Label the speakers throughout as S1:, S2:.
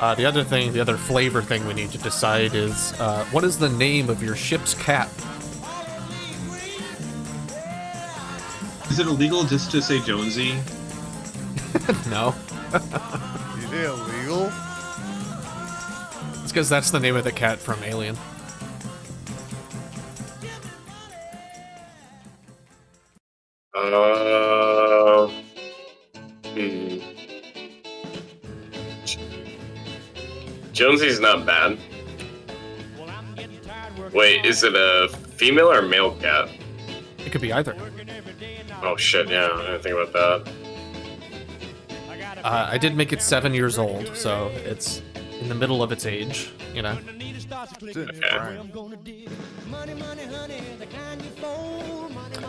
S1: The other thing, the other flavor thing we need to decide is, what is the name of your ship's cat?
S2: Is it illegal just to say Jonesy?
S1: No.
S3: Is it illegal?
S1: It's because that's the name of the cat from Alien.
S4: Hmm. Jonesy's not bad. Wait, is it a female or male cat?
S1: It could be either.
S4: Oh shit, yeah, I didn't think about that.
S1: I did make it 7 years old, so it's in the middle of its age, you know.
S4: Okay.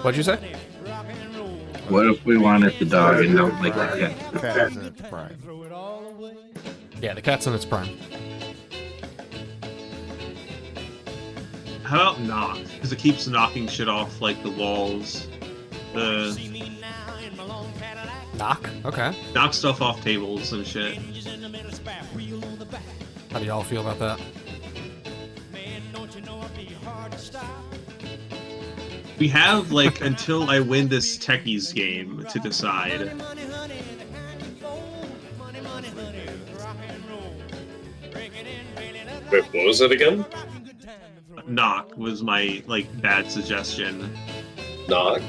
S1: What'd you say?
S5: What if we wanted the dog and don't like the cat?
S3: Cat's in its prime.
S1: Yeah, the cat's in its prime.
S2: How about knock? Because it keeps knocking shit off, like the walls.
S1: Knock? Okay.
S2: Knock stuff off tables and shit.
S1: How do y'all feel about that?
S2: We have, like, until I win this Techies game to decide.
S4: Wait, what was it again?
S2: Knock was my, like, bad suggestion.
S4: Knock.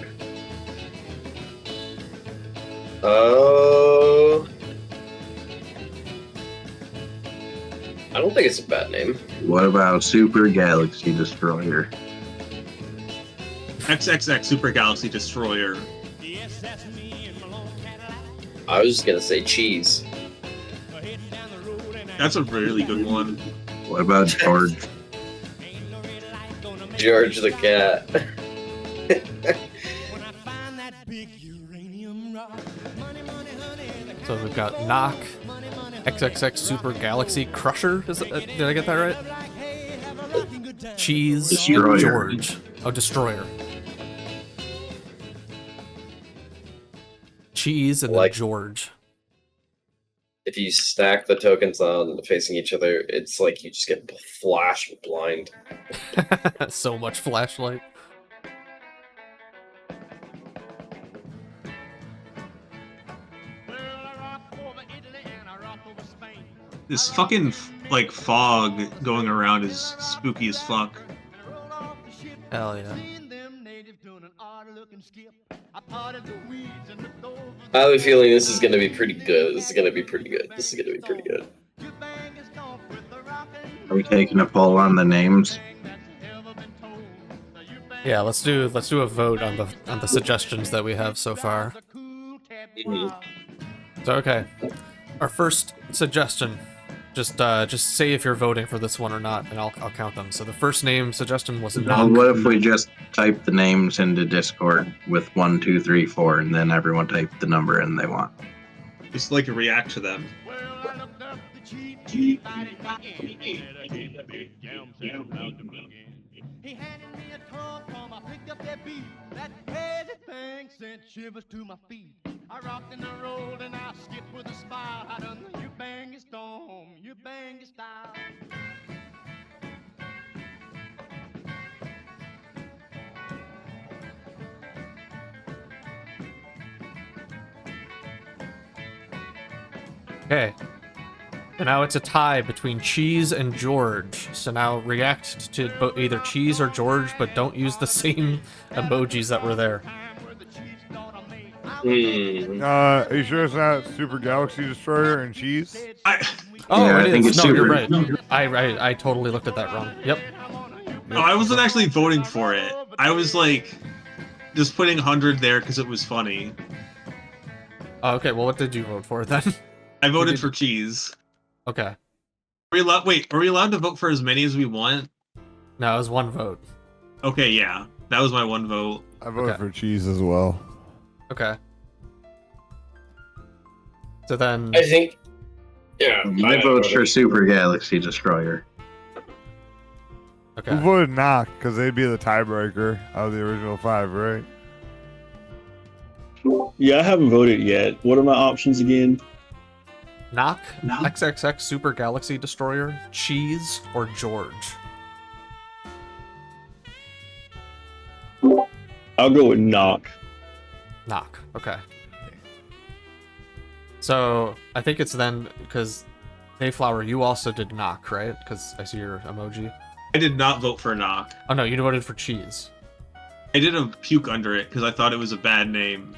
S4: Oh. I don't think it's a bad name.
S5: What about Super Galaxy Destroyer?
S2: XXX Super Galaxy Destroyer.
S4: I was just gonna say cheese.
S2: That's a really good one.
S5: What about George?
S4: George the cat.
S1: So we've got Knock, XXX Super Galaxy Crusher. Did I get that right? Cheese,
S5: Destroyer.
S1: George. Oh, Destroyer. Cheese and then
S4: Like-
S1: George.
S4: If you stack the tokens on facing each other, it's like you just get flash blind.
S1: So much flashlight.
S2: This fucking, like, fog going around is spooky as fuck.
S1: Hell yeah.
S4: I have a feeling this is gonna be pretty good. This is gonna be pretty good. This is gonna be pretty good.
S5: Are we taking a poll on the names?
S1: Yeah, let's do a vote on the suggestions that we have so far.
S4: Mhm.
S1: So okay, our first suggestion. Just say if you're voting for this one or not, and I'll count them. So the first name suggestion was
S5: Now,
S1: Knock.
S5: what if we just type the names into Discord with 1, 2, 3, 4, and then everyone type the number in they want?
S2: Just, like, react to them.
S6: He handed me a car from, I picked up that beat. That crazy thing sent shivers to my feet. I rocked and I rolled and I skipped with a smile. I done the you bang your storm, you bang your style.
S1: Okay. So now it's a tie between Cheese and George. So now react to either Cheese or George, but don't use the same emojis that were there.
S4: Hmm.
S3: Are you sure it's not Super Galaxy Destroyer and cheese?
S1: Oh,
S5: Yeah, I
S1: it
S5: think
S1: is.
S5: it's
S1: No, you're
S5: Super.
S1: right. I totally looked at that wrong. Yep.
S2: No, I wasn't actually voting for it. I was, like, just putting 100 there because it was funny.
S1: Oh, okay, well, what did you vote for then?
S2: I voted
S1: did-
S2: for cheese.
S1: Okay.
S2: Are we allowed to vote for as many as we want?
S1: No, it was one vote.
S2: Okay, yeah. That was my one vote.
S3: I voted
S1: Okay.
S3: for cheese as well.
S1: Okay. So then,
S4: I think. Yeah.
S5: My vote's for Super Galaxy Destroyer.
S1: okay.
S3: Who voted knock? Because they'd be the tiebreaker out of the original 5, right?
S7: Yeah, I haven't voted yet. What are my options again?
S1: Knock, XXX Super Galaxy Destroyer, Cheese, or George?
S7: I'll go with knock.
S1: Knock. Okay. So I think it's then because Dayflower, you also did knock, right? Because I see your emoji.
S2: I did not vote for knock.
S1: Oh no, you voted for cheese.
S2: I didn't puke under it because I thought it was a bad name.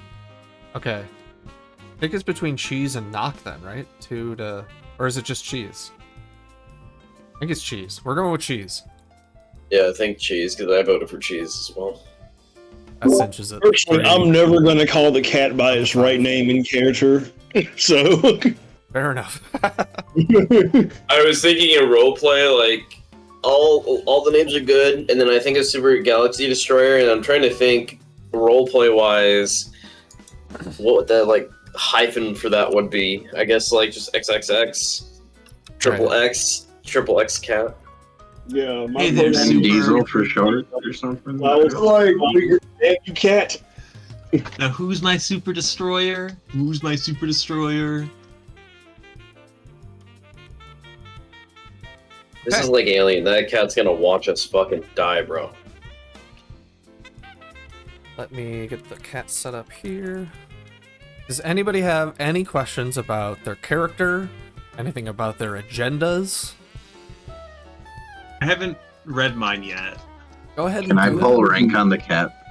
S1: Okay. I think it's between cheese and knock then, right? Or is it just cheese? I think it's cheese. We're going with cheese.
S4: Yeah, I think cheese, because I voted for cheese as well.
S1: That cinches it.
S7: Personally, I'm never going to call the cat by its right name and character. So.
S1: Fair enough.
S4: I was thinking in roleplay, like, all the names are good, and then I think of Super Galaxy Destroyer, and I'm trying to think, roleplay-wise, what would that, like, hyphen for that would be. I guess, like, just XXX, triple X cat.
S7: Yeah, my
S2: Hey there,
S7: vote-
S2: Super.
S5: Diesel for short or something.
S7: I was like, damn you cat.
S2: Now, who's my Super Destroyer? Who's my Super Destroyer?
S4: This is like Alien. That cat's gonna watch us fucking die, bro.
S1: Let me get the cat set up here. Does anybody have any questions about their character? Anything about their agendas?
S2: I haven't read mine yet.
S1: Go ahead
S5: Can
S1: and
S5: I
S1: do
S5: pull
S1: it.
S5: rank on the cat?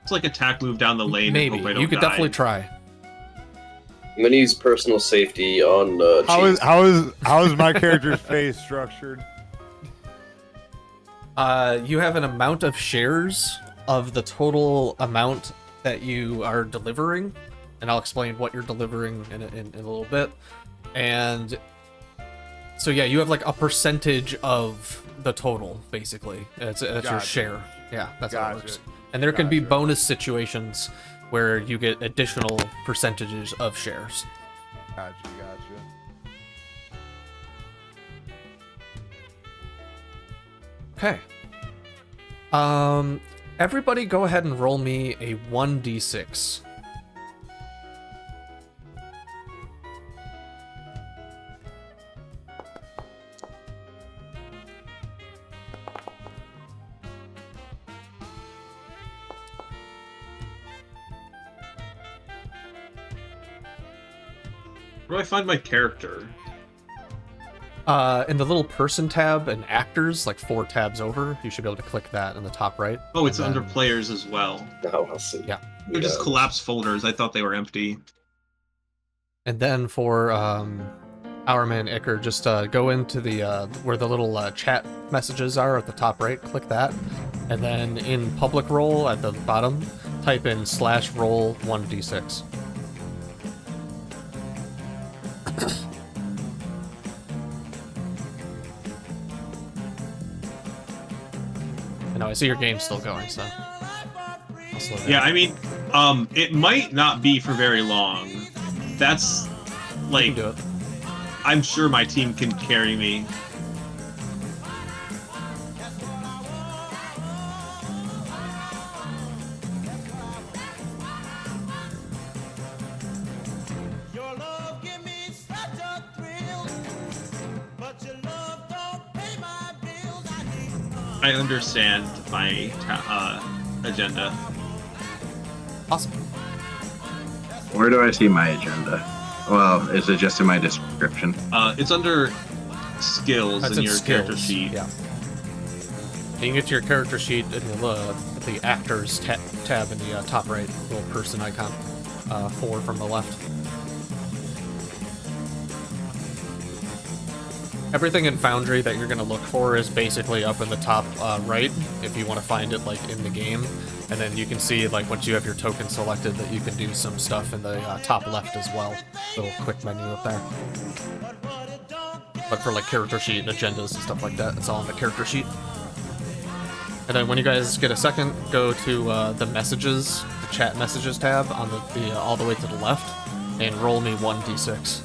S2: It's like attack move down the lane.
S1: Maybe.
S2: And hope I don't
S1: You could
S2: die.
S1: definitely try.
S4: I'm gonna use personal safety on cheese.
S3: How is my character's face structured?
S1: You have an amount of shares of the total amount that you are delivering, and I'll explain what you're delivering in a little bit. And so yeah, you have like a percentage of the total, basically. That's your
S3: Gotcha.
S1: share. Yeah, that's how it
S3: Gotcha.
S1: works. And there can be
S3: Gotcha.
S1: bonus situations where you get additional percentages of shares.
S3: Gotcha.
S1: Okay. Everybody go ahead and roll me a 1d6.
S2: Where do I find my character?
S1: In the little person tab and actors, like 4 tabs over, you should be able to click that in the top right.
S2: Oh, it's
S1: And
S2: under
S1: then-
S2: players as well.
S4: Oh, I'll see.
S1: Yeah.
S2: They're just collapsed folders. I thought they were empty.
S1: And then for our man Icker, just go into the where the little chat messages are at the top right, click that. And then in public role at the bottom, type in /roll 1d6. And now I see your game's still going, so I'll slow down.
S2: Yeah, I mean, it might not be for very long. That's
S1: You
S2: like,
S1: can do it.
S2: I'm sure my team can carry me.
S6: Your love give me such a thrill, but your love don't pay my bills. I need
S2: I understand my agenda.
S1: Awesome.
S5: Where do I see my agenda? Well, is it just in my description?
S2: It's under skills
S1: That's
S2: in
S1: in
S2: your
S1: skills.
S2: character sheet.
S1: Yeah. You can get to your character sheet in the actors tab in the top right, little person icon, 4 from the left. Everything in Foundry that you're going to look for is basically up in the top right, if you want to find it like in the game. And then you can see like once you have your token selected that you can do some stuff in the top left as well. Little quick menu up there. But for like character sheet and agendas and stuff like that, it's all in the character sheet. And then when you guys get a second, go to the messages, the chat messages tab on the all the way to the left, and roll me 1d6.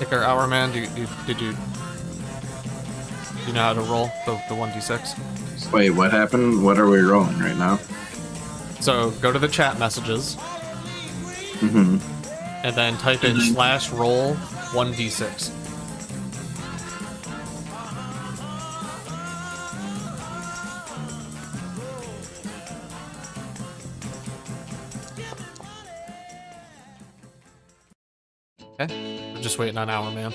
S1: Icar Hourman, did you know how to roll the 1d6?
S5: Wait, what happened? What are we rolling right now?
S1: So go to the chat messages
S5: Mm-hmm.
S1: and then type in /roll 1d6. Okay, we're just waiting on Hourman.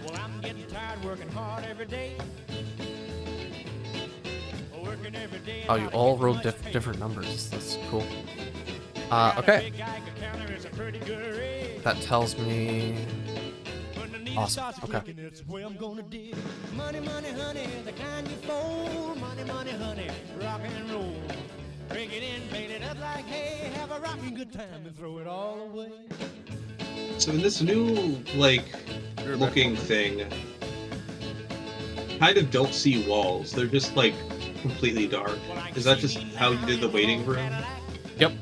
S6: Well, I'm getting tired working hard every day. Working every day.
S1: Oh, you all rolled different numbers. That's cool. Okay. That tells me... Awesome. Okay.
S6: Money, money, honey, the kind you fold. Money, money, honey, rock and roll. Drink it in, paint it up like hay. Have a rocking good time and throw it all away.
S2: So in this new, like, looking thing, kind of don't see walls. They're just, like, completely dark. Is that just how you did the waiting room?
S1: Yep.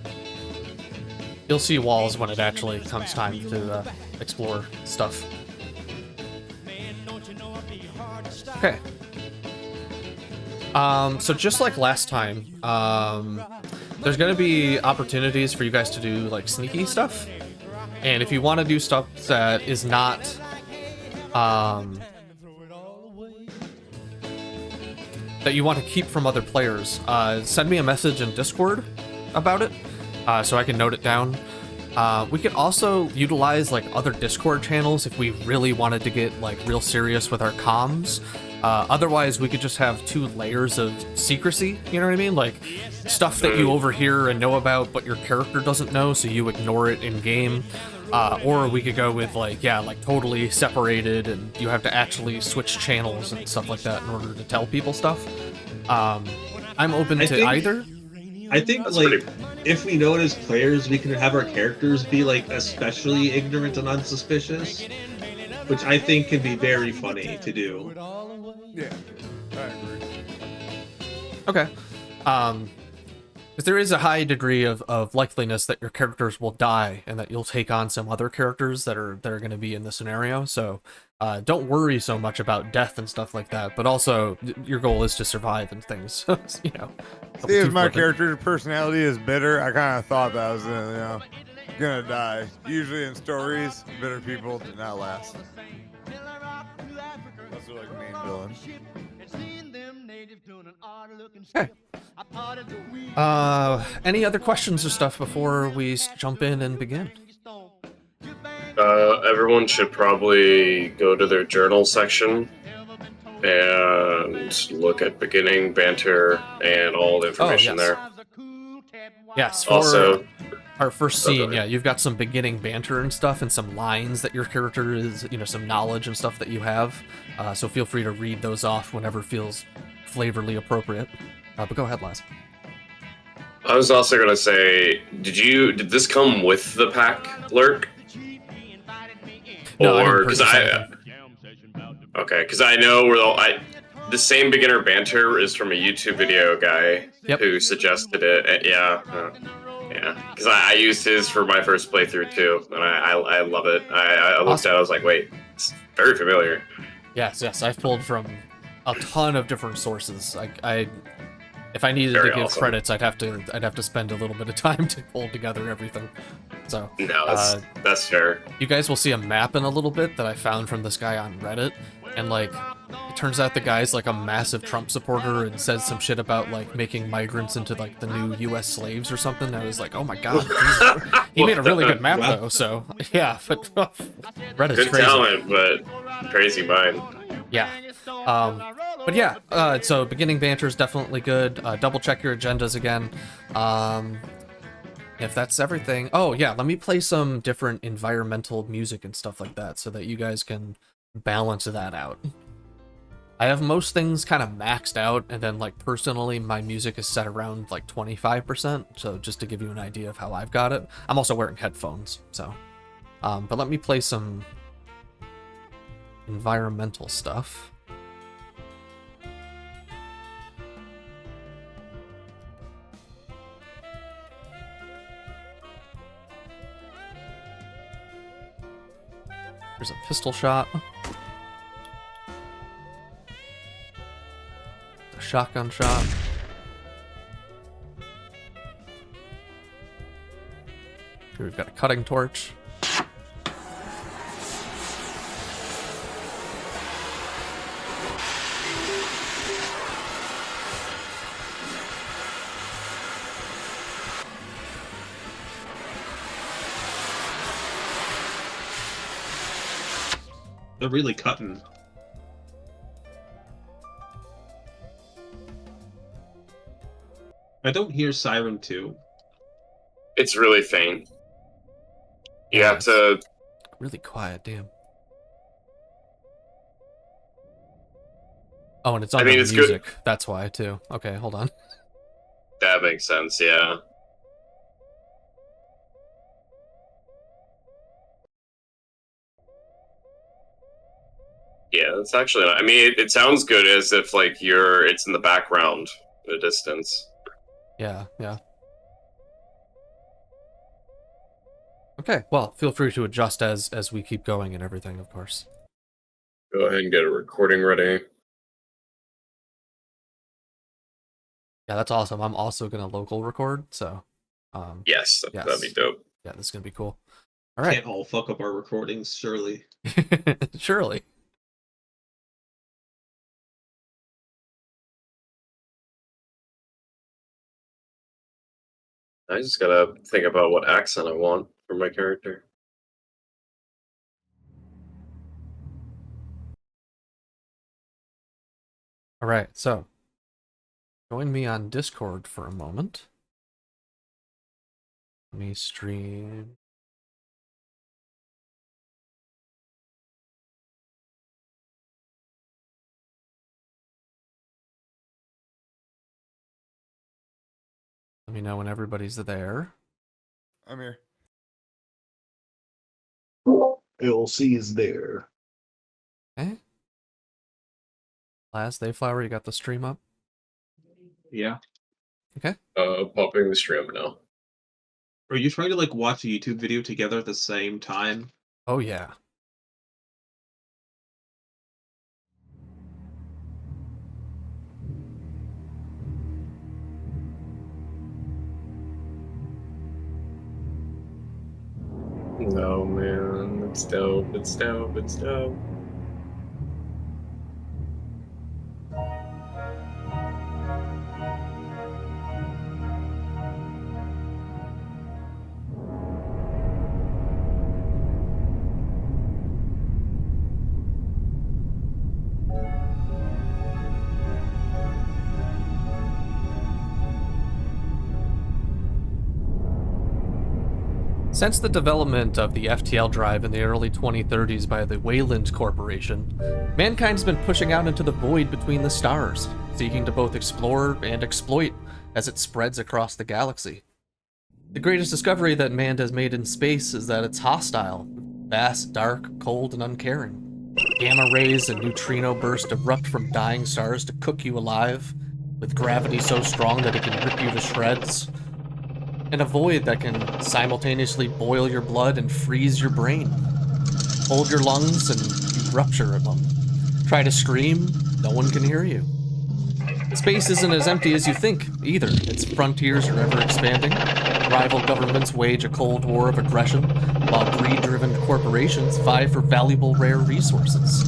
S1: You'll see walls when it actually comes time to explore stuff. Okay. So just like last time, there's gonna be opportunities for you guys to do like sneaky stuff, and if you want to do stuff that is not, that you want to keep from other players, send me a message in Discord about it, so I can note it down. We could also utilize like other Discord channels if we really wanted to get like real serious with our comms. Otherwise, we could just have 2 layers of secrecy, you know what I mean? Like, stuff that you overhear and know about, but your character doesn't know, so you ignore it in-game. Or we could go with, like, yeah, like, totally separated, and you have to actually switch channels and stuff like that in order to tell people stuff. I'm open to either.
S2: I think, like, if we know it as players, we can have our characters be, like, especially ignorant and unsuspicious, which I think can be very funny to do.
S3: Yeah, I agree.
S1: Okay. Because there is a high degree of likeliness that your characters will die and that you'll take on some other characters that are going to be in the scenario. So don't worry so much about death and stuff like that. But also, your goal is to survive and things. You know.
S3: See, if my character's personality is bitter, I kind of thought that I was gonna die. Usually in stories, bitter people do not last. That's like a main villain.
S1: Okay. Any other questions or stuff before we jump in and begin?
S4: Everyone should probably go to their journal section and look at beginning, banter, and all the information there.
S1: Yes, for
S4: Also,
S1: our first
S4: Okay.
S1: scene, yeah, you've got some beginning banter and stuff, and some lines that your character is, you know, some knowledge and stuff that you have. So feel free to read those off whenever feels flavorly appropriate. But go ahead, Laz.
S4: I was also gonna say, did this come with the pack, Lurk?
S1: No, I
S4: Or
S1: didn't
S4: because
S1: purchase anything.
S4: okay, because I know the same beginner banter is from a YouTube video guy who suggested it. Yeah, because I used his for my first playthrough too, and I love it. I looked at it, I was like, wait, it's very familiar.
S1: Yes, I've pulled from a ton of different sources. If I needed
S4: Very
S1: to give
S4: awesome.
S1: credits, I'd have to spend a little bit of time to pull together everything. So
S4: No, that's fair.
S1: you guys will see a map in a little bit that I found from this guy on Reddit, and like, it turns out the guy's like a massive Trump supporter and says some shit about like making migrants into like the new U.S. slaves or something. I was like, oh my god, he made a really good map though. So yeah, but Reddit's
S4: Good
S1: crazy.
S4: talent, but crazy mind.
S1: Yeah. But yeah, so beginning banter is definitely good. Double check your agendas again. If that's everything. Oh yeah, let me play some different environmental music and stuff like that so that you guys can balance that out. I have most things kind of maxed out, and then like personally my music is set around like 25%, so just to give you an idea of how I've got it. I'm also wearing headphones, so but let me play some environmental stuff. There's a pistol shot. A shotgun shot. Here we've got a cutting torch.
S2: They're really cutting. I don't hear Siren 2.
S4: It's really faint. You have to...
S1: Really quiet, damn. Oh, and it's on
S4: it's
S1: music.
S4: good.
S1: That's why, too. Okay, hold on.
S4: That makes sense, yeah. Yeah, it's actually... I mean, it sounds good as if, like, it's in the background at a distance.
S1: Yeah, yeah. Okay, well, feel free to adjust as we keep going and everything, of course.
S4: Go ahead and get a recording ready.
S1: Yeah, that's awesome. I'm also gonna local record, so
S4: Yes,
S1: yes.
S4: that'd be dope.
S1: Yeah, this is gonna be cool. All right.
S2: Can't all fuck up our recordings, surely.
S1: Surely.
S4: I just gotta think about what accent I want for my character.
S1: All right, so join me on Discord for a moment. Let me stream. Let me know when everybody's there.
S3: I'm here.
S7: LC is there.
S1: Okay. Last Dayflower, you got the stream up?
S2: Yeah.
S1: Okay.
S4: Popping the stream now.
S2: Are you trying to like watch a YouTube video together at the same time?
S1: Oh yeah.
S4: No, man. It's dope. It's dope. It's dope.
S1: Since the development of the FTL drive in the early 2030s by the Wayland Corporation, mankind's been pushing out into the void between the stars, seeking to both explore and exploit as it spreads across the galaxy. The greatest discovery that man has made in space is that it's hostile, vast, dark, cold, and uncaring. Gamma rays and neutrino bursts erupt from dying stars to cook you alive, with gravity so strong that it can rip you to shreds, and a void that can simultaneously boil your blood and freeze your brain. Hold your lungs and you rupture them. Try to scream, no one can hear you. Space isn't as empty as you think, either. Its frontiers are ever expanding. Rival governments wage a cold war of aggression, while greed-driven corporations vie for valuable rare resources.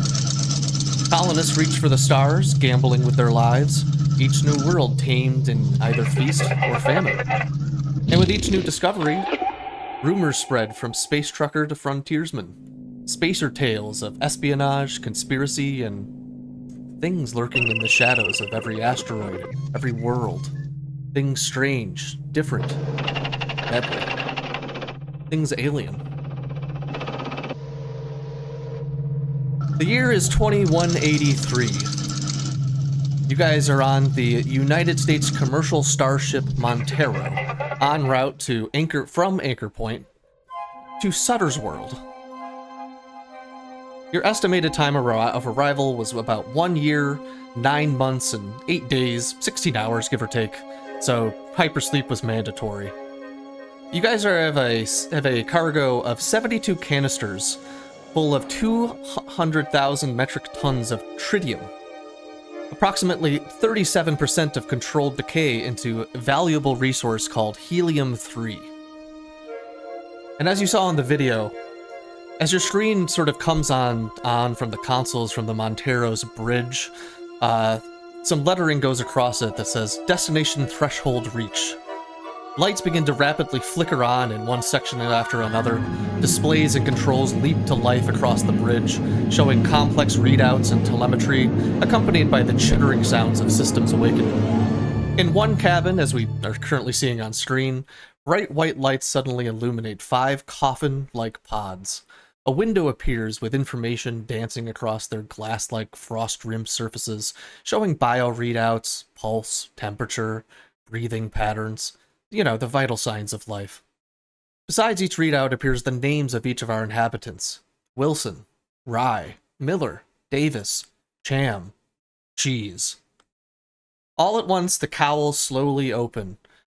S1: Colonists reach for the stars, gambling with their lives, each new world tamed in either feast or famine. And with each new discovery, rumors spread from space trucker to frontiersman. Spacer tales of espionage, conspiracy, and things lurking in the shadows of every asteroid, every world. Things strange, different, deadly. Things alien. The year is 2183. You guys are on the United States commercial starship Montero, en route to from Anchor Point to Sutter's World. Your estimated time of arrival was about 1 year, 9 months, and 8 days, 16 hours, give or take, so hypersleep was mandatory. You guys have a cargo of 72 canisters full of 200,000 metric tons of tritium. Approximately 37% of controlled decay into a valuable resource called helium-3. And as you saw in the video, as your screen sort of comes on from the consoles from the Montero's bridge, some lettering goes across it that says, "Destination Threshold Reach." Lights begin to rapidly flicker on in one section after another. Displays and controls leap to life across the bridge, showing complex readouts and telemetry, accompanied by the chittering sounds of systems awakening. In one cabin, as we are currently seeing on screen, bright white lights suddenly illuminate 5 coffin-like pods. A window appears with information dancing across their glass-like frost-rimmed surfaces, showing bio readouts, pulse, temperature, breathing patterns, the vital signs of life. Besides each readout appears the names of each of our inhabitants: Wilson, Rye, Miller, Davis, Cham, Cheese. All at once, the cowls slowly open.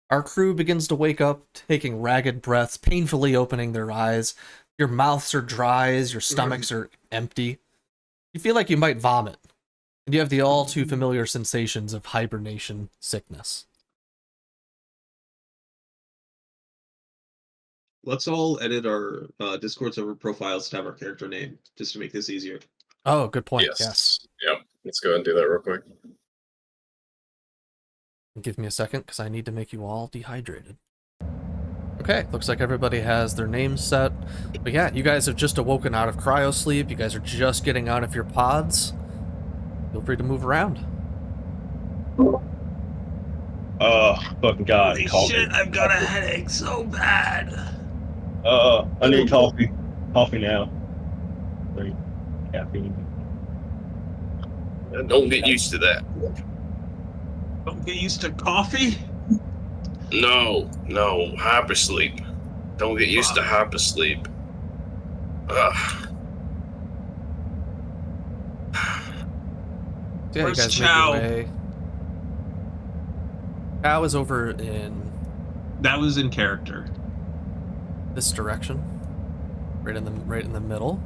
S1: Our crew begins to wake up, taking ragged breaths, painfully opening their eyes. Your mouths are dry as your stomachs are empty. You feel like you might vomit, and you have the all too familiar sensations of hibernation sickness.
S2: Let's all edit our Discord server profiles to have our character name, just to make this easier.
S1: Oh, good point. Yes.
S4: Yep. Let's go ahead and do that real quick.
S1: Give me a second, because I need to make you all dehydrated. Okay, looks like everybody has their names set. But yeah, you guys have just awoken out of cryo sleep. You guys are just getting out of your pods. Feel free to move around.
S7: Oh, fucking God.
S2: Holy
S7: Coffee.
S2: shit, I've got a headache so bad.
S7: I need coffee. Coffee now. Like, caffeine.
S4: Don't get used to that.
S2: Don't get used to coffee?
S4: No, hypersleep. Don't get used to hypersleep. Ugh.
S1: Yeah,
S2: Where's
S1: you guys
S2: Chow?
S1: make your way. Chow is over in
S2: That was in character.
S1: this direction, right in the middle.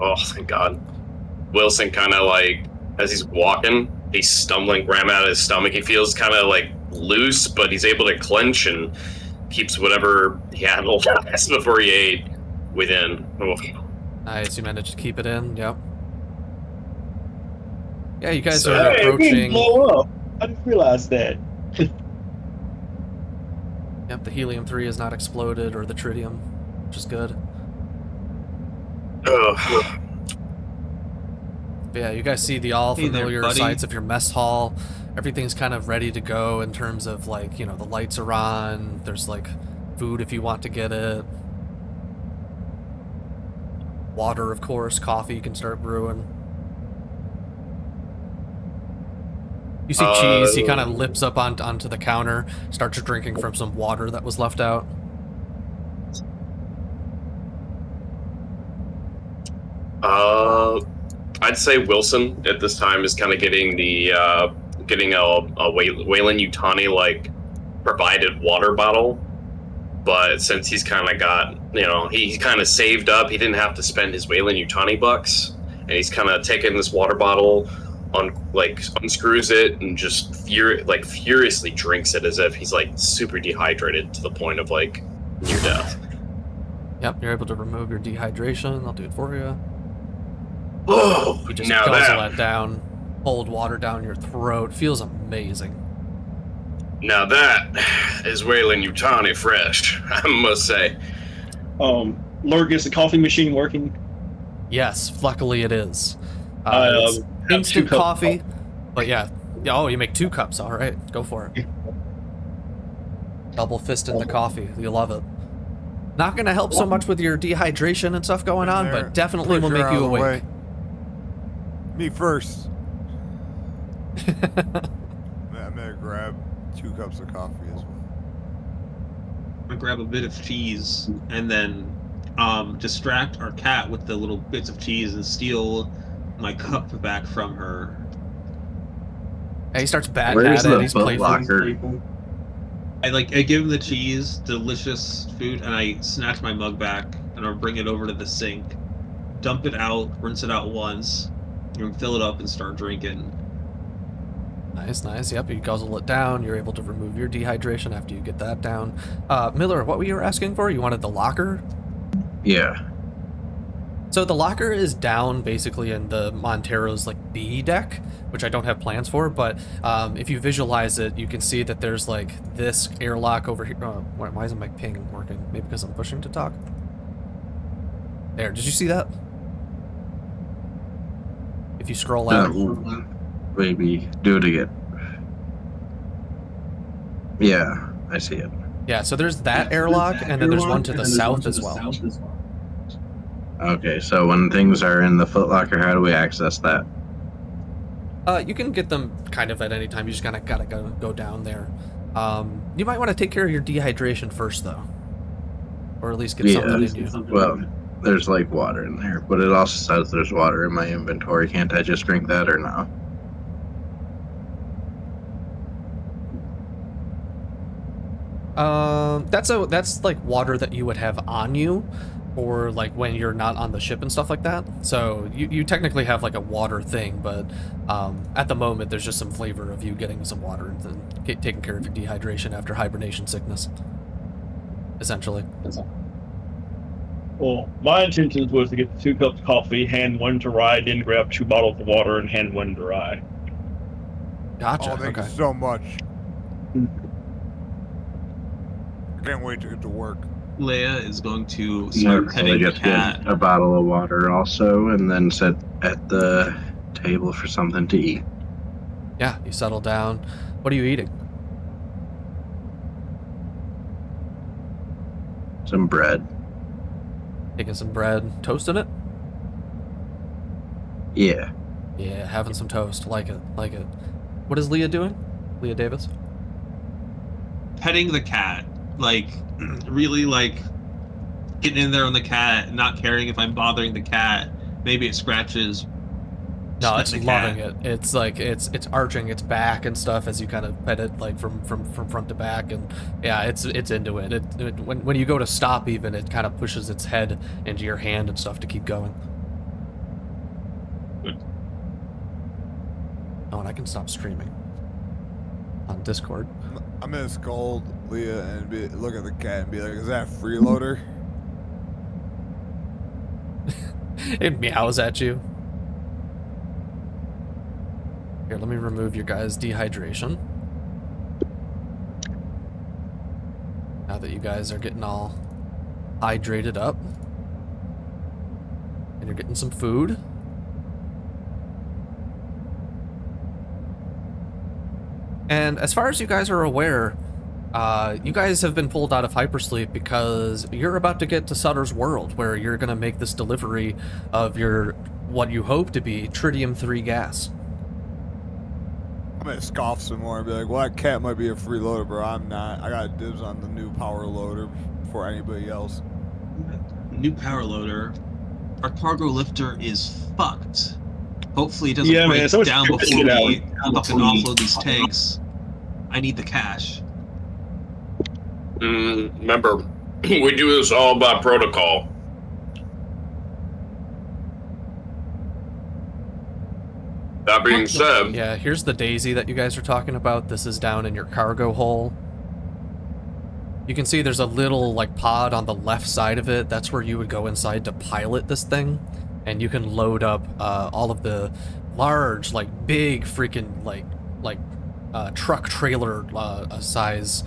S4: Oh, thank God. Wilson kind of like, as he's walking, he's stumbling, ram out of his stomach. He feels kind of like loose, but he's able to clench and keeps whatever he had last before he ate within. Oh.
S1: Nice, you managed to keep it in. Yep. Yeah, you guys
S4: So-
S1: are
S7: Hey, it didn't
S1: approaching.
S7: blow up. I didn't realize that.
S1: Yep, the helium-3 has not exploded, or the tritium, which is good.
S4: Ugh.
S1: But yeah, you guys see the all
S2: Hey there,
S1: familiar
S2: buddy.
S1: sights of your mess hall. Everything's kind of ready to go in terms of like, the lights are on. There's like food if you want to get it. Water, of course. Coffee, you can start brewing. You see Cheese, he kind of lips up onto the counter, starts drinking from some water that was left out.
S4: I'd say Wilson at this time is kind of getting a Wayland-Yutani like provided water bottle, but since he's kind of got, he kind of saved up, he didn't have to spend his Wayland-Yutani bucks, and he's kind of taken this water bottle, unscrews it, and just furiously drinks it as if he's like super dehydrated to the point of like near death.
S1: Yep, you're able to remove your dehydration. I'll do it for you.
S4: Oh,
S1: You just
S4: now
S1: guzzle
S4: that
S1: that down, cold water down your throat. Feels amazing.
S4: now that is Wayland-Yutani fresh, I must say.
S7: Lurk, is the coffee machine working?
S1: Yes, luckily it is.
S7: have
S1: It's
S7: 2
S1: instant
S7: cups.
S1: coffee, but yeah. Oh, you make 2 cups. All right, go for it. Double fist in the coffee. You'll love it. Not gonna help so much with your dehydration and stuff going on, but definitely will
S3: Push her
S1: make
S3: out
S1: you
S3: of the
S1: awake.
S3: way. Me first. I'm gonna grab 2 cups of coffee as well.
S2: I'm gonna grab a bit of cheese and then distract our cat with the little bits of cheese and steal my cup back from her.
S1: And he starts batting
S5: Where's
S1: at it.
S5: the
S1: He's
S5: Foot
S1: playful.
S5: Locker?
S2: I give him the cheese, delicious food, and I snatch my mug back and I'll bring it over to the sink, dump it out, rinse it out once, and fill it up and start drinking.
S1: Nice. Yep, you guzzle it down. You're able to remove your dehydration after you get that down. Miller, what were you asking for? You wanted the locker?
S5: Yeah.
S1: So the locker is down basically in the Montero's like B deck, which I don't have plans for, but if you visualize it, you can see that there's like this airlock over here. Oh, why isn't my ping working? Maybe because I'm pushing to talk? There, did you see that? If you scroll out.
S5: Maybe do it again. Yeah, I see it.
S1: Yeah, so there's that airlock, and then there's one to the south as well.
S5: Okay, so when things are in the footlocker, how do we access that?
S1: You can get them kind of at any time. You just gotta go down there. You might want to take care of your dehydration first, though, or at least get something in you.
S5: Well, there's like water in there, but it also says there's water in my inventory. Can't I just drink that or no?
S1: That's like water that you would have on you, or like when you're not on the ship and stuff like that. So you technically have like a water thing, but at the moment there's just some flavor of you getting some water and then taking care of your dehydration after hibernation sickness, essentially.
S7: Well, my intentions was to get the 2 cups of coffee, hand one to Rye, then grab 2 bottles of water and hand one to Rye.
S1: Gotcha.
S3: Oh, thank
S1: Okay.
S3: you so much. I can't wait to get to work.
S2: Leia is going to
S5: Yeah,
S2: start
S5: so
S2: petting
S5: I
S2: the
S5: just get
S2: cat.
S5: a bottle of water also, and then sit at the table for something to eat.
S1: Yeah, you settle down. What are you eating?
S5: Some bread.
S1: Taking some bread, toasting it?
S5: Yeah.
S1: Yeah, having some toast. Like it. What is Leah doing? Leah Davis?
S2: Petting the cat. Really, getting in there on the cat, not caring if I'm bothering the cat. Maybe it scratches.
S1: No,
S2: pet
S1: it's
S2: the
S1: loving
S2: cat.
S1: it. It's like it's arching its back and stuff as you kind of pet it like from front to back, and yeah, it's into it. When you go to stop, even it kind of pushes its head into your hand and stuff to keep going. Oh, and I can stop streaming on Discord.
S3: I'm gonna scold Leah and look at the cat and be like, "Is that a freeloader?"
S1: It meows at you. Here, let me remove your guys' dehydration. Now that you guys are getting all hydrated up. And you're getting some food. And as far as you guys are aware, you guys have been pulled out of hypersleep because you're about to get to Sutter's world, where you're going to make this delivery of your, what you hope to be, Tritium-3 gas.
S3: I'm gonna scoff some more and be like, "Well, that cat might be a freeloader, bro. I'm not. I got dibs on the new power loader before anybody else."
S2: New power loader. Our cargo lifter is fucked. Hopefully it doesn't
S7: Yeah,
S2: break
S7: man, someone
S2: down
S7: should
S2: before
S7: get out.
S2: we fucking offload these tanks. I need the cash.
S4: Remember, we do this all by protocol. That being said,
S1: Yeah, here's the daisy that you guys are talking about. This is down in your cargo hole. You can see there's a little like pod on the left side of it. That's where you would go inside to pilot this thing, and you can load up all of the large, like big freaking truck trailer size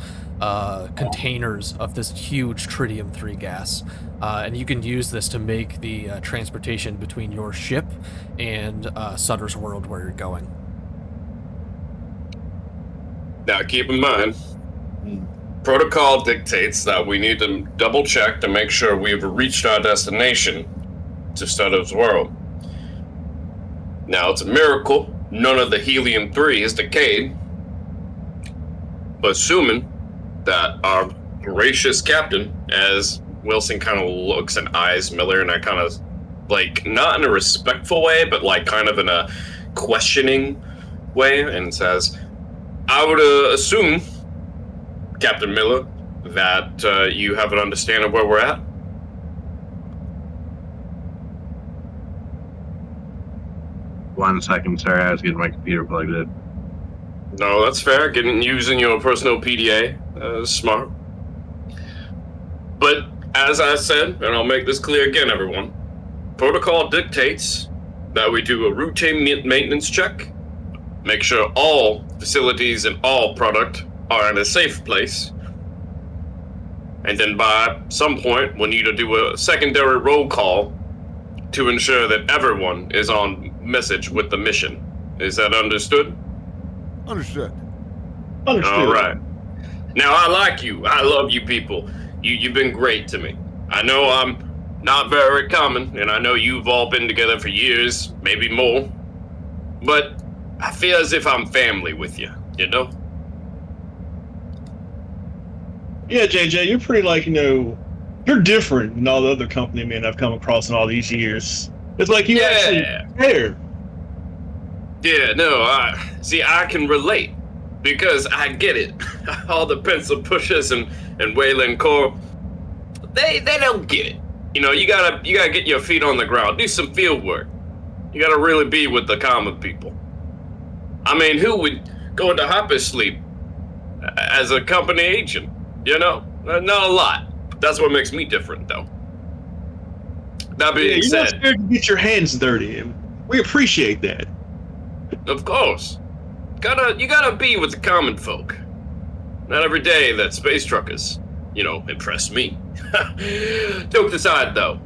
S1: containers of this huge Tritium-3 gas. And you can use this to make the transportation between your ship and Sutter's world where you're going.
S4: now keep in mind, protocol dictates that we need to double check to make sure we've reached our destination to Sutter's world. Now, it's a miracle none of the helium-3 is decayed, but assuming that our gracious captain, as Wilson kind of looks and eyes Miller, and I kind of, like, not in a respectful way, but like kind of in a questioning way, and says, I would assume Captain Miller, that you have an understanding of where we're at?
S5: One second, sorry, I was getting my computer plugged in.
S4: No, that's fair. Using your personal PDA, smart. But as I said, and I'll make this clear again, everyone, protocol dictates that we do a routine maintenance check, make sure all facilities and all product are in a safe place, and then by some point we'll need to do a secondary roll call to ensure that everyone is on message with the mission. Is that understood?
S3: Understood.
S7: Understood.
S4: All right. Now, I like you. I love you people. You've been great to me. I know I'm not very common, and I know you've all been together for years, maybe more. But I feel as if I'm family with you, you know?
S7: Yeah, JJ, you're pretty you're different than all the other company men I've come across in all these years. It's like you actually care.
S4: Yeah, no, I can relate. Because I get it. All the pencil pushers and Wayland Core, they don't get it. You know, you gotta get your feet on the ground, do some field work. You gotta really be with the common people. I mean, who would go into hypersleep as a company agent? You know, not a lot. That's what makes me different, though. That being
S7: you're not
S4: said,
S7: scared to get your hands dirty, and we appreciate that.
S4: of course, you gotta be with the common folk. Not every day that space truckers, impress me. Joke aside, though,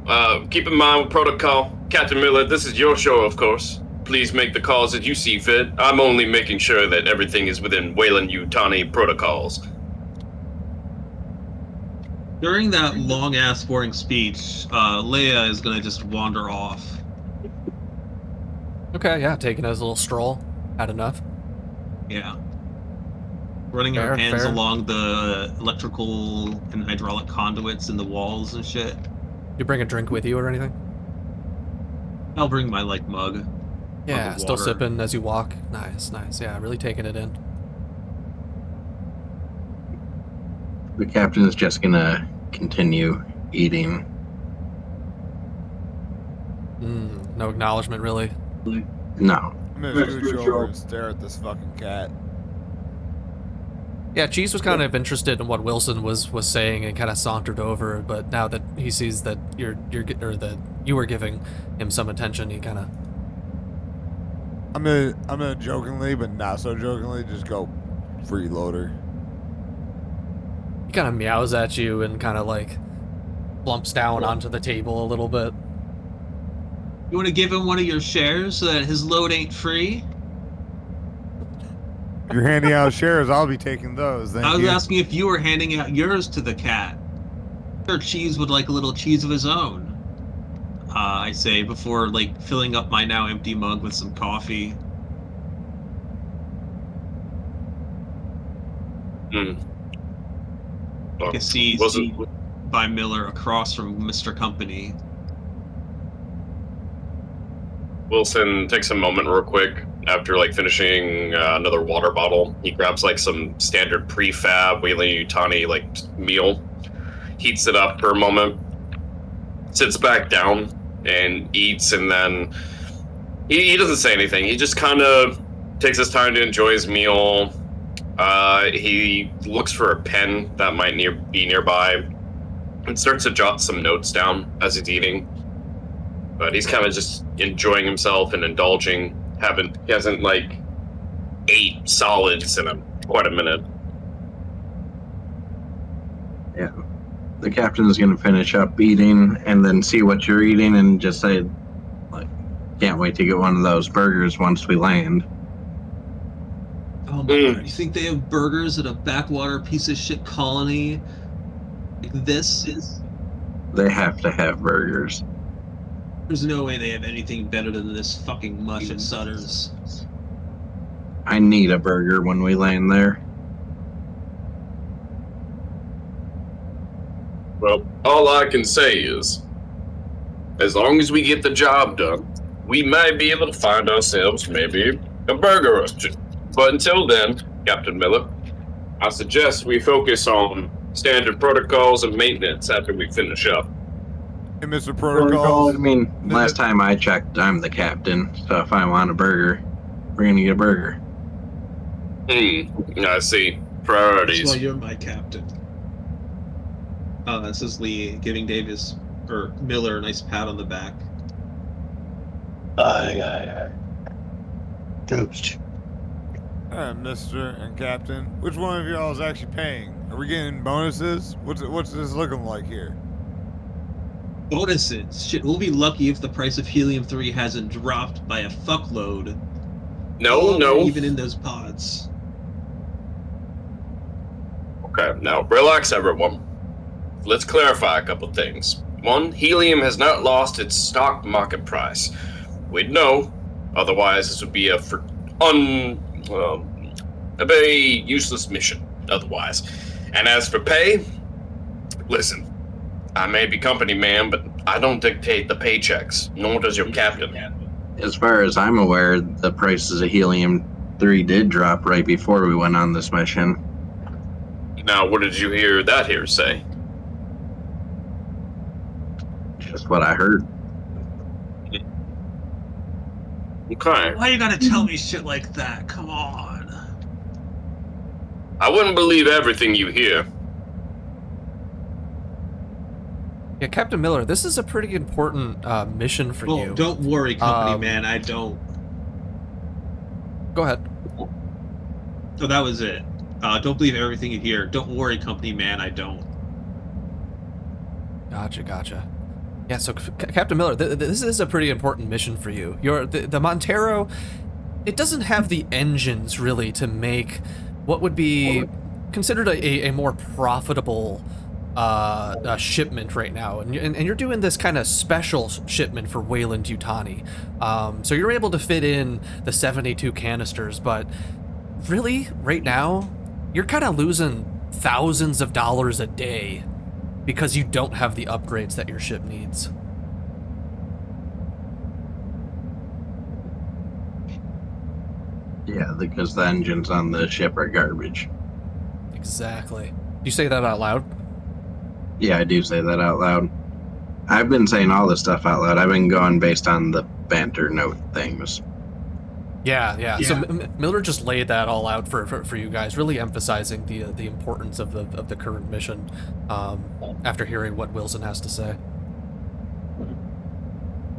S4: keep in mind with protocol. Captain Miller, this is your show, of course. Please make the calls that you see fit. I'm only making sure that everything is within Wayland-Yutani protocols.
S2: During that long-ass boring speech, Leia is gonna just wander off.
S1: Okay, yeah, taking it as a little stroll. Had enough.
S2: Yeah. Running her hands along the electrical and hydraulic conduits in the walls and shit.
S1: You bring a drink with you or anything?
S2: I'll bring my, mug.
S1: Yeah,
S2: of
S1: still
S2: water.
S1: sipping as you walk. Nice. Yeah, really taking it in.
S5: The captain is just gonna continue eating.
S1: No acknowledgement, really.
S5: No.
S3: I'm gonna scooch over and stare at this fucking cat.
S1: Yeah, Cheese was kind of interested in what Wilson was saying and kind of sauntered over, but now that he sees that that you were giving him some attention, he kind of.
S3: I'm gonna jokingly, but not so jokingly, just go freeloader.
S1: He kind of meows at you and kind of plumps down onto the table a little bit.
S2: You want to give him one of your shares so that his load ain't free?
S3: If you're handing out shares, I'll be taking those. Thank
S2: I was
S3: you.
S2: asking if you were handing out yours to the cat. Sure, Cheese would like a little cheese of his own. I say, before, filling up my now empty mug with some coffee. I can see by Miller across from Mr. Company.
S4: Wilson takes a moment real quick after finishing another water bottle. He grabs some standard prefab Wayland-Yutani meal, heats it up for a moment, sits back down and eats, and then he doesn't say anything. He just kind of takes his time to enjoy his meal. He looks for a pen that might be nearby and starts to jot some notes down as he's eating. But he's kind of just enjoying himself and indulging. He hasn't ate solids in quite a minute.
S5: Yeah. The captain's gonna finish up eating and then see what you're eating and just say, can't wait to get one of those burgers once we land.
S2: Oh my god, you think they have burgers at a backwater piece of shit colony like this?
S5: They have to have burgers.
S2: There's no way they have anything better than this fucking mush at Sutter's.
S5: I need a burger when we land there.
S4: Well, all I can say is, as long as we get the job done, we might be able to find ourselves maybe a burger or two. But until then, Captain Miller,
S8: I suggest we focus on standard protocols and maintenance after we finish up.
S3: Hey, Mr. Protocols.
S5: I mean, last time I checked, I'm the captain, so if I want a burger, we're gonna get a burger.
S8: I see.
S2: That's
S8: Priorities.
S2: why you're my captain. This is Lee giving Miller a nice pat on the back.
S7: Ghost.
S3: Mr. and Captain, which one of y'all is actually paying? Are we getting bonuses? What's this looking like here?
S2: Bonuses? Shit, we'll be lucky if the price of helium-3 hasn't dropped by a fuckload.
S8: No.
S2: Even in those pods.
S8: Okay, now relax, everyone. Let's clarify a couple things. One, helium has not lost its stock market price. We'd know, otherwise this would be a very useless mission. Otherwise, and as for pay, listen, I may be company man, but I don't dictate the paychecks. Nor does your captain.
S5: As far as I'm aware, the prices of helium-3 did drop right before we went on this mission.
S8: Now, what did you hear that here say?
S5: Just what I heard.
S8: Okay.
S2: Why you gotta tell me shit like that? Come on.
S8: I wouldn't believe everything you hear.
S1: Yeah, Captain Miller, this is a pretty important mission for you.
S2: Don't worry, company man, I don't.
S1: Go ahead.
S2: Oh, that was it. Don't believe everything you hear. Don't worry, company man, I don't.
S1: Gotcha. Yeah, so Captain Miller, this is a pretty important mission for you. The Montero, it doesn't have the engines really to make what would be considered a more profitable shipment right now, and you're doing this kind of special shipment for Weyland-Yutani. So you're able to fit in the 72 canisters, but really, right now, you're kind of losing thousands of dollars a day because you don't have the upgrades that your ship needs.
S5: Yeah, because the engines on the ship are garbage.
S1: Exactly. Do you say that out loud?
S5: Yeah, I do say that out loud. I've been saying all this stuff out loud. I've been going based on the banter note things.
S1: Yeah. So Miller just laid that all out for you guys, really emphasizing the importance of the current mission. After hearing what Wilson has to say.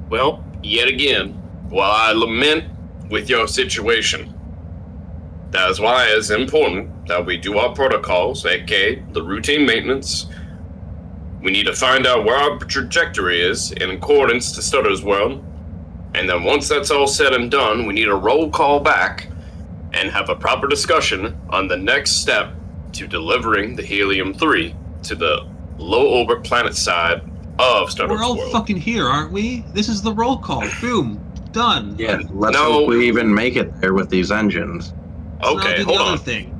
S8: Well, yet again, while I lament with your situation, that is why it's important that we do our protocols, aka the routine maintenance. We need to find out where our trajectory is in accordance to Stutter's world. And then once that's all said and done, we need a roll call back and have a proper discussion on the next step to delivering the helium-3 to the low orbit planet side of Stutter's
S2: We're all
S8: world.
S2: fucking here, aren't we? This is the roll call. Boom. Done.
S5: Yeah, let's hope we even make it there with these engines.
S8: Okay, hold on.
S2: Thing.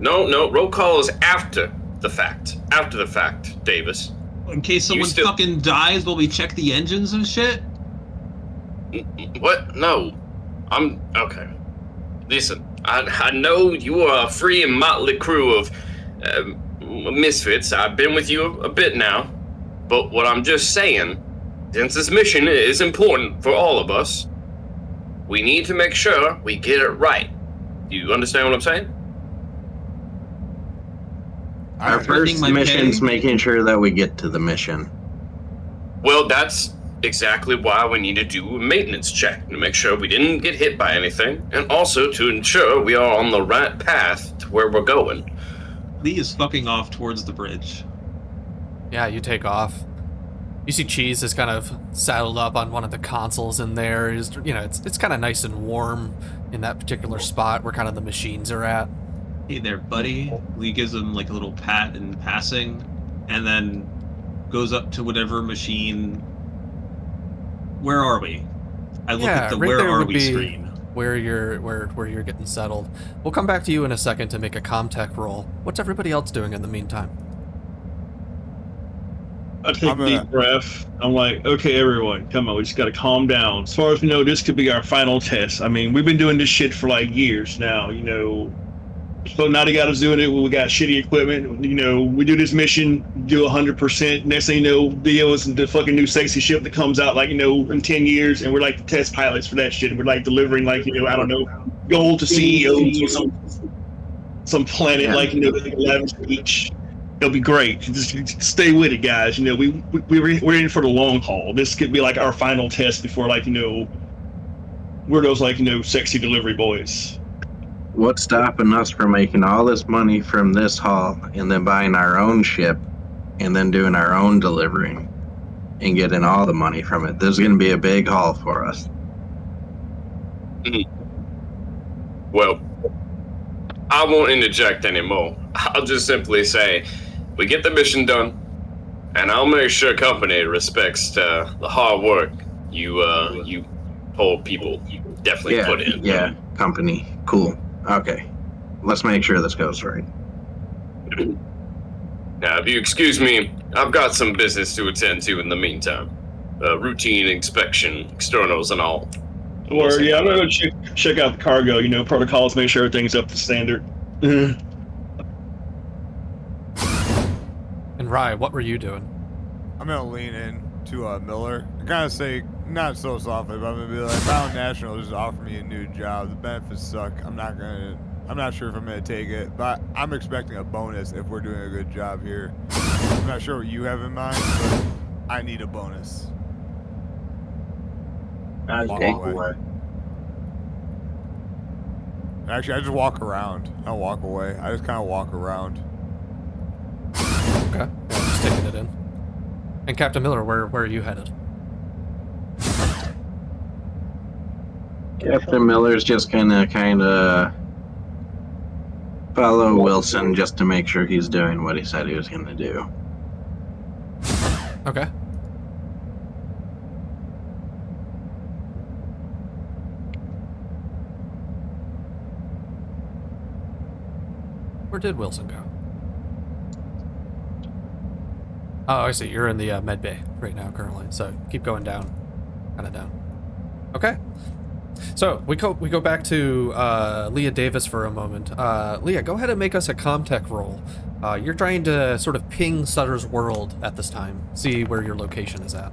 S8: No, roll call is after the fact. After the fact, Davis.
S2: In case someone fucking dies while we check the engines and shit?
S8: What? No. I'm... Okay. Listen, I know you are a free and motley crew of misfits. I've been with you a bit now. But what I'm just saying, since this mission is important for all of us, we need to make sure we get it right. Do you understand what I'm saying?
S5: Our first mission's making sure that we get to the mission.
S8: Well, that's exactly why we need to do a maintenance check to make sure we didn't get hit by anything, and also to ensure we are on the right path to where we're going.
S2: Lee is fucking off towards the bridge.
S1: Yeah, you take off. You see Cheese is kind of saddled up on one of the consoles in there. It's kind of nice and warm in that particular spot where kind of the machines are at.
S2: Hey there, buddy. Lee gives him like a little pat in passing, and then goes up to whatever machine. Where are we? I look at the
S1: right
S2: "Where
S1: there
S2: are
S1: would
S2: we"
S1: be
S2: screen.
S1: Where you're getting settled. We'll come back to you in a second to make a ComTech roll. What's everybody else doing in the meantime?
S7: I take a deep breath. I'm like, okay, everyone, come on, we just gotta calm down. As far as we know, this could be our final test. I mean, we've been doing this shit for like years now, So now they got us doing it when we got shitty equipment. You know, we do this mission, do 100%. Next thing you know, Theo is the fucking new sexy ship that comes out like, you know, in 10 years, and we're like the test pilots for that shit. And we're like delivering like, you know, I don't know, gold to CEOs or some planet like, you know, like 11 each. It'll be great. Just stay with it, guys. You know, we're in for the long haul. This could be like our final test before, like, you know, we're those like, you know, sexy delivery boys.
S5: What's stopping us from making all this money from this haul and then buying our own ship and then doing our own delivering and getting all the money from it? There's going to be a big haul for us.
S8: Well, I won't interject anymore. I'll just simply say, we get the mission done, and I'll make sure company respects the hard work you poor people definitely put in.
S5: Yeah, company. Cool. Okay. Let's make sure this goes right.
S8: Now, if you excuse me, I've got some business to attend to in the meantime. Routine inspection, externals and all.
S7: Or, yeah, I'm gonna go check out the cargo, you know, protocols, make sure everything's up to standard.
S1: And Rye, what were you doing?
S3: I'm gonna lean in to Miller and kind of say, not so softly, but I'm gonna be like, Bound National just offered me a new job. The benefits suck. I'm not sure if I'm gonna take it, but I'm expecting a bonus if we're doing a good job here. I'm not sure what you have in mind, but I need a bonus. Walk away. Actually, I just walk around. I don't walk away. I just kind of walk around.
S1: Okay, yeah, just taking it in. And Captain Miller, where are you headed?
S5: Captain Miller's just gonna kind of follow Wilson just to make sure he's doing what he said he was gonna do.
S1: Okay. Where did Wilson go? Oh, I see. You're in the med bay right now, currently. So keep going down, kind of down. Okay. So we go back to Leah Davis for a moment. Leah, go ahead and make us a Comtech roll. You're trying to sort of ping Sutter's world at this time. See where your location is at.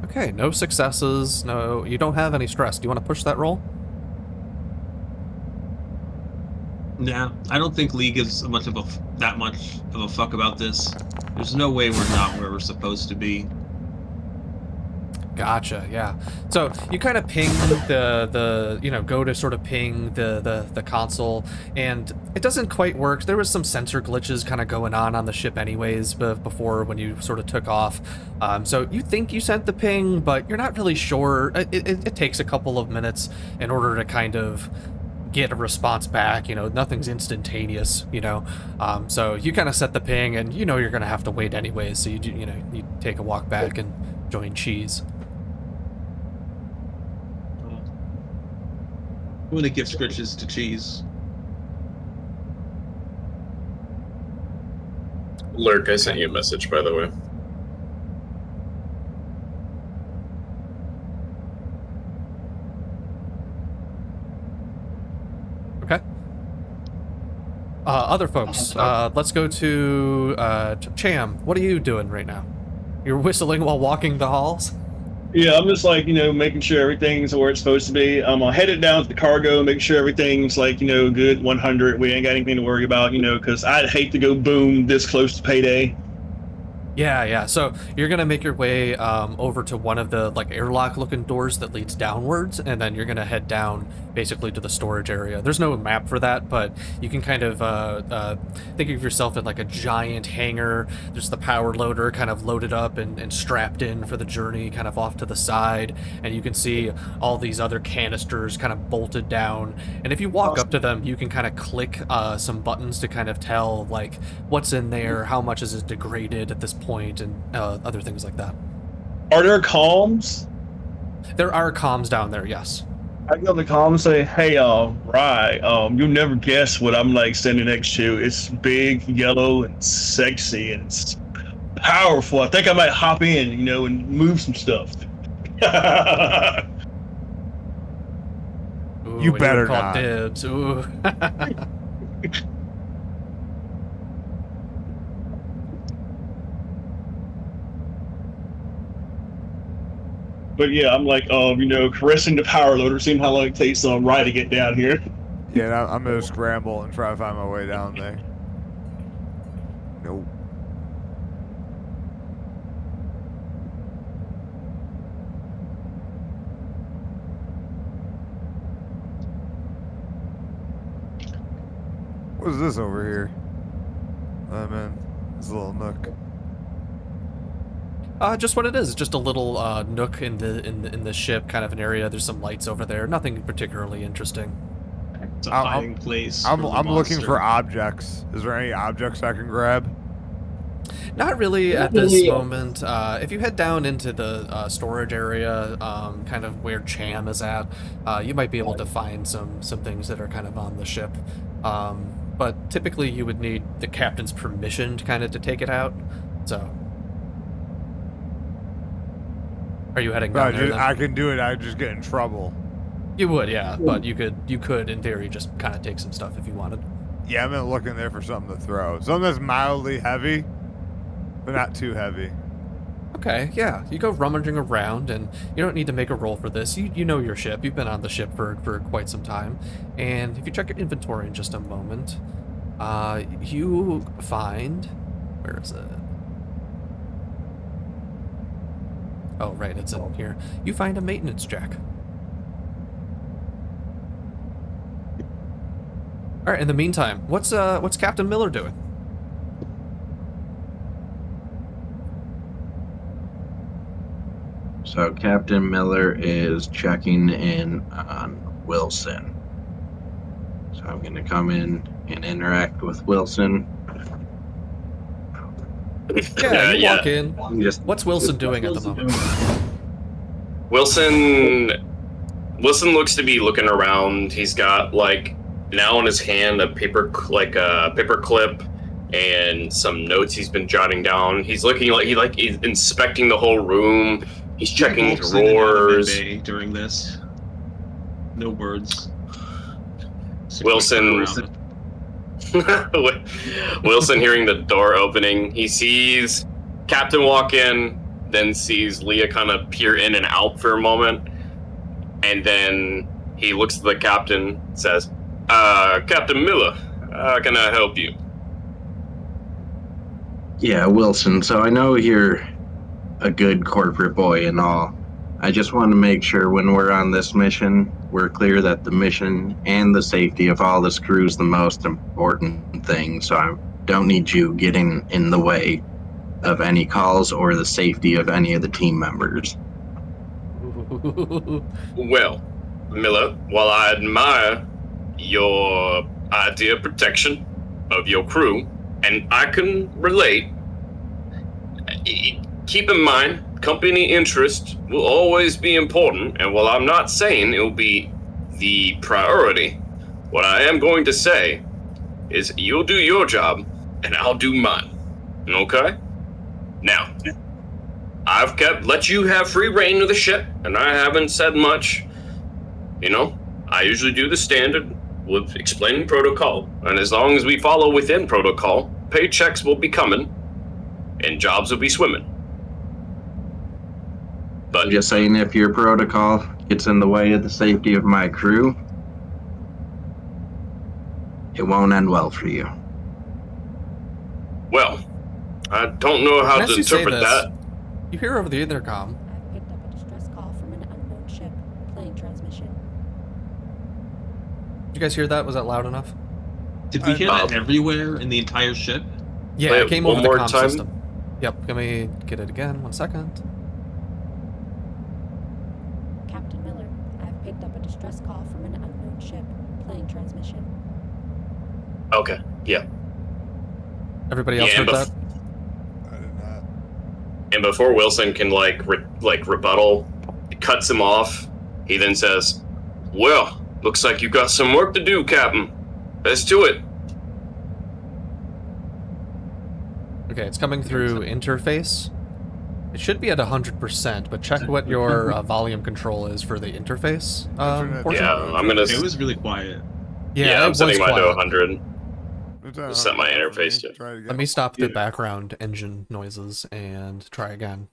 S1: Okay, no successes. No, you don't have any stress. Do you want to push that roll?
S2: Yeah, I don't think Lee gives that much of a fuck about this. There's no way we're not where we're supposed to be.
S1: Gotcha, yeah. So you kind of ping the go to sort of ping the console, and it doesn't quite work. There was some sensor glitches kind of going on the ship anyways before when you sort of took off. So you think you sent the ping, but you're not really sure. It takes a couple of minutes in order to kind of get a response back. Nothing's instantaneous, so you kind of set the ping, and you're gonna have to wait anyways, so you take a walk back and join Cheese.
S2: I'm gonna give scritches to Cheese.
S8: Lurk, I sent you a message, by the way.
S1: Okay. Other folks, let's go to Cham. What are you doing right now? You're whistling while walking the halls?
S7: Yeah, I'm just like, making sure everything's where it's supposed to be. I'm headed down to the cargo, make sure everything's like, good 100. We ain't got anything to worry about, because I'd hate to go boom this close to payday.
S1: Yeah. So you're gonna make your way over to one of the airlock-looking doors that leads downwards, and then you're gonna head down basically to the storage area. There's no map for that, but you can kind of think of yourself in like a giant hangar. There's the power loader kind of loaded up and strapped in for the journey, kind of off to the side, and you can see all these other canisters kind of bolted down. And if you walk up to them, you can kind of click some buttons to kind of tell like what's in there, how much is it degraded at this point, and other things like that.
S7: Are there comms?
S1: There are comms down there, yes.
S7: I go to the comms and say, hey, Rye, you'll never guess what I'm like standing next to. It's big, yellow, and sexy, and it's powerful. I think I might hop in, and move some stuff.
S1: Ooh,
S3: You
S1: and
S3: better
S1: would call
S3: not.
S1: dibs. Ooh.
S7: But yeah, I'm like, caressing the power loader, seeing how long it takes Rye to get down here.
S3: Yeah, I'm gonna scramble and try to find my way down there. Nope. What is this over here? I'm in this little nook.
S1: Just what it is. Just a little nook in the ship, kind of an area. There's some lights over there. Nothing particularly interesting.
S2: It's a hiding place.
S3: I'm
S2: from the
S3: looking for
S2: monster.
S3: objects. Is there any objects I can grab?
S1: Not really at this moment. If you head down into the storage area, kind of where Cham is at, you might be able to find some things that are kind of on the ship. But typically you would need the captain's permission to kind of to take it out. So, are you heading down there? Then?
S3: I can do it. I just get in trouble.
S1: You would, yeah, but you could in theory just kind of take some stuff if you wanted.
S3: Yeah, I'm gonna look in there for something to throw. Something that's mildly heavy, but not too heavy.
S1: Okay, yeah, you go rummaging around, and you don't need to make a roll for this. You know your ship. You've been on the ship for quite some time, and if you check your inventory in just a moment, you find, where is it? Oh, right, it's in here. You find a maintenance jack. All right. In the meantime, what's Captain Miller doing?
S5: So Captain Miller is checking in on Wilson. So I'm going to come in and interact with Wilson.
S1: Yeah, you walk in.
S5: Just
S1: What's Wilson doing at the moment?
S4: Wilson looks to be looking around. He's got like now in his hand a paper clip and some notes he's been jotting down. He's looking like he's inspecting the whole room. He's checking
S2: Walks in and out of
S4: drawers.
S2: midday during this. No words. Just a quick
S4: Wilson-
S2: turn around.
S4: Wilson hearing the door opening, he sees Captain walk in, then sees Leah kind of peer in and out for a moment, and then he looks at the captain, says, Captain Miller, how can I help you?
S5: Yeah, Wilson. So I know you're a good corporate boy and all. I just want to make sure when we're on this mission, we're clear that the mission and the safety of all this crew is the most important thing. So I don't need you getting in the way of any calls or the safety of any of the team members.
S4: Well, Miller, while I admire your idea of protection of your crew, and I can relate, keep in mind, company interest will always be important, and while I'm not saying it will be the priority, what I am going to say is you'll do your job, and I'll do mine. Okay? Now, I've let you have free reign of the ship, and I haven't said much. You know, I usually do the standard with explaining protocol, and as long as we follow within protocol, paychecks will be coming, and jobs will be swimming. But
S5: I'm just saying, if your protocol gets in the way of the safety of my crew, it won't end well for you.
S4: well, I don't know how
S1: As
S4: to
S1: you say
S4: interpret
S1: this,
S4: that.
S1: You hear over the intercom.
S9: I've picked up a distress call from an unknown ship. Playing transmission.
S1: Did you guys hear that? Was that loud enough?
S2: Did we hear that everywhere in the entire ship?
S1: Yeah,
S4: Play
S1: it
S4: it
S1: came
S4: one
S1: over the
S4: more
S1: comm
S4: time?
S1: system. Yep, let me get it again. 1 second.
S9: Captain Miller, I've picked up a distress call from an unknown ship. Playing transmission.
S4: Okay, yeah.
S1: Everybody else
S4: Yeah,
S1: heard
S4: but-
S1: that?
S3: I did not.
S4: And before Wilson can rebuttal, it cuts him off. He then says, "Well, looks like you got some work to do, Captain. Let's do it."
S1: Okay, it's coming through interface. It should be at 100%, but check what your volume control is for the interface portion.
S8: Yeah, I'm gonna.
S2: It was really quiet.
S1: Yeah,
S8: I'm
S1: it
S8: setting
S1: was
S8: mine to
S1: quiet.
S8: 100.
S3: It's
S8: Set my
S3: 100 for me.
S8: interface to.
S3: Try it again.
S1: Let me stop the
S7: Yeah.
S1: background engine noises and try again.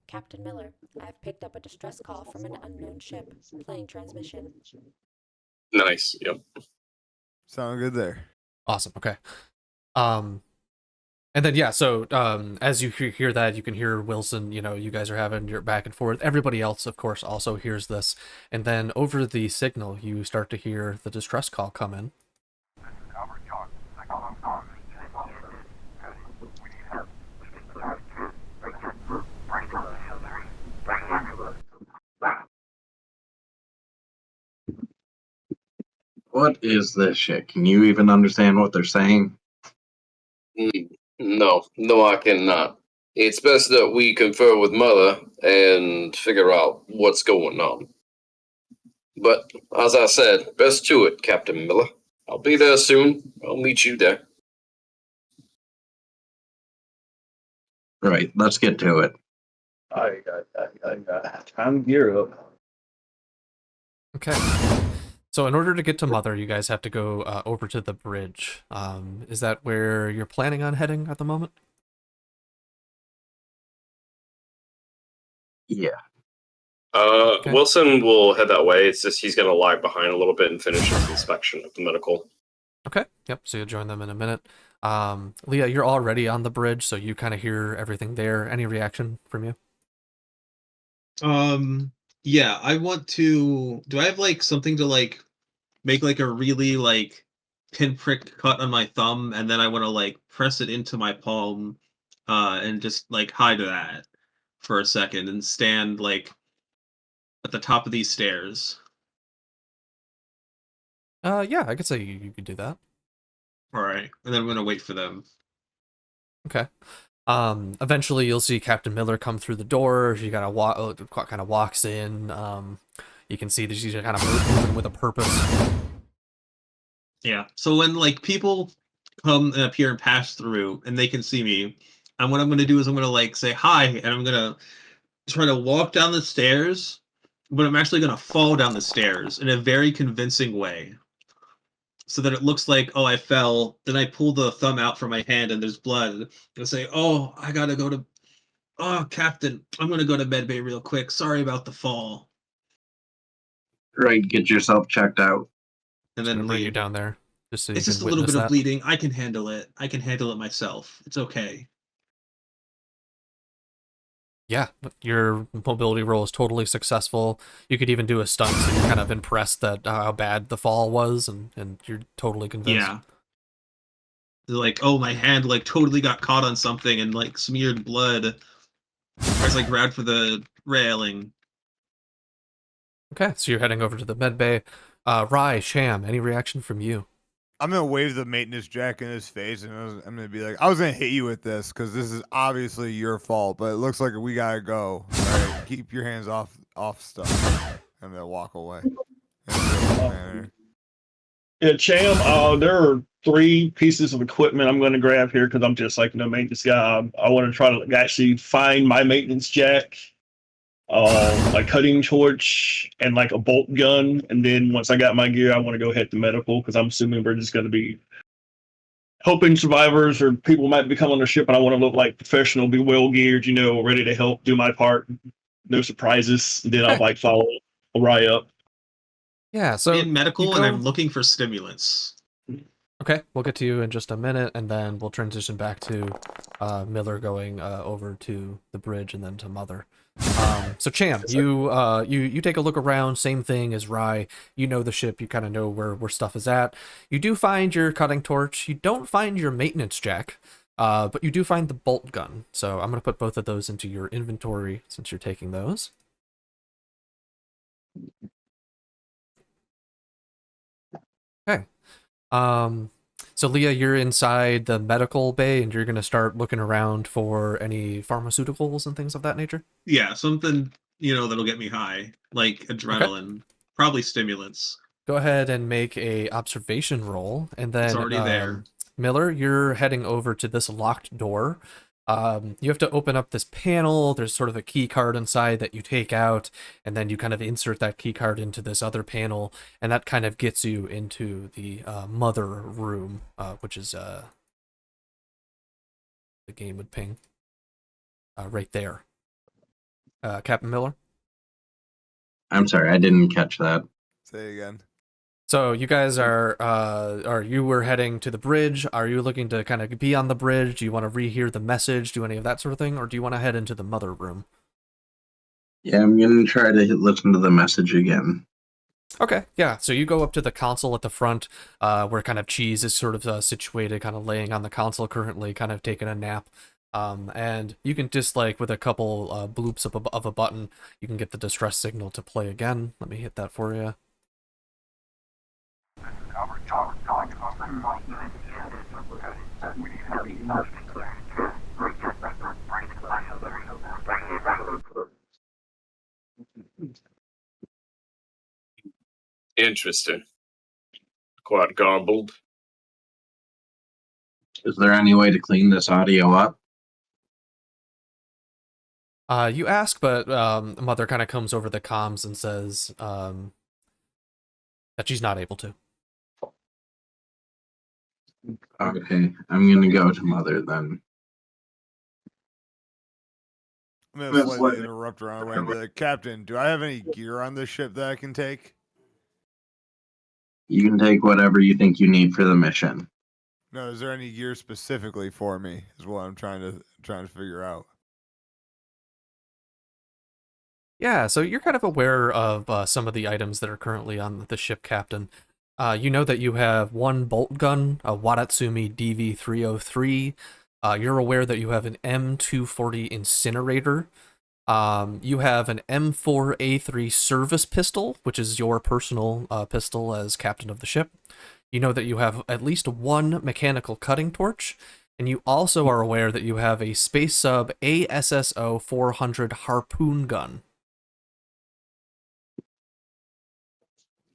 S9: Captain Miller, I've picked up a distress call from an unknown ship. Playing transmission.
S8: Nice. Yep.
S3: Sound good there.
S1: Awesome. Okay. And then, yeah, so as you hear that, you can hear Wilson, you guys are having your back and forth. Everybody else, of course, also hears this. And then over the signal, you start to hear the distress call come in.
S5: What is this shit? Can you even understand what they're saying?
S8: No, I cannot. It's best that we confer with Mother and figure out what's going on. But, as I said, best to it, Captain Miller. I'll be there soon. I'll meet you there.
S5: Right, let's get to it.
S7: I got time to gear up.
S1: Okay. So in order to get to Mother, you guys have to go over to the bridge. Is that where you're planning on heading at the moment?
S5: Yeah.
S1: Okay.
S8: Wilson will head that way. It's just he's going to lag behind a little bit and finish his inspection of the medical.
S1: Okay. Yep. So you'll join them in a minute. Leah, you're already on the bridge, so you kind of hear everything there. Any reaction from you?
S2: Yeah, I want to. Do I have like something to like make like a really like pinprick cut on my thumb, and then I want to like press it into my palm, and just like hide that for a second and stand like at the top of these stairs.
S1: Yeah, I could say you could do that.
S2: All right, and then I'm gonna wait for them.
S1: Okay. Eventually you'll see Captain Miller come through the door. She kind of walks in. You can see that she's kind of moving with a purpose.
S2: Yeah. So when like people come and appear and pass through, and they can see me, and what I'm gonna do is I'm gonna like say hi, and I'm gonna try to walk down the stairs, but I'm actually gonna fall down the stairs in a very convincing way, so that it looks like, oh, I fell. Then I pull the thumb out from my hand, and there's blood. And say, oh, I gotta go to. Oh, Captain, I'm gonna go to medbay real quick. Sorry about the fall.
S5: Right, get yourself checked out.
S2: And
S1: Then
S2: then
S1: bring you
S2: leave.
S1: down there just so you
S2: It's
S1: can
S2: just a little
S1: witness
S2: bit of
S1: that.
S2: bleeding. I can handle it. I can handle it myself. It's okay.
S1: Yeah, your mobility roll is totally successful. You could even do a stunt, so you're kind of impressed that how bad the fall was, and you're totally convinced.
S2: Yeah. They're like, oh, my hand like totally got caught on something and like smeared blood. I was like grabbed for the railing.
S1: Okay, so you're heading over to the med bay. Rye, Sham, any reaction from you?
S3: I'm gonna wave the maintenance jack in his face, and I'm gonna be like, "I was gonna hit you with this because this is obviously your fault, but it looks like we gotta go. All right, keep your hands off stuff." And they'll walk away.
S7: Yeah, Cham, there are 3 pieces of equipment I'm going to grab here because I'm just like no maintenance guy. I want to try to actually find my maintenance jack, my cutting torch, and like a bolt gun. And then once I got my gear, I want to go head to medical because I'm assuming we're just going to be helping survivors or people might become on the ship. And I want to look like professional, be well geared, ready to help do my part. No surprises. And then I'll like follow Rye up.
S1: Yeah, so
S2: in medical,
S1: you
S2: and
S1: go-
S2: I'm looking for stimulants.
S1: Okay, we'll get to you in just a minute, and then we'll transition back to Miller going over to the bridge and then to Mother. So Cham, you take a look around, same thing as Rye. You know the ship, you kind of know where stuff is at. You do find your cutting torch. You don't find your maintenance jack, but you do find the bolt gun. So I'm going to put both of those into your inventory since you're taking those. Okay. So Leah, you're inside the medical bay and you're gonna start looking around for any pharmaceuticals and things of that nature?
S2: Yeah, something, that'll get me high, like adrenaline, probably stimulants.
S1: Go ahead and make a observation roll, and then
S2: It's already there.
S1: Miller, you're heading over to this locked door. You have to open up this panel. There's sort of a key card inside that you take out, and then you kind of insert that key card into this other panel, and that kind of gets you into the mother room, which is the game would ping right there. Captain Miller?
S5: I'm sorry, I didn't catch that.
S3: Say again.
S1: So you guys or you were heading to the bridge. Are you looking to kind of be on the bridge? Do you want to rehear the message, do any of that sort of thing, or do you want to head into the mother room?
S5: Yeah, I'm gonna try to listen to the message again.
S1: Okay, yeah. So you go up to the console at the front, where kind of Cheese is sort of situated, kind of laying on the console currently, kind of taking a nap. And you can just like with a couple bloops of a button, you can get the distress signal to play again. Let me hit that for you.
S8: Interesting. Quite garbled.
S5: Is there any way to clean this audio up?
S1: You ask, but Mother kind of comes over the comms and says that she's not able to.
S5: Okay, I'm gonna go to Mother then.
S3: I'm gonna slightly interrupt her on the way and be like, Captain, do I have any gear on this ship that I can take?
S5: You can take whatever you think you need for the mission.
S3: No, is there any gear specifically for me? Is what I'm trying to figure out.
S1: Yeah, so you're kind of aware of some of the items that are currently on the ship, Captain. You know that you have one bolt gun, a Wadatsumi DV303. You're aware that you have an M240 incinerator. You have an M4A3 service pistol, which is your personal pistol as captain of the ship. You know that you have at least one mechanical cutting torch, and you also are aware that you have a Space Sub ASSO 400 harpoon gun.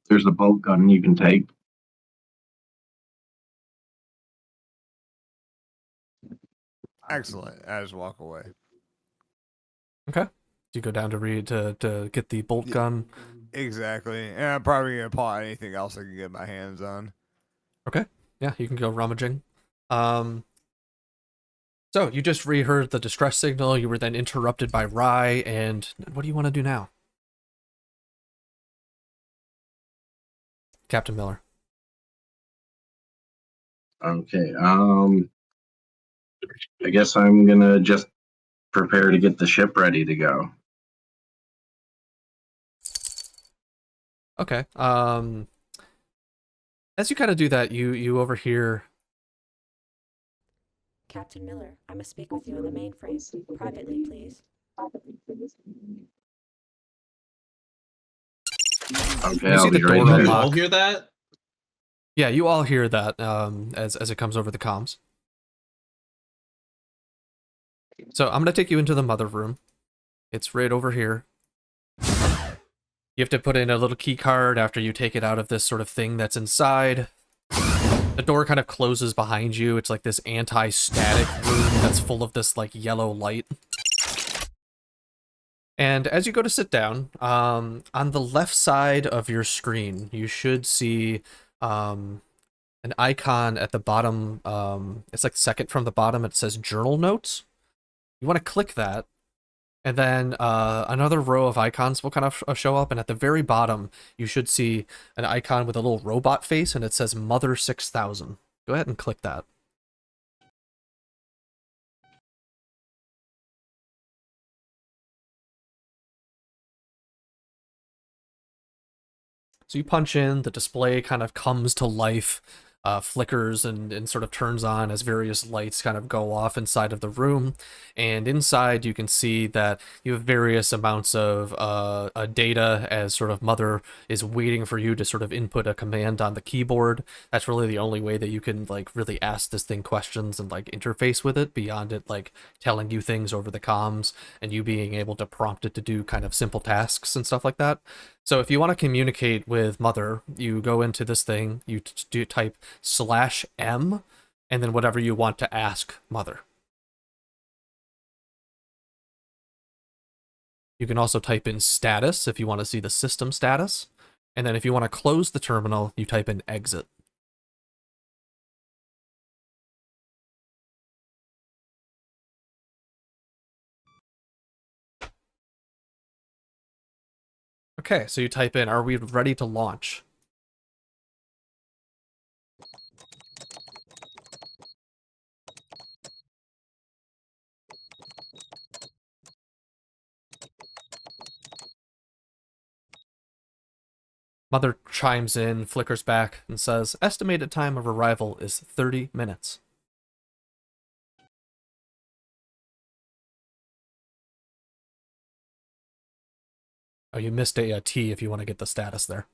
S5: There's a bolt gun you can take.
S3: Excellent. I just walk away.
S1: Okay. Do you go down to read to get the bolt gun?
S3: Exactly. And I'm probably gonna pull out anything else I can get my hands on.
S1: Okay. Yeah, you can go rummaging. So you just reheard the distress signal. You were then interrupted by Rye, and what do you want to do now, Captain Miller?
S5: Okay, I guess I'm gonna just prepare to get the ship ready to go.
S1: Okay. As you kind of do that, you overhear.
S9: Captain Miller, I must speak with you in the mainframe. Privately, please.
S5: Okay,
S1: You
S5: I'll
S1: see the
S5: be right
S1: door
S5: there.
S2: You
S1: unlock.
S2: all hear that?
S1: Yeah, you all hear that as it comes over the comms. So I'm gonna take you into the mother room. It's right over here. You have to put in a little key card after you take it out of this sort of thing that's inside. The door kind of closes behind you. It's like this anti-static room that's full of this like yellow light. And as you go to sit down, on the left side of your screen, you should see an icon at the bottom. It's like second from the bottom. It says Journal Notes. You want to click that, and then another row of icons will kind of show up. And at the very bottom, you should see an icon with a little robot face, and it says Mother 6000. Go ahead and click that. So you punch in, the display kind of comes to life, flickers and sort of turns on as various lights kind of go off inside of the room. And inside you can see that you have various amounts of data as sort of Mother is waiting for you to sort of input a command on the keyboard. That's really the only way that you can like really ask this thing questions and like interface with it beyond it like telling you things over the comms and you being able to prompt it to do kind of simple tasks and stuff like that. So if you want to communicate with Mother, you go into this thing, you type /M, and then whatever you want to ask Mother. You can also type in status if you want to see the system status. And then if you want to close the terminal, you type in exit. Okay, so you type in, are we ready to launch? Mother chimes in, flickers back, and says, estimated time of arrival is 30 minutes. Oh, you missed a T if you want to get the status there.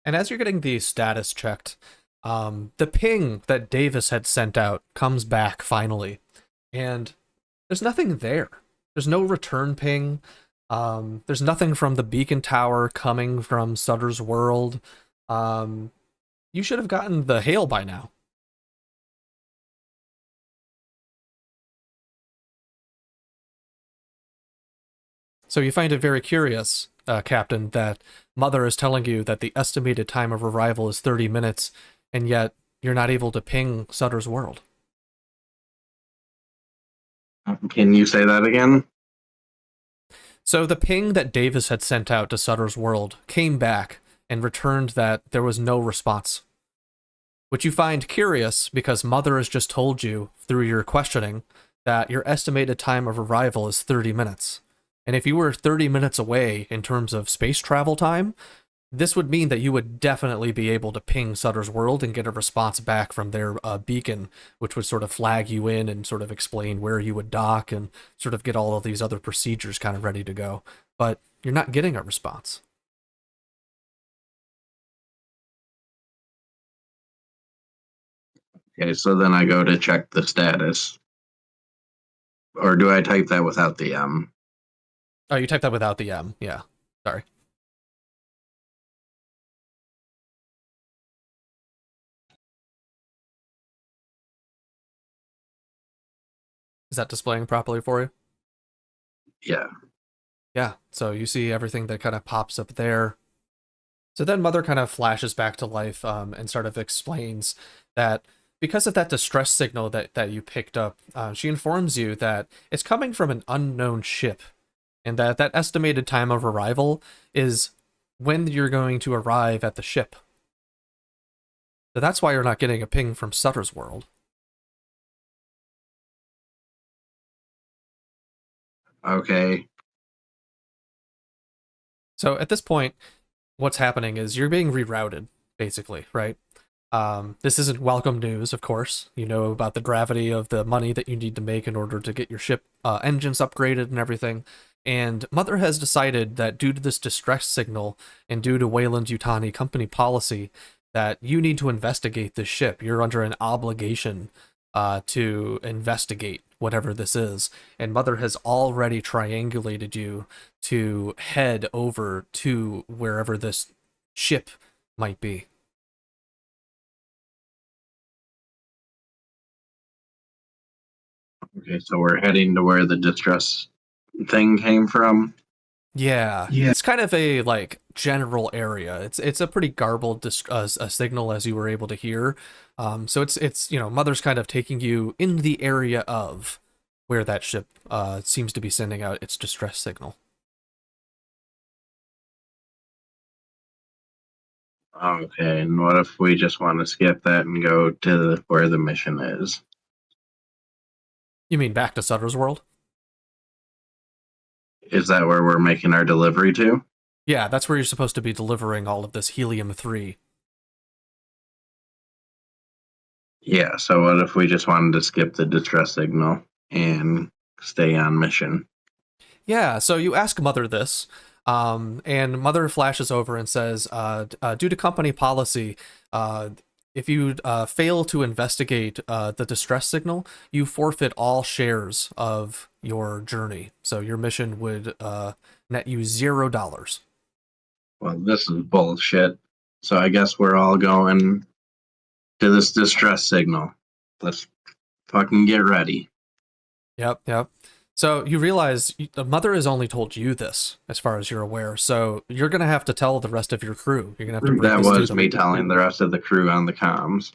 S1: And as you're getting the status checked, the ping that Davis had sent out comes back finally, and there's nothing there. There's no return ping. There's nothing from the beacon tower coming from Sutter's world. You should have gotten the hail by now. So you find it very curious, Captain, that Mother is telling you that the estimated time of arrival is 30 minutes, and yet you're not able to ping Sutter's world.
S5: Can you say that again?
S1: So the ping that Davis had sent out to Sutter's world came back and returned that there was no response. Which you find curious because Mother has just told you, through your questioning, that your estimated time of arrival is 30 minutes. And if you were 30 minutes away in terms of space travel time, this would mean that you would definitely be able to ping Sutter's world and get a response back from their beacon, which would sort of flag you in and sort of explain where you would dock and sort of get all of these other procedures kind of ready to go. But you're not getting a response.
S5: Okay, so then I go to check the status. Or do I type that without the M?
S1: Oh, you typed that without the M. Yeah. Sorry. Is that displaying properly for you?
S5: Yeah.
S1: Yeah. So you see everything that kind of pops up there. So then Mother kind of flashes back to life and sort of explains that because of that distress signal that you picked up, she informs you that it's coming from an unknown ship, and that estimated time of arrival is when you're going to arrive at the ship. So that's why you're not getting a ping from Sutter's world.
S5: Okay.
S1: So at this point, what's happening is you're being rerouted, basically, right? This isn't welcome news, of course. You know about the gravity of the money that you need to make in order to get your ship engines upgraded and everything. And Mother has decided that due to this distress signal and due to Wayland-Yutani company policy, that you need to investigate this ship. You're under an obligation to investigate whatever this is. And Mother has already triangulated you to head over to wherever this ship might be.
S5: Okay, so we're heading to where the distress thing came from.
S1: Yeah, it's kind of a like general area. It's a pretty garbled signal, as you were able to hear. So it's you know, Mother's kind of taking you in the area of where that ship seems to be sending out its distress signal.
S5: Okay, and what if we just want to skip that and go to where the mission is?
S1: You mean back to Sutter's world?
S5: Is that where we're making our delivery to?
S1: Yeah, that's where you're supposed to be delivering all of this helium-3.
S5: Yeah, so what if we just wanted to skip the distress signal and stay on mission?
S1: Yeah, so you ask Mother this, and Mother flashes over and says, due to company policy, if you fail to investigate the distress signal, you forfeit all shares of your journey. So your mission would net you $0.
S5: Well, this is bullshit. So I guess we're all going to this distress signal. Let's fucking get ready.
S1: Yep. So you realize the mother has only told you this, as far as you're aware. So you're gonna have to tell the rest of your crew. You're gonna have to break
S5: That
S1: this to
S5: was
S1: them.
S5: me telling the rest of the crew on the comms.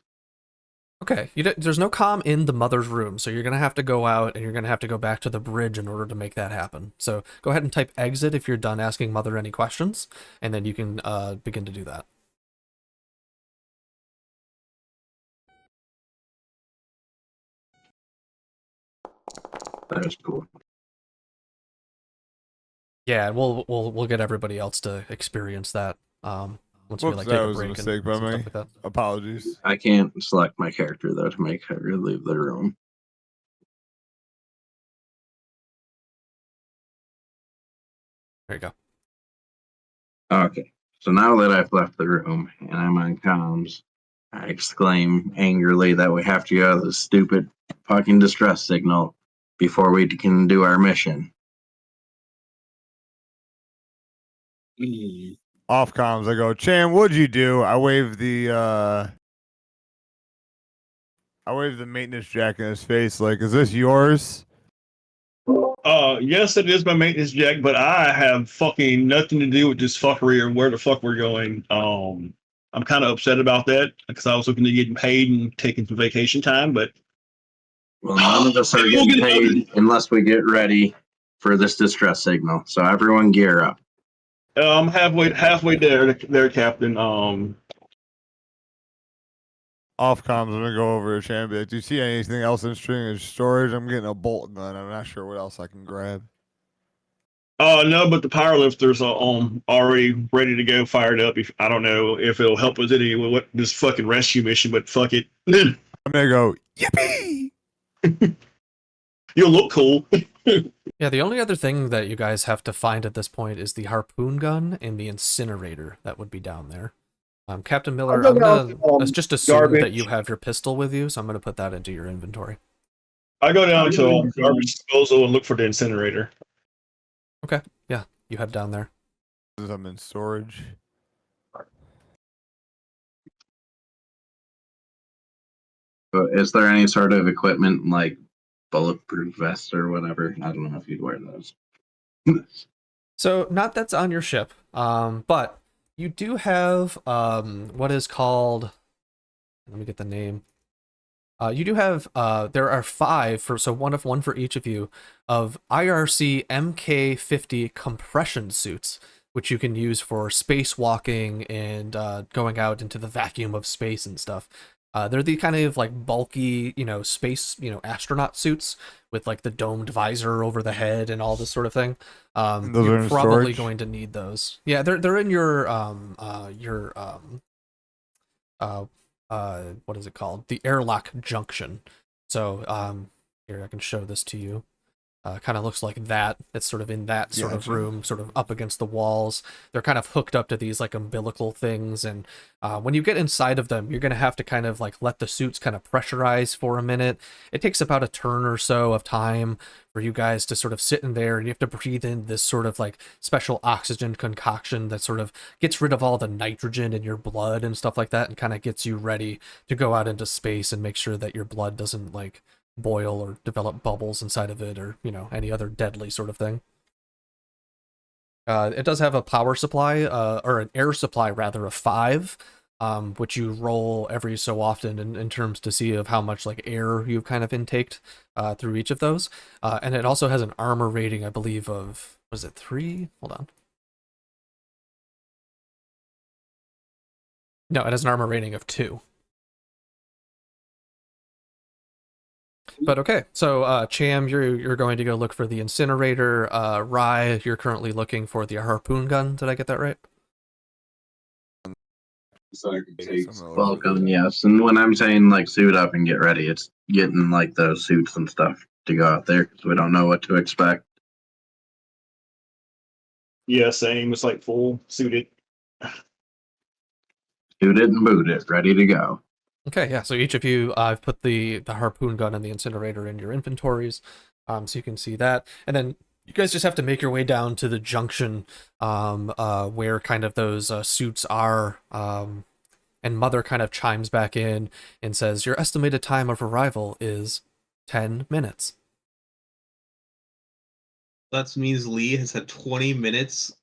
S1: Okay, there's no comm in the mother's room, so you're gonna have to go out and you're gonna have to go back to the bridge in order to make that happen. So go ahead and type exit if you're done asking mother any questions, and then you can begin to do that.
S5: That was cool.
S1: Yeah, we'll get everybody else to experience that once we
S3: Whoops,
S1: like
S3: that
S1: take a
S3: was a
S1: break
S3: mistake
S1: and
S3: by
S1: stuff
S3: me.
S1: like that.
S3: Apologies.
S5: I can't select my character though to make her leave the room.
S1: There you go.
S5: Okay, so now that I've left the room and I'm on comms, I exclaim angrily that we have to go to the stupid fucking distress signal before we can do our mission.
S3: Off comms, I go, Chan, what'd you do? I wave the maintenance jack in his face, like, is this yours?
S7: Yes, it is my maintenance jack, but I have fucking nothing to do with this fuckery or where the fuck we're going. I'm kind of upset about that because I was looking to getting paid and taking some vacation time, but
S5: Well, none of us are getting paid unless we get ready for this distress signal. So everyone gear up.
S7: I'm halfway there, Captain.
S3: Off comms, I'm gonna go over to Chan and be like, do you see anything else interesting in storage? I'm getting a bolt gun. I'm not sure what else I can grab.
S7: No, but the power lifters are already ready to go, fired up. If I don't know if it'll help us any with what this fucking rescue mission, but fuck it.
S3: I'm gonna go, yippee!
S7: You'll look cool.
S1: Yeah, the only other thing that you guys have to find at this point is the harpoon gun and the incinerator that would be down there. Captain Miller, I'm gonna let's just assume that you have your pistol with you, so I'm gonna put that into your inventory.
S7: I go down to garbage disposal and look for the incinerator.
S1: Okay, yeah, you head down there.
S3: I'm in storage.
S5: But is there any sort of equipment like bulletproof vest or whatever? I don't know if you'd wear those.
S1: So not that's on your ship, but you do have what is called. Let me get the name. You do have there are 5 for one for each of you of IRC MK50 compression suits, which you can use for spacewalking and going out into the vacuum of space and stuff. They're the kind of like bulky, space, astronaut suits with like the domed visor over the head and all this sort of thing. You're probably going to need those. Yeah, they're in your what is it called? The airlock junction. So here I can show this to you. Kind of looks like that. It's sort of in that sort of room, sort of up against the walls. They're kind of hooked up to these like umbilical things, and when you get inside of them, you're gonna have to kind of like let the suits kind of pressurize for a minute. It takes about a turn or so of time for you guys to sort of sit in there, and you have to breathe in this sort of like special oxygen concoction that sort of gets rid of all the nitrogen in your blood and stuff like that, and kind of gets you ready to go out into space and make sure that your blood doesn't like boil or develop bubbles inside of it, or any other deadly sort of thing. It does have a power supply, or an air supply rather, of 5, which you roll every so often in terms to see of how much like air you've kind of intaked through each of those. And it also has an armor rating, I believe, of, was it 3? Hold on. No, it has an armor rating of 2. But okay, so Cham, you're going to go look for the incinerator. Rye, you're currently looking for the harpoon gun. Did I get that right?
S5: So I can take Falcon, yes. And when I'm saying like suit up and get ready, it's getting like those suits and stuff to go out there because we don't know what to expect.
S7: Yeah, same. It's like full suited.
S5: Suited and booted, ready to go.
S1: Okay, yeah, so each of you, I've put the harpoon gun and the incinerator in your inventories, so you can see that. And then You guys just have to make your way down to the junction where kind of those suits are. And Mother kind of chimes back in and says, your estimated time of arrival is 10 minutes.
S2: That means Lee has had 20 minutes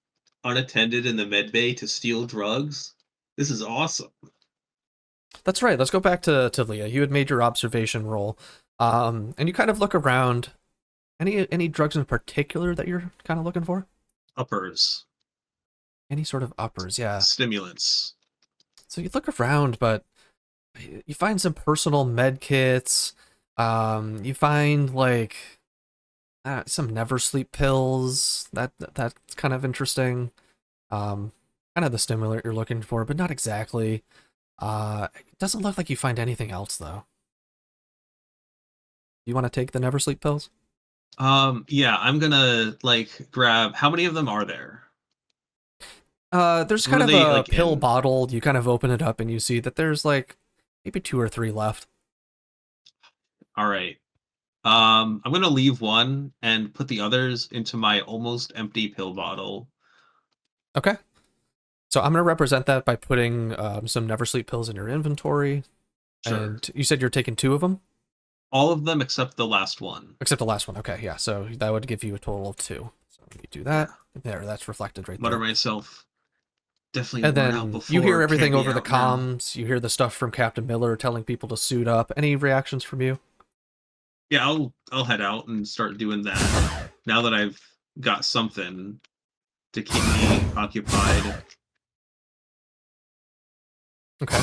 S2: unattended in the med bay to steal drugs. This is awesome.
S1: That's right. Let's go back to Leah. You had made your observation roll. And you kind of look around. Any drugs in particular that you're kind of looking for?
S2: Uppers.
S1: Any sort of uppers, yeah.
S2: Stimulants.
S1: So you look around, but you find some personal med kits. You find like some never sleep pills. That's kind of interesting. Kind of the stimulant you're looking for, but not exactly. It doesn't look like you find anything else though. You want to take the never sleep pills?
S2: Yeah, I'm gonna like grab. How many of them are there?
S1: There's
S2: What
S1: kind
S2: are
S1: of
S2: they,
S1: a
S2: like,
S1: pill
S2: in?
S1: bottle. You kind of open it up and you see that there's like maybe 2 or 3 left.
S2: All right. I'm gonna leave one and put the others into my almost empty pill bottle.
S1: Okay. So I'm going to represent that by putting some never sleep pills in your inventory.
S2: Sure.
S1: And you said you're taking 2 of them?
S2: All of them except the last one.
S1: Except the last one. Okay, yeah. So that would give you a total of 2. So you do that. There, that's reflected right
S2: Mutter
S1: there.
S2: myself. Definitely
S1: And
S2: worn out
S1: then
S2: before.
S1: you hear everything
S2: can't be
S1: over the
S2: out now.
S1: comms. You hear the stuff from Captain Miller telling people to suit up. Any reactions from you?
S2: Yeah, I'll head out and start doing that. Now that I've got something to keep me occupied.
S1: Okay.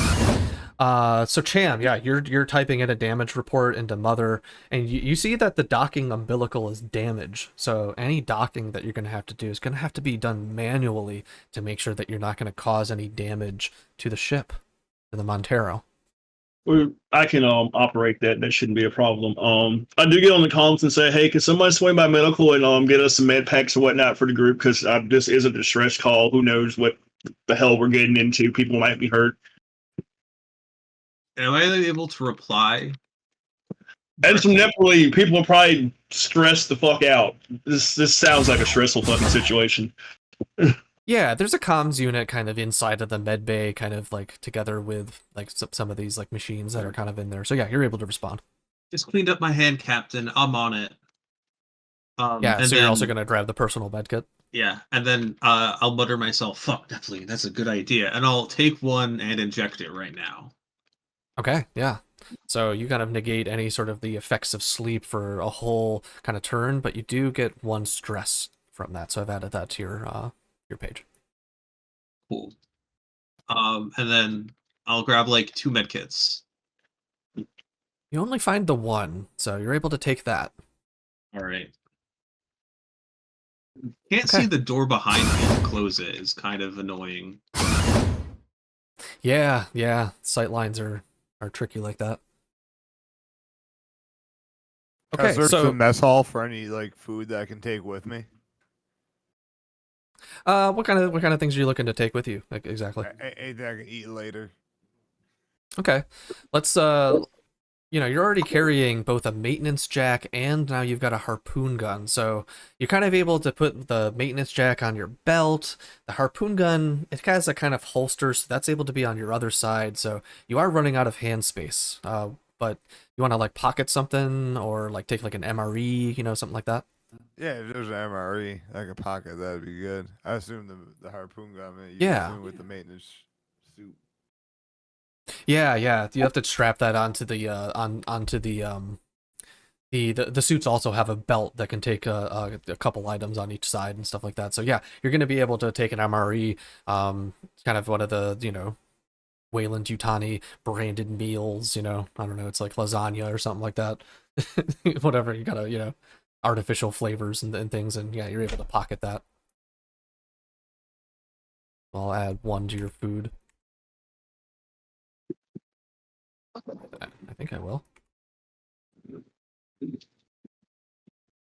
S1: So Cham, yeah, you're typing in a damage report into Mother, and you see that the docking umbilical is damaged. So any docking that you're going to have to do is going to have to be done manually to make sure that you're not going to cause any damage to the ship, to the Montero.
S7: I can operate that. That shouldn't be a problem. I do get on the comms and say, hey, can somebody swing by medical and get us some med packs or whatnot for the group? Because this is a distress call. Who knows what the hell we're getting into? People might be hurt.
S2: Am I able to reply?
S7: And some definitely people are probably stressed the fuck out. This sounds like a stressful fucking situation.
S1: Yeah, there's a comms unit kind of inside of the med bay, kind of like together with like some of these like machines that are kind of in there. So yeah, you're able to respond.
S2: Just cleaned up my hand, Captain. I'm on it.
S1: Yeah,
S2: and
S1: so
S2: then,
S1: you're also going to grab the personal med kit.
S2: Yeah, and then I'll mutter myself, fuck, definitely, that's a good idea. And I'll take one and inject it right now.
S1: Okay, yeah. So you kind of negate any sort of the effects of sleep for a whole kind of turn, but you do get 1 stress from that. So I've added that to your page.
S2: Cool. And then I'll grab like 2 medkits.
S1: You only find the 1, so you're able to take that.
S2: All right. Can't see the door behind me to close it is kind of annoying.
S1: Yeah, sight lines are tricky like that.
S3: Can I
S1: Okay,
S3: search
S1: so
S3: the mess hall for any like food that I can take with me?
S1: what kind of things are you looking to take with you, like, exactly?
S3: Anything I can eat later.
S1: Okay, let's you're already carrying both a maintenance jack and now you've got a harpoon gun. So you're kind of able to put the maintenance jack on your belt. The harpoon gun, it has a kind of holster, so that's able to be on your other side. So you are running out of hand space. But you want to like pocket something or like take like an MRE, something like that?
S3: Yeah, if there's an MRE, I could pocket. That'd be good. I assume the harpoon gun. You
S1: Yeah.
S3: assume with the maintenance suit.
S1: Yeah. You have to strap that onto the onto the suits also have a belt that can take a couple items on each side and stuff like that. So yeah, you're going to be able to take an MRE, kind of one of the, Wayland Yutani branded meals, I don't know, it's like lasagna or something like that. Whatever, you gotta, artificial flavors and things, and yeah, you're able to pocket that. I'll add 1 to your food. I think I will.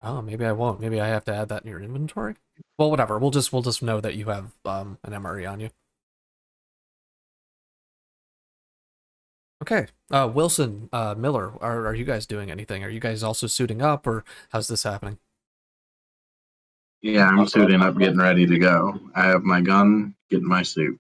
S1: Oh, maybe I won't. Maybe I have to add that in your inventory. Well, whatever. We'll just know that you have an MRE on you. Okay. Wilson, Miller, are you guys doing anything? Are you guys also suiting up, or how's this happening?
S5: Yeah, I'm suiting up, getting ready to go. I have my gun, getting my suit.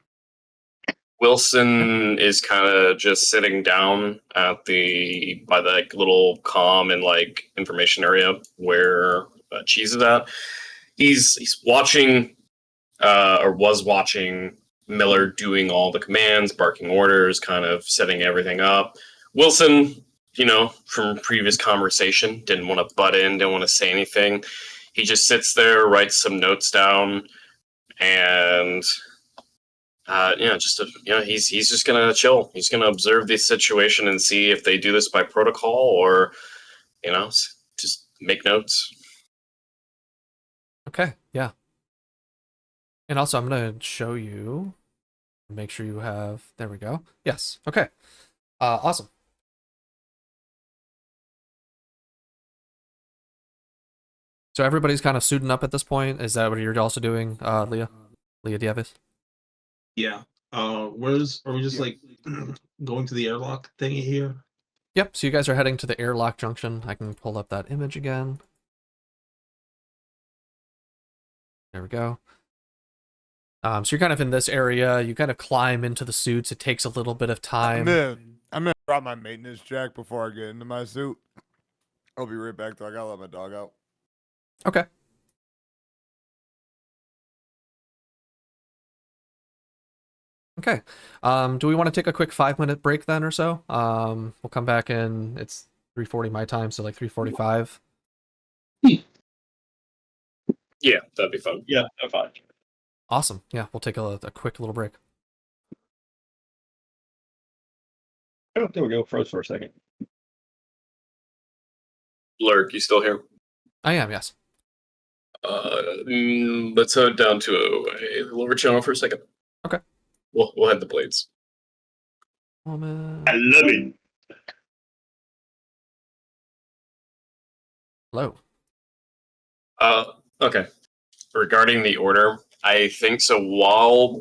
S8: Wilson is kind of just sitting down at by the like, little comm and like information area where Cheese is at. He's watching or was watching Miller doing all the commands, barking orders, kind of setting everything up. Wilson, from previous conversation, didn't want to butt in, didn't want to say anything. He just sits there, writes some notes down, and he's just gonna chill. He's gonna observe the situation and see if they do this by protocol or, just make notes.
S1: Okay, yeah. And also, I'm gonna show you. Make sure you have. There we go. Yes. Okay. Awesome. So everybody's kind of suiting up at this point. Is that what you're also doing, Leah? Leah Dievis?
S2: Yeah. Are we just like going to the airlock thingy here?
S1: Yep. So you guys are heading to the airlock junction. I can pull up that image again. There we go. So you're kind of in this area. You kind of climb into the suits. It takes a little bit of time.
S3: I'm gonna drop my maintenance jack before I get into my suit. I'll be right back though. I gotta let my dog out.
S1: Okay. Okay. Do we want to take a quick 5-minute break then or so? We'll come back in. It's 3:40 my time, so like 3:45.
S8: Yeah, that'd be fun.
S7: Yeah, I'm fine.
S1: Awesome. Yeah, we'll take a quick little break.
S7: Oh, there we go. Froze for a second.
S8: Lurk, you still here?
S1: I am, yes.
S8: Let's head down to a lower channel for a second.
S1: Okay.
S8: We'll head the blades.
S1: Moment.
S7: I love it.
S1: Hello.
S8: Okay. Regarding the order, I think so. While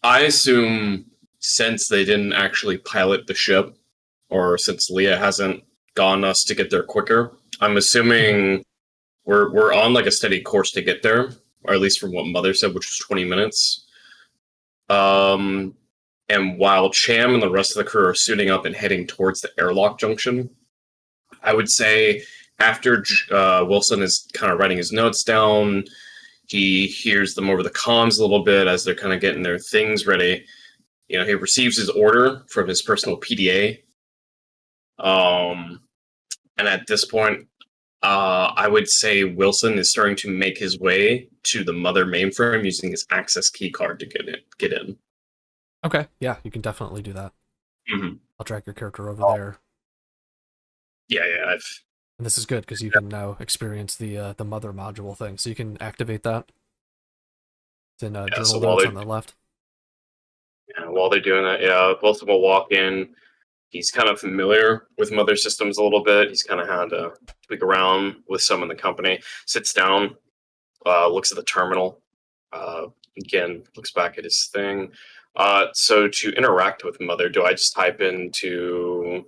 S8: I assume since they didn't actually pilot the ship, or since Leah hasn't gotten us to get there quicker, I'm assuming we're on like a steady course to get there, or at least from what Mother said, which was 20 minutes. And while Cham and the rest of the crew are suiting up and heading towards the airlock junction, I would say after Wilson is kind of writing his notes down, he hears them over the comms a little bit as they're kind of getting their things ready. He receives his order from his personal PDA. And at this point, I would say Wilson is starting to make his way to the Mother mainframe using his access key card to get in.
S1: Okay, yeah, you can definitely do that.
S8: Mm-hmm.
S1: I'll drag your character over there.
S8: Yeah,
S1: And this is good because you can now experience the Mother module thing, so you can activate that. It's in journal notes on the left.
S8: Yeah, while they're doing that, both of them will walk in. He's kind of familiar with Mother systems a little bit. He's kind of had to tweak around with some in the company. Sits down, looks at the terminal. Again, looks back at his thing. So to interact with Mother, do I just type into...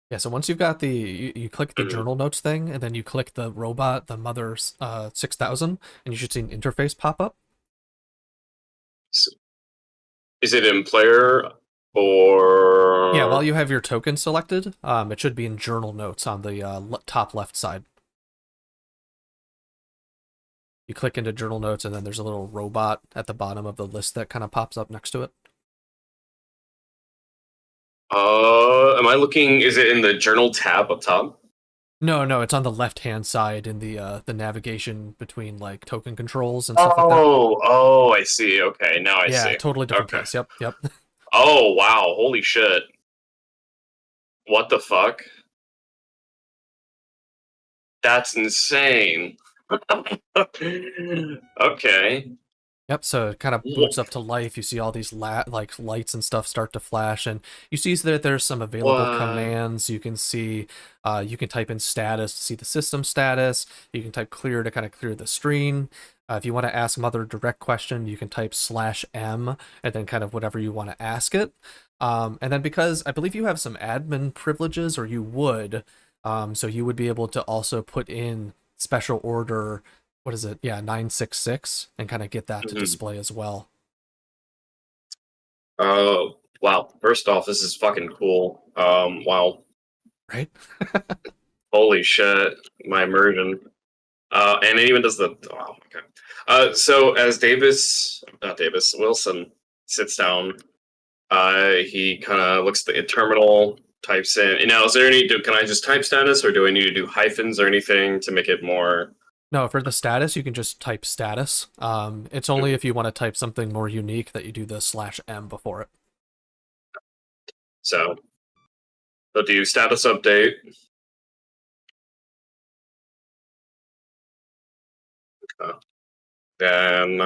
S1: Yeah, so once you've got you click the journal notes thing, and then you click the robot, the Mother 6000, and you should see an interface pop up.
S8: Is it in player or...
S1: Yeah, while you have your token selected, it should be in journal notes on the top left side. You click into journal notes, and then there's a little robot at the bottom of the list that kind of pops up next to it.
S8: Am I looking? Is it in the journal tab up top?
S1: No, it's on the left-hand side in the navigation between like token controls and stuff like that.
S8: Oh, I see. Okay, now I see.
S1: Yeah, totally different
S8: Okay.
S1: place. Yep.
S8: Oh, wow. Holy shit. What the fuck? That's insane. Okay.
S1: Yep, so it kind of boots up to life. You see all these lights and stuff start to flash, and you see that there's some available commands. You can see, you can type in status to see the system status. You can type clear to kind of clear the screen. If you want to ask Mother a direct question, you can type /M and then kind of whatever you want to ask it. And then because I believe you have some admin privileges, or you would, so you would be able to also put in special order, what is it? Yeah, 966, and kind of get that to
S8: Mhm.
S1: display as well.
S8: Oh, wow. First off, this is fucking cool. Wow.
S1: Right?
S8: Holy shit. My immersion. And it even does the. Oh, okay. So as Wilson sits down, he kind of looks at the terminal, types in. Now, is there any? Can I just type status, or do I need to do hyphens or anything to make it more?
S1: No, for the status, you can just type status. It's only if you want to type something more unique that you do the /m before it.
S8: So, so do status update. Then,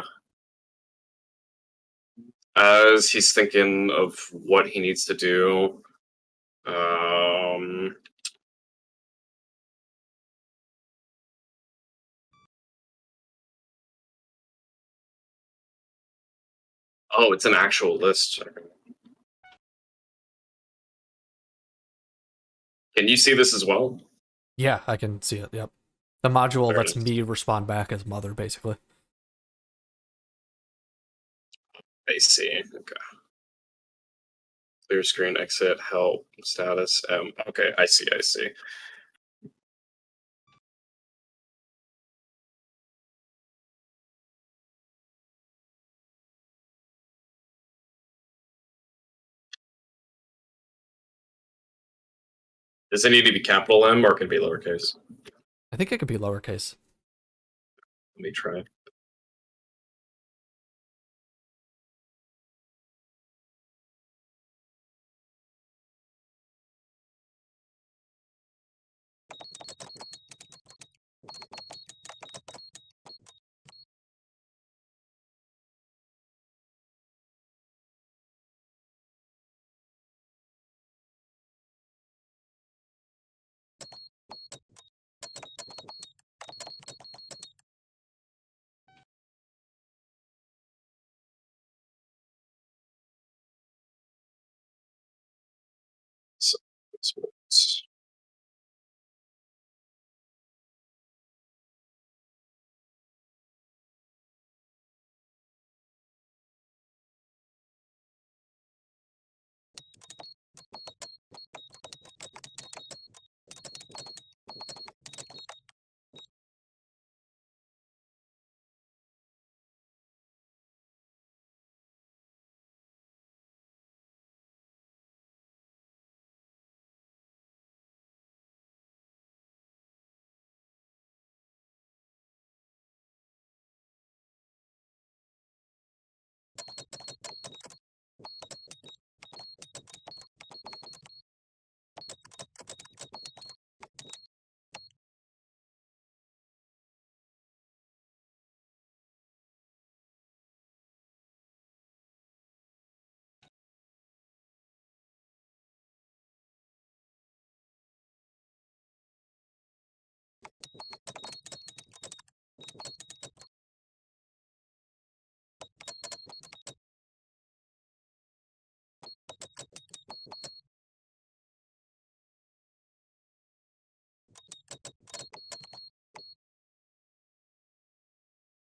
S8: as he's thinking of what he needs to do, oh, it's an actual list. Can you see this as well?
S1: Yeah, I can see it. Yep. The module
S8: There it
S1: lets
S8: is.
S1: me respond back as mother, basically.
S8: I see. Okay. Clear screen, exit, help, status. Okay, I see. I see. Does it need to be capital M or can it be lowercase?
S1: I think it could be lowercase.
S8: Let me try. So,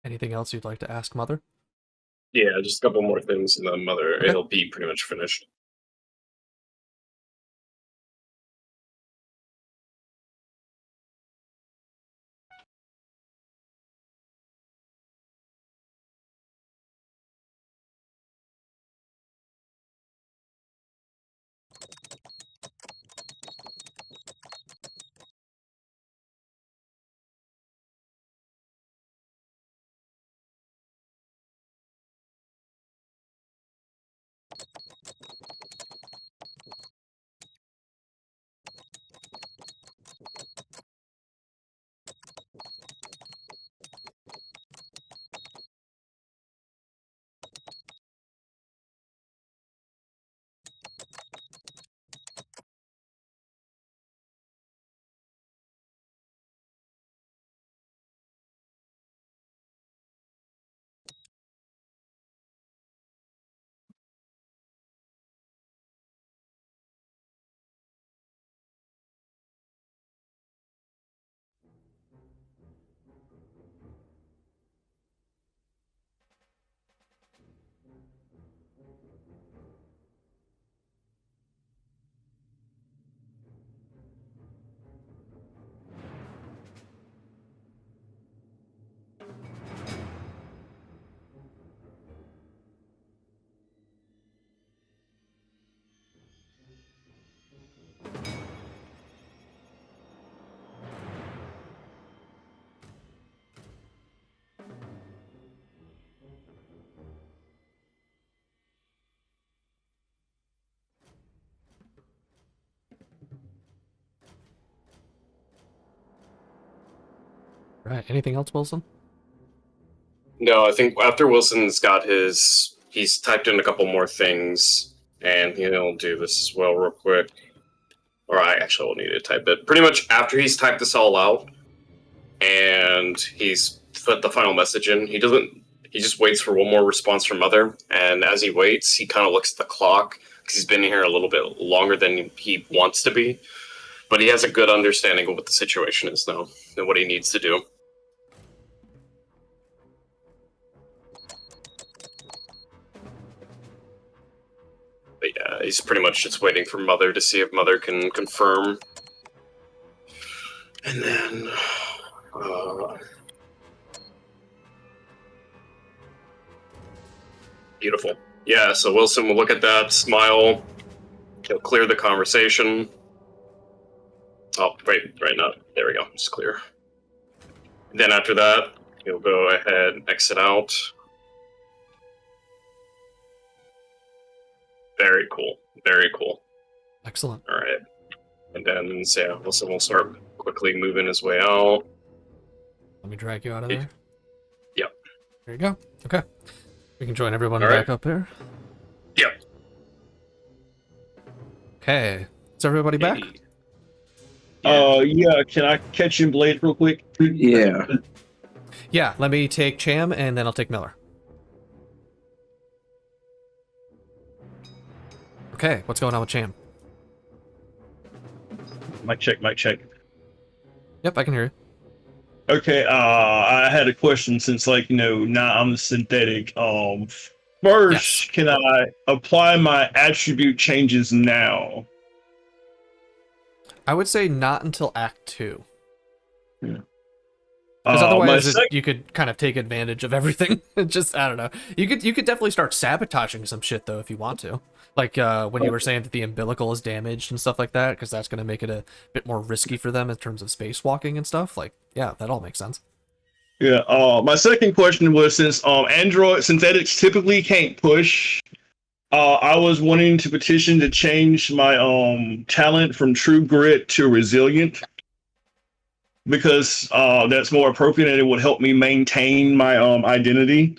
S1: Anything else you'd like to ask, mother?
S8: yeah, just a couple more things and then mother,
S1: Okay.
S8: it'll be pretty much finished.
S1: Right. Anything else, Wilson?
S8: No, I think after Wilson's got he's typed in a couple more things, and he'll do this as well real quick. Or I actually will need to type it. Pretty much after he's typed this all out, and he's put the final message in, he just waits for one more response from Mother, and as he waits, he kind of looks at the clock, because he's been here a little bit longer than he wants to be, but he has a good understanding of what the situation is now, and what he needs to do. But yeah, he's pretty much just waiting for Mother to see if Mother can confirm. And then... beautiful. Yeah, so Wilson will look at that, smile, he'll clear the conversation. Oh, right now. There we go, it's clear. Then after that, he'll go ahead and exit out. Very cool. Very cool.
S1: Excellent.
S8: All right. And then Wilson will start quickly moving his way out.
S1: Let me drag you out of there.
S8: Yep.
S1: There you go. Okay. We can join everyone
S8: All
S1: back
S8: right.
S1: up here.
S8: Yep.
S1: Okay. Is everybody back?
S7: Yeah, can I catch in Blade real quick?
S5: Yeah.
S1: Yeah, let me take Cham and then I'll take Miller. Okay, what's going on with Cham?
S7: Mic check, mic check.
S1: Yep, I can hear you.
S7: Okay, I had a question since, now I'm the synthetic. First,
S1: Yes.
S7: can I apply my attribute changes now?
S1: I would say not until Act 2.
S7: Yeah.
S1: Because otherwise
S7: my
S1: you could kind of take advantage of everything. Just, I don't know. You could definitely start sabotaging some shit, though, if you want to. Like when you were saying that the umbilical is damaged and stuff like that, because that's going to make it a bit more risky for them in terms of spacewalking and stuff. Like, yeah, that all makes sense.
S7: Yeah. My second question was, since android synthetics typically can't push, I was wanting to petition to change my talent from True Grit to Resilient, because that's more appropriate and it would help me maintain my identity.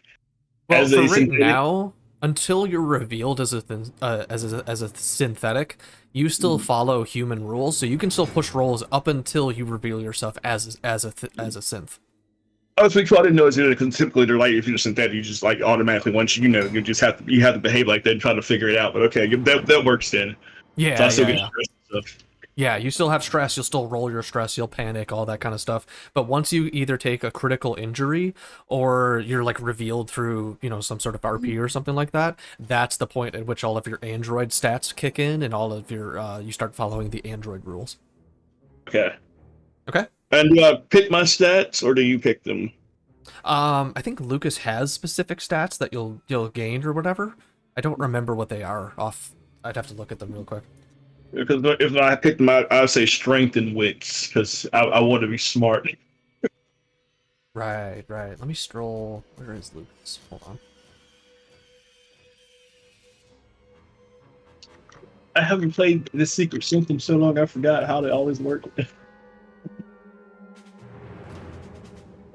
S1: Well,
S7: as
S1: for
S7: a
S1: right
S7: synthetic.
S1: now, until you're revealed as a synthetic, you still follow human rules, so you can still push rolls up until you reveal yourself as a synth.
S7: I was thinking, I didn't know it's because typically they're like, if you're synthetic, you just like automatically once you have to behave like that and try to figure it out. But okay, that works then.
S1: Yeah,
S7: So I still
S1: yeah,
S7: get
S1: yeah.
S7: stressed and stuff.
S1: Yeah, you still have stress, you'll still roll your stress, you'll panic, all that kind of stuff. But once you either take a critical injury or you're like revealed through, some sort of RP or something like that, that's the point at which all of your android stats kick in and all of your you start following the android rules.
S7: Okay.
S1: Okay.
S7: And do I pick my stats or do you pick them?
S1: I think Lucas has specific stats that you'll gain or whatever. I don't remember what they are off. I'd have to look at them real quick.
S7: Because if I pick them, I would say strength and wits, because I want to be smart.
S1: Right. Let me stroll. Where is Lucas? Hold on.
S7: I haven't played the Secret Symptom so long, I forgot how they always work.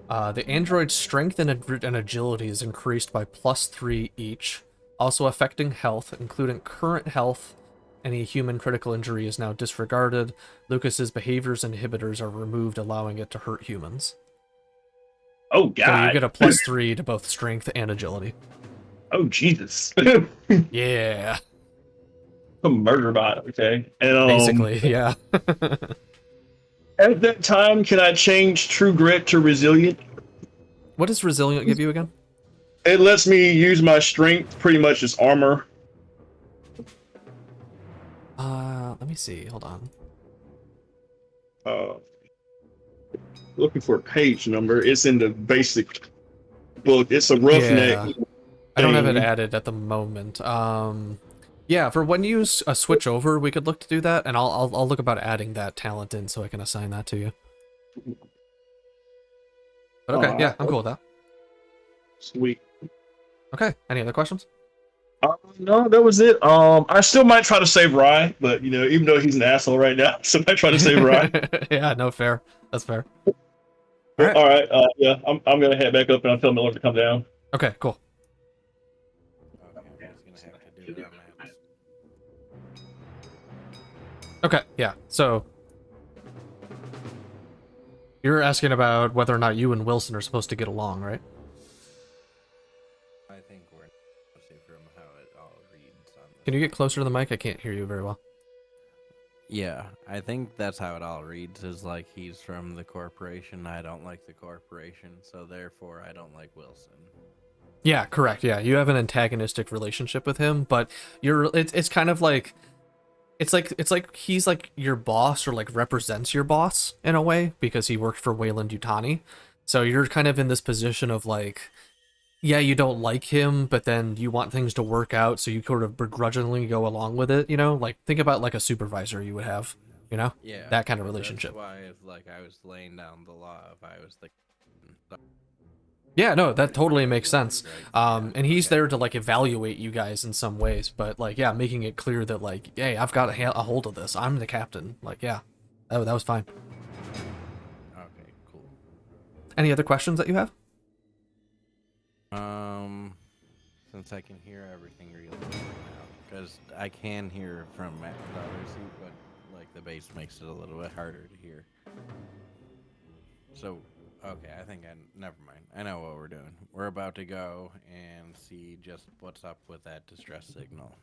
S1: The android's strength and agility is increased by +3 each, also affecting health, including current health. Any human critical injury is now disregarded. Lucas's behaviors inhibitors are removed, allowing it to hurt humans.
S7: Oh, God.
S1: So you get a +3 to both strength and agility.
S7: Oh, Jesus.
S1: Yeah.
S7: A murder bot, okay. And,
S1: Basically, yeah.
S7: At that time, can I change True Grit to Resilient?
S1: What does Resilient give you again?
S7: It lets me use my strength pretty much as armor.
S1: Let me see. Hold on.
S7: Looking for a page number. It's in the basic book. It's a roughneck.
S1: I don't have it added at the moment. Yeah, for when you switch over, we could look to do that, and I'll look about adding that talent in so I can assign that to you. But okay, yeah, I'm cool with that.
S7: Sweet.
S1: Okay, any other questions?
S7: No, that was it. I still might try to save Rye, but even though he's an asshole right now, so I might try to save Rye.
S1: Yeah, no, fair. That's fair. Alright.
S7: All right. Yeah, I'm gonna head back up and I'll tell Miller to come down.
S1: Okay, cool.
S10: Okay, I'm just gonna have to do it on maps.
S1: Okay, yeah. So you're asking about whether or not you and Wilson are supposed to get along, right?
S10: I think we're supposed to from how it all reads on the...
S1: Can you get closer to the mic? I can't hear you very well.
S10: Yeah, I think that's how it all reads, is like he's from the corporation, I don't like the corporation, so therefore I don't like Wilson.
S1: Yeah, correct. Yeah, you have an antagonistic relationship with him, but it's kind of like it's like he's like your boss or like represents your boss in a way because he worked for Wayland Yutani. So you're kind of in this position of like, yeah, you don't like him, but then you want things to work out, so you sort of begrudgingly go along with it, you know? Like, think about like a supervisor you would have, you know?
S10: Yeah,
S1: That kind of
S10: but
S1: relationship.
S10: That's why if like I was laying down the law, if I was the...
S1: Yeah, no, that totally makes sense. And he's there to like evaluate you guys in some ways, but like, yeah, making it clear that like, hey, I've got a hold of this. I'm the captain. Like, yeah, that was fine.
S10: Okay, cool.
S1: Any other questions that you have?
S10: Since I can hear everything really well now, because I can hear from the other seat, but like the bass makes it a little bit harder to hear. So, okay, I think never mind. I know what we're doing. We're about to go and see just what's up with that distress signal.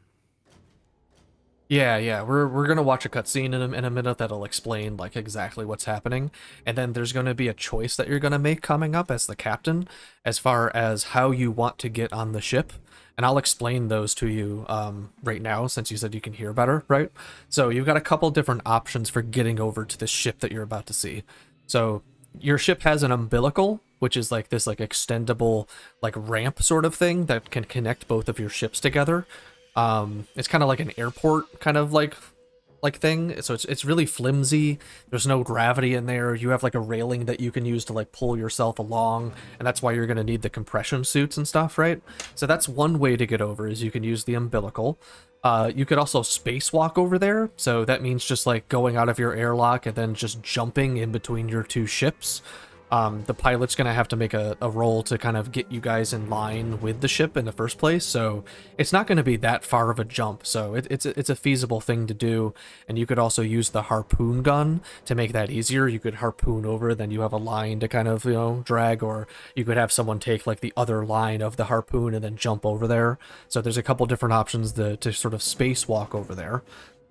S1: Yeah, we're gonna watch a cutscene in a minute that'll explain like exactly what's happening, and then there's gonna be a choice that you're gonna make coming up as the captain, as far as how you want to get on the ship, and I'll explain those to you right now since you said you can hear better, right? So you've got a couple different options for getting over to the ship that you're about to see. So your ship has an umbilical, which is like this like extendable like ramp sort of thing that can connect both of your ships together. It's kind of like an airport kind of like thing, so it's really flimsy. There's no gravity in there. You have like a railing that you can use to like pull yourself along, and that's why you're going to need the compression suits and stuff, right? So that's one way to get over, is you can use the umbilical. You could also spacewalk over there, so that means just like going out of your airlock and then just jumping in between your two ships. The pilot's going to have to make a roll to kind of get you guys in line with the ship in the first place, so it's not going to be that far of a jump, so it's a feasible thing to do. And you could also use the harpoon gun to make that easier. You could harpoon over, then you have a line to kind of, you know, drag, or you could have someone take like the other line of the harpoon and then jump over there. So there's a couple different options to sort of spacewalk over there.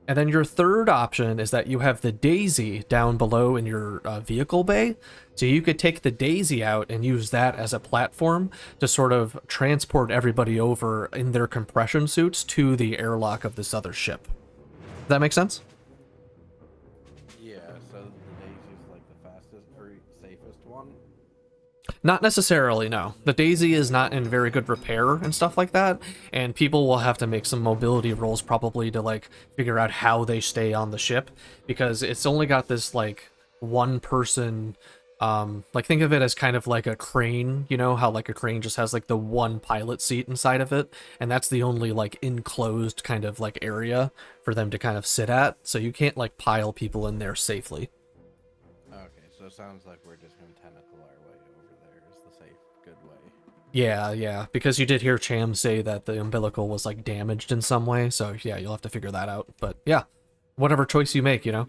S1: And then your third option is that you have the Daisy down below in your vehicle bay. So you could take the Daisy out and use that as a platform to sort of transport everybody over in their compression suits to the airlock of this other ship. Does that make sense?
S10: Yeah, so the Daisy's like the fastest or safest one?
S1: Not necessarily, no. The Daisy is not in very good repair and stuff like that, and people will have to make some mobility rolls probably to like figure out how they stay on the ship, because it's only got this like one person, like think of it as kind of like a crane, you know how like a crane just has like the one pilot seat inside of it, and that's the only like enclosed kind of like area for them to kind of sit at, so you can't like pile people in there safely.
S10: Okay, so it sounds like we're just gonna tentacle our way over there is the safe, good way.
S1: Yeah, because you did hear Cham say that the umbilical was like damaged in some way, so yeah, you'll have to figure that out. But yeah, whatever choice you make, you know.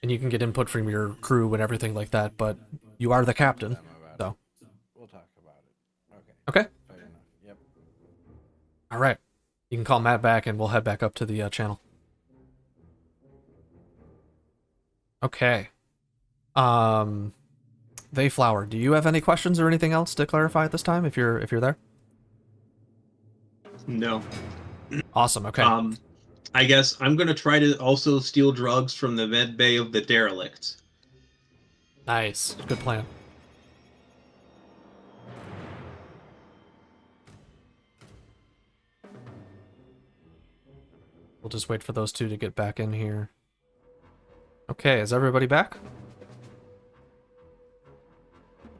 S1: And you can get input from your crew and everything like that, but you are the captain, so.
S10: We'll talk about it. Okay.
S1: Okay.
S10: Fair enough. Yep.
S1: All right. You can call Matt back and we'll head back up to the channel. Okay. Theyflower, do you have any questions or anything else to clarify at this time if you're there?
S2: No.
S1: Awesome. Okay.
S2: I guess I'm gonna try to also steal drugs from the med bay of the derelict.
S1: Nice. Good plan. We'll just wait for those two to get back in here. Okay, is everybody back?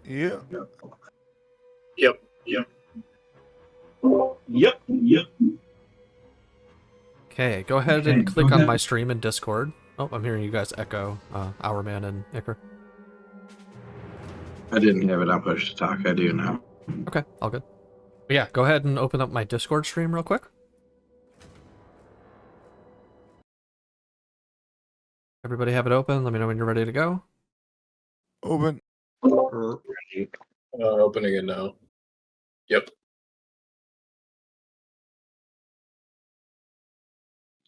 S3: Yeah.
S8: Yep.
S1: Okay, go ahead and click on my stream in Discord. Oh, I'm hearing you guys echo, Hourman and Iker.
S5: I didn't have it on push to talk. I do now.
S1: Okay, all good. But yeah, go ahead and open up my Discord stream real quick. Everybody have it open. Let me know when you're ready to go.
S3: Open.
S8: Opening it now. Yep.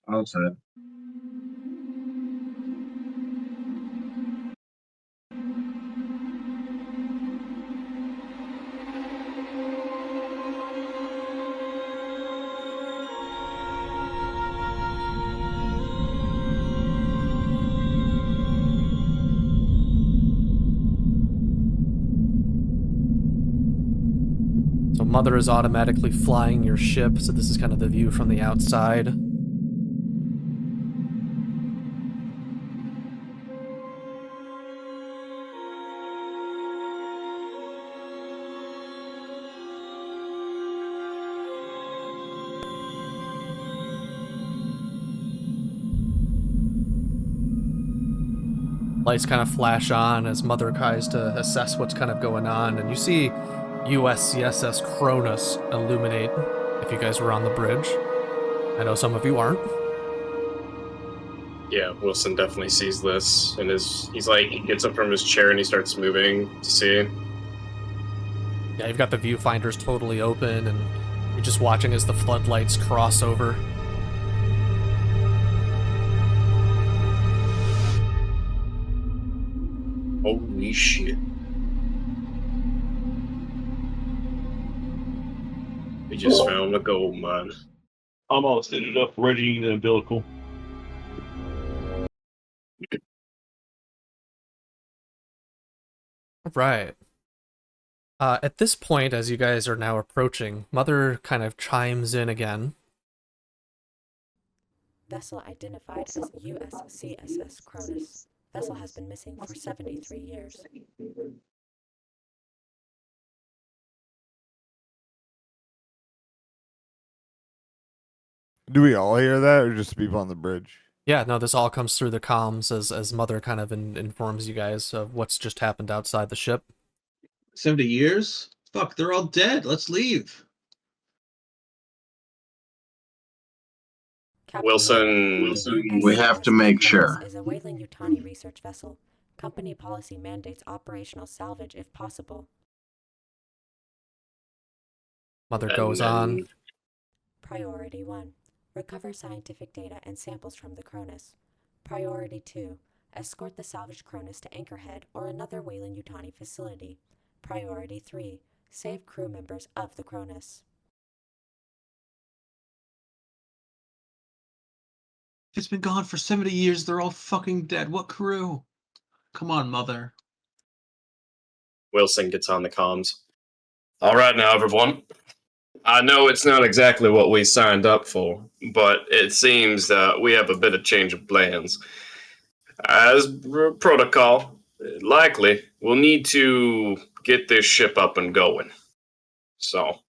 S5: All set.
S1: So Mother is automatically flying your ship, so this is kind of the view from the outside. Lights kind of flash on as Mother tries to assess what's kind of going on, and you see USCSS Cronus illuminate if you guys were on the bridge. I know some of you aren't.
S8: Yeah, Wilson definitely sees this, and he gets up from his chair and he starts moving to see.
S1: Yeah, you've got the viewfinders totally open, and you're just watching as the floodlights cross over.
S8: Holy shit. We just found a gold mine.
S7: I'm all set it up, ready the umbilical.
S1: Right. At this point, as you guys are now approaching, Mother kind of chimes in again.
S9: Vessel identified as USCSS Cronus. Vessel has been missing for 73 years.
S3: Do we all hear that, or just people on the bridge?
S1: Yeah, no, this all comes through the comms as Mother kind of informs you guys of what's just happened outside the ship.
S2: 70 years? Fuck, they're all dead. Let's leave.
S8: Wilson,
S5: We have to make sure.
S9: Is a Weyland-Yutani research vessel. Company policy mandates operational salvage if possible.
S1: Mother goes on.
S9: Priority 1. Recover scientific data and samples from the Cronus. Priority 2. Escort the salvaged Cronus to Anchorhead or another Weyland-Yutani facility. Priority 3. Save crew members of the Cronus.
S2: It's been gone for 70 years. They're all fucking dead. What crew? Come on, Mother.
S8: Wilson gets on the comms. All right now, everyone. I know it's not exactly what we signed up for, but it seems that we have a bit of change of plans. As protocol, likely we'll need to get this ship up and going. So,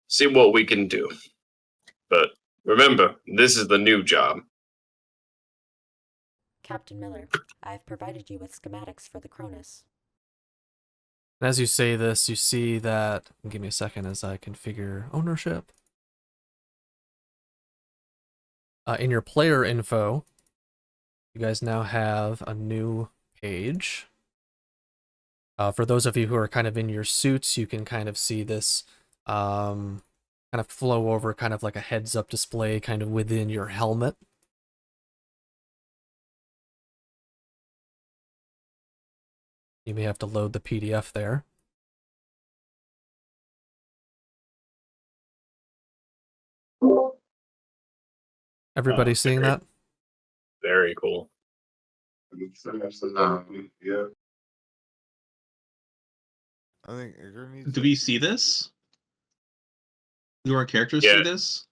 S8: see what we can do. But remember, this is the new job.
S9: Captain Miller, I have provided you with schematics for the Cronus.
S1: And as you say this, you see that... Give me a second as I configure ownership. In your player info, you guys now have a new page. For those of you who are kind of in your suits, you can kind of see this kind of flow over, kind of like a heads-up display kind of within your helmet. You may have to load the PDF there. Everybody seeing that?
S8: Very cool.
S5: Yeah.
S3: I think Igor needs.
S2: Do we see this? Do our characters
S8: Yeah.
S2: see this?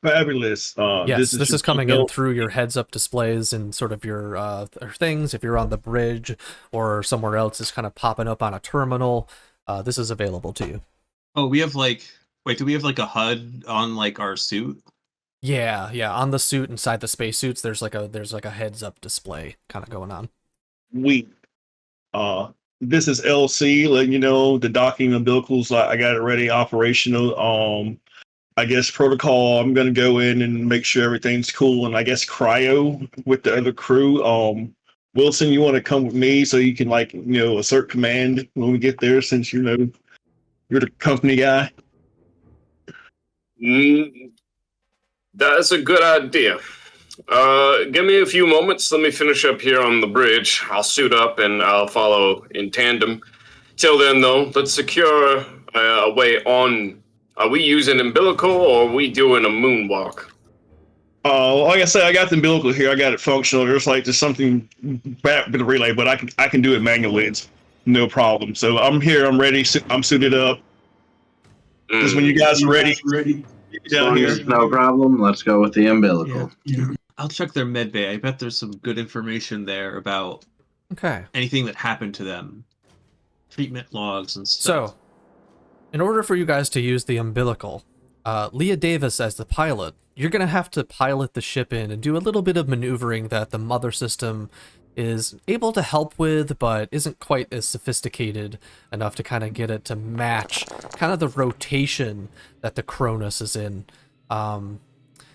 S7: Fabulous.
S1: Yes, this
S7: your
S1: is coming in
S7: email.
S1: through your heads-up displays and sort of your things. If you're on the bridge or somewhere else, is kind of popping up on a terminal. This is available to you.
S2: Oh, we have like... Wait, do we have like a HUD on like our suit?
S1: Yeah, on the suit inside the spacesuits, there's like a heads-up display kind of going on.
S7: We This is LC, letting you know the docking umbilicals. I got it ready, operational. I guess protocol. I'm gonna go in and make sure everything's cool, and I guess cryo with the other crew. Wilson, you want to come with me so you can assert command when we get there, since you're the company guy.
S8: That's a good idea. Give me a few moments. Let me finish up here on the bridge. I'll suit up and I'll follow in tandem. Till then, though, let's secure a way on. Are we using umbilical or are we doing a moonwalk?
S7: Like I said, I got the umbilical here. I got it functional. There's something back with the relay, but I can do it manually. It's no problem. So I'm here. I'm ready. I'm suited up. Just when you guys are ready, down here.
S5: No problem. Let's go with the umbilical.
S2: Yeah. I'll check their med bay. I bet there's some good information there about anything that happened to them. Treatment logs and stuff.
S1: So, in order for you guys to use the umbilical, Leah Davis as the pilot, you're going to have to pilot the ship in and do a little bit of maneuvering that the mother system is able to help with, but isn't quite as sophisticated enough to kind of get it to match kind of the rotation that the Cronus is in.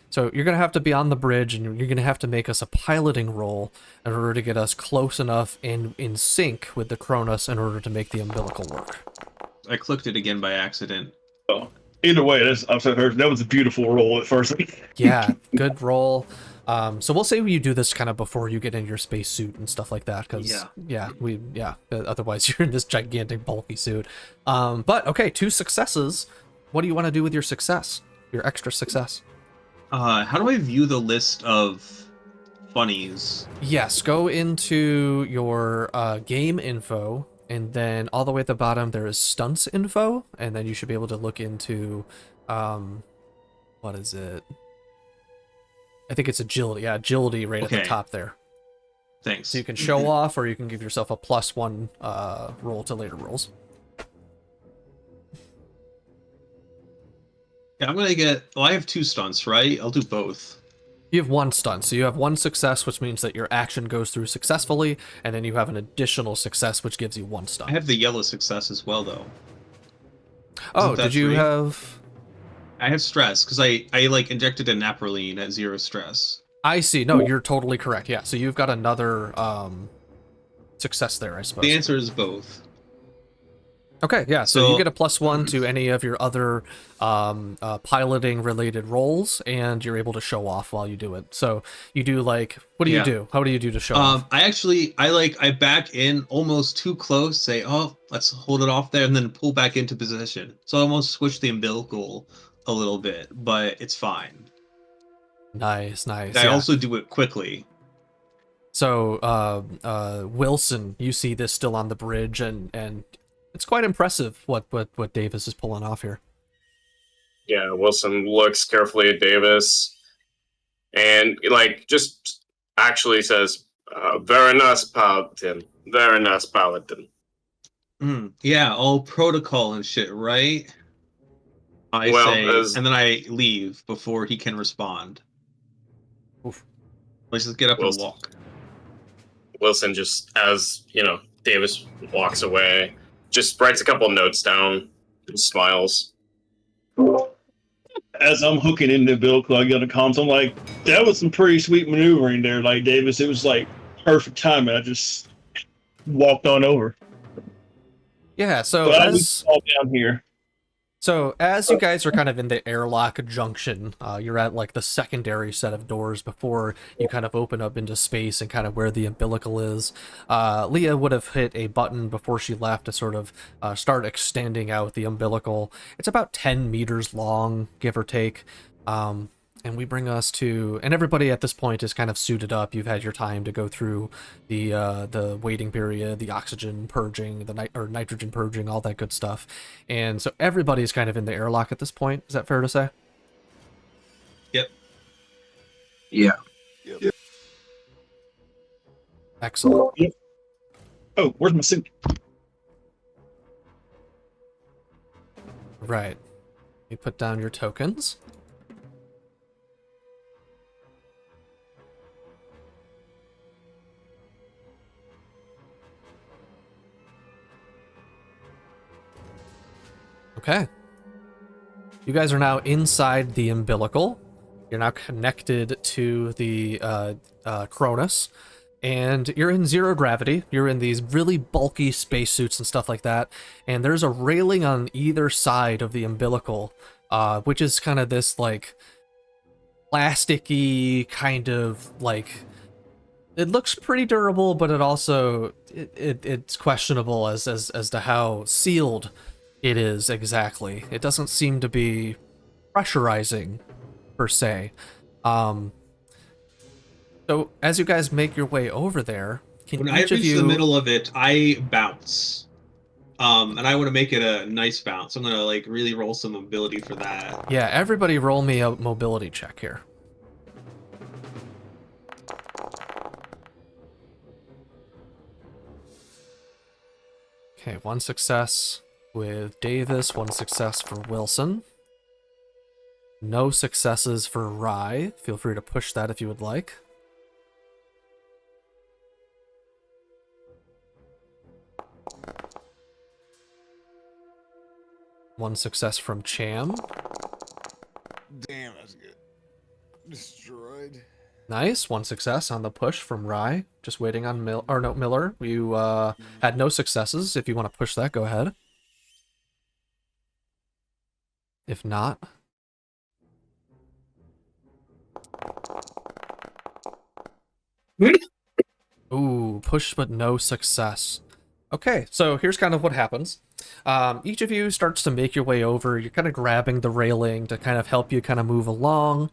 S1: So you're going to have to be on the bridge, and you're going to have to make us a piloting roll in order to get us close enough and in sync with the Cronus in order to make the umbilical work.
S2: I clicked it again by accident.
S7: Oh, either way, that was a beautiful roll at first.
S1: Yeah, good roll. So we'll say you do this kind of before you get in your space suit and stuff like that, because otherwise you're in this gigantic bulky suit. But okay, 2 successes. What do you want to do with your success? Your extra success?
S2: How do I view the list of funnies?
S1: Yes, go into your game info, and then all the way at the bottom there is stunts info, and then you should be able to look into what is it? I think it's agility. Yeah, agility right at the top there.
S2: Thanks.
S1: So you can show off, or you can give yourself a +1 roll to later rolls.
S2: Yeah, I'm gonna get. Well, I have 2 stunts, right? I'll do both.
S1: You have 1 stunt, so you have 1 success, which means that your action goes through successfully, and then you have an additional success, which gives you 1 stunt.
S2: I have the yellow success as well, though.
S1: Oh, did you have?
S2: I have stress because I injected a naproline at 0 stress.
S1: I see. No, you're totally correct. Yeah, so you've got another success there, I suppose.
S2: The answer is both.
S1: Okay, yeah, so you get a +1 to any of your other piloting related rolls, and you're able to show off while you do it. So you do what do you do? How do you do to show off?
S2: I back in almost too close, say, oh, let's hold it off there, and then pull back into position. So I almost switch the umbilical a little bit, but it's fine.
S1: Nice.
S2: I also do it quickly.
S1: So Wilson, you see this still on the bridge, and it's quite impressive what Davis is pulling off here.
S8: Yeah, Wilson looks carefully at Davis and just actually says, very nice paladin. Very nice paladin.
S2: Yeah, all protocol and shit, right? And then I leave before he can respond.
S1: Oof.
S2: Let's just get up and walk.
S8: Wilson just, as, Davis walks away, just writes a couple notes down and smiles.
S7: As I'm hooking into the umbilical, I get a comms. I'm like, that was some pretty sweet maneuvering there, Davis. It was perfect timing. I just walked on over.
S1: Yeah, so
S7: I was all down here.
S1: So as you guys are kind of in the airlock junction, you're at the secondary set of doors before you kind of open up into space and kind of where the umbilical is. Leah would have hit a button before she left to sort of start extending out the umbilical. It's about 10 meters long, give or take. And we bring us to, and everybody at this point is kind of suited up. You've had your time to go through the waiting period, the oxygen purging, the nitrogen purging, all that good stuff. And so everybody's kind of in the airlock at this point. Is that fair to say?
S2: Yep.
S5: Yeah.
S3: Yep.
S1: Excellent.
S7: Yep. Oh, where's my suit?
S1: Right. You put down your tokens. Okay. You guys are now inside the umbilical. You're now connected to the Cronus, and you're in zero gravity. You're in these really bulky spacesuits and stuff like that, and there's a railing on either side of the umbilical, which is kind of this, like, plasticky kind of, like, it looks pretty durable, but it also it's questionable as to how sealed it is exactly. It doesn't seem to be pressurizing per se. So as you guys make your way over there, can
S2: When I
S1: each of
S2: reach
S1: you
S2: the middle of it, I bounce. And I want to make it a nice bounce. I'm gonna like really roll some ability for that.
S1: Yeah, everybody roll me a mobility check here. Okay, 1 success with Davis, 1 success for Wilson. No successes for Rye. Feel free to push that if you would like. One success from Cham.
S3: Damn, that's good. Destroyed.
S1: Nice. 1 success on the push from Rye. Just waiting on Miller. You had no successes. If you want to push that, go ahead. If not, ooh, push but no success. Okay, so here's kind of what happens. Each of you starts to make your way over. You're kind of grabbing the railing to kind of help you kind of move along.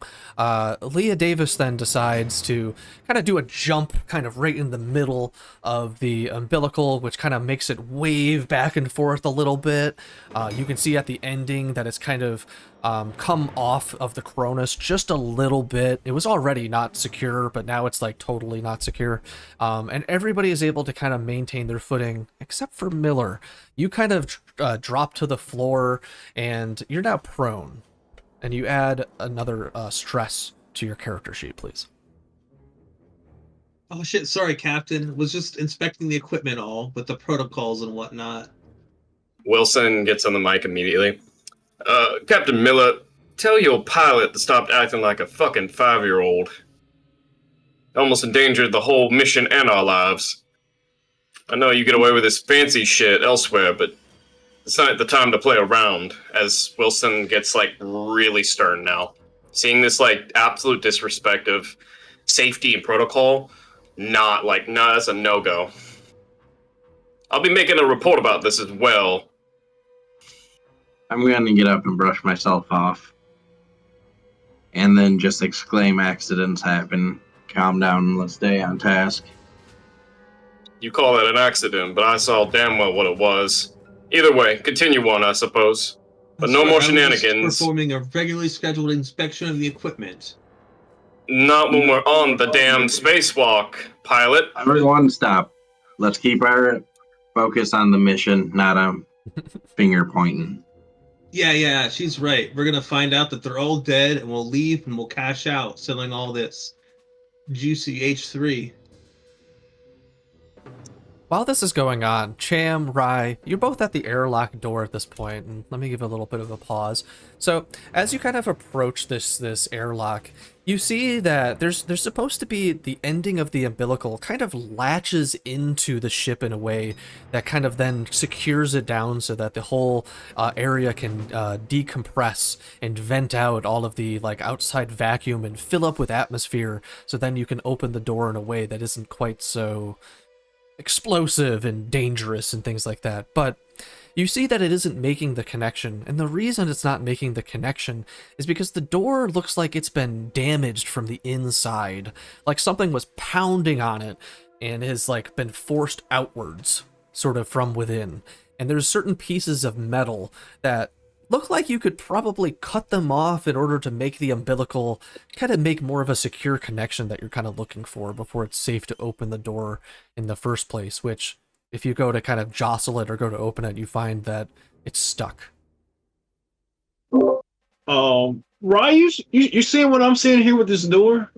S1: Leah Davis then decides to kind of do a jump kind of right in the middle of the umbilical, which kind of makes it wave back and forth a little bit. You can see at the ending that it's kind of come off of the Cronus just a little bit. It was already not secure, but now it's like totally not secure. And everybody is able to kind of maintain their footing, except for Miller. You kind of drop to the floor, and you're now prone. And you add another stress to your character sheet, please.
S2: Oh shit, sorry, Captain. Was just inspecting the equipment all with the protocols and whatnot.
S8: Wilson gets on the mic immediately. Captain Miller, tell your pilot to stop acting like a fucking 5-year-old. Almost endangered the whole mission and our lives. I know you get away with this fancy shit elsewhere, but it's not the time to play around, as Wilson gets, like, really stern now. Seeing this, like, absolute disrespect of safety and protocol, that's a no-go. I'll be making a report about this as well.
S5: I'm going to get up and brush myself off. And then just exclaim, accidents happen. Calm down and let's stay on task.
S8: You call that an accident, but I saw damn well what it was. Either way, continue on, I suppose. But no more shenanigans.
S2: Performing a regularly scheduled inspection of the equipment.
S8: Not when we're on the damn spacewalk, pilot.
S5: Everyone stop. Let's keep our focus on the mission, not on finger pointing.
S2: Yeah, she's right. We're gonna find out that they're all dead, and we'll leave and we'll cash out, selling all this juicy H3.
S1: While this is going on, Cham, Rye, you're both at the airlock door at this point, and let me give a little bit of a pause. So, as you kind of approach this airlock, you see that there's supposed to be the ending of the umbilical kind of latches into the ship in a way that kind of then secures it down so that the whole area can decompress and vent out all of the like outside vacuum and fill up with atmosphere, so then you can open the door in a way that isn't quite so explosive and dangerous and things like that. But you see that it isn't making the connection, and the reason it's not making the connection is because the door looks like it's been damaged from the inside, like something was pounding on it and has like been forced outwards sort of from within. And there's certain pieces of metal that look like you could probably cut them off in order to make the umbilical kind of make more of a secure connection that you're kind of looking for before it's safe to open the door in the first place, which if you go to kind of jostle it or go to open it, you find that it's stuck.
S7: Ryan, you seeing what I'm seeing here with this door?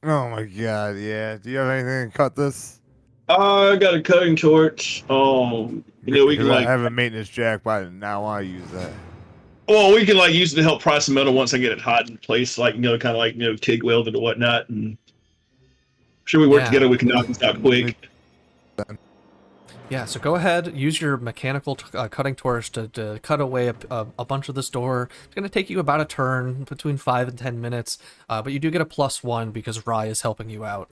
S3: Oh my god, yeah. Do you have anything to cut this?
S7: I got a cutting torch. We
S3: Because
S7: can
S3: I
S7: like,
S3: have a maintenance jack, but I do not want to use that.
S7: well, we can like use it to help pry some metal once I get it hot in place, like kind of like TIG welded and whatnot. And sure, we work
S1: Yeah.
S7: together. We can knock this out quick.
S1: Yeah, so go ahead, use your mechanical cutting torch to cut away a bunch of this door. It's going to take you about a turn, between 5 and 10 minutes, but you do get a +1 because Rye is helping you out.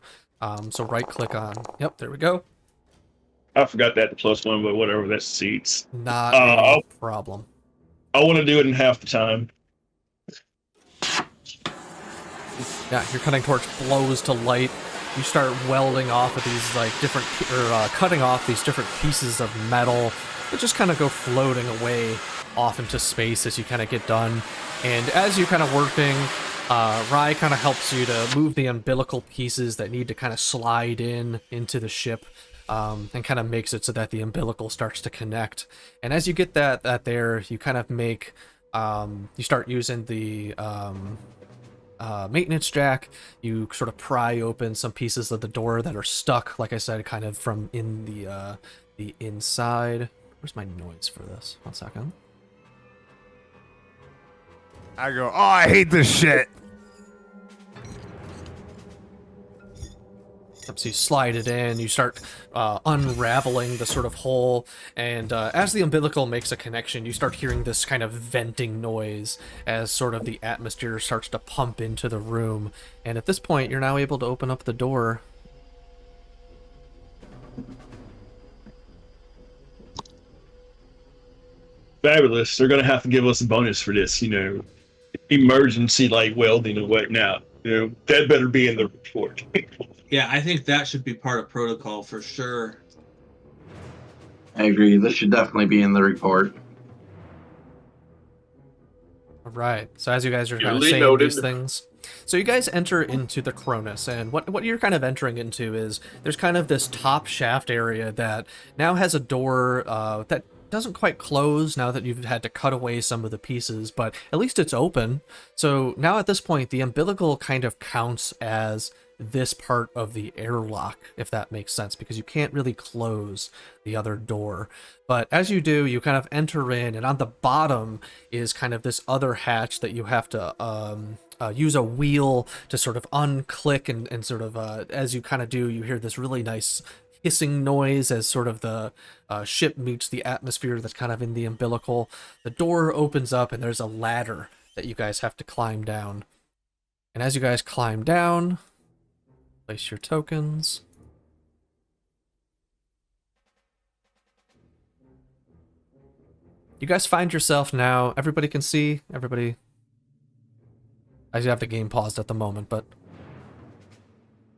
S1: So right-click on... Yep, there we go.
S7: I forgot that the +1, but whatever, that seats.
S1: Not a problem.
S7: I want to do it in half the time.
S1: Yeah, your cutting torch blows to light. You start welding off of these like different, or cutting off these different pieces of metal that just kind of go floating away off into space as you kind of get done. And as you're kind of working, Rye kind of helps you to move the umbilical pieces that need to kind of slide into the ship, and kind of makes it so that the umbilical starts to connect. And as you get that there, you kind of make, you start using the maintenance jack. You sort of pry open some pieces of the door that are stuck, like I said, kind of from in the inside. Where's my noise for this? 1 second.
S3: I go, oh, I hate this shit.
S1: So you slide it in, you start unraveling the sort of hole, and as the umbilical makes a connection, you start hearing this kind of venting noise as sort of the atmosphere starts to pump into the room. And at this point, you're now able to open up the door.
S7: Fabulous. They're going to have to give us a bonus for this, emergency like welding and whatnot. That better be in the report.
S2: Yeah, I think that should be part of protocol for sure.
S5: I agree. This should definitely be in the report.
S1: All right. So as you guys are kind of
S8: Duly
S1: saying
S8: noted.
S1: these things, so you guys enter into the Cronus, and what you're kind of entering into is there's kind of this top shaft area that now has a door that doesn't quite close now that you've had to cut away some of the pieces, but at least it's open. So now at this point, the umbilical kind of counts as this part of the airlock, if that makes sense, because you can't really close the other door. But as you do, you kind of enter in, and on the bottom is kind of this other hatch that you have to use a wheel to sort of unclick, and sort of as you kind of do, you hear this really nice hissing noise as sort of the ship meets the atmosphere that's kind of in the umbilical. The door opens up, and there's a ladder that you guys have to climb down. And as you guys climb down, place your tokens. You guys find yourself now, everybody can see, everybody... I have the game paused at the moment, but...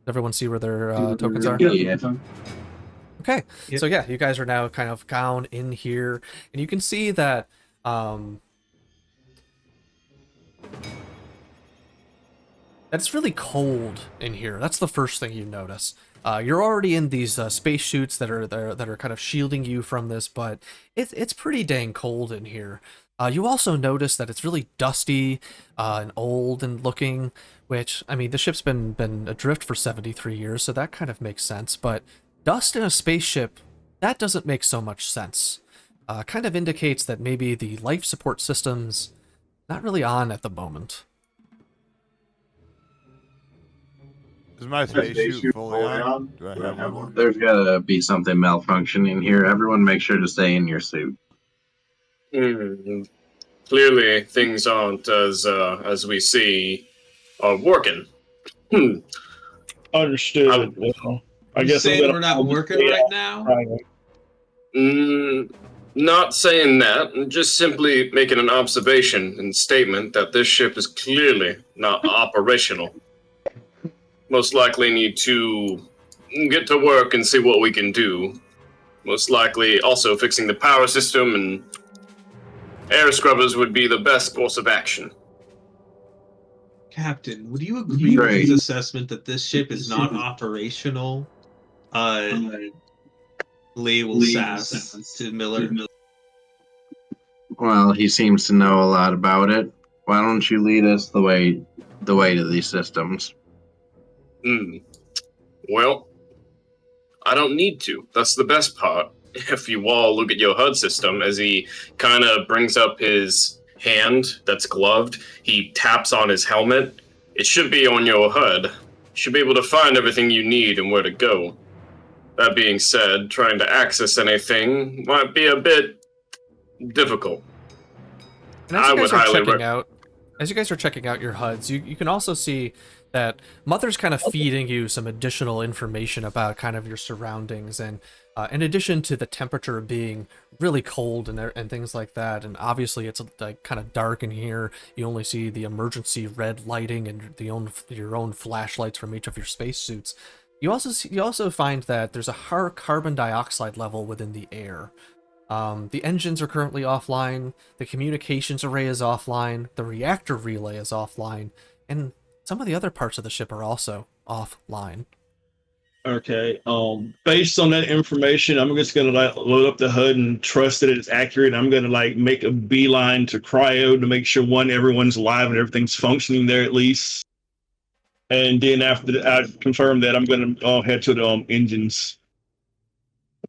S1: Everyone see where their tokens are?
S5: Yeah.
S1: Okay,
S2: Yep.
S1: so yeah, you guys are now kind of down in here, and you can see that it's really cold in here. That's the first thing you notice. You're already in these space suits that are kind of shielding you from this, but it's pretty dang cold in here. You also notice that it's really dusty and old and looking, which, I mean, the ship's been adrift for 73 years, so that kind of makes sense, but dust in a spaceship, that doesn't make so much sense. Kind of indicates that maybe the life support system's not really on at the moment.
S3: Is my spacesuit fully on? Do I have one?
S5: There's gotta be something malfunctioning here. Everyone make sure to stay in your suit.
S8: Clearly, things aren't as we see are working.
S7: Understood. Well, I
S2: You
S7: guess
S2: saying we're not working right now?
S8: Not saying that, just simply making an observation and statement that this ship is clearly not operational. Most likely need to get to work and see what we can do. Most likely also fixing the power system, and air scrubbers would be the best course of action.
S2: Captain, would you agree with
S5: Right.
S2: his assessment that this ship is not operational? Lee will sass to Miller.
S5: Well, he seems to know a lot about it. Why don't you lead us the way to these systems?
S8: Well, I don't need to. That's the best part. If you all look at your HUD system, as he kind of brings up his hand that's gloved, he taps on his helmet. It should be on your HUD. You should be able to find everything you need and where to go. That being said, trying to access anything might be a bit difficult.
S1: And as you guys are checking out your HUDs, you can also see that Mother's kind of feeding you some additional information about kind of your surroundings, and in addition to the temperature being really cold and things like that, and obviously it's like kind of dark in here. You only see the emergency red lighting and your own flashlights from each of your spacesuits. You also find that there's a higher carbon dioxide level within the air. The engines are currently offline, the communications array is offline, the reactor relay is offline, and some of the other parts of the ship are also offline.
S7: Okay. Based on that information, I'm just gonna like load up the HUD and trust that it's accurate. I'm gonna like make a beeline to Cryo to make sure everyone's alive and everything's functioning there at least. And then after I confirm that, I'm gonna head to the engines.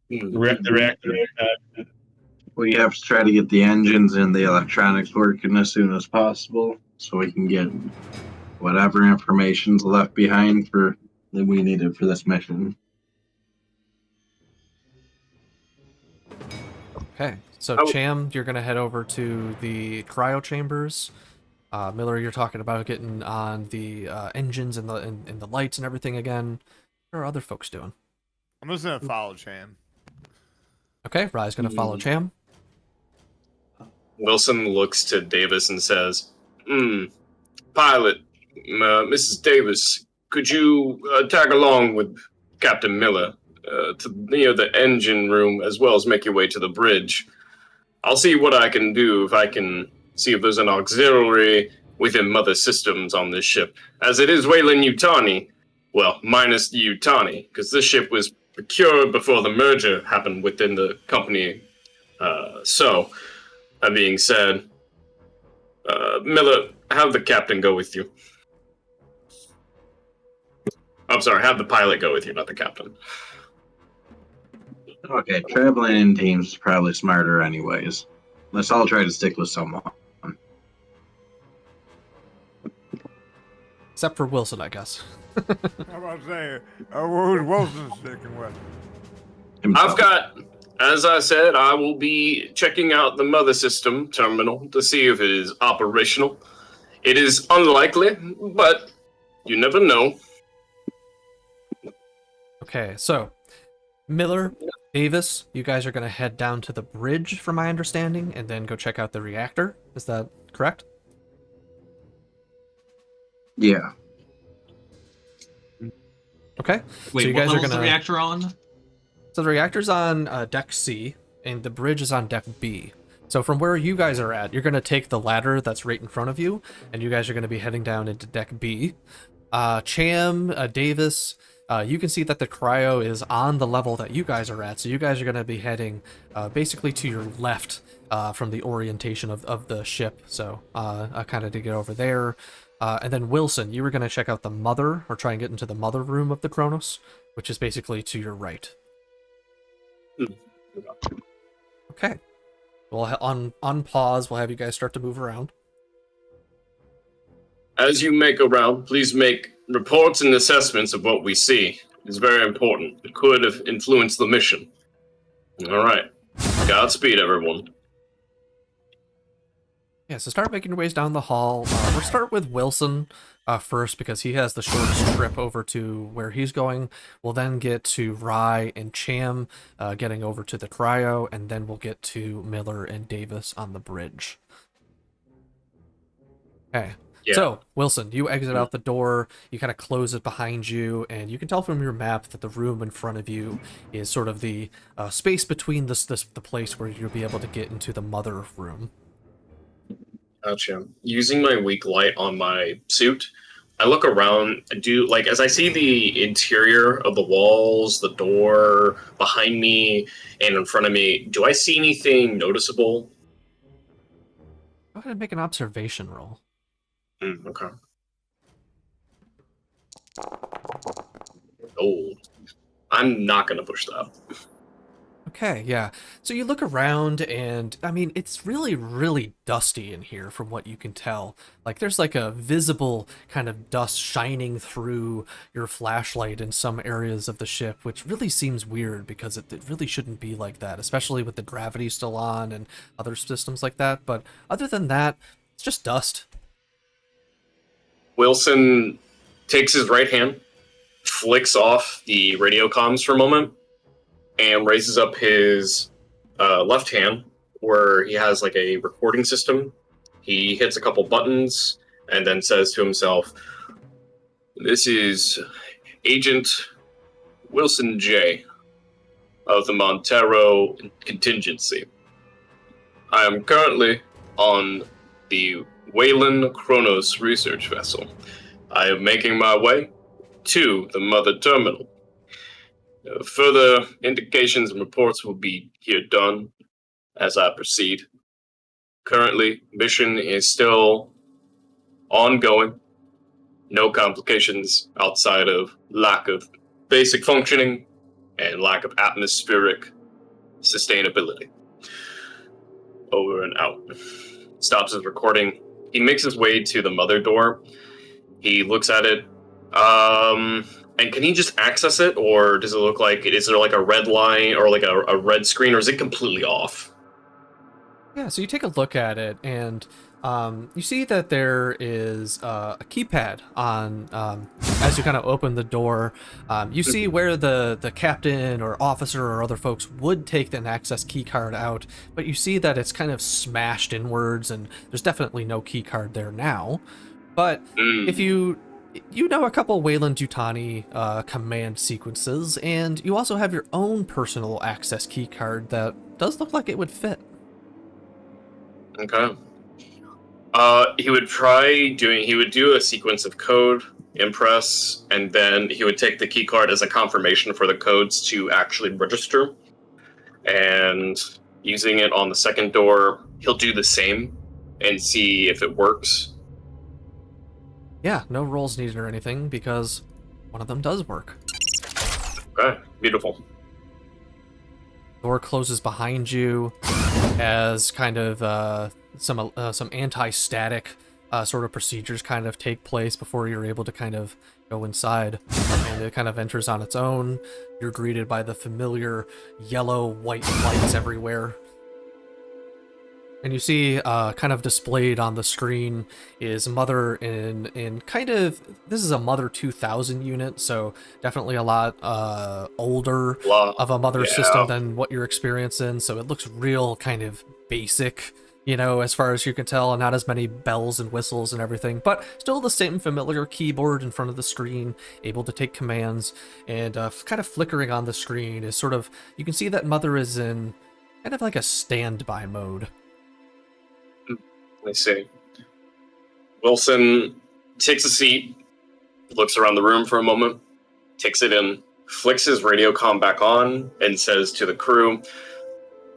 S7: The reactor.
S5: We have to try to get the engines and the electronics working as soon as possible, so we can get whatever information's left behind that we needed for this mission.
S1: Okay, so Cham, you're gonna head over to the cryo chambers. Miller, you're talking about getting on the engines and the lights and everything again. What are other folks doing?
S3: I'm just gonna follow Cham.
S1: Okay, Rye's gonna follow Cham.
S8: Wilson looks to Davis and says, Pilot, Mrs. Davis, could you tag along with Captain Miller to near the engine room, as well as make your way to the bridge? I'll see what I can do, if I can see if there's an auxiliary within Mother Systems on this ship. As it is Weyland-Yutani, well, minus the Yutani, because this ship was procured before the merger happened within the company. So, that being said, Miller, have the captain go with you. I'm sorry, have the pilot go with you, not the captain.
S5: Okay, traveling in teams is probably smarter anyways. Let's all try to stick with someone.
S1: Except for Wilson, I guess.
S3: How about saying, who's Wilson sticking with?
S8: As I said, I will be checking out the Mother System terminal to see if it is operational. It is unlikely, but you never know.
S1: Okay, so Miller, Davis, you guys are going to head down to the bridge, from my understanding, and then go check out the reactor. Is that correct?
S5: Yeah.
S1: Okay.
S2: Wait,
S1: so you
S2: what
S1: guys are
S2: level's
S1: gonna...
S2: the reactor on?
S1: So the reactor's on deck C, and the bridge is on deck B. So from where you guys are at, you're going to take the ladder that's right in front of you, and you guys are going to be heading down into deck B. Cham, Davis, you can see that the cryo is on the level that you guys are at, so you guys are going to be heading basically to your left from the orientation of the ship, so kind of to get over there. And then Wilson, you were going to check out the mother, or try and get into the mother room of the Kronos, which is basically to your right. Okay. Well, on pause, we'll have you guys start to move around.
S8: As you make around, please make reports and assessments of what we see. It's very important. It could have influenced the mission. All right. Godspeed, everyone.
S1: Yeah, so start making your ways down the hall. We'll start with Wilson first, because he has the shortest trip over to where he's going. We'll then get to Rye and Cham getting over to the cryo, and then we'll get to Miller and Davis on the bridge. Okay. Yeah. So, Wilson, you exit out the door, you kind of close it behind you, and you can tell from your map that the room in front of you is sort of the space between the place where you'll be able to get into the mother room.
S8: Gotcha. Using my weak light on my suit, I look around, as I see the interior of the walls, the door behind me, and in front of me, do I see anything noticeable?
S1: Go ahead and make an observation roll.
S8: Okay. Oh. I'm not going to push that.
S1: Okay, yeah. So you look around and, I mean, it's really, really dusty in here from what you can tell. Like, there's like a visible kind of dust shining through your flashlight in some areas of the ship, which really seems weird because it really shouldn't be like that, especially with the gravity still on and other systems like that. But other than that, it's just dust.
S8: Wilson takes his right hand, flicks off the radio comms for a moment, and raises up his left hand where he has like a recording system. He hits a couple buttons and then says to himself, "This is Agent Wilson J. of the Montero Contingency. I am currently on the Wayland Kronos research vessel. I am making my way to the Mother Terminal. Further indications and reports will be here done as I proceed. Currently, mission is still ongoing. No complications outside of lack of basic functioning and lack of atmospheric sustainability. Over and out." Stops his recording. He makes his way to the mother door. He looks at it. And can he just access it, or does it look like, is there like a red line or like a red screen, or is it completely off?
S1: Yeah, so you take a look at it, and you see that there is a keypad on, as you kind of open the door. You see where the captain or officer or other folks would take an access key card out, but you see that it's kind of smashed inwards, and there's definitely no key card there now. But if you know a couple Wayland-Yutani command sequences, and you also have your own personal access key card that does look like it would fit.
S8: Okay. He would do a sequence of code, impress, and then he would take the key card as a confirmation for the codes to actually register. And using it on the second door, he'll do the same and see if it works.
S1: Yeah, no rolls needed or anything because one of them does work.
S8: Okay, beautiful.
S1: Door closes behind you as kind of some anti-static sort of procedures kind of take place before you're able to kind of go inside, and it kind of enters on its own. You're greeted by the familiar yellow-white lights everywhere. And you see kind of displayed on the screen is Mother in kind of, this is a Mother 2000 unit, so definitely a lot older of a Mother system than what you're experiencing, so it looks real kind of basic, you know, as far as you can tell, and not as many bells and whistles and everything, but still the same familiar keyboard in front of the screen, able to take commands, and kind of flickering on the screen is sort of, you can see that Mother is in kind of like a standby mode.
S8: I see. Wilson takes a seat, looks around the room for a moment, takes it in, flicks his radio comm back on, and says to the crew,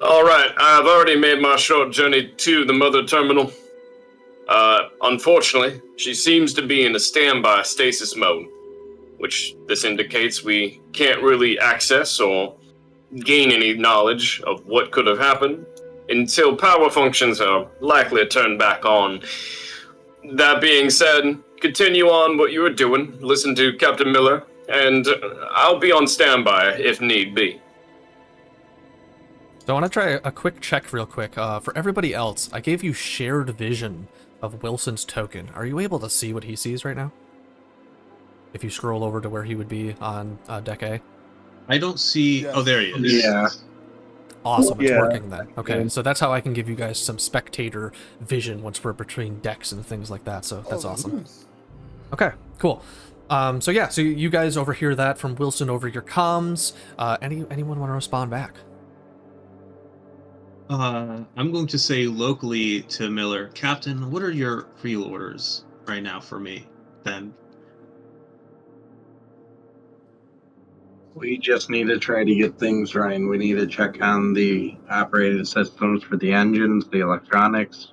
S8: "All right, I've already made my short journey to the Mother Terminal. Unfortunately, she seems to be in a standby stasis mode, which this indicates we can't really access or gain any knowledge of what could have happened until power functions are likely turned back on. That being said, continue on what you were doing, listen to Captain Miller, and I'll be on standby if need be."
S1: So I want to try a quick check real quick. For everybody else, I gave you shared vision of Wilson's token. Are you able to see what he sees right now? If you scroll over to where he would be on deck A.
S2: I don't see...
S3: Yes.
S2: Oh, there he is.
S5: Yeah.
S1: Awesome, it's
S7: Yeah.
S1: working then. Okay, so that's how I can give you guys some spectator vision once we're between decks and things like that, so that's awesome. Okay, cool. So yeah, so you guys overhear that from Wilson over your comms. Anyone want to respond back?
S2: I'm going to say locally to Miller, "Captain, what are your real orders right now for me, then?"
S5: We just need to try to get things running. We need to check on the operating systems for the engines, the electronics.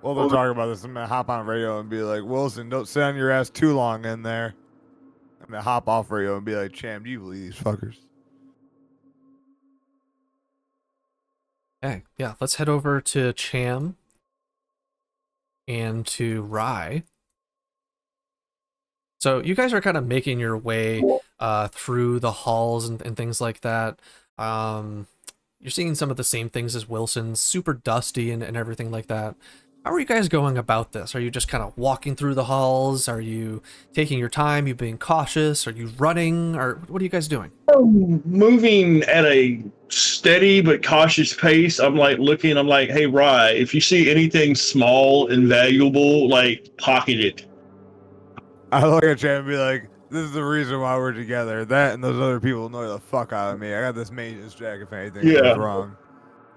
S3: Well, they'll talk about this. I'm gonna hop on radio and be like, "Wilson, don't sit on your ass too long in there. I'm gonna hop off radio and be like, Cham, do you believe these fuckers?
S1: Okay, yeah, let's head over to Cham and to Rye. So you guys are kind of making your way through the halls and things like that. You're seeing some of the same things as Wilson's, super dusty and everything like that. How are you guys going about this? Are you just kind of walking through the halls? Are you taking your time? You being cautious? Are you running? Or what are you guys doing?
S7: Moving at a steady but cautious pace. I'm like looking. I'm like, hey, Rye, if you see anything small and valuable, like pocket it.
S3: I look at Cham and be like, this is the reason why we're together. That and those other people know the fuck out of me. I got this maintenance jack if anything goes wrong.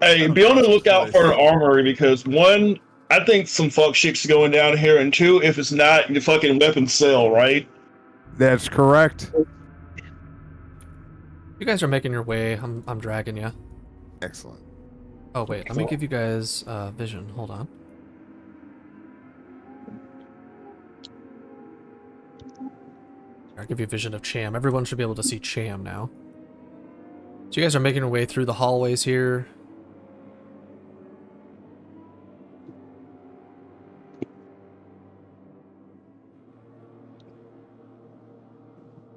S7: Hey, be on the lookout for an armory because one, I think some fuck shit's going down here, and two, if it's not, the fucking weapons sell, right?
S3: That's correct.
S1: You guys are making your way. I'm dragging you.
S3: Excellent.
S1: Oh wait, let me give you guys vision. Hold on. I'll give you a vision of Cham. Everyone should be able to see Cham now. So you guys are making your way through the hallways here.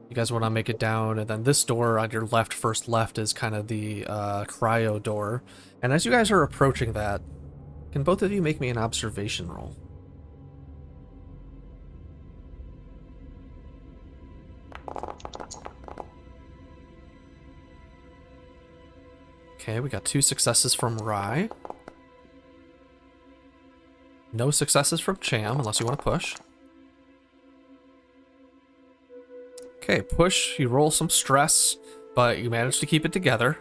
S1: You guys want to make it down, and then this door on your left, first left, is kind of the cryo door. And as you guys are approaching that, can both of you make me an observation roll? Okay, we got 2 successes from Rye. No successes from Cham, unless you want to push. Okay, push, you roll some stress, but you manage to keep it together.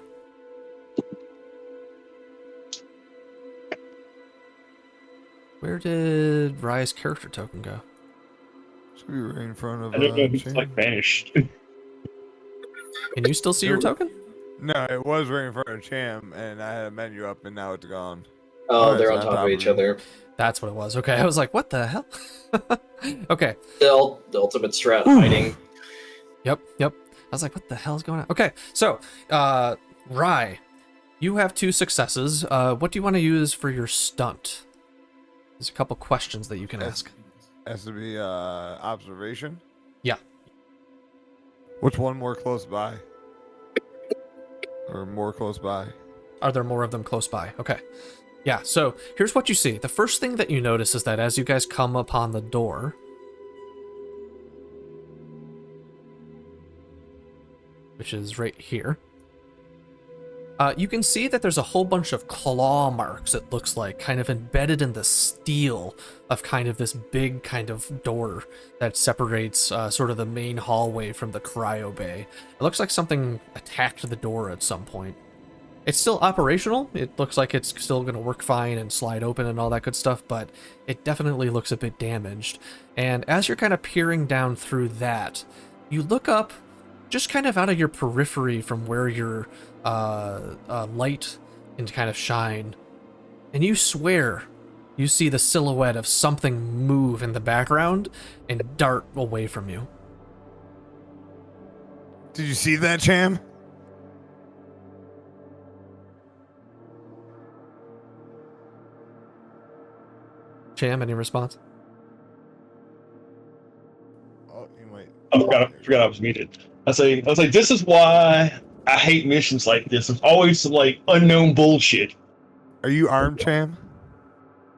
S1: Where did Rye's character token go?
S3: Should be right in front of
S7: I don't know if it's
S3: Cham.
S7: like vanished.
S1: Can you still see your token?
S3: No, it was right in front of Cham, and I had a menu up, and now it's gone.
S4: Oh,
S3: Oh,
S4: they're
S3: it's
S4: on top of each other.
S1: That's what it was. Okay, I was like, what the hell? Okay.
S4: The ultimate strat hiding.
S1: Yep. I was like, what the hell is going on? Okay, so, Rye, you have 2 successes. What do you want to use for your stunt? There's a couple questions that you can ask.
S3: Has to be observation.
S1: Yeah.
S3: Which one more close by? Or more close by?
S1: Are there more of them close by? Okay. Yeah, so here's what you see. The first thing that you notice is that as you guys come upon the door, which is right here, you can see that there's a whole bunch of claw marks, it looks like, kind of embedded in the steel of kind of this big kind of door that separates sort of the main hallway from the cryo bay. It looks like something attacked the door at some point. It's still operational. It looks like it's still going to work fine and slide open and all that good stuff, but it definitely looks a bit damaged. And as you're kind of peering down through that, you look up just kind of out of your periphery from where your light can kind of shine, and you swear you see the silhouette of something move in the background and dart away from you.
S3: Did you see that, Cham?
S1: Cham, any response?
S3: Oh, you might.
S7: I forgot I was muted. I was like, this is why I hate missions like this. There's always some like unknown bullshit.
S3: Are you armed, Cham?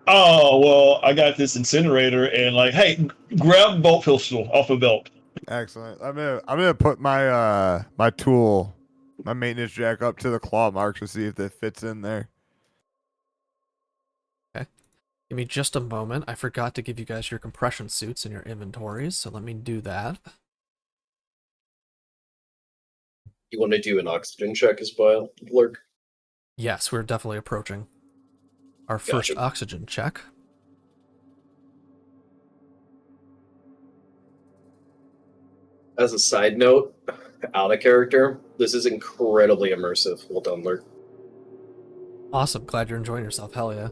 S7: Oh well, I got this incinerator and like, hey, grab bolt pistol off a belt.
S3: Excellent. I'm gonna put my my tool, my maintenance jack up to the claw marks to see if that fits in there.
S1: Give me just a moment. I forgot to give you guys your compression suits in your inventories, so let me do that.
S4: You want to do an oxygen check as well, Lurk?
S1: Yes, we're definitely approaching our first
S4: Gotcha.
S1: oxygen check.
S4: As a side note, out of character, this is incredibly immersive. Well done, Lurk.
S1: Awesome. Glad you're enjoying yourself. Hell yeah.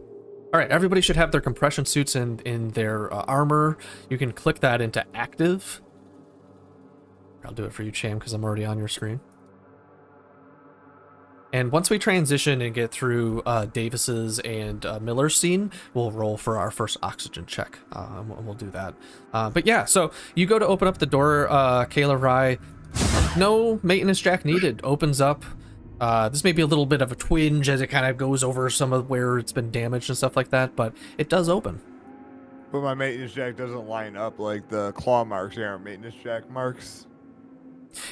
S1: All right, everybody should have their compression suits in their armor. You can click that into active. I'll do it for you, Cham, because I'm already on your screen. And once we transition and get through Davis's and Miller's scene, we'll roll for our first oxygen check. And we'll do that. But yeah, so you go to open up the door, Kayla Rye. No maintenance jack needed. Opens up. This may be a little bit of a twinge as it kind of goes over some of where it's been damaged and stuff like that, but it does open.
S3: But my maintenance jack doesn't line up like the claw marks. They aren't maintenance jack marks.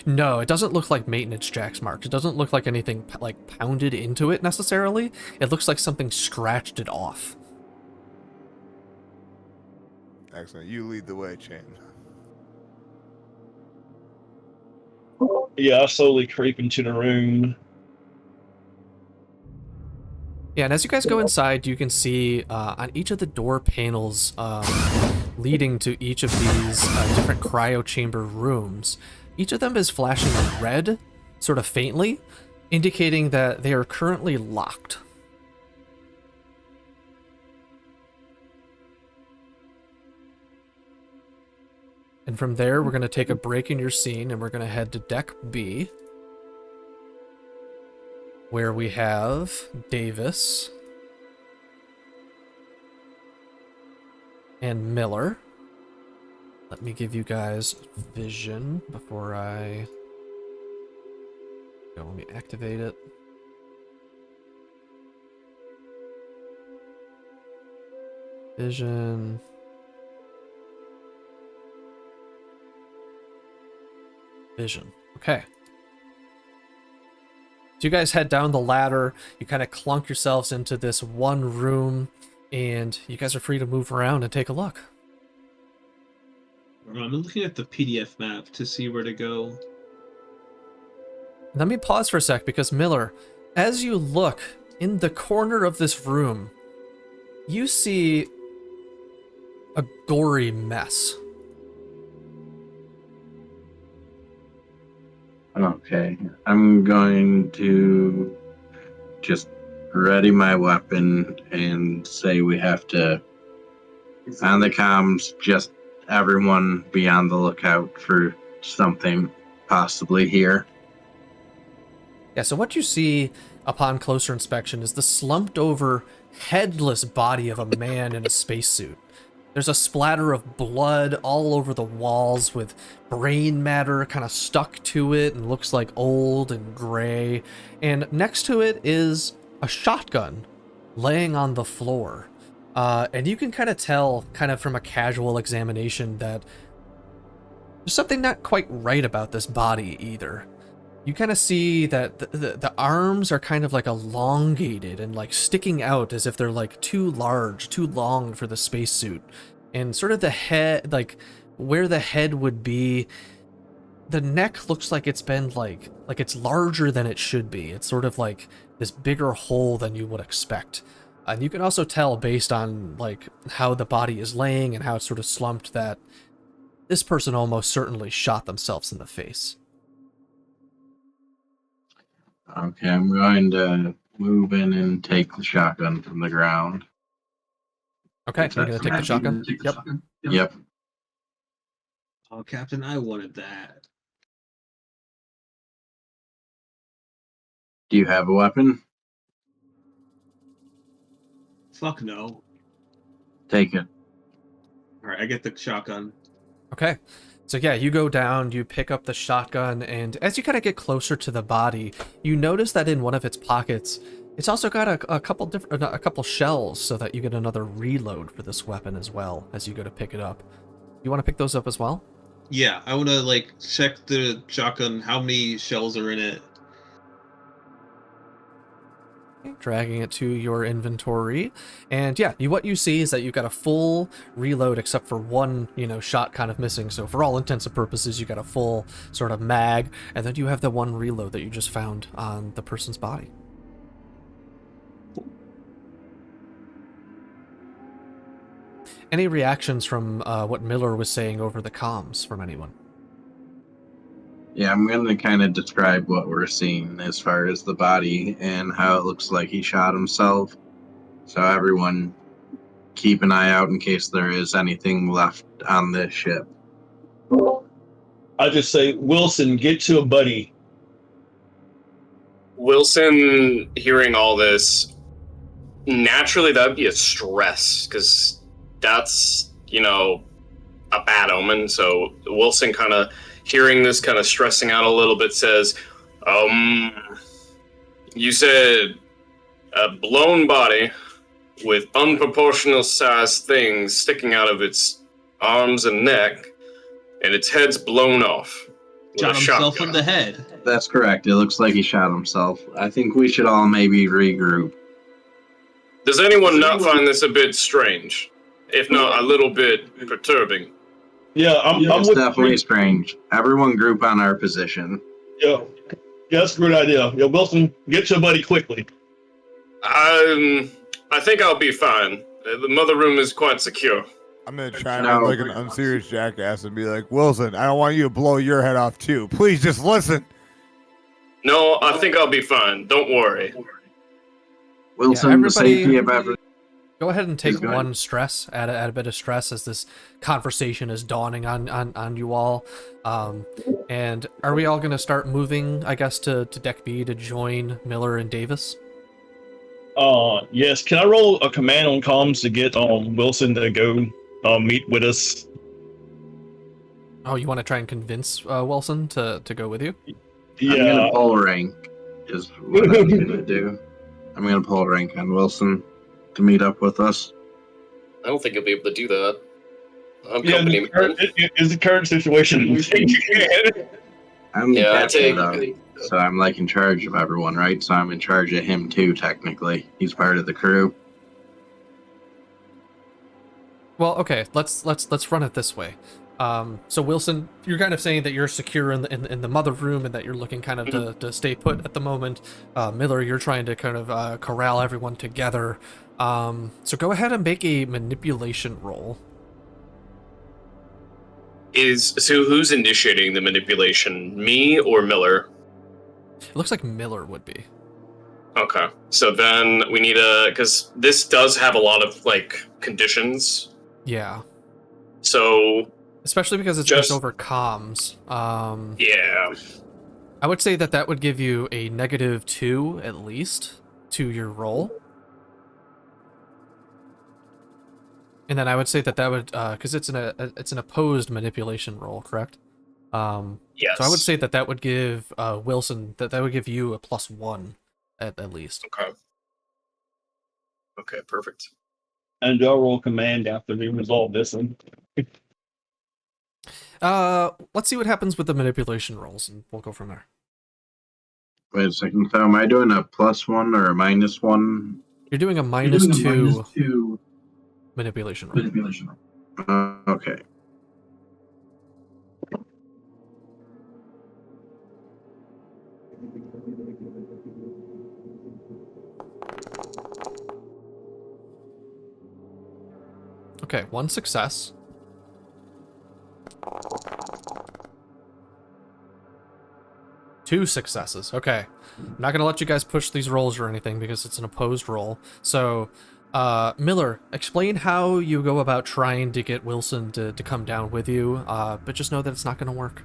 S1: No, it doesn't look like maintenance jack's marks. It doesn't look like anything like pounded into it necessarily. It looks like something scratched it off.
S3: Excellent. You lead the way, Chan.
S7: Yeah, I slowly creep into the room.
S1: Yeah, and as you guys go inside, you can see on each of the door panels leading to each of these different cryo chamber rooms, each of them is flashing red, sort of faintly, indicating that they are currently locked. And from there, we're going to take a break in your scene, and we're going to head to Deck B, where we have Davis and Miller. Let me give you guys vision before I go. Let me activate it. Vision. Vision. Okay. So you guys head down the ladder, you kind of clunk yourselves into this one room, and you guys are free to move around and take a look.
S2: I'm looking at the PDF map to see where to go.
S1: Let me pause for a sec, because Miller, as you look in the corner of this room, you see a gory mess.
S5: Okay, I'm going to just ready my weapon and say we have to, on the comms, just everyone be on the lookout for something possibly here.
S1: Yeah, so what you see upon closer inspection is the slumped over, headless body of a man in a spacesuit. There's a splatter of blood all over the walls with brain matter kind of stuck to it and looks like old and gray. And next to it is a shotgun laying on the floor. And you can kind of tell, kind of from a casual examination, that there's something not quite right about this body either. You kind of see that the arms are kind of like elongated and like sticking out as if they're like too large, too long for the spacesuit. And sort of the head, like where the head would be, the neck looks like it's been like it's larger than it should be. It's sort of like this bigger hole than you would expect. And you can also tell based on like how the body is laying and how it's sort of slumped that this person almost certainly shot themselves in the face.
S5: Okay, I'm going to move in and take the shotgun from the ground.
S1: Okay, you're gonna take the shotgun? Yep.
S5: Yep.
S2: Oh, Captain, I wanted that.
S5: Do you have a weapon?
S2: Fuck no.
S5: Take it.
S2: Alright, I get the shotgun.
S1: Okay. So yeah, you go down, you pick up the shotgun, and as you kind of get closer to the body, you notice that in one of its pockets, it's also got a couple shells so that you get another reload for this weapon as well as you go to pick it up. You want to pick those up as well?
S2: Yeah, I want to like check the shotgun, how many shells are in it.
S1: Dragging it to your inventory, and yeah, what you see is that you've got a full reload except for one, shot kind of missing. So for all intents and purposes, you got a full sort of mag, and then you have the one reload that you just found on the person's body. Any reactions from what Miller was saying over the comms from anyone?
S5: Yeah, I'm going to kind of describe what we're seeing as far as the body and how it looks like he shot himself. So everyone keep an eye out in case there is anything left on this ship.
S7: I just say, Wilson, get to a buddy.
S8: Wilson, hearing all this, naturally that would be a stress because that's, a bad omen. So Wilson kind of hearing this, kind of stressing out a little bit, says, you said a blown body with unproportional sized things sticking out of its arms and neck, and its head's blown off.
S2: Shot himself in the head.
S5: That's correct. It looks like he shot himself. I think we should all maybe regroup.
S8: Does anyone not find this a bit strange? If not, a little bit perturbing?
S7: Yeah, I'm
S5: It's
S7: with
S5: definitely
S7: you.
S5: strange. Everyone group on our position.
S7: Yeah, that's a good idea. Yeah, Wilson, get to a buddy quickly.
S8: I think I'll be fine. The mother room is quite secure.
S3: I'm gonna try and act like an unserious jackass and be like, Wilson, I don't want you to blow your head off too. Please just listen.
S8: No, I think I'll be fine. Don't worry.
S5: Wilson,
S1: Yeah,
S5: the safety of everything.
S1: Go ahead and take
S5: Go ahead.
S1: one stress, add a bit of stress as this conversation is dawning on you all. And are we all going to start moving, I guess, to Deck B to join Miller and Davis?
S7: Yes. Can I roll a command on comms to get Wilson to go meet with us?
S1: Oh, you want to try and convince Wilson to go with you?
S7: Yeah.
S5: I'm gonna pull rank is what I'm gonna do. I'm gonna pull rank on Wilson to meet up with us.
S8: I don't think you'll be able to do that. I'm
S7: Yeah,
S8: company man.
S7: is the current situation.
S5: I'm the
S8: Yeah, I
S5: captain,
S8: take.
S5: though, so I'm like in charge of everyone, right? So I'm in charge of him too, technically. He's part of the crew.
S1: Well, okay, let's run it this way. So Wilson, you're kind of saying that you're secure in the mother room and that you're looking kind of to stay put at the moment. Miller, you're trying to kind of corral everyone together. So go ahead and make a manipulation roll.
S8: So who's initiating the manipulation? Me or Miller?
S1: It looks like Miller would be.
S8: Okay. So then we need because this does have a lot of conditions.
S1: Yeah.
S8: So
S1: especially because it's just over comms.
S8: Yeah.
S1: I would say that would give you a -2 at least to your roll. And then I would say that would because it's an opposed manipulation roll, correct?
S8: Yes.
S1: So I would say that would give Wilson that would give you a +1 at least.
S8: Okay. Okay, perfect.
S7: And I'll roll command after we resolve this one.
S1: Let's see what happens with the manipulation rolls, and we'll go from there.
S5: Wait a second. So am I doing a +1 or a -1?
S1: You're doing a -2 manipulation roll.
S5: Okay.
S1: Okay, 1 success. Two successes. Okay. I'm not going to let you guys push these rolls or anything because it's an opposed roll. So, Miller, explain how you go about trying to get Wilson to come down with you, but just know that it's not going to work.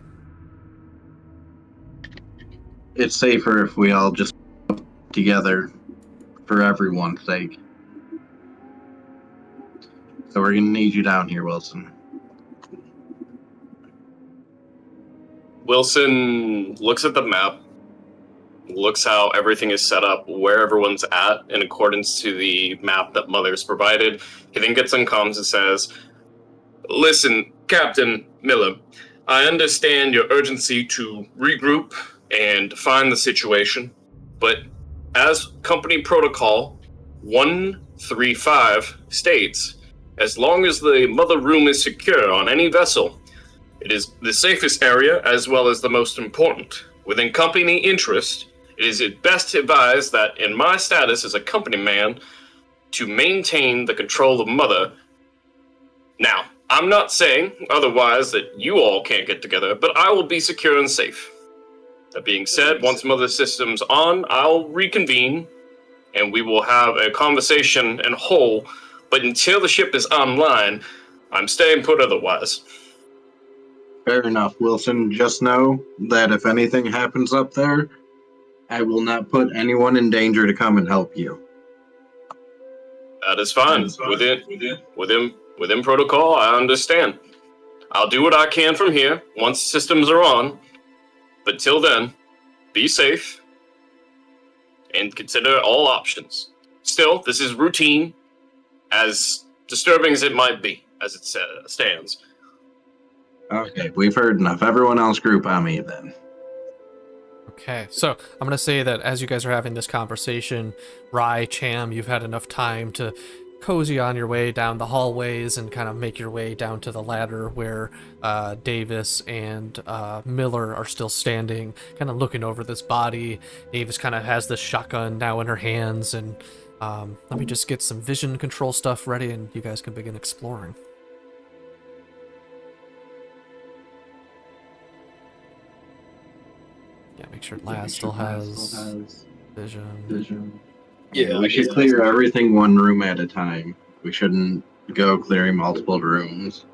S5: It's safer if we all just together for everyone's sake. So we're going to need you down here, Wilson.
S8: Wilson looks at the map, looks how everything is set up, where everyone's at in accordance to the map that Mother's provided. He then gets on comms and says, "Listen, Captain Miller, I understand your urgency to regroup and define the situation, but as company protocol 135 states, as long as the mother room is secure on any vessel, it is the safest area as well as the most important. Within company interest, it is best advised that in my status as a company man, to maintain the control of Mother. Now, I'm not saying otherwise that you all can't get together, but I will be secure and safe. That being said, once Mother System's on, I'll reconvene, and we will have a conversation and whole, but until the ship is online, I'm staying put otherwise."
S5: Fair enough, Wilson. Just know that if anything happens up there, I will not put anyone in danger to come and help you.
S8: That is fine. Within protocol, I understand. I'll do what I can from here once systems are on. But till then, be safe and consider all options. Still, this is routine, as disturbing as it might be, as it stands.
S5: Okay, we've heard enough. Everyone else group on me then.
S1: Okay, so I'm going to say that as you guys are having this conversation, Rye, Cham, you've had enough time to cozy on your way down the hallways and kind of make your way down to the ladder where Davis and Miller are still standing, kind of looking over this body. Davis kind of has this shotgun now in her hands, and let me just get some vision control stuff ready and you guys can begin exploring. Yeah, make sure Laz still has vision.
S5: Yeah, we should clear everything one room at a time. We shouldn't go clearing multiple rooms.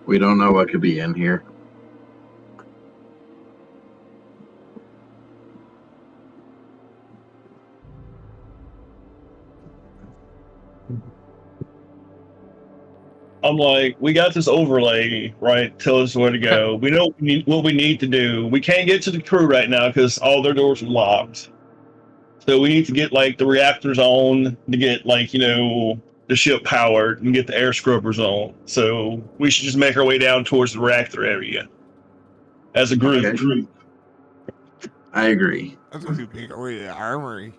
S5: We don't know what could be in here.
S7: I'm like, we got this overlay, right? Tell us where to go. We know what we need to do. We can't get to the crew right now because all their doors are locked. So we need to get like the reactors on to get like, the ship powered and get the air scrubbers on. So we should just make our way down towards the reactor area as a group.
S5: Okay. I agree.
S3: That's what you make our way to the armory.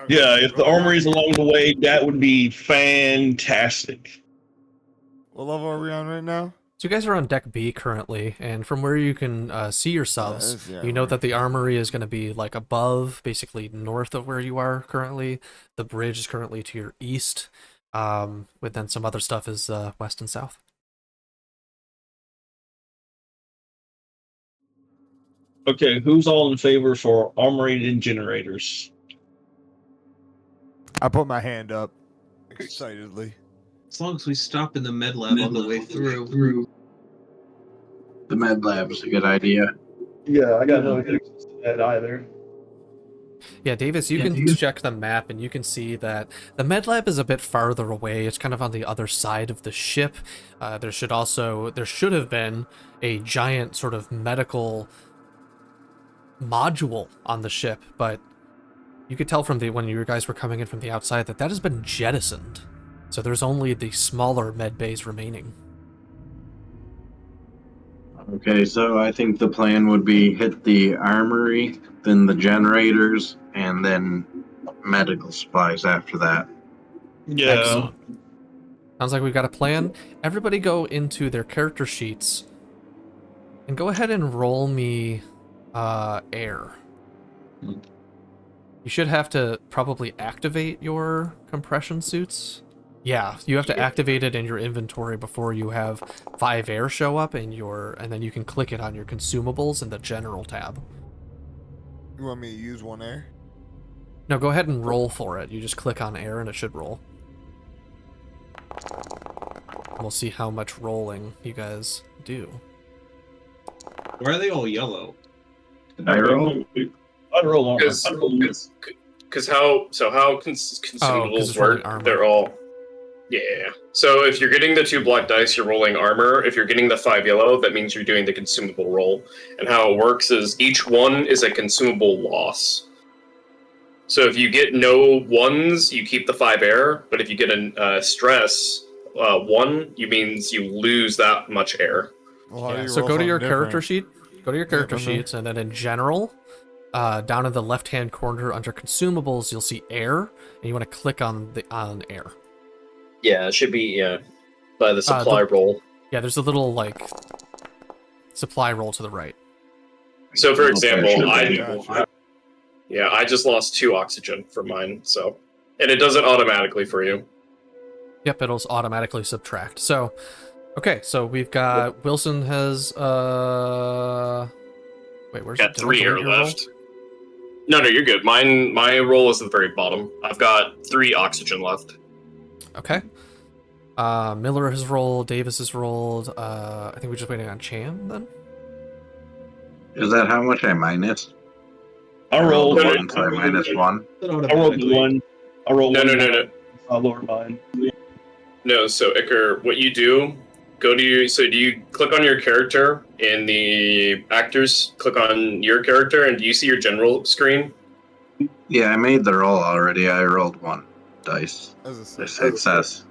S7: Yeah, if the armory is along the way, that would be fantastic.
S3: What level are we on right now?
S1: So you guys are on deck B currently, and from where you can see yourselves, you know that the armory is going to be like above, basically north of where you are currently. The bridge is currently to your east, but then some other stuff is west and south.
S7: Okay, who's all in favor for armory and generators?
S3: I put my hand up excitedly.
S2: As long as we stop in the med lab on the way through.
S5: The med lab is a good idea.
S7: Yeah, I got no objections to that either.
S1: Yeah, Davis, you can check the map and you can see that the med lab is a bit farther away. It's kind of on the other side of the ship. There should have been a giant sort of medical module on the ship, but you could tell from when you guys were coming in from the outside that has been jettisoned. So there's only the smaller med bays remaining.
S5: Okay, so I think the plan would be hit the armory, then the generators, and then medical supplies after that.
S7: Yeah.
S1: Excellent. Sounds like we've got a plan. Everybody go into their character sheets and go ahead and roll me air. You should have to probably activate your compression suits. Yeah, you have to activate it in your inventory before you have 5 air show up and then you can click it on your consumables in the general tab.
S3: You want me to use 1 air?
S1: No, go ahead and roll for it. You just click on air and it should roll. We'll see how much rolling you guys do.
S2: Why are they all yellow?
S5: I roll.
S7: I'd roll on.
S8: Because how consumables work, they're all... Yeah. So if you're getting the 2 black dice, you're rolling armor. If you're getting the 5 yellow, that means you're doing the consumable roll. And how it works is each one is a consumable loss. So if you get no 1s, you keep the 5 air. But if you get a stress 1, you means you lose that much air.
S3: Well,
S1: so go to your character sheet. Go to your character sheets, and then in general, down in the left-hand corner under consumables, you'll see air, and you want to click on air.
S4: Yeah, it should be by the supply roll.
S1: Yeah, there's a little supply roll to the right.
S8: So for example, I just lost 2 oxygen for mine, and it does it automatically for you.
S1: Yep, it'll automatically subtract. So, okay, so we've got Wilson has wait, where's
S8: got 3 air left? No, you're good. My roll is at the very bottom. I've got 3 oxygen left.
S1: Okay. Miller has rolled, Davis has rolled. I think we're just waiting on Cham then.
S5: Is that how much I minus?
S7: I rolled
S5: one, so I minus one.
S7: I rolled the one. I rolled
S4: No,
S7: one.
S4: no.
S7: Lower mine.
S4: No, so Iker, what you do, do you click on your character in the actors, click on your character, and do you see your general screen?
S5: Yeah, I made the roll already. I rolled one dice.
S3: As a
S5: The success.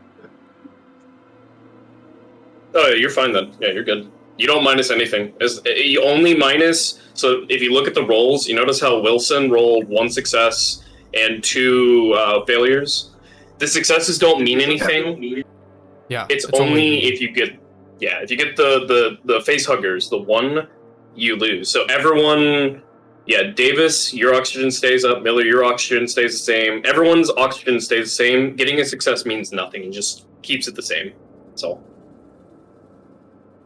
S4: Oh, you're fine then. Yeah, you're good. You don't minus anything. You only minus, so if you look at the rolls, you notice how Wilson rolled 1 success and 2 failures? The successes don't mean anything.
S1: Yeah,
S4: It's only if you get the face huggers, the 1, you lose. So everyone, Davis, your oxygen stays up. Miller, your oxygen stays the same. Everyone's oxygen stays the same. Getting a success means nothing. It just keeps it the same. That's all.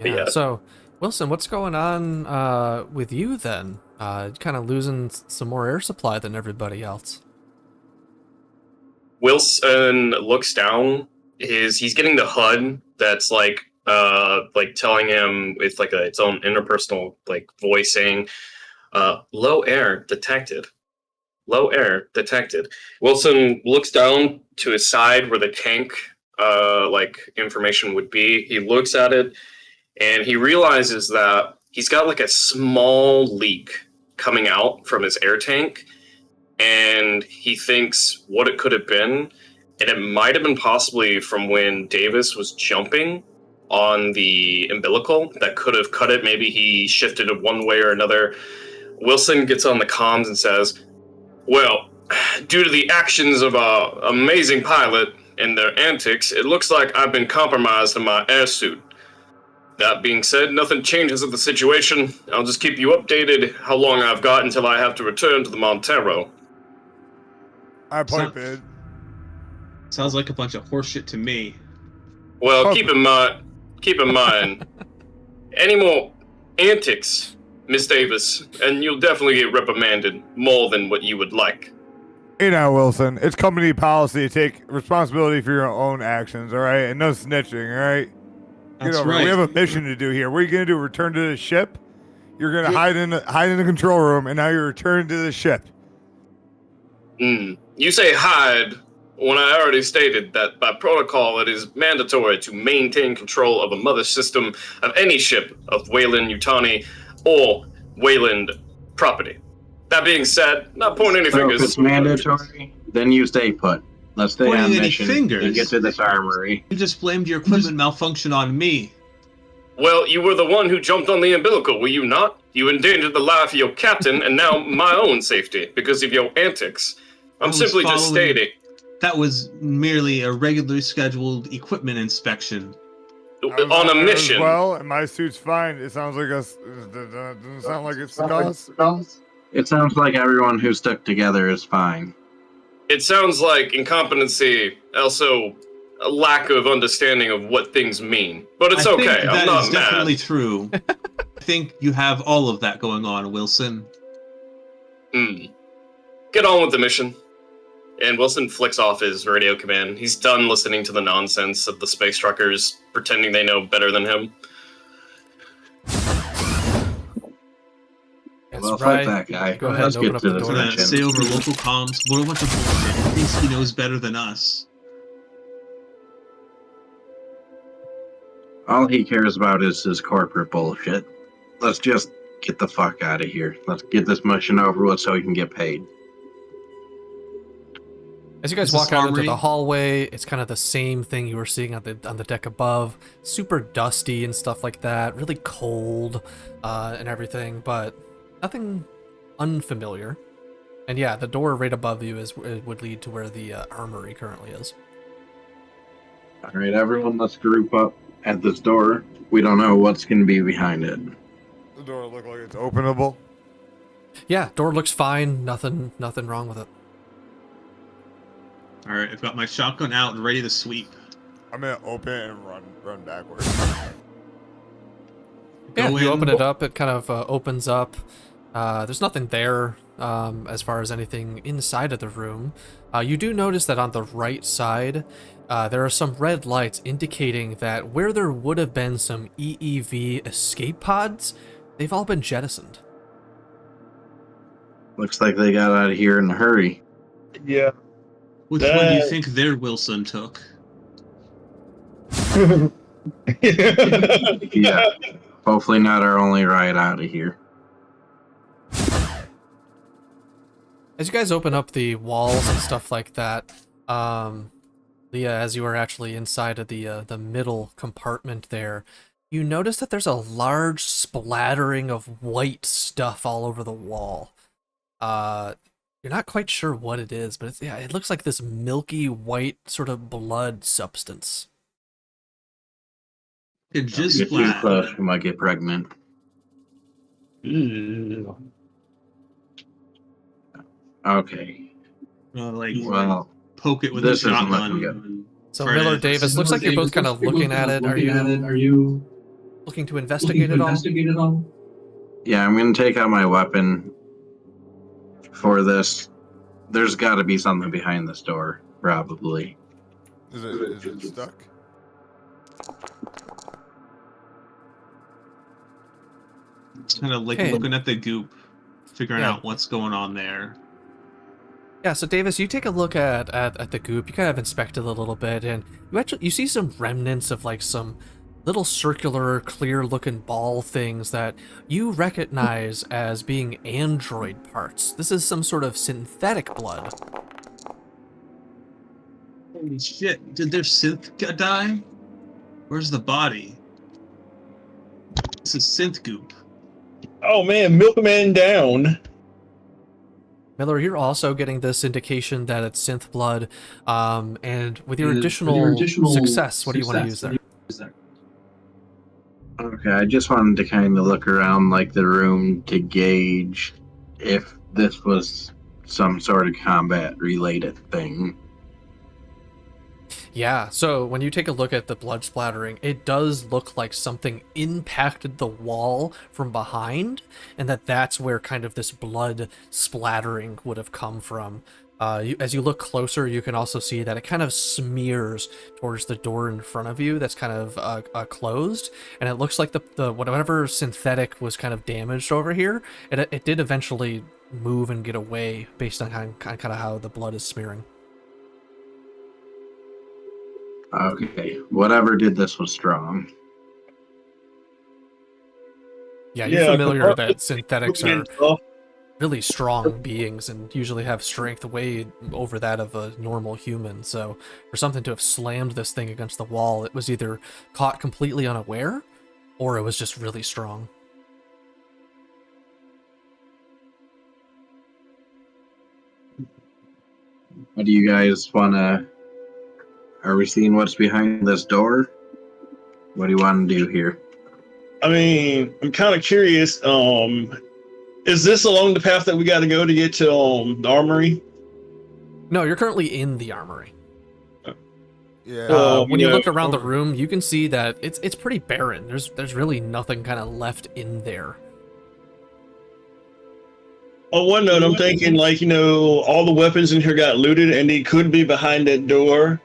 S1: Yeah. So, Wilson, what's going on with you then? Kind of losing some more air supply than everybody else.
S4: Wilson looks down. He's getting the HUD that's like telling him with like its own interpersonal voice saying, "Low air detected. Low air detected." Wilson looks down to his side where the tank information would be. He looks at it and he realizes that he's got like a small leak coming out from his air tank, and he thinks what it could have been, and it might have been possibly from when Davis was jumping on the umbilical that could have cut it. Maybe he shifted it one way or another. Wilson gets on the comms and says, "Well, due to the actions of our amazing pilot and their antics, it looks like I've been compromised in my air suit. That being said, nothing changes with the situation. I'll just keep you updated how long I've got until I have to return to the Montero."
S3: I pipe in.
S2: Sounds like a bunch of horseshit to me.
S4: Well, keep in mind, any more antics, Miss Davis, and you'll definitely get reprimanded more than what you would like.
S3: You know, Wilson, it's company policy to take responsibility for your own actions, all right? And no snitching, all right?
S2: That's
S3: Get over it.
S2: right.
S3: We have a mission to do here. What are you going to do, return to the ship? You're going to hide in the control room, and now you're returning to the ship.
S4: You say hide when I already stated that by protocol it is mandatory to maintain control of a mother system of any ship of Wayland Yutani or Wayland property. That being said, not pointing any
S5: So
S4: fingers.
S5: if it's mandatory, then you stay put. Let's stay
S2: Pointing
S5: on
S2: any
S5: mission
S2: fingers?
S5: and get to this armory.
S2: You just blamed your equipment malfunction on me.
S4: Well, you were the one who jumped on the umbilical, were you not? You endangered the life of your captain and now my own safety because of your antics. I'm simply just stating.
S2: That was merely a regularly scheduled equipment inspection.
S4: On a mission.
S3: Well, and my suit's fine. It sounds like us. Doesn't sound like it's us.
S5: It sounds like everyone who stuck together is fine.
S4: It sounds like incompetency, also a lack of understanding of what things mean. But it's okay. I'm not
S2: That is
S4: mad.
S2: definitely true. I think you have all of that going on, Wilson.
S4: Get on with the mission. And Wilson flicks off his radio command. He's done listening to the nonsense of the space truckers pretending they know better than him.
S5: Well, fight that guy.
S1: Go ahead
S5: Let's
S1: and open
S5: get
S1: up
S5: to
S1: the
S5: this
S1: door.
S2: Gonna
S5: mission.
S2: say over local comms, what a bunch of bullshit. He thinks he knows better than us.
S5: All he cares about is his corporate bullshit. Let's just get the fuck out of here. Let's get this mission over with so he can get paid.
S1: As you guys
S2: Is this
S1: walk out into
S2: armory?
S1: the hallway, it's kind of the same thing you were seeing on the deck above. Super dusty and stuff like that. Really cold and everything, but nothing unfamiliar. And yeah, the door right above you would lead to where the armory currently is.
S5: All right, everyone, let's group up at this door. We don't know what's going to be behind it.
S3: The door look like it's openable.
S1: Yeah, door looks fine. Nothing wrong with it.
S2: Alright, I've got my shotgun out and ready to sweep.
S3: I'm gonna open it and run backwards.
S1: Yeah,
S2: Go
S1: you
S2: in.
S1: open it up, it kind of opens up. There's nothing there as far as anything inside of the room. You do notice that on the right side, there are some red lights indicating that where there would have been some EEV escape pods, they've all been jettisoned.
S5: Looks like they got out of here in a hurry.
S7: Yeah.
S2: Which one do you think their Wilson took?
S5: Yeah. Hopefully not our only ride out of here.
S1: As you guys open up the walls and stuff like that, Leah, as you are actually inside of the middle compartment there, you notice that there's a large splattering of white stuff all over the wall. You're not quite sure what it is, but it looks like this milky white sort of blood substance.
S2: It just
S5: Get too
S2: splat.
S5: close, we might get pregnant. Okay. Well,
S2: Poke it with a
S5: this isn't looking
S2: shotgun.
S5: good.
S1: So
S2: Try to-
S1: Miller Davis, looks like you're both kind of looking at it. Are you looking to investigate it all?
S5: Yeah, I'm gonna take out my weapon for this. There's got to be something behind this door, probably.
S3: Is it stuck?
S2: It's kind of like
S1: Okay.
S2: looking at the goop, figuring
S1: Yeah.
S2: out what's going on there.
S1: Yeah, so Davis, you take a look at the goop. You kind of inspect it a little bit, and you see some remnants of like some little circular, clear-looking ball things that you recognize as being android parts. This is some sort of synthetic blood.
S2: Holy shit! Did their synth die? Where's the body? This is synth goop.
S7: Oh man, Milkman down.
S1: Miller, you're also getting this indication that it's synth blood, and with your additional success, what do you want to use there?
S5: Okay, I just wanted to kind of look around like the room to gauge if this was some sort of combat related thing.
S1: Yeah, so when you take a look at the blood splattering, it does look like something impacted the wall from behind, and that's where kind of this blood splattering would have come from. As you look closer, you can also see that it kind of smears towards the door in front of you that's kind of closed, and it looks like the whatever synthetic was kind of damaged over here, it did eventually move and get away based on kind of how the blood is smearing.
S5: Okay, whatever did this was strong.
S1: Yeah, you're familiar that synthetics are
S7: Tough.
S1: really strong beings and usually have strength way over that of a normal human. So for something to have slammed this thing against the wall, it was either caught completely unaware or it was just really strong.
S5: What do you guys want to... Are we seeing what's behind this door? What do you want to do here?
S7: I mean, I'm kind of curious. Is this along the path that we got to go to get to the armory?
S1: No, you're currently in the armory.
S3: Yeah.
S1: When you look around the room, you can see that it's pretty barren. There's really nothing kind of left in there.
S7: On one note, I'm thinking like, all the weapons in here got looted and they could be behind that door.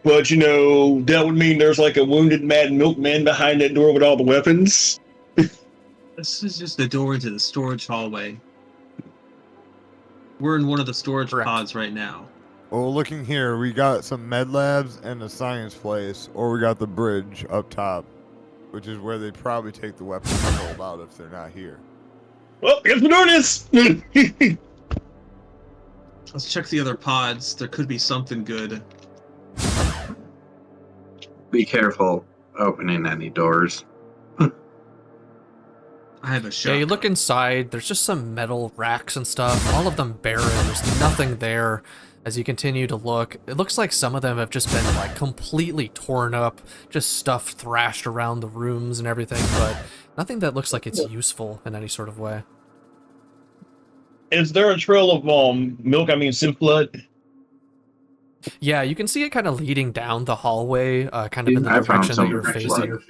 S7: But, that would mean there's like a wounded mad milkman behind that door with all the weapons.
S2: This is just the door into the storage hallway. We're in one of the storage pods right now.
S3: Well, looking here, we got some med labs and a science place, or we got the bridge up top, which is where they'd probably take the weapons pulled out if they're not here.
S7: Well, guess the door is.
S2: Let's check the other pods. There could be something good.
S5: Be careful opening any doors.
S2: I have a shot.
S1: Yeah, you look inside, there's just some metal racks and stuff, all of them barren, there's nothing there. As you continue to look, it looks like some of them have just been like completely torn up, just stuff thrashed around the rooms and everything, but nothing that looks like it's useful in any sort of way.
S7: Is there a trail of synth blood?
S1: Yeah, you can see it kind of leading down the hallway, kind of in the
S5: I found
S1: direction that
S5: some
S1: you're
S5: red
S1: facing.
S5: blood.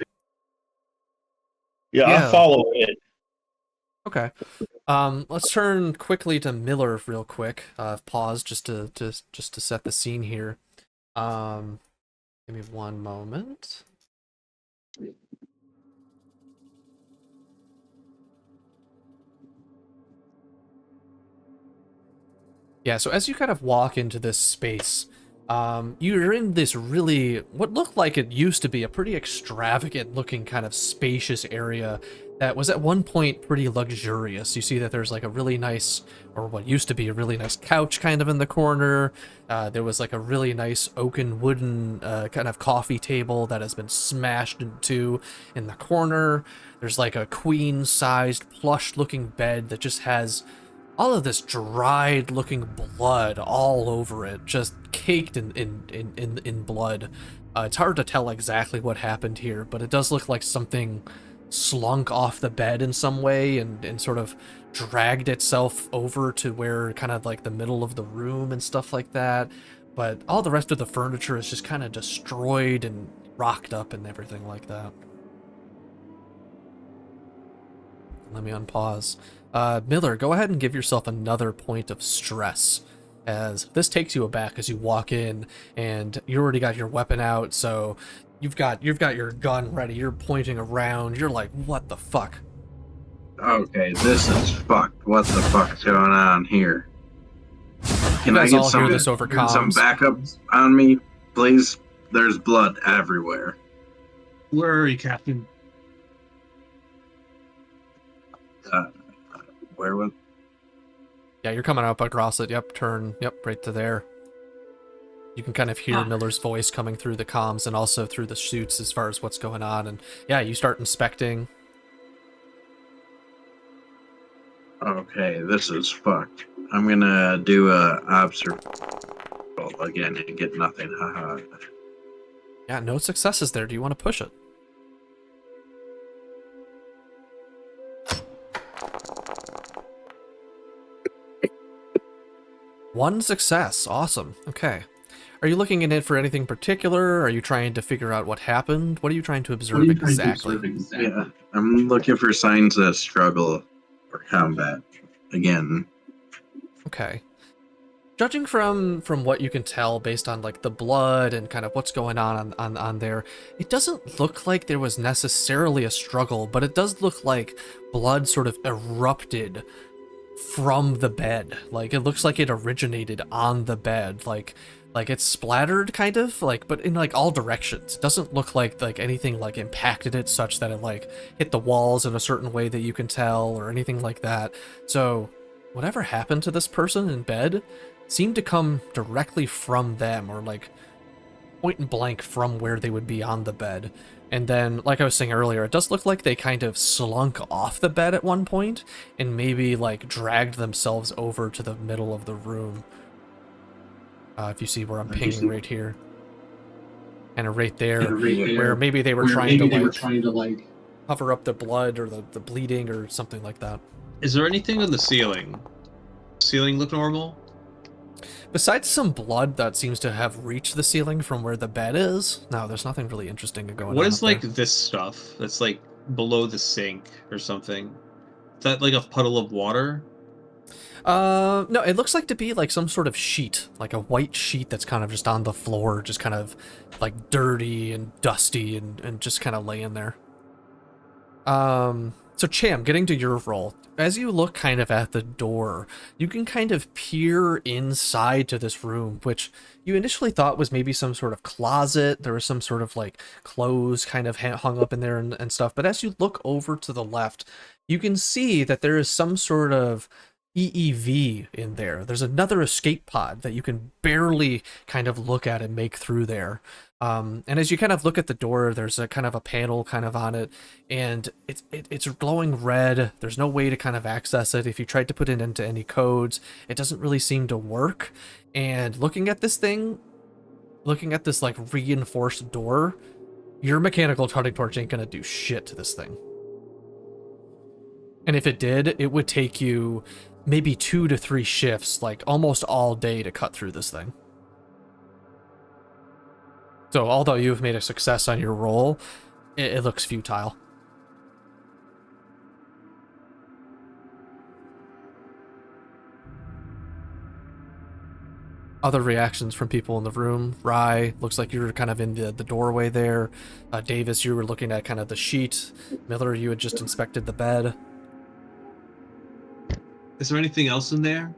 S7: Yeah,
S1: Yeah.
S7: I follow it.
S1: Okay. Let's turn quickly to Miller real quick. Pause just to set the scene here. Give me one moment. Yeah, so as you kind of walk into this space, you're in this really, what looked like it used to be a pretty extravagant looking kind of spacious area that was at one point pretty luxurious. You see that there's like a really nice, or what used to be a really nice couch kind of in the corner. There was like a really nice oaken wooden kind of coffee table that has been smashed into in the corner. There's like a queen-sized plush looking bed that just has all of this dried looking blood all over it, just caked in blood. It's hard to tell exactly what happened here, but it does look like something slunk off the bed in some way and sort of dragged itself over to where kind of like the middle of the room and stuff like that. But all the rest of the furniture is just kind of destroyed and rocked up and everything like that. Let me unpause. Miller, go ahead and give yourself another point of stress, as this takes you aback as you walk in, and you already got your weapon out, so you've got your gun ready. You're pointing around. You're like, what the fuck?
S5: Okay, this is fucked. What the fuck's going on here? Can
S1: You
S5: I
S1: guys
S5: get
S1: all
S5: some
S1: hear this over
S5: some
S1: comms.
S5: backup on me, please? There's blood everywhere.
S2: Where are you, Captain?
S5: Where was?
S1: Yeah, you're coming up across it. Yep, turn. Yep, right to there. You can kind of hear Miller's voice coming through the comms and also through the chutes as far as what's going on. And yeah, you start inspecting.
S5: Okay, this is fucked. I'm gonna do a observe again and get nothing. Haha.
S1: Yeah, no successes there. Do you want to push it? One success. Awesome. Okay. Are you looking in it for anything particular? Are you trying to figure out what happened? What are you trying to observe exactly?
S5: Yeah, I'm looking for signs of struggle or combat again.
S1: Okay. Judging from what you can tell based on like the blood and kind of what's going on there, it doesn't look like there was necessarily a struggle, but it does look like blood sort of erupted from the bed. Like it looks like it originated on the bed, like it's splattered kind of like, but in like all directions. It doesn't look like anything like impacted it such that it like hit the walls in a certain way that you can tell or anything like that. So whatever happened to this person in bed seemed to come directly from them, or like point and blank from where they would be on the bed. And then, like I was saying earlier, it does look like they kind of slunk off the bed at one point and maybe like dragged themselves over to the middle of the room. If you see where I'm pinging right here. And right there, where maybe they were trying to like cover up the blood or the bleeding or something like that.
S2: Is there anything on the ceiling? Ceiling look normal?
S1: Besides some blood that seems to have reached the ceiling from where the bed is, no, there's nothing really interesting going on.
S2: What is
S1: up
S2: like
S1: there.
S2: this stuff that's like below the sink or something? Is that like a puddle of water?
S1: No, it looks like to be like some sort of sheet, like a white sheet that's kind of just on the floor, just kind of like dirty and dusty and just kind of laying there. So Cham, getting to your role, as you look kind of at the door, you can kind of peer inside to this room, which you initially thought was maybe some sort of closet. There was some sort of like clothes kind of hung up in there and stuff. But as you look over to the left, you can see that there is some sort of EEV in there. There's another escape pod that you can barely kind of look at and make through there. And as you kind of look at the door, there's a kind of a panel kind of on it, and it's glowing red. There's no way to kind of access it. If you tried to put it into any codes, it doesn't really seem to work. And looking at this thing, looking at this like reinforced door, your mechanical cutting torch ain't gonna do shit to this thing. And if it did, it would take you maybe 2 to 3 shifts, like almost all day to cut through this thing. So although you've made a success on your roll, it looks futile. other reactions from people in the room. Rye, looks like you're kind of in the doorway there. Davis, you were looking at kind of the sheet. Miller, you had just inspected the bed.
S2: Is there anything else in there?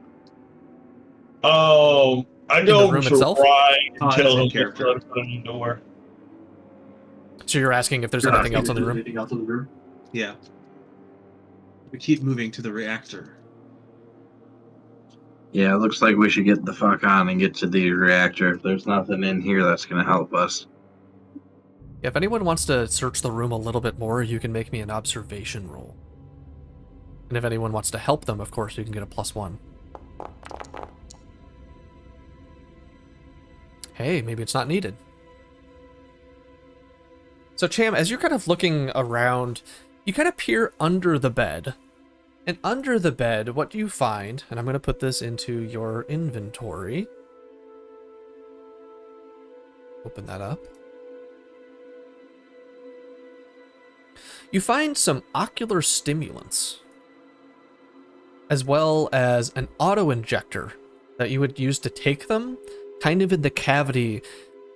S7: Oh, I
S1: the
S7: go
S1: room
S7: to
S1: itself?
S7: Rye and
S2: Oh,
S7: tell
S2: that's
S7: him
S2: in
S7: to
S2: character.
S7: try to put on the door.
S1: So you're asking if there's anything else in the room?
S2: Yeah. We keep moving to the reactor.
S5: Yeah, it looks like we should get the fuck on and get to the reactor. If there's nothing in here that's gonna help us.
S1: Yeah, if anyone wants to search the room a little bit more, you can make me an observation roll. And if anyone wants to help them, of course, you can get a +1. Hey, maybe it's not needed. So, Cham, as you're kind of looking around, you kind of peer under the bed. And under the bed, what do you find? And I'm going to put this into your inventory. Open that up. You find some ocular stimulants, as well as an auto-injector that you would use to take them kind of in the cavity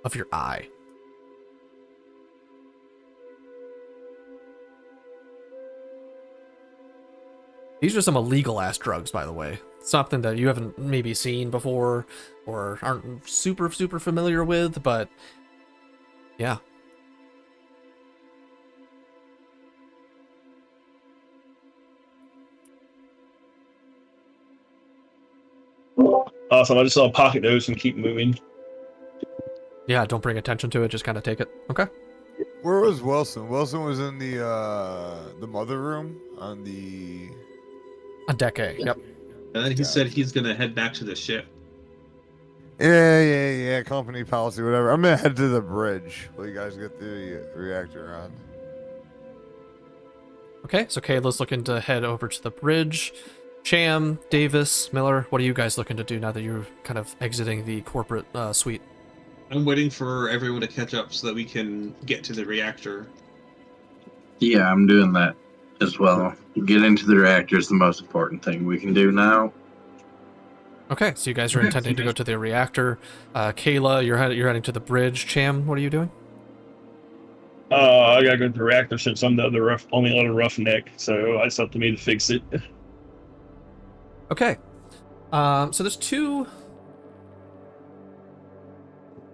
S1: of your eye. These are some illegal-ass drugs, by the way. Something that you haven't maybe seen before or aren't super familiar with, but yeah.
S7: Awesome. I just saw a pocket nose and keep moving.
S1: Yeah, don't bring attention to it, just kind of take it. Okay.
S3: Where was Wilson? Wilson was in the mother room on the...
S1: On deck A, yep.
S2: And then he said he's gonna head back to the ship.
S3: Yeah, company policy, whatever. I'm gonna head to the bridge while you guys get the reactor on.
S1: Okay, so Kayla's looking to head over to the bridge. Cham, Davis, Miller, what are you guys looking to do now that you're kind of exiting the corporate suite?
S2: I'm waiting for everyone to catch up so that we can get to the reactor.
S5: Yeah, I'm doing that as well. Get into the reactor is the most important thing we can do now.
S1: Okay, so you guys are intending to go to the reactor. Kayla, you're heading to the bridge. Cham, what are you doing?
S7: I gotta go to the reactor since I'm the only other roughneck, so it's up to me to fix it.
S1: Okay. So there's two...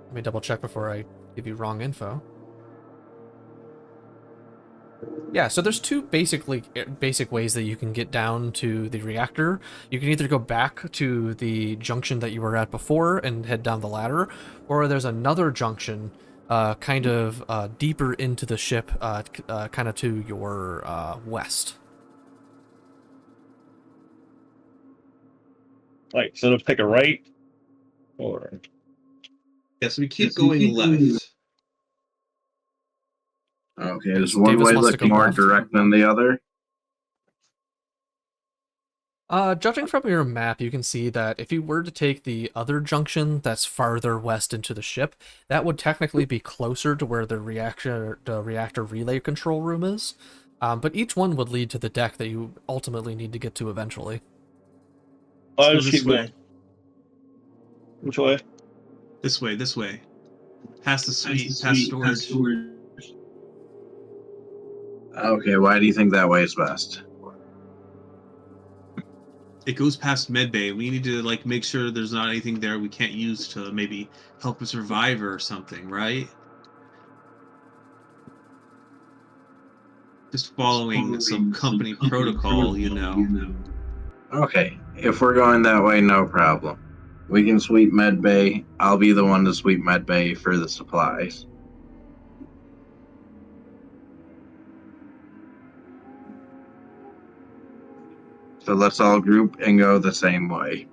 S1: Let me double check before I give you wrong info. Yeah, so there's two basic ways that you can get down to the reactor. You can either go back to the junction that you were at before and head down the ladder, or there's another junction kind of deeper into the ship, kind of to your west.
S7: Like, so let's take a right, or...
S2: Yeah, so we keep going left.
S5: Okay,
S1: Yes,
S5: does one
S1: Davis
S5: way
S1: wants to
S5: look
S1: go
S5: more
S1: left.
S5: direct than the other?
S1: Judging from your map, you can see that if you were to take the other junction that's farther west into the ship, that would technically be closer to where the reactor relay control room is. But each one would lead to the deck that you ultimately need to get to eventually.
S7: I'll
S2: Let's
S7: just
S2: go
S7: keep
S2: this
S7: going. Which way?
S2: This way. Past the suite, past storage.
S5: Okay, why do you think that way is best?
S2: It goes past medbay. We need to make sure there's not anything there we can't use to maybe help a survivor or something, right? Just following some company protocol, you know.
S5: Okay, if we're going that way, no problem. We can sweep medbay. I'll be the one to sweep medbay for the supplies. So let's all group and go the same way.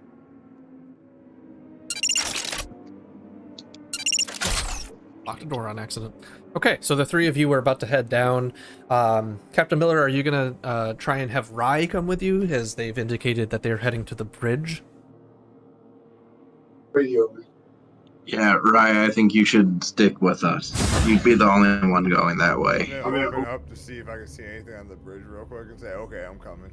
S1: Locked the door on accident. Okay, so the three of you are about to head down. Captain Miller, are you gonna try and have Rye come with you, as they've indicated that they're heading to the bridge?
S5: Yeah, Rye, I think you should stick with us. You'd be the only one going that way.
S3: I'm gonna open up to see if I can see anything on the bridge real quick and say, okay, I'm coming.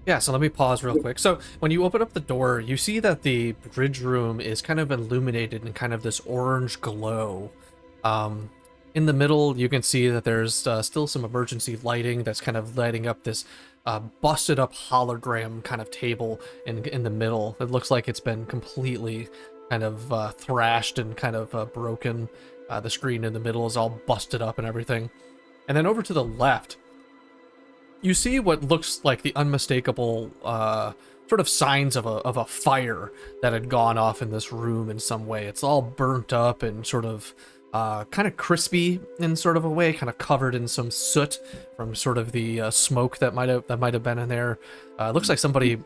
S1: Yeah, so let me pause real quick. So when you open up the door, you see that the bridge room is kind of illuminated in kind of this orange glow. In the middle, you can see that there's still some emergency lighting that's kind of lighting up this busted up hologram kind of table in the middle. It looks like it's been completely kind of thrashed and kind of broken. The screen in the middle is all busted up and everything. And then over to the left, you see what looks like the unmistakable sort of signs of a fire that had gone off in this room in some way. It's all burnt up and sort of kind of crispy in sort of a way, kind of covered in some soot from sort of the smoke that might have been in there. It looks like somebody,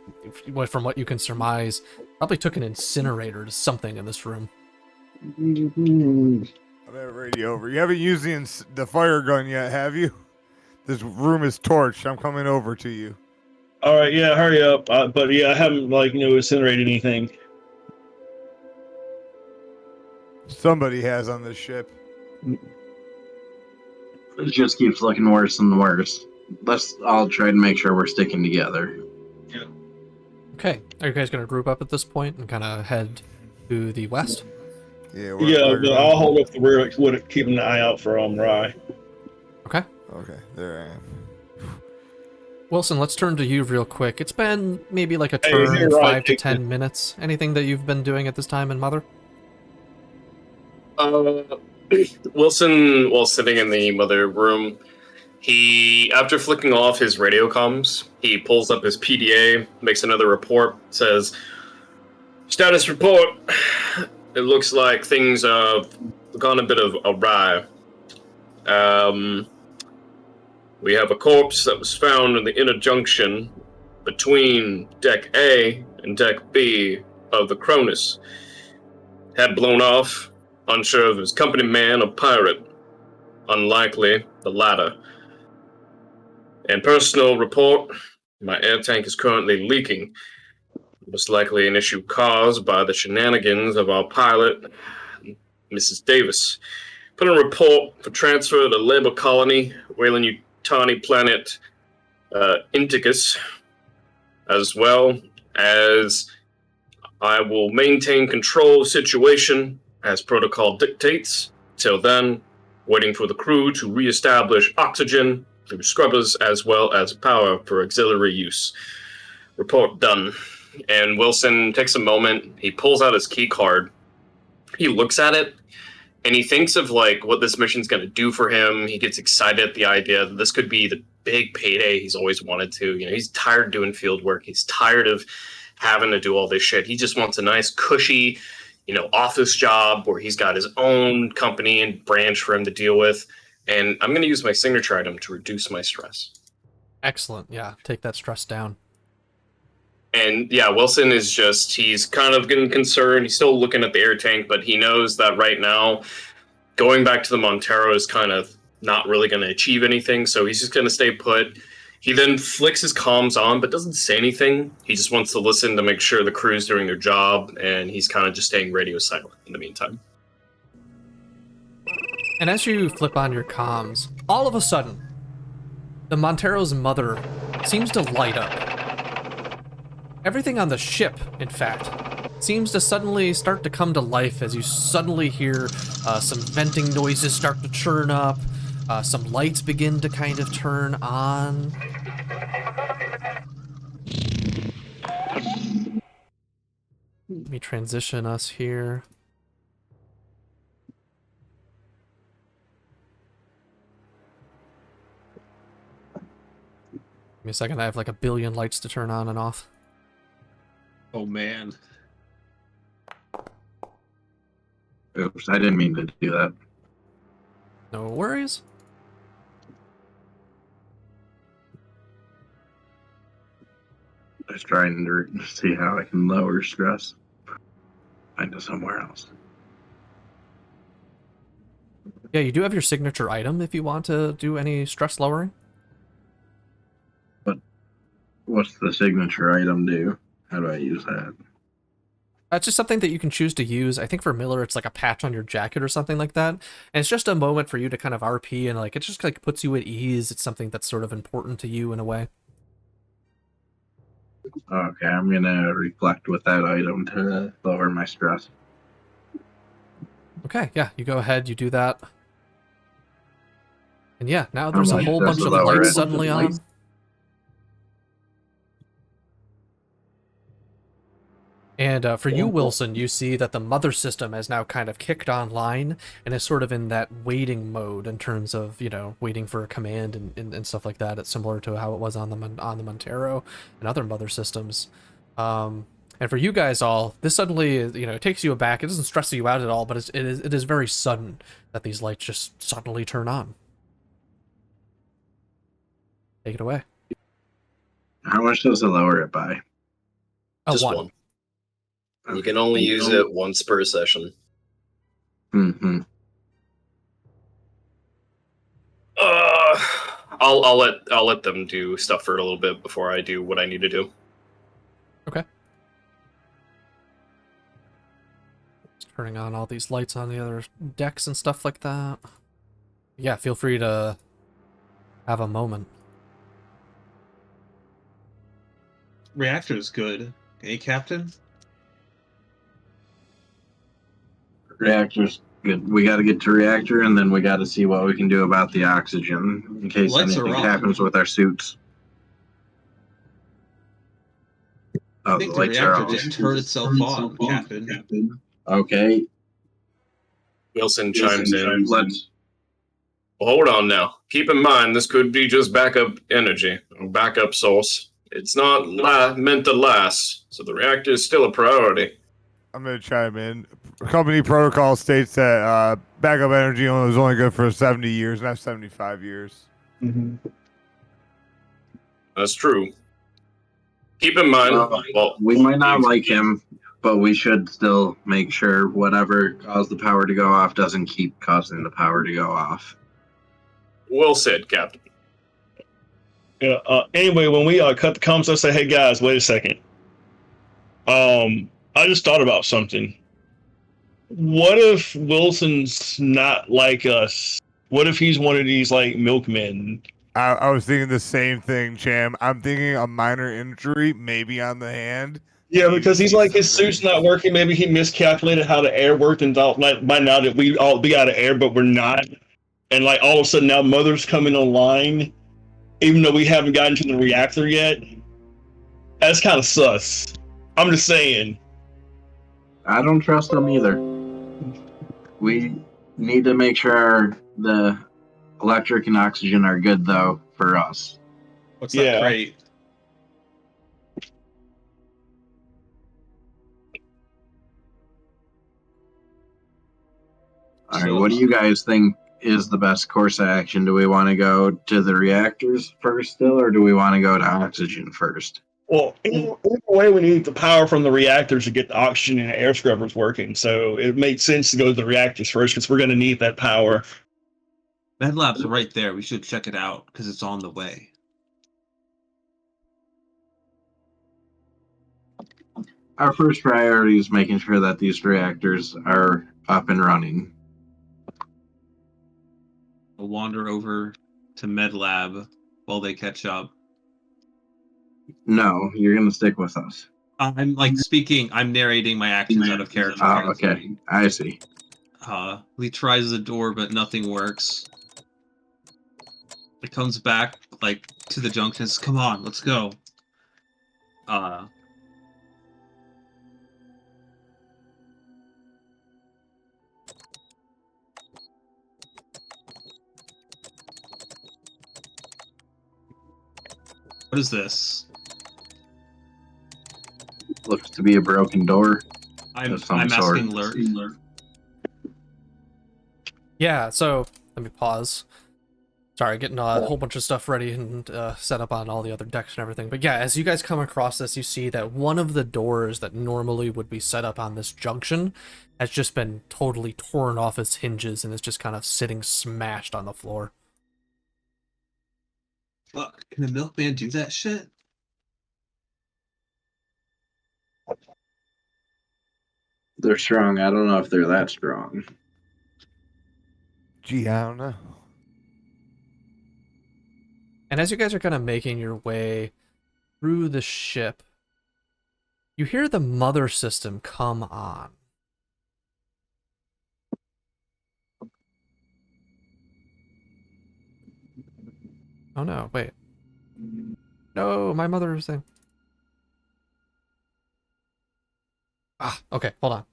S1: from what you can surmise, probably took an incinerator to something in this room.
S3: I'm at radio over. You haven't used the fire gun yet, have you? This room is torched. I'm coming over to you.
S7: All right, yeah, hurry up. But yeah, I haven't incinerated anything.
S3: Somebody has on this ship.
S5: It just keeps looking worse and worse. Let's all try to make sure we're sticking together.
S1: Okay, are you guys going to group up at this point and kind of head to the west?
S3: Yeah,
S7: But I'll hold up the rear, keeping an eye out for Rye.
S1: Okay.
S3: Okay, there I am.
S1: Wilson, let's turn to you real quick. It's been maybe like a
S7: Hey,
S1: turn,
S7: you're right,
S1: 5 to 10 minutes. Anything that you've been doing at this time in Mother?
S8: Wilson, while sitting in the mother room, after flicking off his radio comms, he pulls up his PDA, makes another report, says, "Status report. It looks like things have gone a bit of awry. We have a corpse that was found in the inner junction between Deck A and Deck B of the Cronus. Head blown off, unsure if it was company man or pirate. Unlikely the latter. And personal report, my air tank is currently leaking. Most likely an issue caused by the shenanigans of our pilot, Mrs. Davis. Put in a report for transfer to labor colony, Weyland-Yutani planet Inticus, as well as I will maintain control of situation as protocol dictates. Till then, waiting for the crew to reestablish oxygen through scrubbers as well as power for auxiliary use. Report done." And Wilson takes a moment, he pulls out his key card, he looks at it, and he thinks of what this mission's going to do for him. He gets excited at the idea that this could be the big payday he's always wanted to. He's tired of doing field work. He's tired of having to do all this shit. He just wants a nice, cushy, office job where he's got his own company and branch for him to deal with. And I'm going to use my signature item to reduce my stress.
S1: Excellent. Yeah, take that stress down.
S8: And yeah, Wilson is he's kind of getting concerned. He's still looking at the air tank, but he knows that right now going back to the Montero is kind of not really going to achieve anything. So he's just going to stay put. He then flicks his comms on, but doesn't say anything. He just wants to listen to make sure the crew's doing their job. And he's kind of just staying radio silent in the meantime.
S1: And as you flip on your comms, all of a sudden, the Montero's mother seems to light up. Everything on the ship, in fact, seems to suddenly start to come to life as you suddenly hear some venting noises start to churn up, some lights begin to kind of turn on. Let me transition us here. Give me a second, I have like a billion lights to turn on and off.
S2: Oh man.
S5: Oops, I didn't mean to do that.
S1: No worries.
S5: Just trying to see how I can lower stress. Find it somewhere else.
S1: Yeah, you do have your signature item if you want to do any stress lowering.
S5: But what's the signature item do? How do I use that?
S1: It's just something that you can choose to use. I think for Miller, it's like a patch on your jacket or something like that. And it's just a moment for you to kind of RP and it just puts you at ease. It's something that's sort of important to you in a way.
S5: Okay, I'm gonna reflect with that item to lower my stress.
S1: Okay, yeah, you go ahead, you do that. And yeah, now
S5: How
S1: there's a
S5: much
S1: whole
S5: does
S1: bunch
S5: it
S1: of
S5: lower
S1: lights
S5: it?
S1: suddenly on. And for you, Wilson, you see that the mother system has now kind of kicked online and is sort of in that waiting mode in terms of, you know, waiting for a command and stuff like that. It's similar to how it was on the Montero and other mother systems. And for you guys all, this suddenly, you know, it takes you aback. It doesn't stress you out at all, but it is very sudden that these lights just suddenly turn on. Take it away.
S5: How much does it lower it by?
S4: Just
S1: One.
S4: one. You can only use it once per session.
S5: Mm-hmm.
S8: I'll let them do stuff for a little bit before I do what I need to do.
S1: Okay. Just turning on all these lights on the other decks and stuff like that. Yeah, feel free to have a moment.
S2: Reactor's good. Hey, Captain?
S5: Reactor's good. We got to get to reactor, and then we got to see what we can do about the oxygen in case
S2: Lights are
S5: anything
S2: on.
S5: happens with our suits.
S2: I
S5: Oh,
S2: think
S5: the
S2: the
S5: lights are
S2: reactor
S5: on.
S2: just turned itself on, Captain.
S5: Okay.
S8: Wilson chimes in.
S5: Let's.
S8: Well, hold on now. Keep in mind, this could be just backup energy, or backup source. It's not meant to last, so the reactor is still a priority.
S3: I'm gonna chime in. Company protocol states that backup energy is only good for 70 years, not 75 years.
S8: That's true. Keep in mind,
S5: We might not like him, but we should still make sure whatever caused the power to go off doesn't keep causing the power to go off.
S8: Well said, Captain.
S7: Yeah. Anyway, when we cut the comms, I say, "Hey guys, wait a second. I just thought about something. What if Wilson's not like us? What if he's one of these like milkmen?"
S3: I was thinking the same thing, Cham. I'm thinking a minor injury, maybe on the hand.
S7: Yeah, because he's like his suit's not working. Maybe he miscalculated how the air worked and thought like by now that we all be out of air, but we're not. And like all of a sudden now Mother's coming online, even though we haven't gotten to the reactor yet. That's kind of sus. I'm just saying.
S5: I don't trust him either. We need to make sure the electric and oxygen are good, though, for us.
S2: What's that crate?
S5: All right, what do you guys think is the best course of action? Do we want to go to the reactors first still, or do we want to go to oxygen first?
S7: Well, either way, we need the power from the reactors to get the oxygen and the air scrubbers working. So it makes sense to go to the reactors first because we're going to need that power.
S2: Med lab's right there. We should check it out because it's on the way.
S5: Our first priority is making sure that these reactors are up and running.
S2: We'll wander over to Med Lab while they catch up.
S5: No, you're going to stick with us.
S2: I'm like speaking, I'm narrating my actions out of character.
S5: Oh, okay. I see.
S2: Lee tries the door, but nothing works. It comes back like to the junction. Says, come on, let's go. What is this?
S5: Looks to be a broken door.
S2: I'm
S5: of some
S2: asking
S5: sort.
S2: Lurk.
S1: Yeah, so let me pause. Sorry, getting a whole bunch of stuff ready and set up on all the other decks and everything. But yeah, as you guys come across this, you see that one of the doors that normally would be set up on this junction has just been totally torn off its hinges and is just kind of sitting smashed on the floor.
S2: Fuck, can the milkman do that shit?
S5: They're strong. I don't know if they're that strong.
S3: Gee, I don't know.
S1: And as you guys are kind of making your way through the ship, You hear the mother system come on. Oh no, wait. No, my mother's thing. Ah, okay, hold on.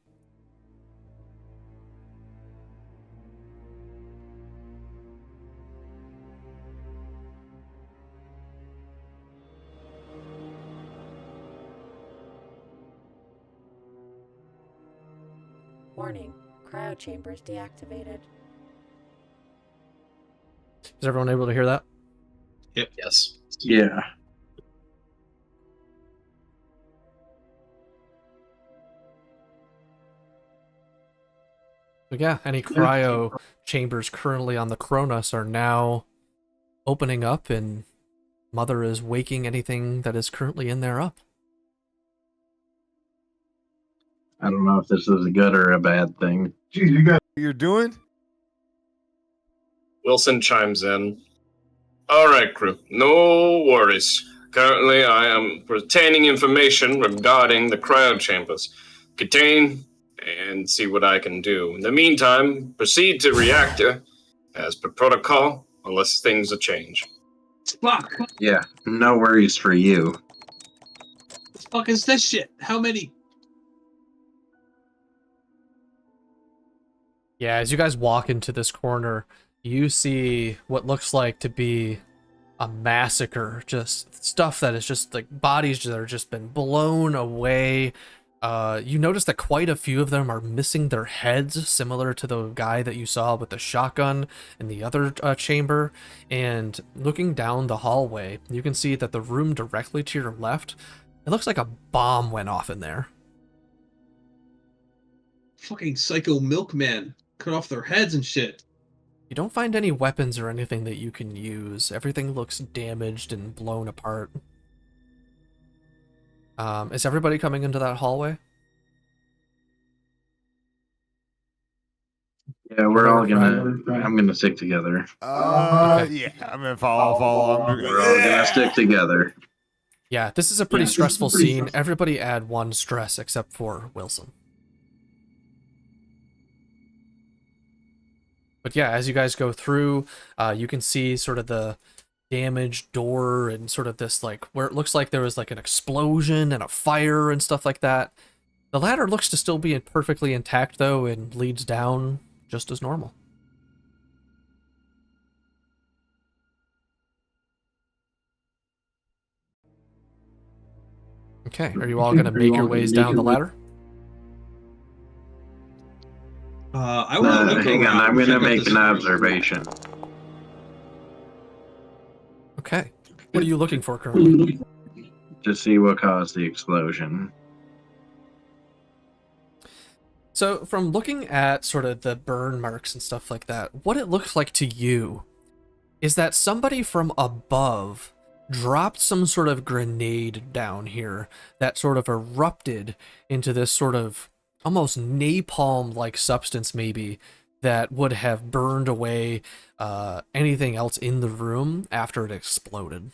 S9: Warning, cryo chambers deactivated.
S1: Is everyone able to hear that?
S4: Yes.
S5: Yeah.
S1: So yeah, any cryo chambers currently on the Cronus are now opening up, and Mother is waking anything that is currently in there up.
S5: I don't know if this is a good or a bad thing.
S3: Jeez, you got what you're doing?
S8: Wilson chimes in. All right, crew. No worries. Currently, I am retaining information regarding the cryo chambers. Contain and see what I can do. In the meantime, proceed to reactor as per protocol, unless things are changed.
S2: Fuck.
S5: Yeah, no worries for you.
S2: What the fuck is this shit? How many?
S1: Yeah, as you guys walk into this corner, you see what looks like to be a massacre. Just stuff that is just like bodies that are just been blown away. You notice that quite a few of them are missing their heads, similar to the guy that you saw with the shotgun in the other chamber. And looking down the hallway, you can see that the room directly to your left, it looks like a bomb went off in there.
S2: Fucking psycho milkman. Cut off their heads and shit.
S1: You don't find any weapons or anything that you can use. Everything looks damaged and blown apart. Is everybody coming into that hallway?
S5: Yeah, we're all gonna. I'm gonna stick together.
S1: Okay.
S3: Yeah, I'm gonna follow.
S5: We're all gonna stick together.
S1: Yeah, this is a pretty stressful scene. Everybody add 1 stress except for Wilson. But yeah, as you guys go through, you can see sort of the damaged door and sort of this like where it looks like there was like an explosion and a fire and stuff like that. The ladder looks to still be perfectly intact though and leads down just as normal. Okay, are you all going to make your ways down the ladder?
S2: I want to
S5: Hang on, I'm gonna make an observation.
S1: Okay. What are you looking for currently?
S5: To see what caused the explosion.
S1: So from looking at sort of the burn marks and stuff like that, what it looks like to you is that somebody from above dropped some sort of grenade down here that sort of erupted into this sort of almost napalm-like substance maybe that would have burned away anything else in the room after it exploded.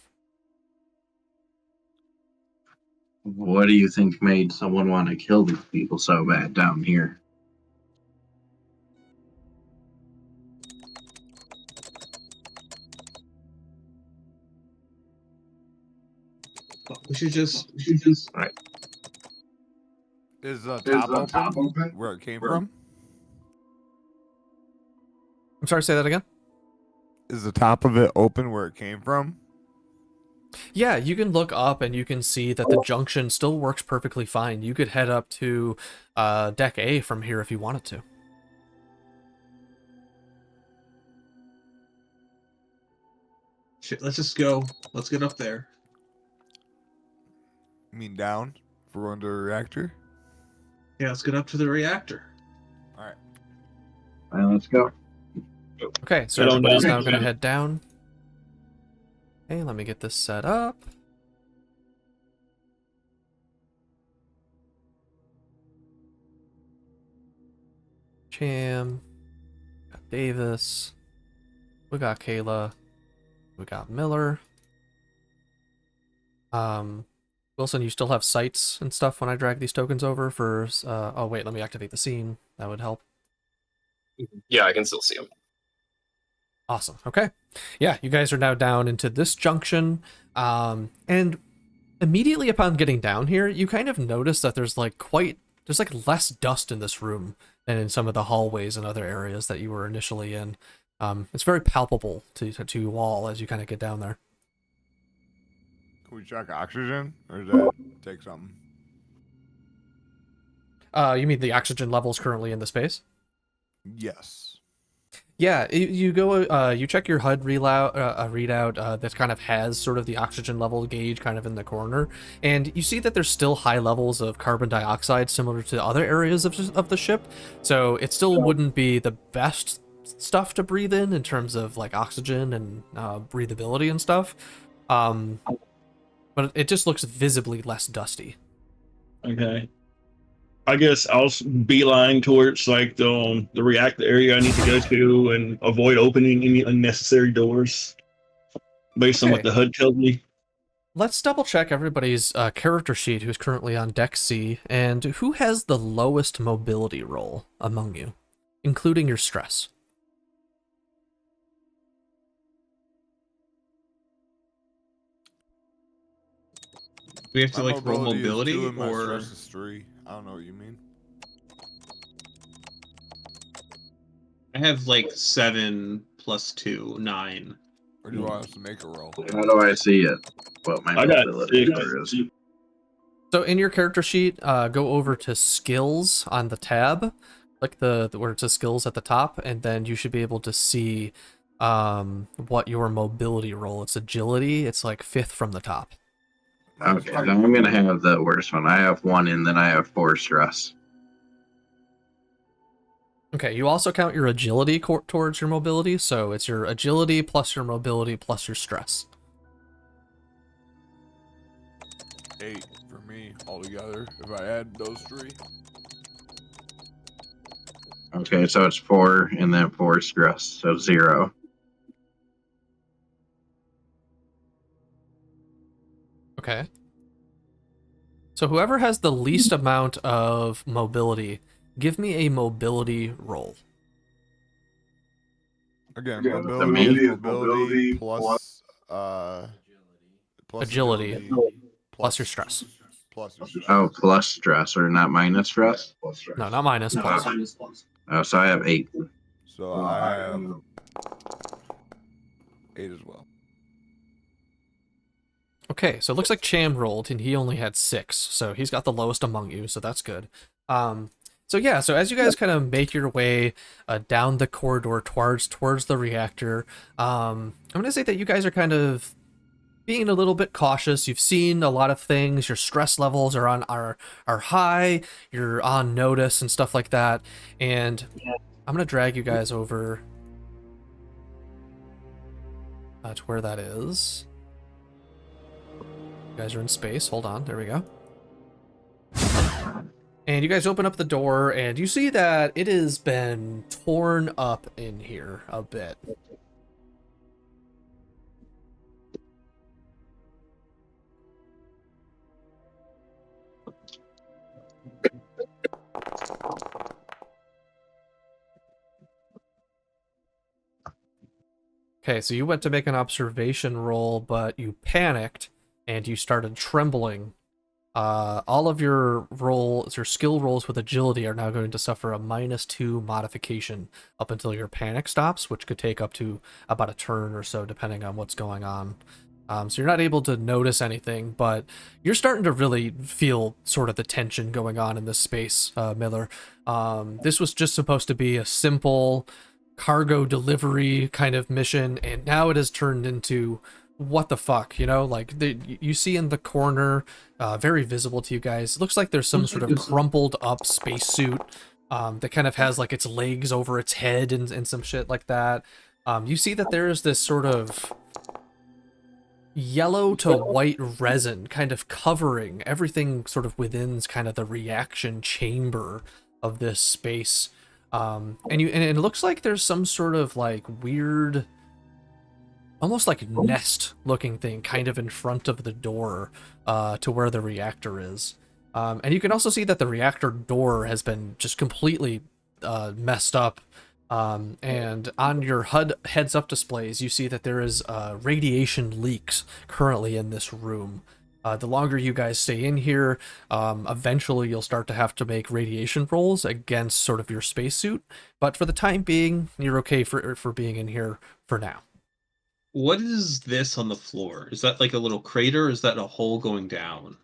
S5: What do you think made someone want to kill these people so bad down here?
S2: We should just.
S5: Right.
S3: Is the top open where it came from?
S1: I'm sorry, say that again?
S3: Is the top of it open where it came from?
S1: Yeah, you can look up and you can see that the junction still works perfectly fine. You could head up to Deck A from here if you wanted to.
S2: Shit, let's just go. Let's get up there.
S3: You mean down for under the reactor?
S2: Yeah, let's get up to the reactor.
S3: All right.
S5: All right, let's go.
S1: Okay, so everybody's now going to head down. Okay, let me get this set up. Cham. Got Davis. We got Kayla. We got Miller. Wilson, you still have sights and stuff when I drag these tokens over for... oh, wait, let me activate the scene. That would help.
S8: Yeah, I can still see him.
S1: Awesome. Okay. Yeah, you guys are now down into this junction. And immediately upon getting down here, you kind of notice that there's like less dust in this room than in some of the hallways and other areas that you were initially in. It's very palpable to you all as you kind of get down there.
S3: Can we check oxygen, or does that take something?
S1: You mean the oxygen levels currently in the space?
S3: Yes.
S1: Yeah, you go, you check your HUD readout that kind of has sort of the oxygen level gauge kind of in the corner, and you see that there's still high levels of carbon dioxide similar to other areas of the ship, so it still wouldn't be the best stuff to breathe in terms of like oxygen and breathability and stuff, but it just looks visibly less dusty.
S7: Okay. I guess I'll beeline towards like the reactor area I need to go to and avoid opening any unnecessary doors based on what the HUD tells me.
S1: Let's double check everybody's character sheet who's currently on Deck C, and who has the lowest mobility roll among you, including your stress.
S2: We have to
S3: My
S2: like roll mobility,
S3: is 2 and my
S2: or
S3: stress is 3. I don't know what you mean.
S2: I have like 7 plus 2, 9.
S3: Or do you want us to make a roll?
S5: How do I see it? What my
S7: I got
S5: mobility
S7: 6.
S5: score is?
S1: So in your character sheet, go over to skills on the tab, click the where it says skills at the top, and then you should be able to see what your mobility roll. It's agility. It's like 5th from the top.
S5: Okay, then I'm gonna have the worst one. I have 1, and then I have 4 stress.
S1: Okay, you also count your agility towards your mobility, so it's your agility plus your mobility plus your stress.
S3: 8 for me altogether, if I add those 3.
S5: Okay, so it's 4 and then 4 stress, so 0.
S1: Okay. So whoever has the least amount of mobility, give me a mobility roll.
S3: Again,
S5: Yeah,
S3: mobility plus
S1: Agility plus your stress.
S3: Plus your stress.
S5: Oh, plus stress, or not minus stress?
S1: No, not minus, plus.
S5: Oh, so I have 8.
S3: So I have 8 as well.
S1: Okay, so it looks like Cham rolled, and he only had 6, so he's got the lowest among you, so that's good. So yeah, so as you guys kind of make your way down the corridor towards the reactor, I'm gonna say that you guys are kind of being a little bit cautious. You've seen a lot of things. Your stress levels are high. You're on notice and stuff like that. And I'm gonna drag you guys over to where that is. You guys are in space. Hold on. There we go. And you guys open up the door, and you see that it has been torn up in here a bit. Okay, so you went to make an observation roll, but you panicked, and you started trembling. All of your rolls, your skill rolls with agility are now going to suffer a -2 modification up until your panic stops, which could take up to about a turn or so, depending on what's going on. So you're not able to notice anything, but you're starting to really feel sort of the tension going on in this space, Miller. This was just supposed to be a simple cargo delivery kind of mission, and now it has turned into what the fuck, you know? Like, you see in the corner, very visible to you guys, it looks like there's some sort of crumpled up spacesuit that kind of has like its legs over its head and some shit like that. You see that there is this sort of yellow to white resin kind of covering everything sort of within kind of the reaction chamber of this space. And it looks like there's some sort of like weird almost like nest looking thing kind of in front of the door to where the reactor is. And you can also see that the reactor door has been just completely messed up. And on your HUD heads-up displays, you see that there is radiation leaks currently in this room. The longer you guys stay in here, eventually you'll start to have to make radiation rolls against sort of your spacesuit. But for the time being, you're okay for being in here for now.
S2: What is this on the floor? Is that like a little crater, or is that a hole going down?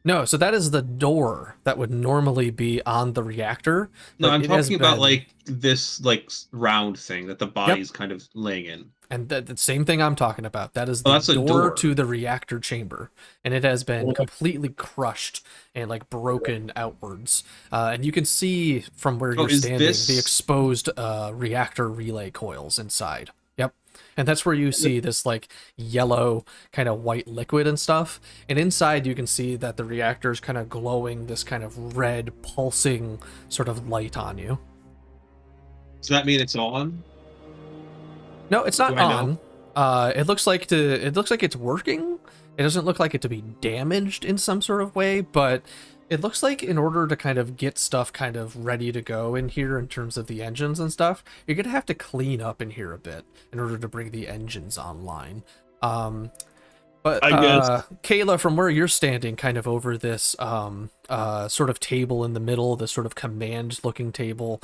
S1: No, so that is the door that would normally be on the reactor.
S2: No,
S1: but
S2: I'm
S1: it has
S2: talking about
S1: been-
S2: like this like round thing that the body's kind of laying in.
S1: And the same thing I'm talking about. That is
S2: Oh,
S1: the
S2: that's a door.
S1: to the reactor chamber. And it has been completely crushed and like broken outwards. And you can see from where you're
S2: is
S1: standing
S2: this-
S1: the exposed reactor relay coils inside. Yep. And that's where you see this like yellow kind of white liquid and stuff. And inside you can see that the reactor is kind of glowing this kind of red pulsing sort of light on you.
S2: Does that mean it's on?
S1: No, it's not
S2: Do I know?
S1: on. It looks like it's working. It doesn't look like it to be damaged in some sort of way, but it looks like in order to kind of get stuff kind of ready to go in here in terms of the engines and stuff, you're gonna have to clean up in here a bit in order to bring the engines online. But
S7: I guess-
S1: Kayla, from where you're standing, kind of over this sort of table in the middle, this sort of command-looking table,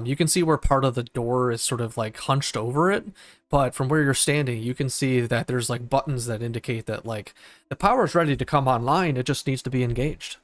S1: you can see where part of the door is sort of like hunched over it. But from where you're standing, you can see that there's like buttons that indicate that like the power is ready to come online. It just needs to be engaged.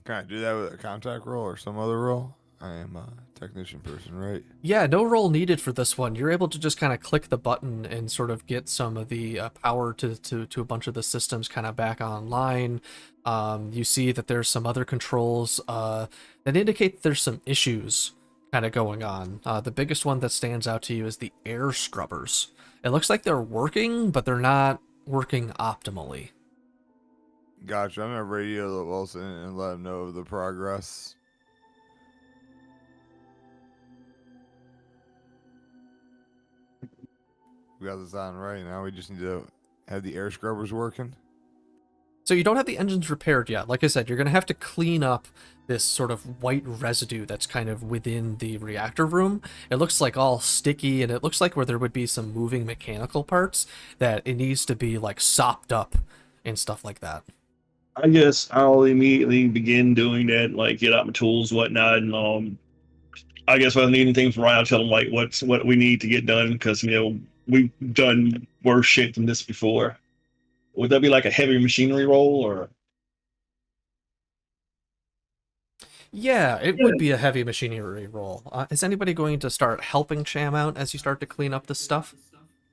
S3: Can I do that with a contact roll or some other roll? I am a technician person, right?
S1: Yeah, no roll needed for this one. You're able to just kind of click the button and sort of get some of the power to a bunch of the systems kind of back online. You see that there's some other controls that indicate there's some issues kind of going on. The biggest one that stands out to you is the air scrubbers. It looks like they're working, but they're not working optimally.
S3: Gotcha. I'm gonna radio the Wilson and let him know of the progress. We got this on right now. We just need to have the air scrubbers working.
S1: So you don't have the engines repaired yet. Like I said, you're going to have to clean up this sort of white residue that's kind of within the reactor room. It looks like all sticky, and it looks like where there would be some moving mechanical parts that it needs to be like sopped up and stuff like that.
S7: I guess I'll immediately begin doing that, like get out my tools, whatnot, and I guess if I need anything from Ryan, I'll tell him like what we need to get done, because we've done worse shit than this before. Would that be like a heavy machinery roll, or?
S1: Yeah, it would be a heavy machinery roll. Is anybody going to start helping Cham out as you start to clean up this stuff?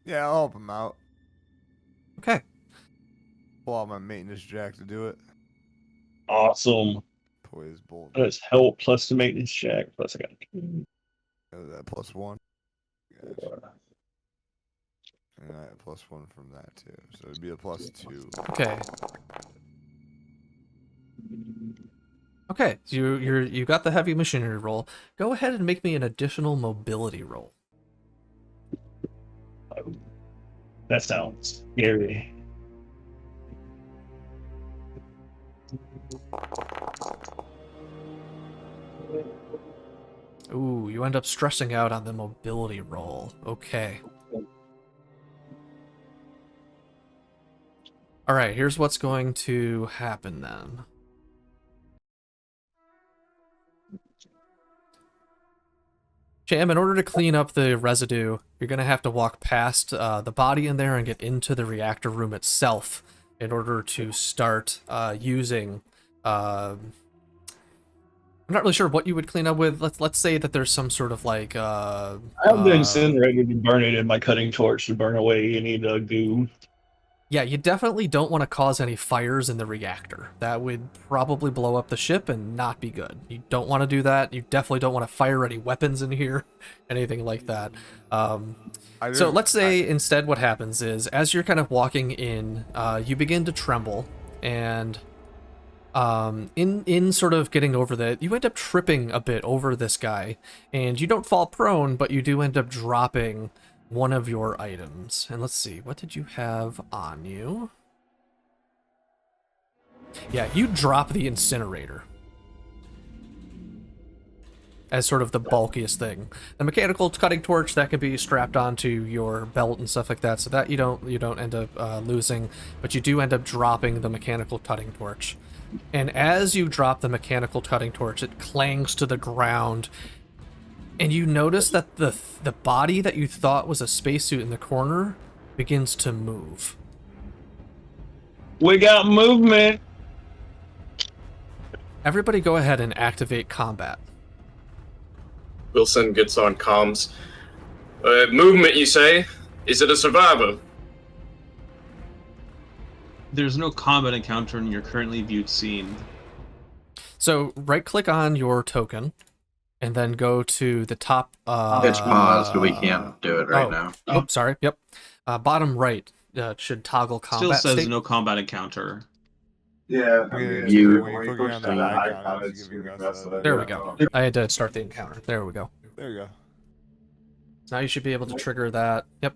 S3: Yeah, I'll help him out.
S1: Okay.
S3: Pull out my maintenance jack to do it.
S7: Awesome.
S3: Pull his bolt.
S7: That's help plus the maintenance check. Plus I got.
S3: That +1. Gotcha. And I +1 from that too. So it'd be a +2.
S1: Okay. Okay, so you got the heavy machinery roll. Go ahead and make me an additional mobility roll.
S7: That sounds scary.
S1: Ooh, you end up stressing out on the mobility roll. Okay. Alright, here's what's going to happen then. Cham, in order to clean up the residue, you're going to have to walk past the body in there and get into the reactor room itself in order to start using... I'm not really sure what you would clean up with. Let's say that there's some sort of like...
S7: I have the incinerator to burn it and my cutting torch to burn away any goo.
S1: Yeah, you definitely don't want to cause any fires in the reactor. That would probably blow up the ship and not be good. You don't want to do that. You definitely don't want to fire any weapons in here, anything like that. So let's say instead what happens is, as you're kind of walking in, you begin to tremble, and in sort of getting over that, you end up tripping a bit over this guy, and you don't fall prone, but you do end up dropping one of your items. And let's see, what did you have on you? Yeah, you drop the incinerator as sort of the bulkiest thing. The mechanical cutting torch, that can be strapped onto your belt and stuff like that, so that you don't end up losing, but you do end up dropping the mechanical cutting torch. And as you drop the mechanical cutting torch, it clangs to the ground, and you notice that the body that you thought was a spacesuit in the corner begins to move.
S7: We got movement.
S1: Everybody go ahead and activate combat.
S8: Wilson gets on comms. Movement, you say? Is it a survivor?
S2: There's no combat encounter in your currently viewed scene.
S1: So right-click on your token, and then go to the top.
S5: It's paused. We can't do it right now.
S1: Oh, sorry. Yep. Bottom right should toggle combat.
S2: Still says
S1: state.
S2: no combat encounter.
S11: Yeah,
S5: You-
S3: When you're clicking on that icon, it's giving us
S1: There we go. I had to start the encounter. There we go.
S3: There you go.
S1: Now you should be able to trigger that. Yep.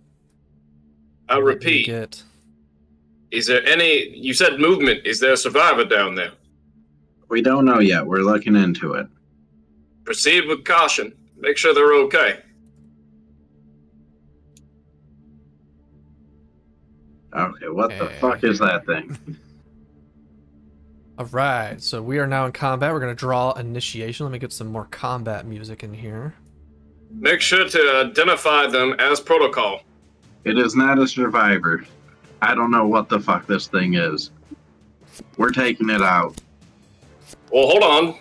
S8: I
S1: You
S8: repeat.
S1: get...
S8: Is there any... You said movement. Is there a survivor down there?
S5: We don't know yet. We're looking into it.
S8: Proceed with caution. Make sure they're okay.
S5: Okay, what the fuck is that thing?
S1: All right, so we are now in combat. We're going to draw initiation. Let me get some more combat music in here.
S8: Make sure to identify them as protocol.
S5: It is not a survivor. I don't know what the fuck this thing is. We're taking it out.
S8: Well, hold on.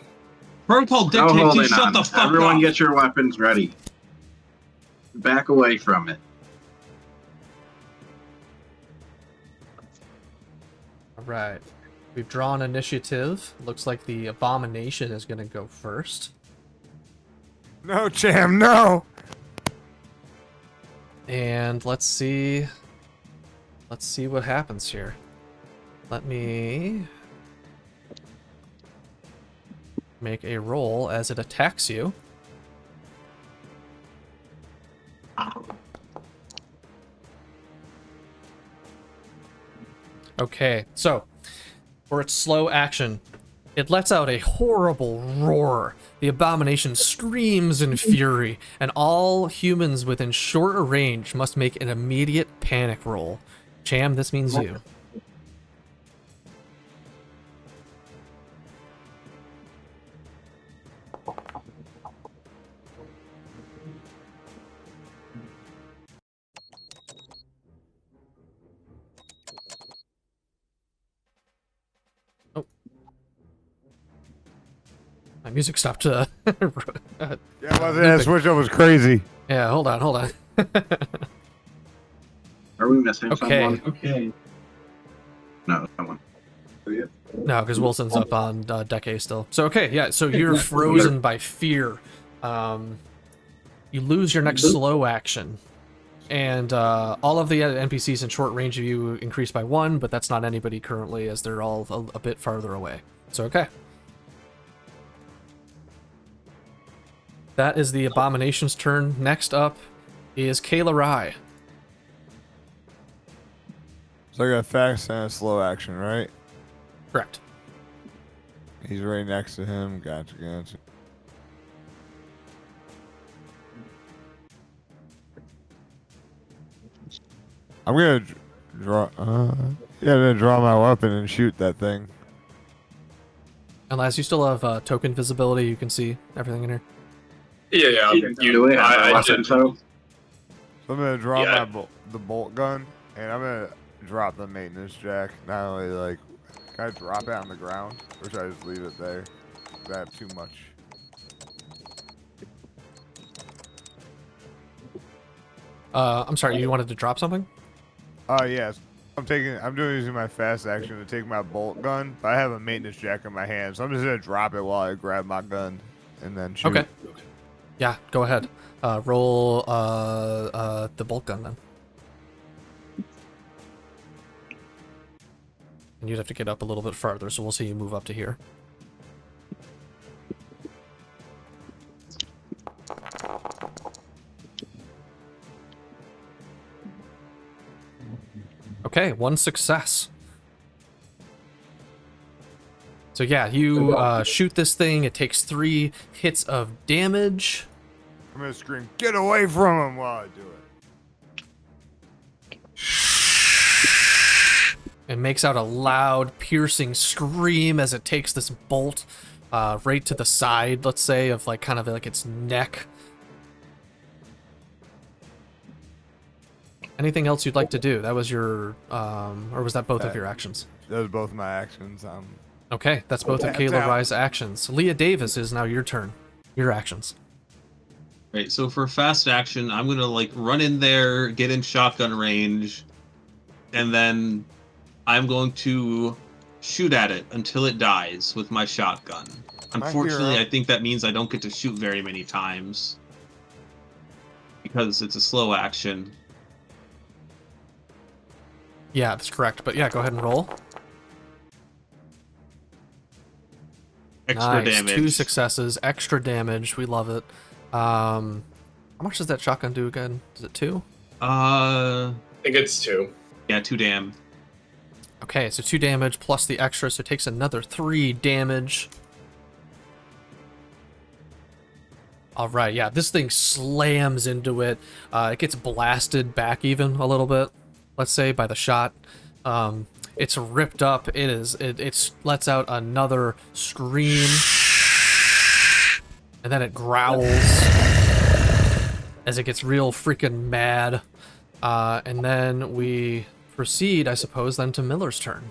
S2: Protocol
S5: No
S2: dictates you
S5: holding
S2: shut
S5: on.
S2: the fuck
S5: Everyone
S2: up.
S5: get your weapons ready. Back away from it.
S1: All right. We've drawn initiative. Looks like the abomination is going to go first.
S3: No, Cham, no!
S1: And let's see what happens here. Let me make a roll as it attacks you. Okay, so for its slow action, it lets out a horrible roar. The abomination screams in fury, and all humans within short range must make an immediate panic roll. Cham, this means you. My music stopped.
S3: Yeah, that switch up was crazy.
S1: Yeah, hold on.
S5: Are we missing
S1: Okay.
S5: someone? Okay. No, someone.
S1: No, because Wilson's up on deck A still. So, okay, yeah, so you're frozen by fear. You lose your next slow action. And all of the NPCs in short range of you increase by 1, but that's not anybody currently, as they're all a bit farther away. So, okay. That is the Abomination's turn. Next up is Kayla Rye.
S3: So I got a fast and a slow action, right?
S1: Correct.
S3: He's right next to him. Gotcha. I'm gonna draw. I'm gonna draw my weapon and shoot that thing.
S1: Unless you still have token visibility, you can see everything in here.
S8: Yeah.
S5: Do we have a weapon,
S8: did.
S5: so?
S3: So I'm gonna draw
S8: Yeah.
S3: the bolt gun, and I'm gonna drop the maintenance jack. Not only like, can I drop it on the ground, or should I just leave it there? I have too much.
S1: I'm sorry, you wanted to drop something?
S3: Yes. I'm using my fast action to take my bolt gun, but I have a maintenance jack in my hand, so I'm just gonna drop it while I grab my gun and then shoot.
S1: Okay. Yeah, go ahead. Roll the bolt gun then. And you'd have to get up a little bit farther, so we'll see you move up to here. Okay, 1 success. So yeah, you shoot this thing. It takes 3 hits of damage.
S3: I'm gonna scream, "Get away from him!" while I do it.
S1: And makes out a loud, piercing scream as it takes this bolt right to the side, let's say, of like kind of like its neck. Anything else you'd like to do? That was your, or was that both of your actions?
S3: Those are both my actions.
S1: Okay, that's both of
S3: That's
S1: Kayla
S3: out.
S1: Rye's actions. Leah Davis is now your turn. Your actions.
S2: Right, so for fast action, I'm gonna like run in there, get in shotgun range, and then I'm going to shoot at it until it dies with my shotgun. Unfortunately,
S3: hero.
S2: I think that means I don't get to shoot very many times because it's a slow action.
S1: Yeah, that's correct. But yeah, go ahead and roll.
S2: Extra
S1: Nice.
S2: damage.
S1: 2 successes, extra damage. We love it. How much does that shotgun do again? Is it 2?
S4: I think it's 2.
S2: Yeah, 2 damn.
S1: Okay, so 2 damage plus the extra, so it takes another 3 damage. All right, yeah, this thing slams into it. It gets blasted back even a little bit, let's say, by the shot. It's ripped up. It lets out another scream, and then it growls as it gets real freaking mad. And then we proceed, I suppose, then to Miller's turn.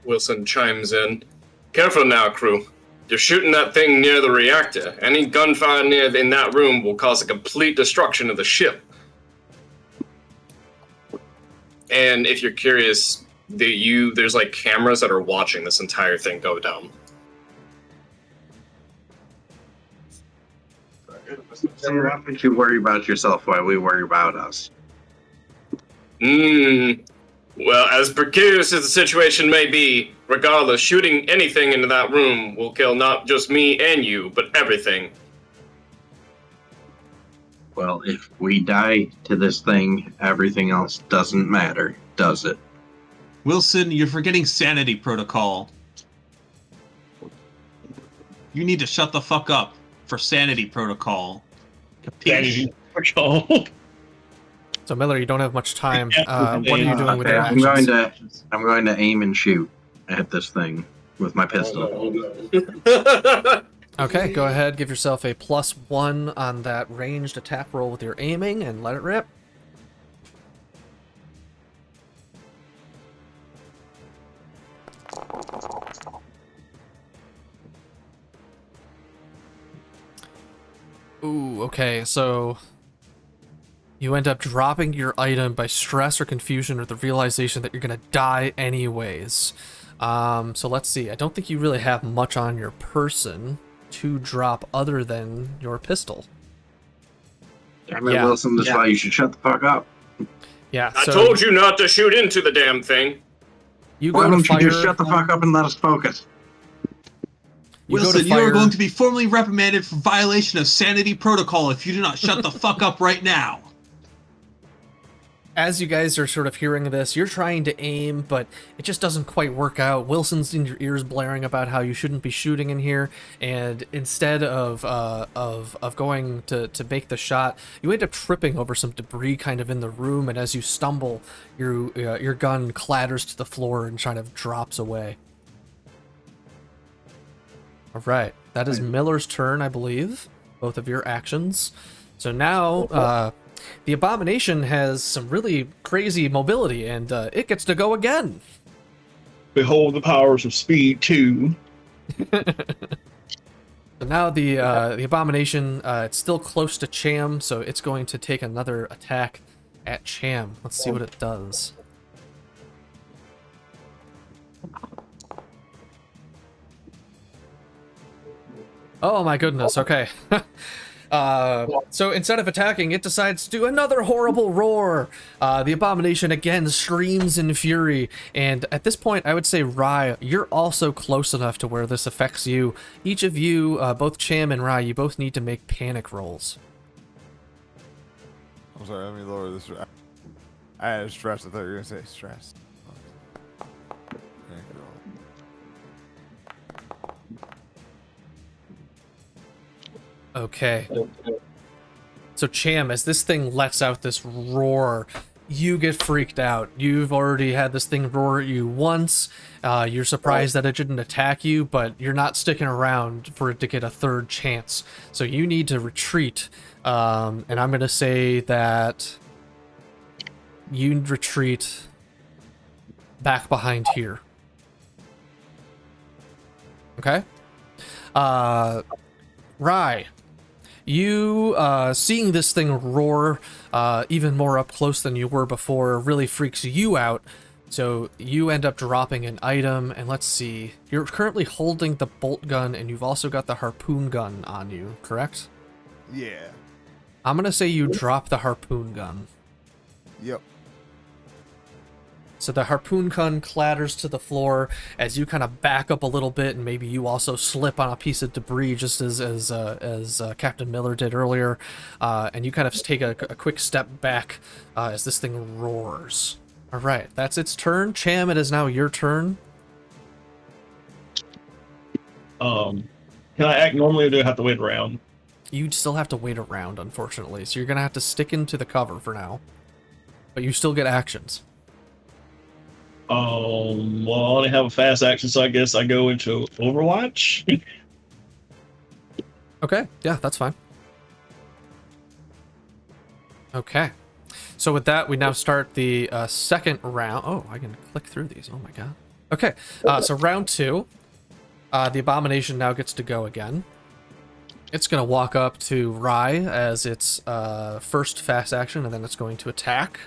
S8: Wilson chimes in. Careful now, crew. You're shooting that thing near the reactor. Any gunfire in that room will cause a complete destruction of the ship. And if you're curious, there's like cameras that are watching this entire thing go down.
S5: So why don't you worry about yourself while we worry about us?
S8: Well, as precarious as the situation may be, regardless, shooting anything into that room will kill not just me and you, but everything.
S5: Well, if we die to this thing, everything else doesn't matter, does it?
S2: Wilson, you're forgetting sanity protocol. You need to shut the fuck up for sanity protocol.
S7: Sanity protocol.
S1: So Miller, you don't have much time. What are you doing with
S5: Okay,
S1: your actions?
S5: I'm going to aim and shoot at this thing with my pistol.
S1: Okay, go ahead. Give yourself a +1 on that ranged attack roll with your aiming, and let it rip. Ooh, okay, so you end up dropping your item by stress or confusion or the realization that you're gonna die anyways. So let's see. I don't think you really have much on your person to drop other than your pistol.
S5: Damn it, Wilson, that's why you should shut the fuck up.
S1: Yeah,
S8: I told you not to shoot into the damn thing.
S5: Why don't you just shut the fuck up and let us focus?
S2: Wilson, you are going to be formally reprimanded for violation of sanity protocol if you do not shut the fuck up right now.
S1: As you guys are sort of hearing this, you're trying to aim, but it just doesn't quite work out. Wilson's in your ears blaring about how you shouldn't be shooting in here, and instead of going to make the shot, you end up tripping over some debris kind of in the room, and as you stumble, your gun clatters to the floor and kind of drops away. All right, that is Miller's turn, I believe. Both of your actions. So now, the Abomination has some really crazy mobility, and it gets to go again.
S7: Behold the powers of speed 2.
S1: So now the Abomination, it's still close to Cham, so it's going to take another attack at Cham. Let's see what it does. Oh my goodness, okay. So instead of attacking, it decides to do another horrible roar. The Abomination again screams in fury, and at this point, I would say, Rai, you're also close enough to where this affects you. Each of you, both Cham and Rai, you both need to make panic rolls.
S3: I'm sorry, let me lower this. I had stress. I thought you were gonna say stress.
S1: Okay. So Cham, as this thing lets out this roar, you get freaked out. You've already had this thing roar at you once. You're surprised that it didn't attack you, but you're not sticking around for it to get a third chance. So you need to retreat. And I'm going to say that you retreat back behind here. Okay? Rye. You, seeing this thing roar even more up close than you were before really freaks you out, so you end up dropping an item, and let's see, you're currently holding the bolt gun, and you've also got the harpoon gun on you, correct?
S3: Yeah.
S1: I'm gonna say you drop the harpoon gun.
S3: Yep.
S1: So the harpoon gun clatters to the floor as you kind of back up a little bit, and maybe you also slip on a piece of debris, just as Captain Miller did earlier, and you kind of take a quick step back as this thing roars. All right, that's its turn. Cham, it is now your turn.
S7: Can I act normally, or do I have to wait around?
S1: You'd still have to wait around, unfortunately, so you're gonna have to stick into the cover for now, but you still get actions.
S7: Well, I only have a fast action, so I guess I go into Overwatch.
S1: Okay, yeah, that's fine. Okay, so with that, we now start the second round. Oh, I can click through these. Oh my god. Okay, so round 2. The Abomination now gets to go again. It's going to walk up to Rye as its first fast action, and then it's going to attack.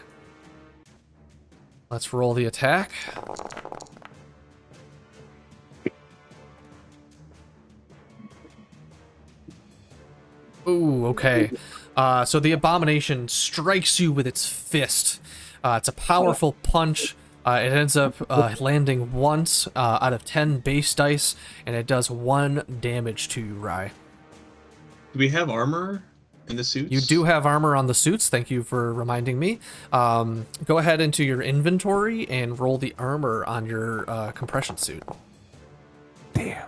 S1: Let's roll the attack. Ooh, okay. So the Abomination strikes you with its fist. It's a powerful punch. It ends up landing once out of 10 base dice, and it does 1 damage to you, Rye.
S2: Do we have armor in the suits?
S1: You do have armor on the suits. Thank you for reminding me. Go ahead into your inventory and roll the armor on your compression suit.
S3: Damn.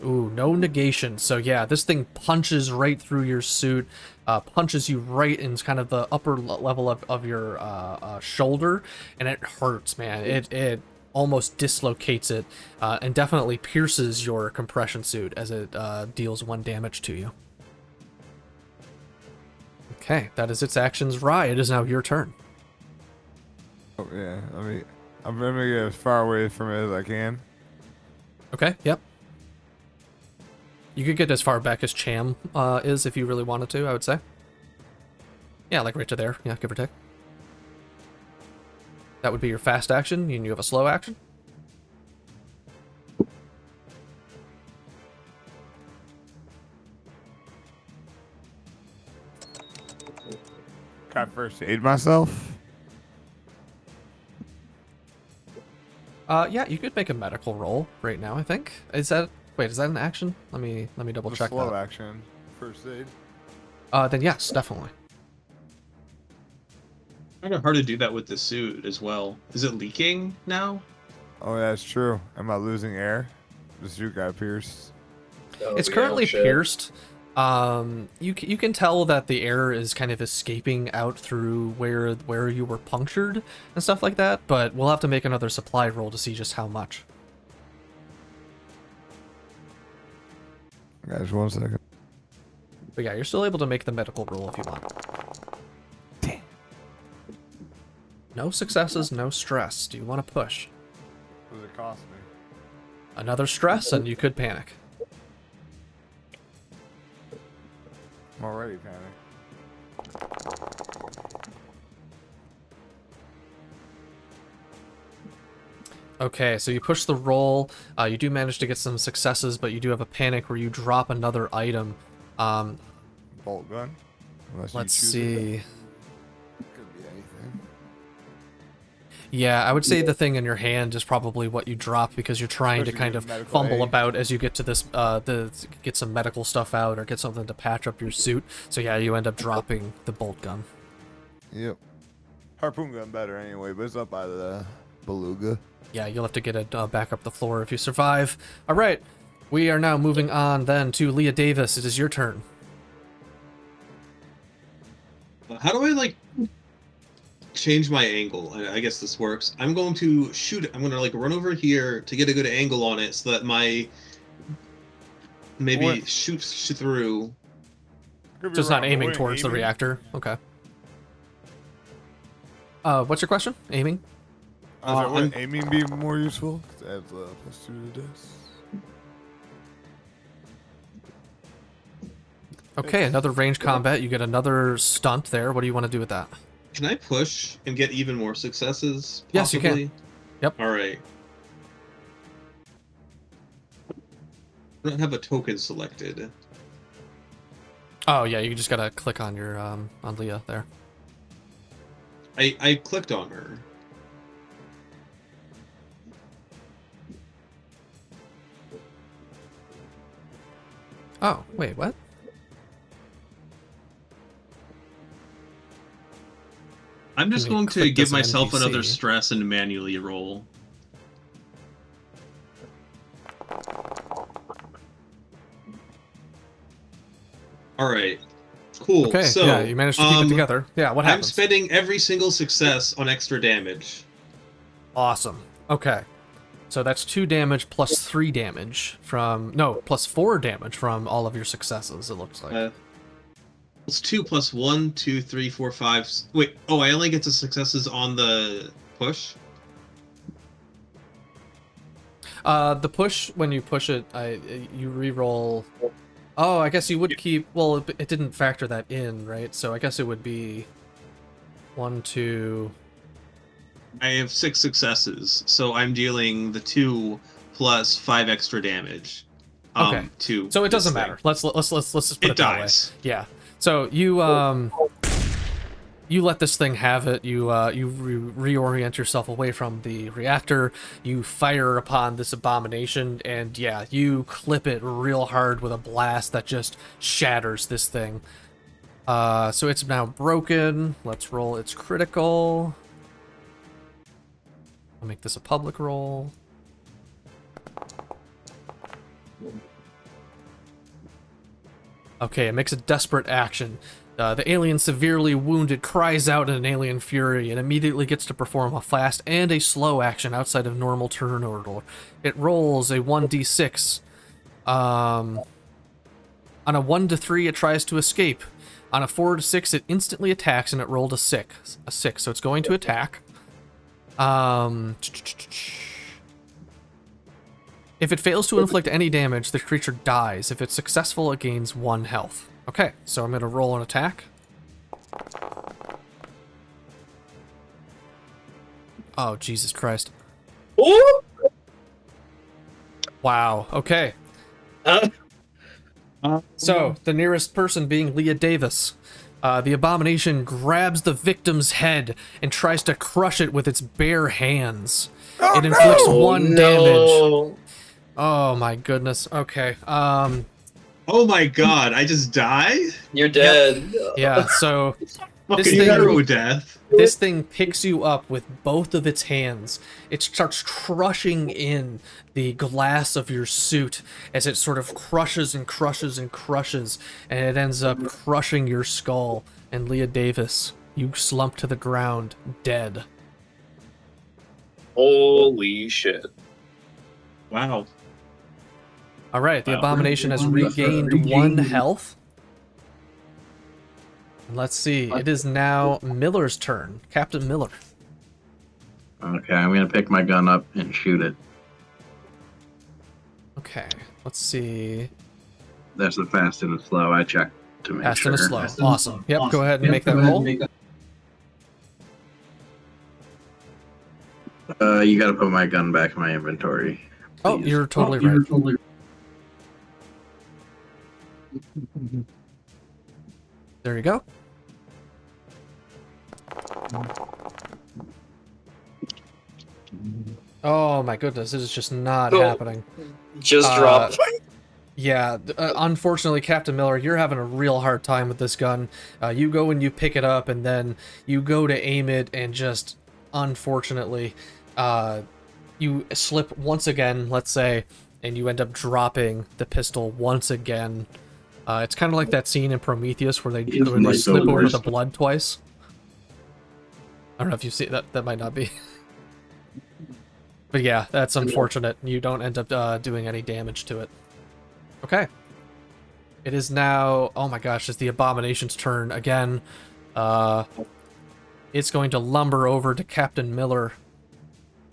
S1: Ooh, no negation. So yeah, this thing punches right through your suit, punches you right in kind of the upper level of your shoulder, and it hurts, man. It almost dislocates it, and definitely pierces your compression suit as it deals 1 damage to you. Okay, that is its actions. Rye, it is now your turn.
S3: Oh yeah. I'm gonna get as far away from it as I can.
S1: Okay, yep. You could get as far back as Cham is if you really wanted to, I would say. Yeah, like right to there. Yeah, give or take. That would be your fast action, and you have a slow action.
S3: Can I first aid myself?
S1: Yeah, you could make a medical roll right now, I think. Is that... Wait, is that an action? Let me double check
S3: Slow
S1: that.
S3: action. First aid.
S1: Then yes, definitely.
S2: Kind of hard to do that with the suit as well. Is it leaking now?
S3: Oh, that's true. Am I losing air? The suit got pierced.
S1: It's currently pierced. You can tell that the air is kind of escaping out through where you were punctured and stuff like that, but we'll have to make another supply roll to see just how much.
S3: Guys, 1 second.
S1: But yeah, you're still able to make the medical roll if you want.
S3: Damn.
S1: No successes, no stress. Do you want to push?
S3: What does it cost me?
S1: Another stress, and you could panic.
S3: I'm already panicked.
S1: Okay, so you push the roll. You do manage to get some successes, but you do have a panic where you drop another item.
S3: Bolt gun? Unless
S1: Let's
S3: you choose
S1: see.
S3: It. Could be anything.
S1: Yeah, I would say the thing in your hand is probably what you drop because you're trying to
S3: Especially
S1: kind
S3: with
S1: of
S3: medical
S1: fumble
S3: aid.
S1: about as you get to this, get some medical stuff out or get something to patch up your suit. So yeah, you end up dropping the bolt gun.
S3: Yep. Harpoon gun better anyway, but it's up by the beluga.
S1: Yeah, you'll have to get it back up the floor if you survive. All right, we are now moving on then to Leah Davis. It is your turn.
S2: How do I like change my angle? I guess this works. I'm going to shoot. I'm going to like run over here to get a good angle on it so that my maybe shoots through.
S1: So it's not aiming towards the reactor. Okay. What's your question? Aiming?
S3: Would aiming be more useful? Adds +2 to this.
S1: Okay, another range combat. You get another stunt there. What do you want to do with that?
S2: Can I push and get even more successes? Possibly?
S1: Yes, you can. Yep.
S2: All right. I don't have a token selected.
S1: Oh yeah, you just gotta click on your on Leah there.
S2: I clicked on her.
S1: Oh wait, what?
S2: I'm just
S1: Can you
S2: going to
S1: click
S2: give
S1: as an
S2: myself another
S1: NPC?
S2: stress and manually roll. All right. Cool.
S1: Okay,
S2: So,
S1: yeah, you managed to keep it together. Yeah, what
S2: I'm
S1: happens?
S2: spending every single success on extra damage.
S1: Awesome. Okay. So that's 2 damage plus 3 damage from... No, plus 4 damage from all of your successes, it looks like.
S2: It's 2 plus 1, 2, 3, 4, 5... Wait, oh, I only get the successes on the push?
S1: The push, when you push it, you re-roll... Oh, I guess you would keep... Well, it didn't factor that in, right? So I guess it would be 1, 2...
S2: I have 6 successes, so I'm dealing the 2 plus 5 extra damage.
S1: Okay.
S2: To
S1: so it doesn't
S2: this
S1: matter.
S2: thing.
S1: Let's just put it that way.
S2: dies.
S1: Yeah. So you you let this thing have it. You reorient yourself away from the reactor. You fire upon this abomination, and yeah, you clip it real hard with a blast that just shatters this thing. So it's now broken. Let's roll its critical. I'll make this a public roll. Okay, it makes a desperate action. The alien severely wounded cries out in an alien fury and immediately gets to perform a fast and a slow action outside of normal turn order. It rolls a 1d6. On a 1 to 3, it tries to escape. On a 4 to 6, it instantly attacks, and it rolled a 6. So it's going to attack. If it fails to inflict any damage, the creature dies. If it's successful, it gains 1 health. Okay, so I'm going to roll an attack. Oh, Jesus Christ.
S4: Ooh!
S1: Wow, okay. So, the nearest person being Leah Davis. The abomination grabs the victim's head and tries to crush it with its bare hands. It inflicts 1 damage. Oh my goodness. Okay.
S2: Oh my god, I just died?
S4: You're dead.
S1: Yeah, so
S2: Fucking
S1: thing-
S2: hero death.
S1: this thing picks you up with both of its hands. It starts crushing in the glass of your suit as it sort of crushes and crushes and crushes, and it ends up crushing your skull. And Leah Davis, you slump to the ground, dead.
S4: Holy shit.
S2: Wow.
S1: All right, the abomination has regained 1 health. And let's see, it is now Miller's turn. Captain Miller.
S5: Okay, I'm gonna pick my gun up and shoot it.
S1: Okay, let's see.
S5: That's the fast and the slow. I checked to make
S1: Fast
S5: sure.
S1: and a slow. Awesome. Yep, go ahead and make that roll.
S5: You gotta put my gun back in my inventory.
S1: Oh, you're totally right. There you go. Oh my goodness, this is just not happening.
S4: Just dropped.
S1: Yeah, unfortunately, Captain Miller, you're having a real hard time with this gun. You go and you pick it up, and then you go to aim it, and just, unfortunately, you slip once again, let's say, and you end up dropping the pistol once again. It's kind of like that scene in Prometheus where they slip over the blood twice. I don't know if you see that. That might not be. But yeah, that's unfortunate. You don't end up doing any damage to it. Okay. It is now... Oh my gosh, it's the Abomination's turn again. It's going to lumber over to Captain Miller.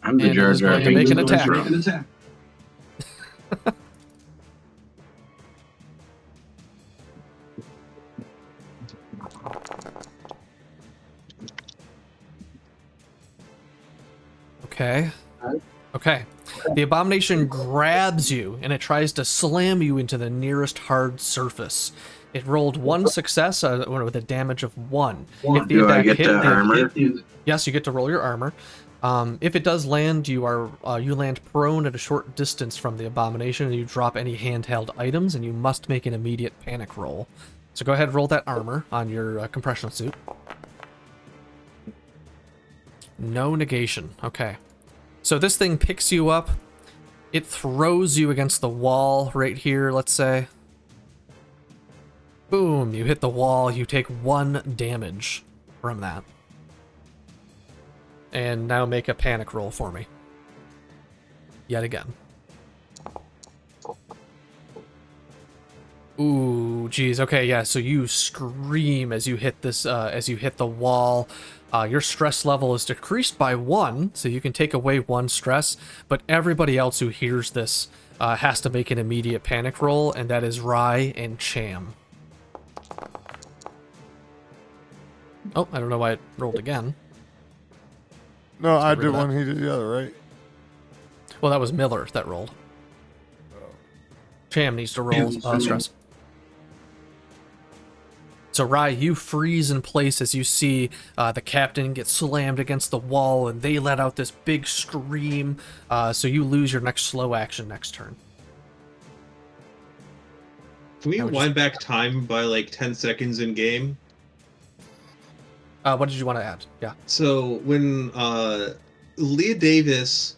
S5: I'm the
S1: and it is
S5: Jar Jar
S1: going to make an
S5: Binks.
S1: attack. Okay. Okay. The Abomination grabs you, and it tries to slam you into the nearest hard surface. It rolled one success with a damage of 1. If the
S5: Do I
S1: attack
S5: get
S1: hit,
S5: to armor?
S1: yes, you get to roll your armor. If it does land, you land prone at a short distance from the Abomination, and you drop any handheld items, and you must make an immediate panic roll. So go ahead and roll that armor on your compression suit. No negation. Okay. So this thing picks you up. It throws you against the wall right here, let's say. Boom, you hit the wall. You take 1 damage from that. And now make a panic roll for me. Yet again. Ooh, geez. Okay, yeah, so you scream as you hit this, as you hit the wall. Your stress level is decreased by 1, so you can take away 1 stress, but everybody else who hears this has to make an immediate panic roll, and that is Rye and Cham. Oh, I don't know why it rolled again.
S3: No, I did one, he did the other, right?
S1: Well, that was Miller that rolled. Cham needs to roll stress. So, Rye, you freeze in place as you see the captain get slammed against the wall, and they let out this big scream, so you lose your next slow action next turn.
S2: Can we wind back time by like 10 seconds in game?
S1: What did you want to add? Yeah.
S2: So when Leah Davis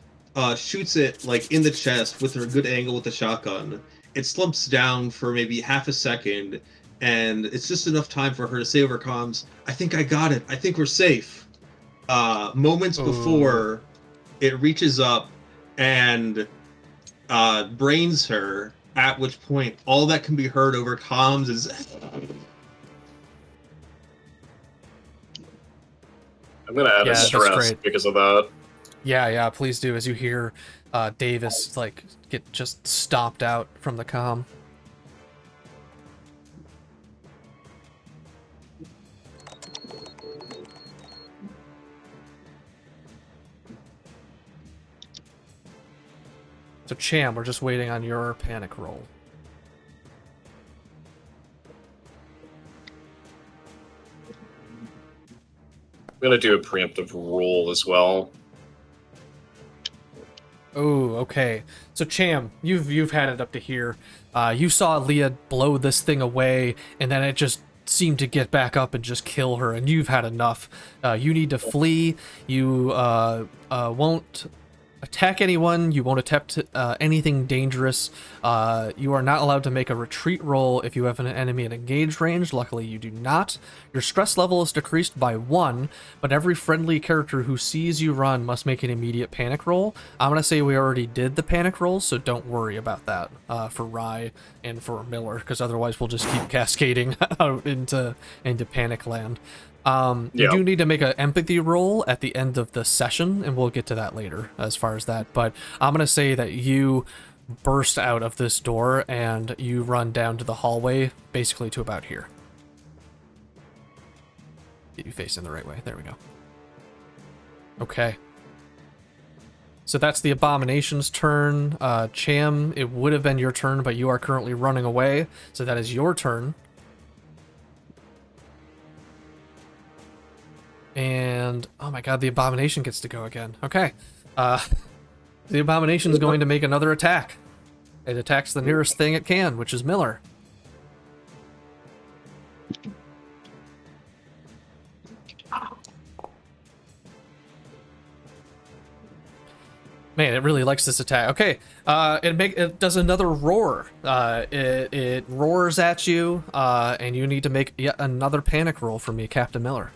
S2: shoots it like in the chest with her good angle with the shotgun, it slumps down for maybe half a second, and it's just enough time for her to say over comms, "I think I got it. I think we're safe." Moments before it reaches up and brains her, at which point all that can be heard over comms is
S8: I'm gonna add a stress because of that.
S1: Yeah, please do, as you hear Davis like get just stomped out from the comm. So Cham, we're just waiting on your panic roll.
S8: I'm gonna do a preemptive roll as well.
S1: Oh, okay. So Cham, you've had it up to here. You saw Leah blow this thing away, and then it just seemed to get back up and just kill her, and you've had enough. You need to flee. You won't attack anyone. You won't attempt anything dangerous. You are not allowed to make a retreat roll if you have an enemy at engaged range. Luckily, you do not. Your stress level is decreased by 1, but every friendly character who sees you run must make an immediate panic roll. I'm going to say we already did the panic roll, so don't worry about that for Rye and for Miller, because otherwise we'll just keep cascading out into panic land. You do need to make an empathy roll at the end of the session, and we'll get to that later as far as that. But I'm going to say that you burst out of this door and you run down to the hallway, basically to about here. Get you facing the right way. There we go. Okay. So that's the Abomination's turn. Cham, it would have been your turn, but you are currently running away. So that is your turn. And, oh my god, the Abomination gets to go again. Okay. The Abomination is going to make another attack. It attacks the nearest thing it can, which is Miller. Man, it really likes this attack. Okay, it does another roar. It roars at you, and you need to make yet another panic roll for me, Captain Miller.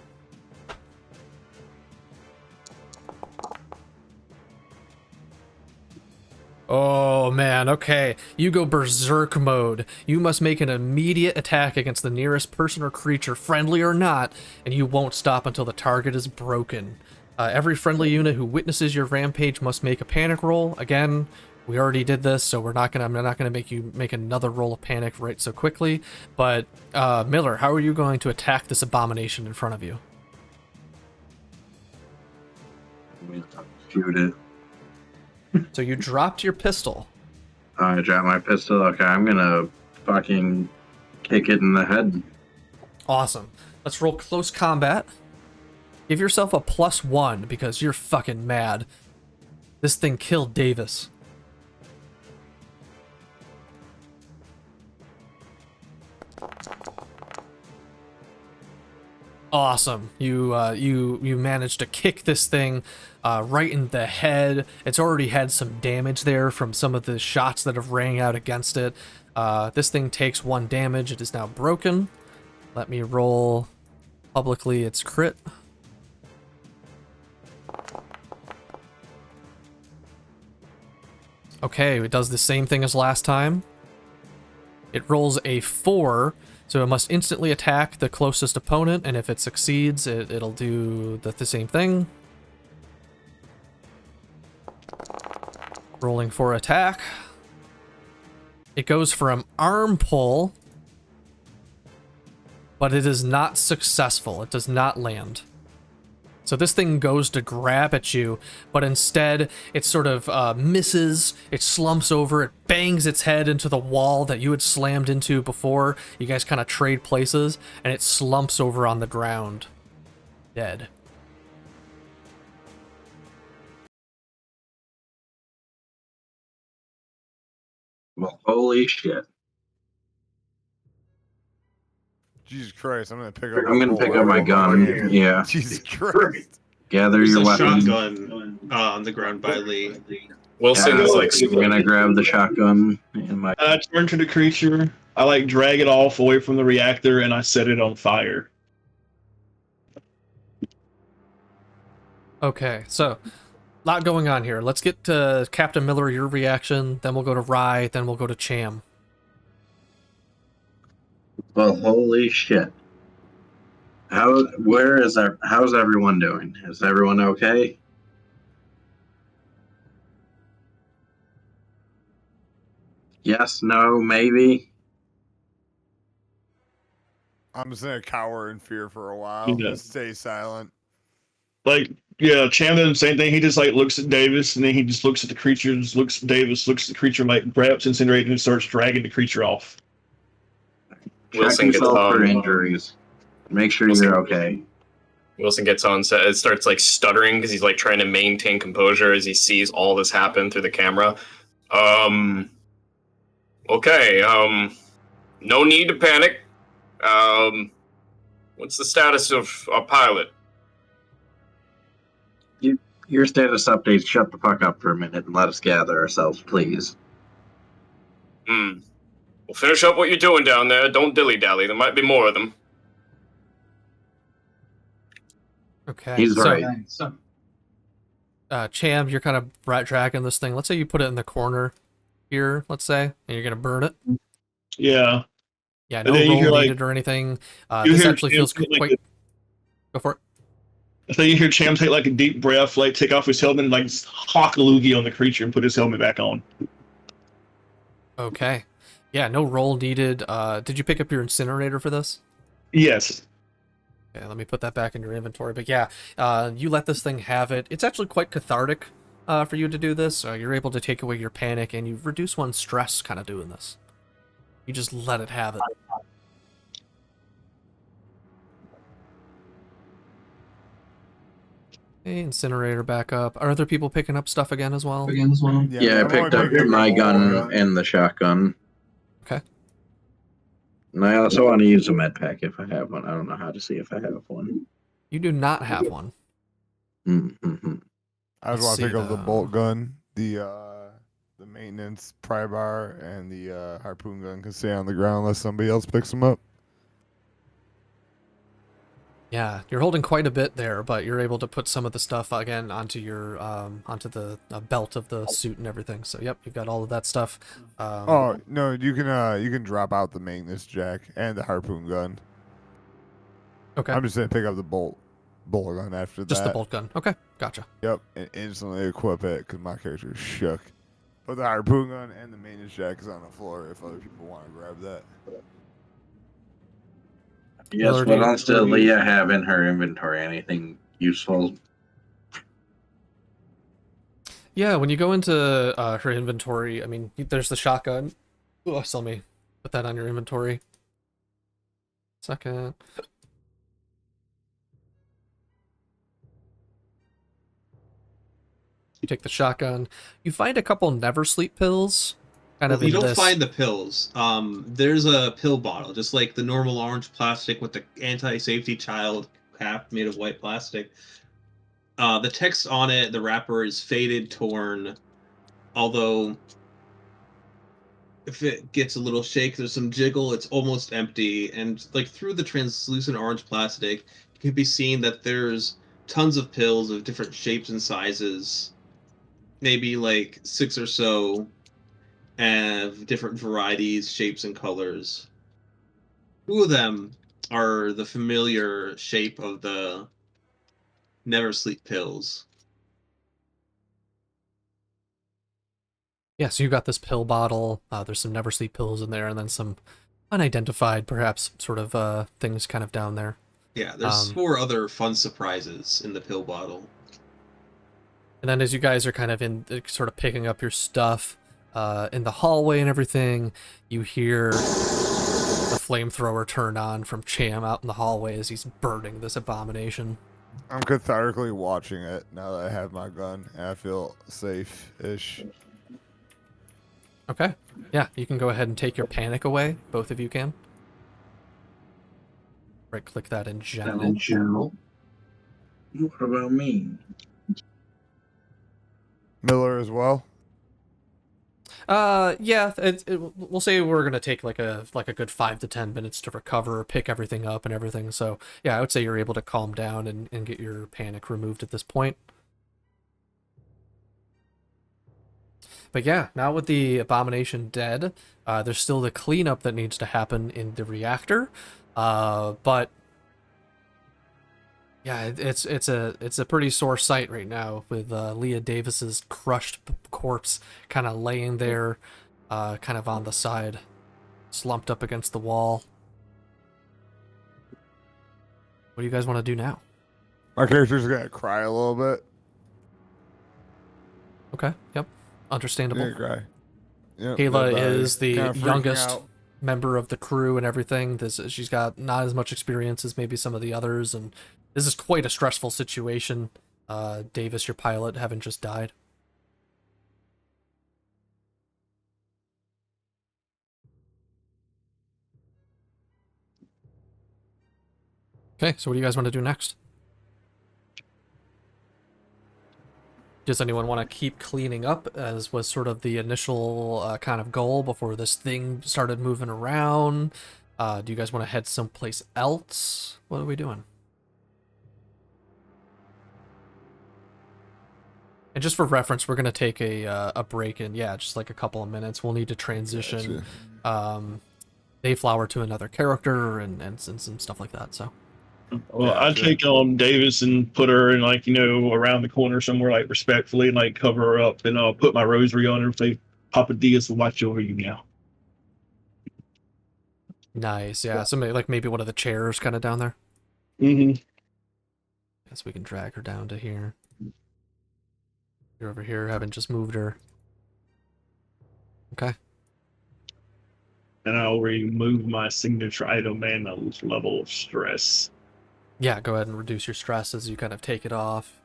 S1: Oh man, okay. You go berserk mode. You must make an immediate attack against the nearest person or creature, friendly or not, and you won't stop until the target is broken. Every friendly unit who witnesses your rampage must make a panic roll. Again, we already did this, so I'm not gonna make you make another roll of panic right so quickly. But Miller, how are you going to attack this abomination in front of you?
S5: Shoot it.
S1: So you dropped your pistol.
S5: I dropped my pistol. Okay, I'm gonna fucking kick it in the head.
S1: Awesome. Let's roll close combat. Give yourself a +1 because you're fucking mad. This thing killed Davis. Awesome. You managed to kick this thing right in the head. It's already had some damage there from some of the shots that have rang out against it. This thing takes 1 damage. It is now broken. Let me roll publicly its crit. Okay, it does the same thing as last time. It rolls a 4, so it must instantly attack the closest opponent, and if it succeeds, it'll do the same thing. Rolling for attack. It goes for an arm pull, but it is not successful. It does not land. So this thing goes to grab at you, but instead it sort of misses, it slumps over, it bangs its head into the wall that you had slammed into before. You guys kind of trade places, and it slumps over on the ground, dead.
S5: Well, holy shit.
S3: Jesus Christ, I'm gonna pick up.
S5: I'm gonna pick up my gun. Yeah.
S3: Jesus Christ.
S5: Gather
S2: There's
S5: your
S2: a
S5: weapons.
S2: shotgun on the ground by Lee.
S8: Wilson's like,
S5: I'm gonna grab the shotgun and my.
S7: I turn to the creature. I like drag it off away from the reactor and I set it on fire.
S1: Okay, so lot going on here. Let's get to Captain Miller, your reaction, then we'll go to Rye, then we'll go to Cham.
S5: Well, holy shit. How's everyone doing? Is everyone okay? Yes, no, maybe.
S3: I'm just gonna cower in fear for a while.
S7: Yeah.
S3: Just stay silent.
S7: Like, yeah, Cham did the same thing. He just like looks at Davis and then he just looks at the creature, just looks at Davis, looks at the creature, like grabs Incinerator and starts dragging the creature off.
S5: Check
S8: Wilson gets
S5: yourself for
S8: on.
S5: injuries. Make sure
S8: Wilson-
S5: you're okay.
S8: Wilson gets on set. It starts like stuttering because he's like trying to maintain composure as he sees all this happen through the camera. Okay. No need to panic. What's the status of our pilot?
S5: Your status updates, shut the fuck up for a minute and let us gather ourselves, please.
S8: Well, finish up what you're doing down there. Don't dilly-dally. There might be more of them.
S1: Okay.
S5: He's right.
S1: Cham, you're kind of dragging this thing. Let's say you put it in the corner here, let's say, and you're gonna burn it.
S7: Yeah.
S1: Yeah,
S7: And
S1: no
S7: then you
S1: roll
S7: hear, like-
S1: needed or anything.
S7: you
S1: This
S7: hear
S1: actually
S7: Cham
S1: feels
S7: say, like,
S1: quite... Go for it.
S7: So you hear Cham take like a deep breath, like take off his helmet and like hawk a loogie on the creature and put his helmet back on.
S1: Okay. Yeah, no roll needed. Did you pick up your incinerator for this?
S7: Yes.
S1: Okay, let me put that back in your inventory. But yeah, you let this thing have it. It's actually quite cathartic for you to do this. You're able to take away your panic, and you reduce one's stress kind of doing this. You just let it have it. Okay, incinerator back up. Are other people picking up stuff again as well?
S5: Yeah, I
S3: I'm only
S5: picked up
S3: picking
S5: my
S3: the
S5: gun
S3: gun.
S5: and the shotgun.
S1: Okay.
S5: And I also want to use a med pack if I have one. I don't know how to see if I have one.
S1: You do not have one.
S5: Mm-hmm.
S3: I just
S1: Let's
S3: want to
S1: see,
S3: pick up the
S1: though.
S3: bolt gun, the maintenance pry bar, and the harpoon gun can stay on the ground unless somebody else picks them up.
S1: Yeah, you're holding quite a bit there, but you're able to put some of the stuff again onto your onto the belt of the suit and everything. So yep, you've got all of that stuff.
S3: Oh no, you can drop out the maintenance jack and the harpoon gun.
S1: Okay.
S3: I'm just gonna pick up the bolt gun after
S1: Just
S3: that.
S1: the bolt gun. Okay, gotcha.
S3: Yep, and instantly equip it because my character is shook. But the harpoon gun and the maintenance jack is on the floor if other people want to grab that.
S5: Yes,
S1: Miller,
S5: what else did Leah have in her inventory? Anything useful?
S1: Yeah, when you go into her inventory, I mean, there's the shotgun. Oh, let me put that on your inventory. Second. You take the shotgun. You find a couple never sleep pills. Kind of
S2: You
S1: in
S2: don't
S1: this.
S2: find the pills. There's a pill bottle, just like the normal orange plastic with the anti-safety child cap made of white plastic. The text on it, the wrapper is faded, torn. Although, if it gets a little shake, there's some jiggle. It's almost empty, and like through the translucent orange plastic, it can be seen that there's tons of pills of different shapes and sizes. Maybe like 6 or so, of different varieties, shapes, and colors. Two of them are the familiar shape of the Never Sleep pills.
S1: Yeah, so you got this pill bottle. There's some never sleep pills in there, and then some unidentified, perhaps, sort of things kind of down there.
S2: Yeah, there's 4 other fun surprises in the pill bottle.
S1: And then as you guys are kind of in, sort of picking up your stuff in the hallway and everything, you hear the flamethrower turned on from Cham out in the hallway as he's burning this abomination.
S3: I'm cathartically watching it now that I have my gun and I feel safe-ish.
S1: Okay. Yeah, you can go ahead and take your panic away. Both of you can. Right click that in general.
S5: What about me?
S3: Miller as well.
S1: Yeah, we'll say we're gonna take like a good 5 to 10 minutes to recover, pick everything up and everything. So yeah, I would say you're able to calm down and get your panic removed at this point. But yeah, now with the abomination dead, there's still the cleanup that needs to happen in the reactor. But yeah, it's a pretty sore sight right now with Leah Davis's crushed corpse kind of laying there, kind of on the side, slumped up against the wall. What do you guys want to do now?
S3: My character's gonna cry a little bit.
S1: Okay, yep, understandable.
S3: Yeah, cry. Yep,
S1: Kayla
S3: that
S1: is the
S3: kinda freaking
S1: youngest
S3: out.
S1: member of the crew and everything. She's got not as much experience as maybe some of the others, and this is quite a stressful situation. Davis, your pilot, having just died. Okay, so what do you guys want to do next? Does anyone want to keep cleaning up, as was sort of the initial kind of goal before this thing started moving around? Do you guys want to head someplace else? What are we doing? And just for reference, we're going to take a break in, yeah, just like a couple of minutes. We'll need to transition Dayflower to another character and some stuff like that, so.
S7: Well, I'd take Davis and put her in, like, around the corner somewhere, like, respectfully, and, like, cover her up, and I'll put my rosary on her and say, Papa Diaz will watch over you now.
S1: Nice, yeah. So maybe one of the chairs kind of down there.
S7: Mm-hmm.
S1: Guess we can drag her down to here. You're over here, haven't just moved her. Okay.
S7: And I'll remove my signature item and a level of stress.
S1: Yeah, go ahead and reduce your stress as you kind of take it off.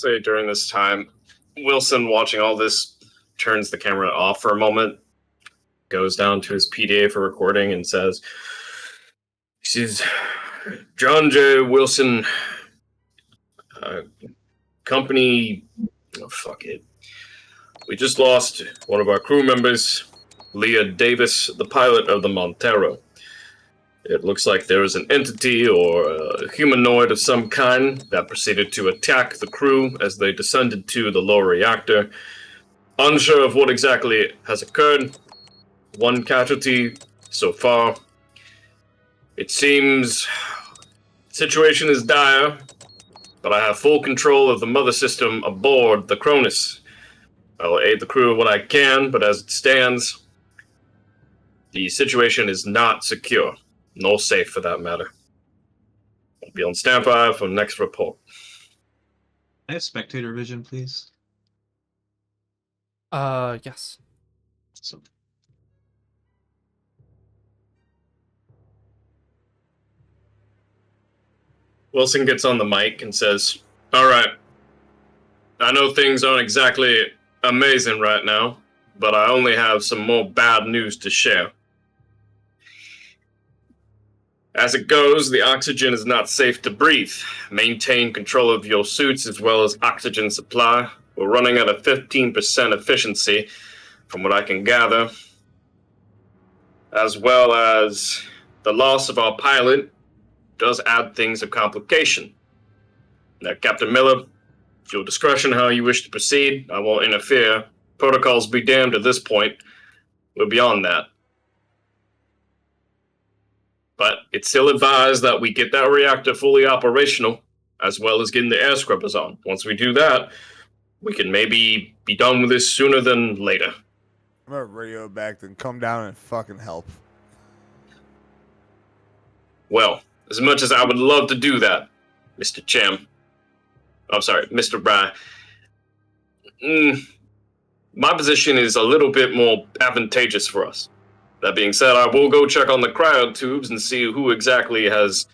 S8: say during this time, Wilson, watching all this, turns the camera off for a moment, goes down to his PDA for recording, and says, "This is John J. Wilson, company. Oh, fuck it. We just lost one of our crew members, Leah Davis, the pilot of the Montero. It looks like there was an entity or a humanoid of some kind that proceeded to attack the crew as they descended to the lower reactor. Unsure of what exactly has occurred. One casualty so far. It seems the situation is dire, but I have full control of the mother system aboard the Cronus. I will aid the crew what I can, but as it stands, the situation is not secure. Nor safe, for that matter. I'll be on standby for the next report."
S2: I have spectator vision, please.
S1: Yes.
S2: So,
S8: Wilson gets on the mic and says, "All right. I know things aren't exactly amazing right now, but I only have some more bad news to share. As it goes, the oxygen is not safe to breathe. Maintain control of your suits as well as oxygen supply. We're running at a 15% efficiency, from what I can gather, as well as the loss of our pilot does add things of complication. Now, Captain Miller, at your discretion how you wish to proceed. I won't interfere. Protocols be damned at this point. We're beyond that. But it's still advised that we get that reactor fully operational, as well as getting the air scrubbers on. Once we do that, we can maybe be done with this sooner than later."
S3: I'm gonna radio back and come down and fucking help.
S8: Well, as much as I would love to do that, Mr. Cham. I'm sorry, Mr. Bry. My position is a little bit more advantageous for us. That being said, I will go check on the cryo tubes and see who exactly has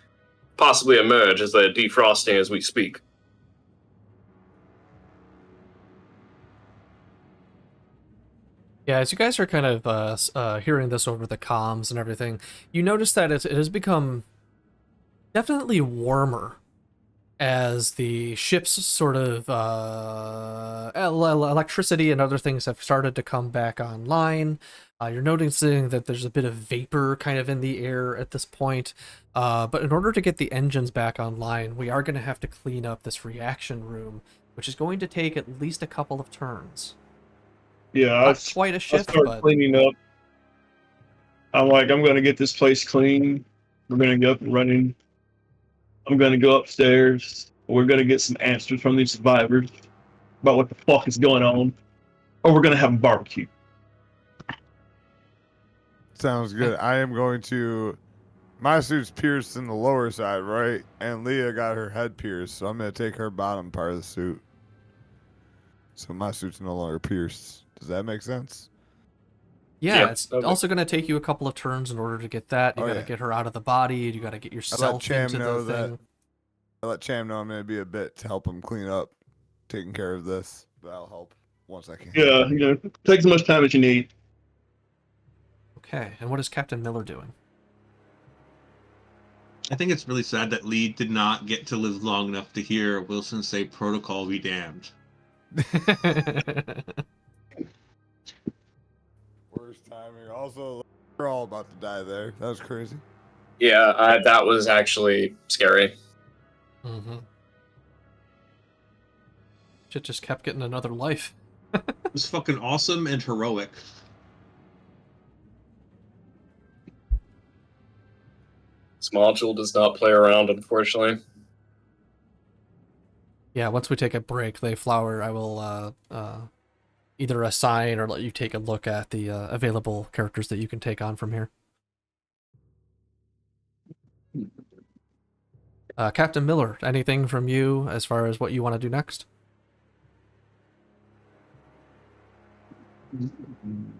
S8: possibly emerged as they're defrosting as we speak.
S1: Yeah, as you guys are kind of hearing this over the comms and everything, you notice that it has become definitely warmer as the ship's sort of electricity and other things have started to come back online. You're noticing that there's a bit of vapor kind of in the air at this point. But in order to get the engines back online, we are going to have to clean up this reaction room, which is going to take at least a couple of turns.
S7: Yeah,
S1: Not quite a
S7: I'll
S1: shift,
S7: start
S1: but
S7: cleaning up. I'm going to get this place clean. We're going to get up and running. I'm going to go upstairs. We're going to get some answers from these survivors about what the fuck is going on. Or we're going to have a barbecue.
S3: Sounds good. I am going to. My suit's pierced in the lower side, right? And Leah got her head pierced, so I'm going to take her bottom part of the suit. So my suit's no longer pierced. Does that make sense?
S1: yeah, it's also going to take you a couple of turns in order to get that. You got to get her out of the body. You got to get yourself into the thing.
S3: I let Cham know I'm going to be a bit to help him clean up, taking care of this. But I'll help once I can.
S7: Yeah, take as much time as you need.
S1: Okay, and what is Captain Miller doing?
S2: I think it's really sad that Lee did not get to live long enough to hear Wilson say "protocol be damned."
S3: Worst timing. Also, we're all about to die there. That was crazy.
S4: Yeah, that was actually scary.
S1: Mm-hmm. Shit just kept getting another life.
S2: It was fucking awesome and heroic.
S4: This module does not play around, unfortunately.
S1: Yeah, once we take a break, Flower, I will either assign or let you take a look at the available characters that you can take on from here. Captain Miller, anything from you as far as what you want to do next?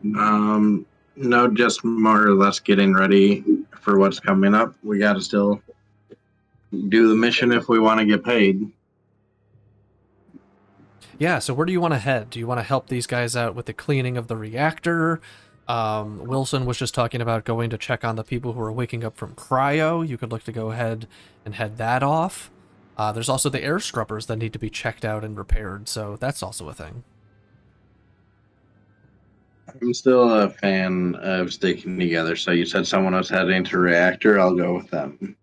S5: No, just more or less getting ready for what's coming up. We got to still do the mission if we want to get paid.
S1: Yeah, so where do you want to head? Do you want to help these guys out with the cleaning of the reactor? Wilson was just talking about going to check on the people who are waking up from cryo. You could look to go ahead and head that off. There's also the air scrubbers that need to be checked out and repaired, so that's also a thing.
S5: I'm still a fan of sticking together. So you said someone was heading to reactor. I'll go with them.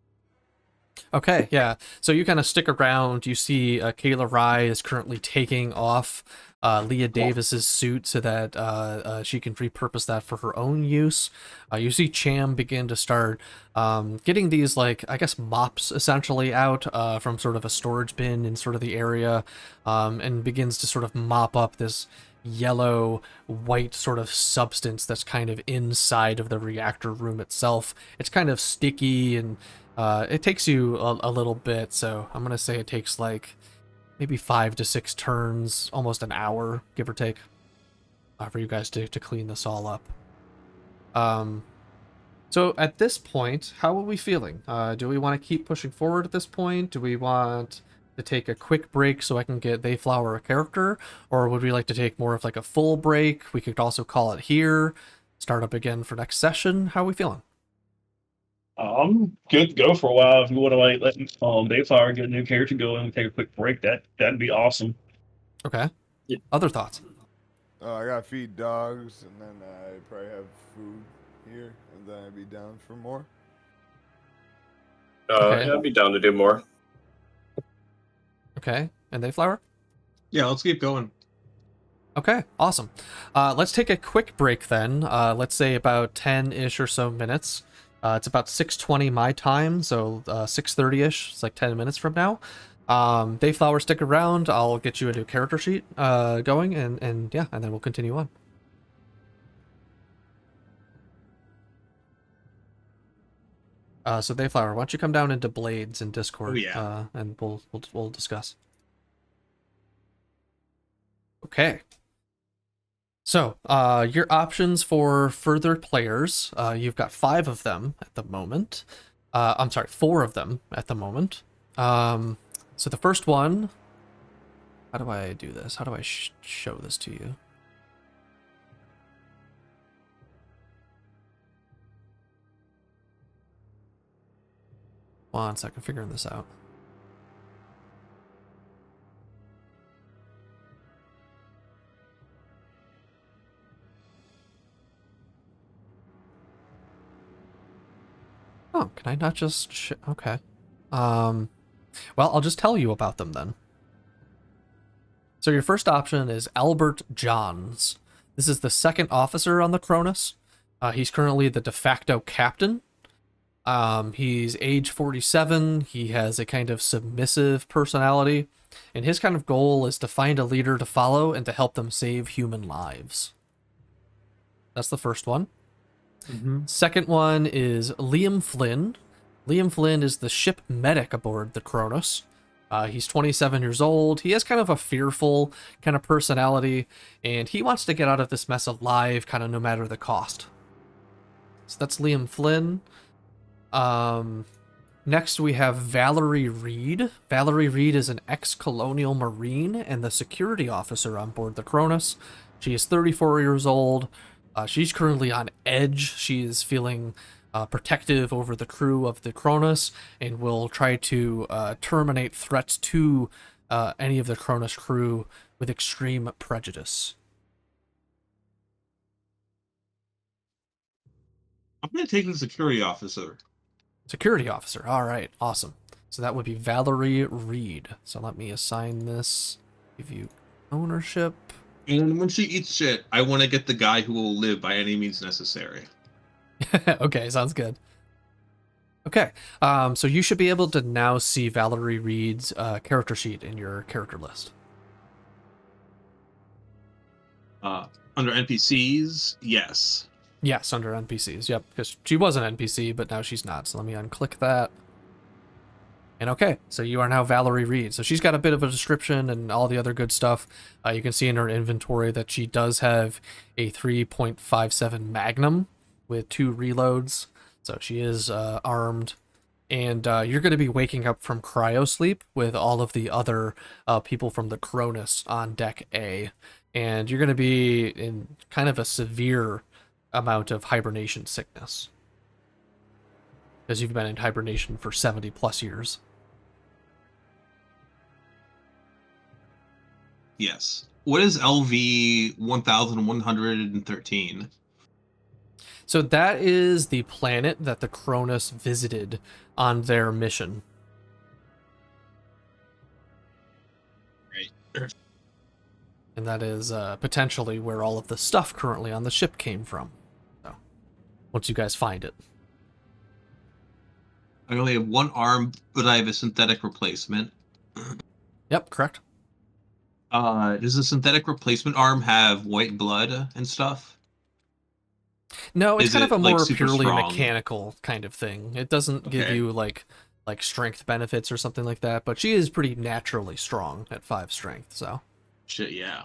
S1: Okay, yeah. So you kind of stick around. You see Kayla Rye is currently taking off Leah Davis's suit so that she can repurpose that for her own use. You see Cham begin to start getting these, like, I guess, mops essentially out from sort of a storage bin in sort of the area, and begins to sort of mop up this yellow white sort of substance that's kind of inside of the reactor room itself. It's kind of sticky, and it takes you a little bit, so I'm gonna say it takes like maybe 5 to 6 turns, almost an hour, give or take, for you guys to clean this all up. So at this point, how are we feeling? Do we want to keep pushing forward at this point? Do we want to take a quick break so I can get Dayflower a character? Or would we like to take more of like a full break? We could also call it here, start up again for next session. How are we feeling?
S7: I'm good to go for a while. If you want to like let Dayflower get a new character go and take a quick break, that'd be awesome.
S1: Okay.
S4: Yeah.
S1: Other thoughts?
S3: I gotta feed dogs, and then I probably have food here, and then I'd be down for more.
S1: Okay.
S4: Yeah, I'd be down to do more.
S1: Okay. And Dayflower?
S2: Yeah, let's keep going.
S1: Okay, awesome. Let's take a quick break then. Let's say about 10-ish or so minutes. It's about 6:20 my time, so 6:30-ish. It's like 10 minutes from now. Dayflower, stick around. I'll get you a new character sheet going, and yeah, and then we'll continue on. So Dayflower, why don't you come down into Blades in Discord?
S2: Oh, yeah.
S1: And we'll discuss. Okay. So, your options for further players, you've got 5 of them at the moment. I'm sorry, 4 of them at the moment. So the first one, how do I do this? How do I show this to you? One second, figuring this out. Oh, can I not just okay. Well, I'll just tell you about them then. So your first option is Albert Johns. This is the second officer on the Cronus. He's currently the de facto captain. He's age 47. He has a kind of submissive personality, and his kind of goal is to find a leader to follow and to help them save human lives. That's the first one.
S2: Mm-hmm.
S1: Second one is Liam Flynn. Liam Flynn is the ship medic aboard the Cronus. He's 27 years old. He has kind of a fearful kind of personality, and he wants to get out of this mess alive, kind of no matter the cost. So that's Liam Flynn. Next we have Valerie Reed. Valerie Reed is an ex-colonial marine and the security officer on board the Cronus. She is 34 years old. She's currently on edge. She is feeling protective over the crew of the Cronus and will try to terminate threats to any of the Cronus crew with extreme prejudice.
S2: I'm going to take the security officer.
S1: Security officer. All right, awesome. So that would be Valerie Reed. So let me assign this, give you ownership.
S2: And when she eats shit, I want to get the guy who will live by any means necessary.
S1: Okay, sounds good. Okay, so you should be able to now see Valerie Reed's character sheet in your character list.
S2: Under NPCs, yes.
S1: Yes, under NPCs. Yep, because she was an NPC, but now she's not. So let me unclick that. And okay, so you are now Valerie Reed. So she's got a bit of a description and all the other good stuff. You can see in her inventory that she does have a 3.57 Magnum with 2 reloads. So she is armed and you're going to be waking up from cryo sleep with all of the other people from the Cronus on deck A, and you're going to be in kind of a severe amount of hibernation sickness because you've been in hibernation for 70 plus years.
S2: Yes. What is LV 1113?
S1: So that is the planet that the Cronus visited on their mission.
S2: Right.
S1: And that is potentially where all of the stuff currently on the ship came from. So, once you guys find it.
S2: I only have one arm, but I have a synthetic replacement.
S1: Yep, correct.
S2: Does the synthetic replacement arm have white blood and stuff?
S1: No, it's
S2: Is
S1: kind of
S2: it,
S1: a
S2: like,
S1: more
S2: super
S1: purely
S2: strong?
S1: mechanical kind of thing. It doesn't give
S2: Okay.
S1: you like strength benefits or something like that, but she is pretty naturally strong at 5 strength, so.
S2: Shit, yeah.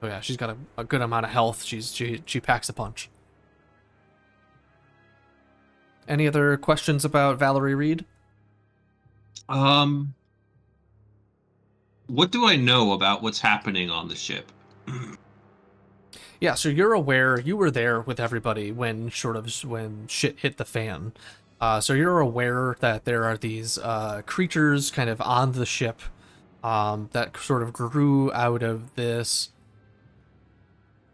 S1: Oh yeah, she's got a good amount of health. She packs a punch. Any other questions about Valerie Reed?
S2: What do I know about what's happening on the ship?
S1: Yeah, so you're aware, you were there with everybody when when shit hit the fan. So you're aware that there are these creatures kind of on the ship that sort of grew out of this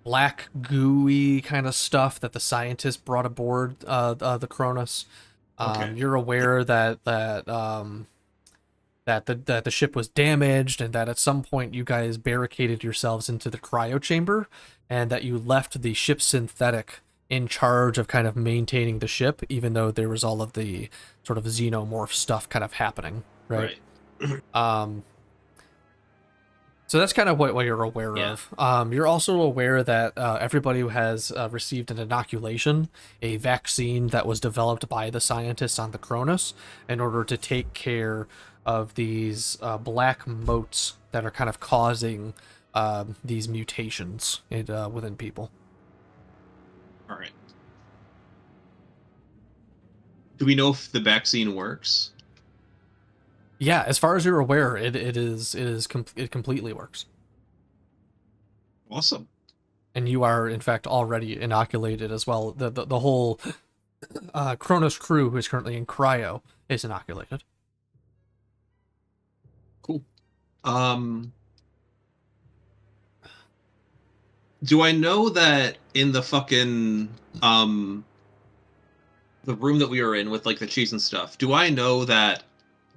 S1: black gooey kind of stuff that the scientists brought aboard the Cronus.
S2: Okay.
S1: You're aware that the ship was damaged and that at some point you guys barricaded yourselves into the cryo chamber and that you left the ship synthetic in charge of kind of maintaining the ship, even though there was all of the sort of xenomorph stuff kind of happening, right? So that's kind of what you're aware of. You're also aware that everybody has received an inoculation, a vaccine that was developed by the scientists on the Cronus in order to take care of these black motes that are kind of causing these mutations within people.
S2: All right. Do we know if the vaccine works?
S1: Yeah, as far as you're aware, it completely works.
S2: Awesome.
S1: And you are in fact already inoculated as well. The whole Cronus crew who is currently in cryo is inoculated.
S2: Cool. Do I know that in the fucking the room that we were in with like the cheese and stuff, do I know that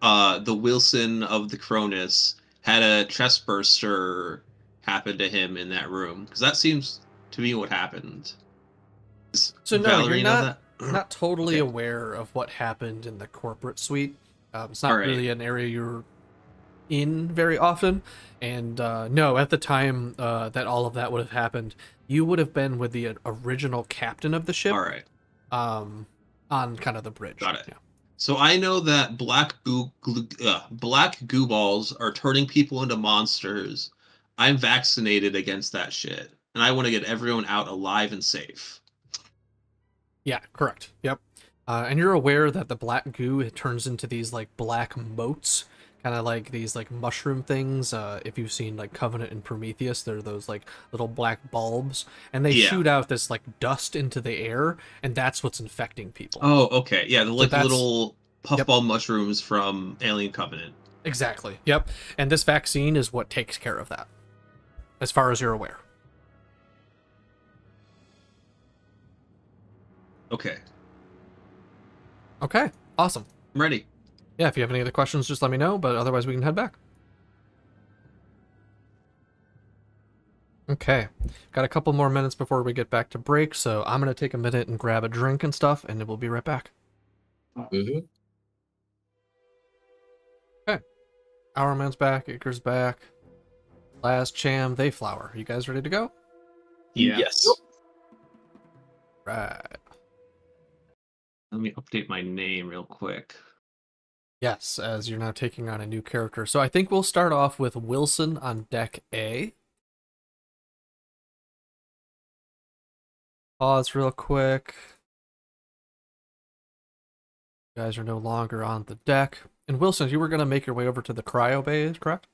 S2: the Wilson of the Cronus had a chest burster happen to him in that room? Because that seems to be what happened.
S1: So no,
S2: Valerie
S1: you're
S2: know
S1: not
S2: that?
S1: totally
S2: Okay.
S1: aware of what happened in the corporate suite. It's not
S2: All right.
S1: really an area you're in very often, and no, at the time that all of that would have happened, you would have been with the original captain of the ship.
S2: All right.
S1: On kind of the bridge.
S2: Got it.
S1: Yeah.
S2: So I know that black goo balls are turning people into monsters. I'm vaccinated against that shit, and I want to get everyone out alive and safe.
S1: Yeah, correct. Yep. And you're aware that the black goo it turns into these like black motes, kind of like these like mushroom things. If you've seen like Covenant and Prometheus, they're those like little black bulbs, and they
S2: Yeah.
S1: shoot out this like dust into the air, and that's what's infecting people.
S2: Oh, okay. Yeah, the like
S1: that's-
S2: little
S1: Yep.
S2: puffball mushrooms from Alien Covenant.
S1: Exactly. Yep. And this vaccine is what takes care of that, as far as you're aware.
S2: Okay.
S1: Okay. Awesome.
S2: I'm ready.
S1: Yeah, if you have any other questions, just let me know, but otherwise we can head back. Okay, got a couple more minutes before we get back to break, so I'm going to take a minute and grab a drink and stuff, and we'll be right back.
S4: Mm-hmm.
S1: Okay. Hourman's back, Icar's back. Last Cham, they flower. You guys ready to go?
S2: Yeah.
S4: Yes.
S1: Right.
S2: Let me update my name real quick.
S1: Yes, as you're now taking on a new character. So I think we'll start off with Wilson on deck A. Pause real quick. You guys are no longer on the deck. And Wilson, you were going to make your way over to the cryo bay, correct?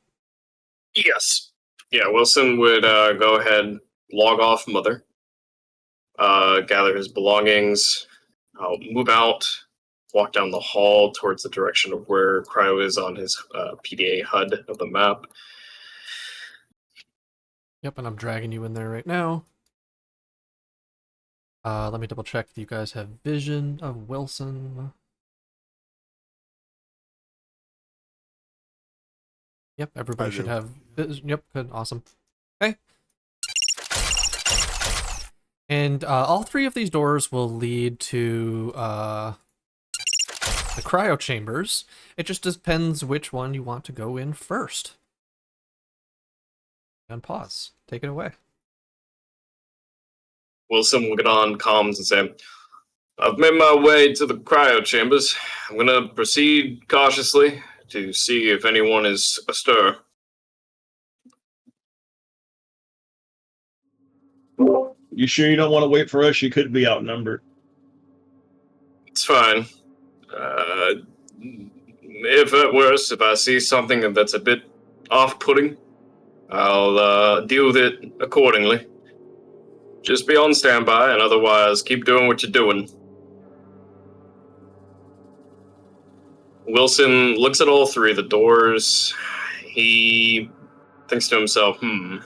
S8: Yes. Yeah, Wilson would go ahead, log off Mother, gather his belongings, move out, walk down the hall towards the direction of where Cryo is on his PDA HUD of the map.
S1: Yep, and I'm dragging you in there right now. Let me double check that you guys have vision of Wilson. Yep, everybody should have vision. Yep, good, awesome. Okay. And all three of these doors will lead to the cryo chambers. It just depends which one you want to go in first. And pause. Take it away.
S8: Wilson will get on comms and say, I've made my way to the cryo chambers. I'm going to proceed cautiously to see if anyone is astir.
S7: You sure you don't want to wait for us? You could be outnumbered.
S8: It's fine. If at worst, if I see something that's a bit off-putting, I'll deal with it accordingly. Just be on standby, and otherwise, keep doing what you're doing. Wilson looks at all three of the doors. He thinks to himself, the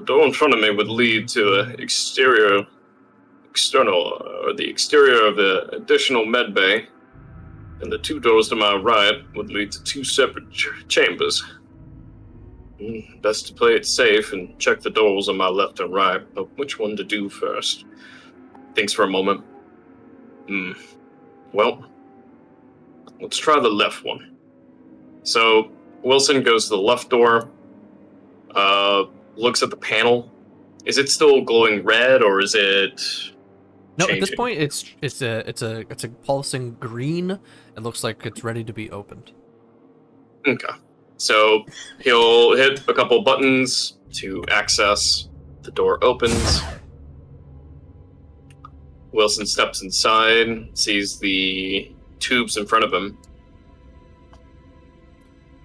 S8: door in front of me would lead to the exterior of the additional med bay, and the two doors to my right would lead to two separate chambers. Best to play it safe and check the doors on my left and right, but which one to do first? Thinks for a moment. Well, let's try the left one. So Wilson goes to the left door, looks at the panel. Is it still glowing red, or is it
S1: No,
S8: changing?
S1: at this point it's a pulsing green. It looks like it's ready to be opened.
S8: Okay. So he'll hit a couple buttons to access. The door opens. Wilson steps inside, sees the tubes in front of him.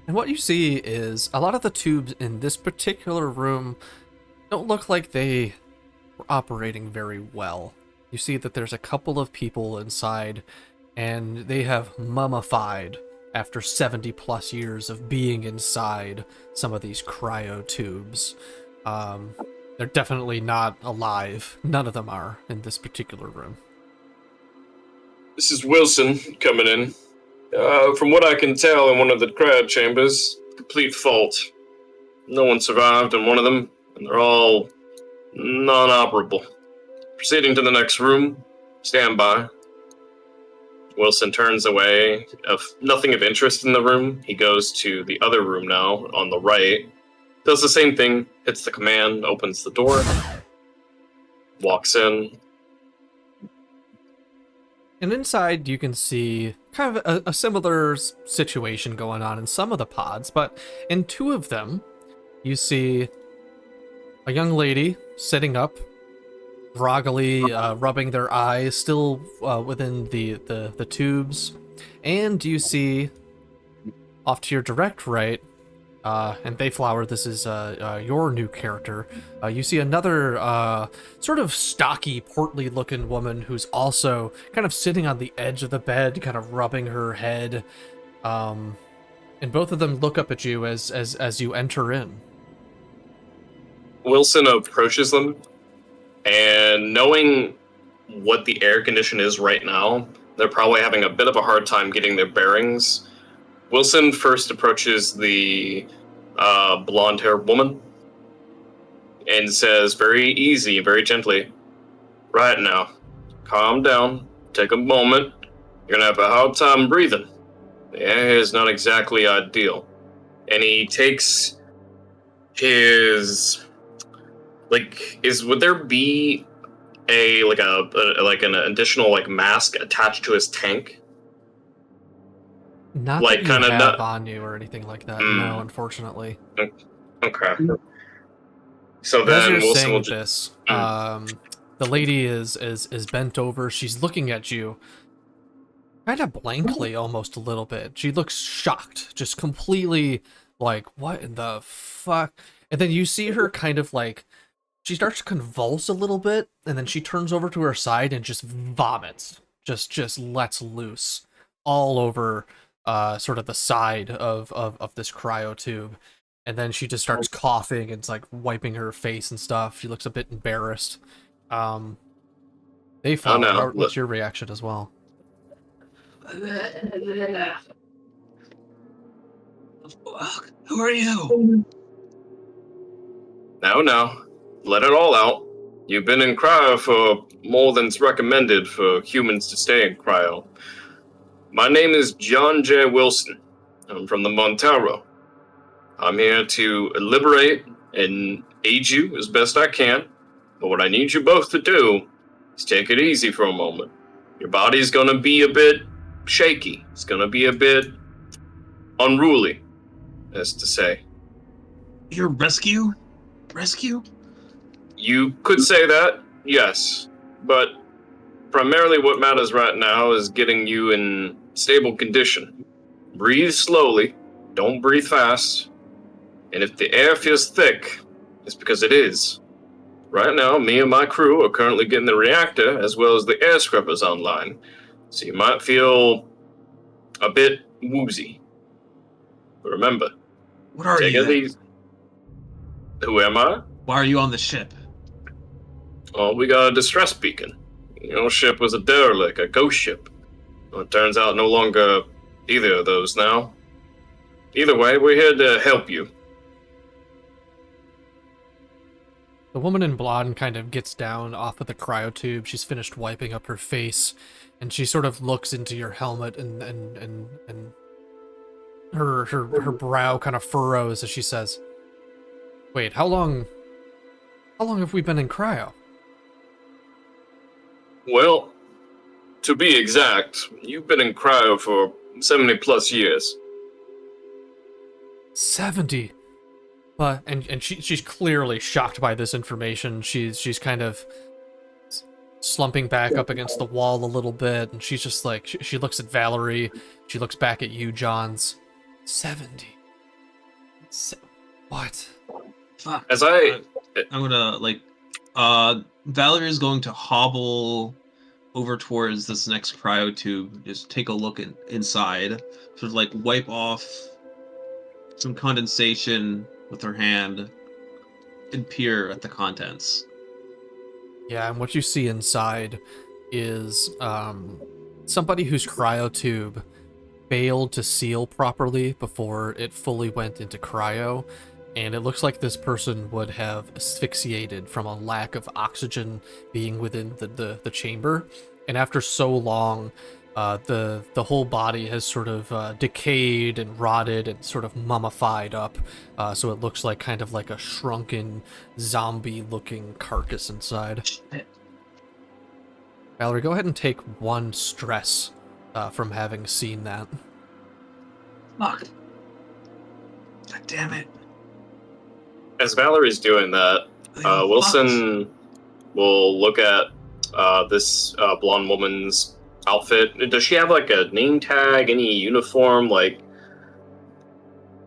S1: And what you see is a lot of the tubes in this particular room don't look like they were operating very well. You see that there's a couple of people inside, and they have mummified after 70 plus years of being inside some of these cryo tubes. They're definitely not alive. None of them are in this particular room.
S8: This is Wilson coming in. From what I can tell in one of the cryo chambers, complete fault. No one survived in one of them, and they're all non-operable. Proceeding to the next room. Stand by. Wilson turns away. Nothing of interest in the room. He goes to the other room now, on the right. Does the same thing. Hits the command, opens the door. Walks in.
S1: And inside you can see kind of a similar situation going on in some of the pods, but in two of them, you see a young lady sitting up, groggily rubbing their eyes, still within the tubes. And you see, off to your direct right, and Bayflower, this is your new character. You see another sort of stocky, portly-looking woman who's also kind of sitting on the edge of the bed, kind of rubbing her head. And both of them look up at you as you enter in.
S8: Wilson approaches them, and knowing what the air condition is right now, they're probably having a bit of a hard time getting their bearings. Wilson first approaches the blonde-haired woman and says very easy, very gently, right now, calm down, take a moment, you're going to have a hard time breathing. The air is not exactly ideal. And he takes his... would there be an additional mask attached to his tank?
S1: Not that you have on you or anything like that. No, unfortunately.
S8: Okay. So then
S1: as you're
S8: Wilson
S1: saying this, the lady is bent over. She's looking at you, kind of blankly, almost a little bit. She looks shocked, just completely like, what in the fuck? And then you see her kind of like, she starts to convulse a little bit, and then she turns over to her side and just vomits, just lets loose all over sort of the side of this cryo tube. And then she just starts coughing and it's like wiping her face and stuff. She looks a bit embarrassed. They
S8: Oh, no.
S1: what's your reaction as well?
S2: Who are you?
S8: Now, let it all out. You've been in cryo for more than's recommended for humans to stay in cryo. My name is John J. Wilson. I'm from the Montero. I'm here to liberate and aid you as best I can, but what I need you both to do is take it easy for a moment. Your body's gonna be a bit shaky. It's gonna be a bit unruly, as to say.
S2: Your rescue? Rescue?
S8: You could say that, yes, but primarily what matters right now is getting you in stable condition. Breathe slowly, don't breathe fast, and if the air feels thick, it's because it is. Right now, me and my crew are currently getting the reactor as well as the air scrubbers online, so you might feel a bit woozy. But remember,
S2: What are
S8: take
S2: you?
S8: it easy. Who am I?
S2: Why are you on the ship?
S8: Oh, we got a distress beacon. Your ship was a derelict, a ghost ship. Well, it turns out no longer either of those now. Either way, we're here to help you.
S1: The woman in blonde kind of gets down off of the cryotube. She's finished wiping up her face, and she sort of looks into your helmet, and her brow kind of furrows as she says, "Wait, how long have we been in cryo?"
S8: Well, to be exact, you've been in cryo for 70 plus years.
S1: 70. But and she's clearly shocked by this information. She's kind of slumping back up against the wall a little bit, and she's just like, she looks at Valerie, she looks back at you, Johns. 70. What?
S2: Fuck.
S8: As I...
S2: I'm gonna Valerie's going to hobble over towards this next cryo tube, just take a look inside, sort of like wipe off some condensation with her hand, and peer at the contents.
S1: Yeah, and what you see inside is somebody whose cryotube failed to seal properly before it fully went into cryo, and it looks like this person would have asphyxiated from a lack of oxygen being within the chamber. And after so long, the whole body has sort of decayed and rotted and sort of mummified up, so it looks like kind of like a shrunken zombie-looking carcass inside.
S2: Shit.
S1: Valerie, go ahead and take 1 stress from having seen that.
S2: Fuck. God damn it.
S8: As Valerie's doing that, Wilson will look at this blonde woman's outfit. Does she have like a name tag, any uniform, like?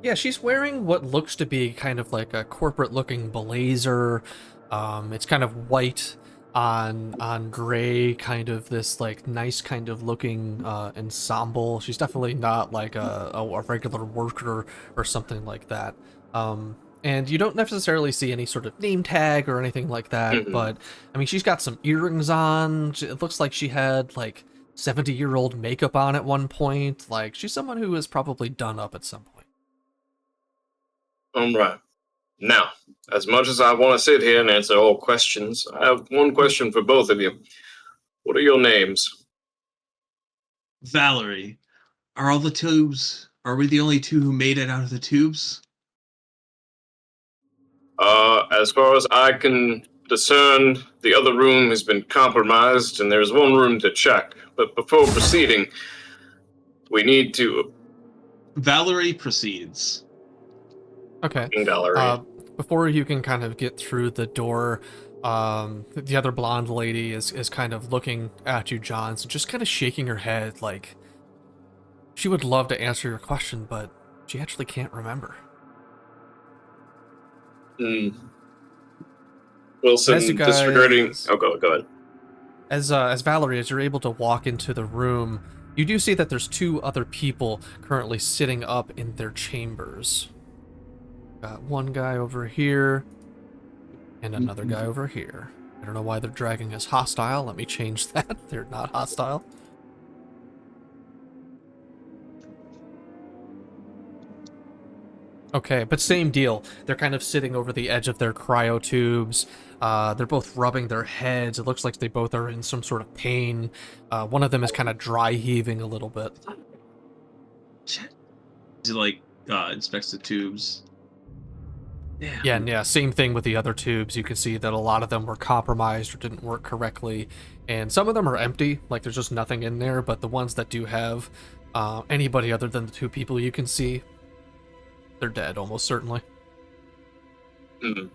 S1: Yeah, she's wearing what looks to be kind of like a corporate-looking blazer. It's kind of white on gray, kind of this like nice kind of looking ensemble. She's definitely not like a regular worker or something like that. And you don't necessarily see any sort of name tag or anything like that, but I mean, she's got some earrings on. It looks like she had like 70-year-old makeup on at one point. Like, she's someone who is probably done up at some point.
S8: All right. Now, as much as I want to sit here and answer all questions, I have one question for both of you. What are your names?
S2: Valerie, are all the tubes? Are we the only 2 who made it out of the tubes?
S8: As far as I can discern, the other room has been compromised, and there's 1 room to check. But before proceeding, we need to...
S2: Valerie proceeds.
S1: Okay.
S8: Valerie.
S1: Before you can kind of get through the door, the other blonde lady is kind of looking at you, John, so just kind of shaking her head like, She would love to answer your question, but she actually can't remember.
S8: Wilson,
S1: As you
S8: disregarding.
S1: guys-
S8: Oh, go ahead.
S1: As Valerie, as you're able to walk into the room, you do see that there's 2 other people currently sitting up in their chambers. Got one guy over here, and another guy over here. I don't know why they're dragging as hostile. Let me change that. They're not hostile. Okay, but same deal. They're kind of sitting over the edge of their cryo tubes. They're both rubbing their heads. It looks like they both are in some sort of pain. One of them is kind of dry heaving a little bit.
S2: He like inspects the tubes.
S1: Yeah, same thing with the other tubes. You can see that a lot of them were compromised or didn't work correctly. And some of them are empty, like there's just nothing in there. But the ones that do have anybody other than the 2 people you can see, they're dead, almost certainly.
S8: Mr.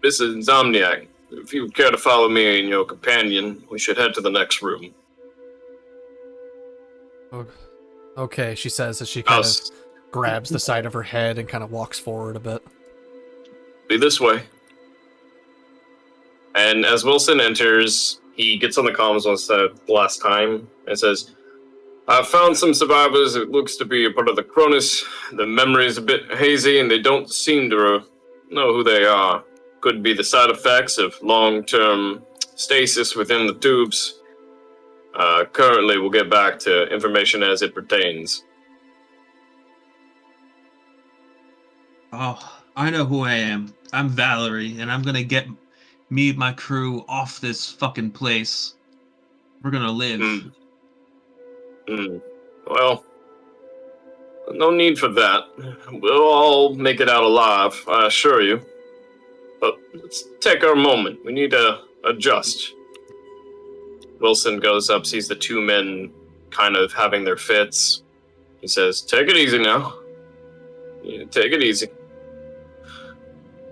S8: Insomniac, if you would care to follow me and your companion, we should head to the next room.
S1: Okay, she says as she kind of grabs the side of her head and kind of walks forward a bit.
S8: Be this way. And as Wilson enters, he gets on the comms last time and says, I've found some survivors. It looks to be a part of the Cronus. The memory is a bit hazy, and they don't seem to know who they are. Could be the side effects of long-term stasis within the tubes. Currently, we'll get back to information as it pertains.
S2: Oh, I know who I am. I'm Valerie, and I'm gonna get me and my crew off this fucking place. We're gonna live.
S8: Well, no need for that. We'll all make it out alive, I assure you. But let's take our moment. We need to adjust. Wilson goes up, sees the 2 men kind of having their fits. He says, take it easy now. Yeah, take it easy.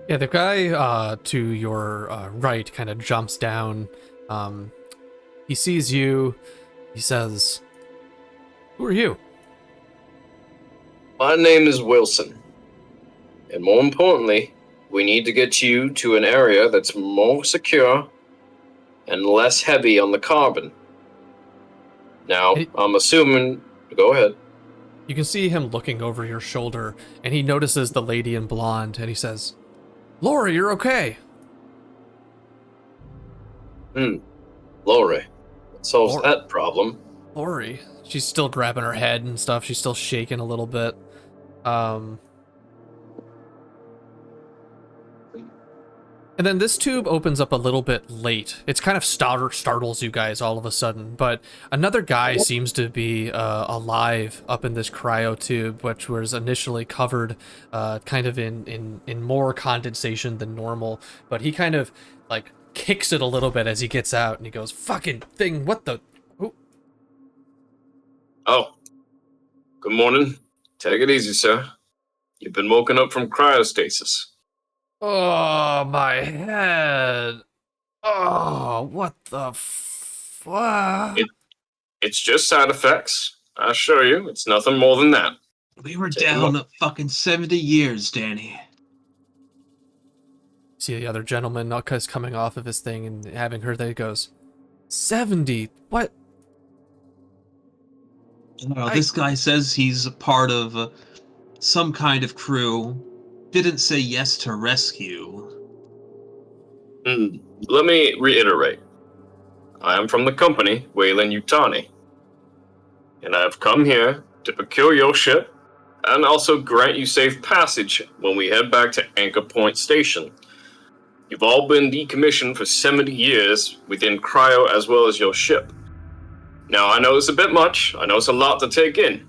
S1: Yeah, the guy to your right kind of jumps down. He sees you. He says, who are you?
S8: My name is Wilson. And more importantly, we need to get you to an area that's more secure and less heavy on the carbon. Now, I'm assuming... Go ahead.
S1: You can see him looking over your shoulder, and he notices the lady in blonde, and he says, Laura, you're okay.
S8: Lori. That solves that problem.
S1: Lori. She's still grabbing her head and stuff. She's still shaking a little bit. And then this tube opens up a little bit late. It's kind of startles you guys all of a sudden, but another guy seems to be alive up in this cryo tube, which was initially covered kind of in more condensation than normal, but he kind of like kicks it a little bit as he gets out, and he goes, fucking thing, what the... Ooh.
S8: Oh. Good morning. Take it easy, sir. You've been woken up from cryostasis.
S1: Oh, my head. Oh, what the fuck?
S8: It's just side effects. I assure you, it's nothing more than that.
S2: We were down fucking 70 years, Danny.
S1: See the other gentleman coming off of his thing and having her there, he goes, 70? What?
S2: This guy says he's a part of some kind of crew. Didn't say yes to rescue.
S8: Let me reiterate. I am from the company, Weyland-Yutani. And I have come here to procure your ship and also grant you safe passage when we head back to Anchor Point Station. You've all been decommissioned for 70 years within cryo as well as your ship. Now, I know it's a bit much, I know it's a lot to take in,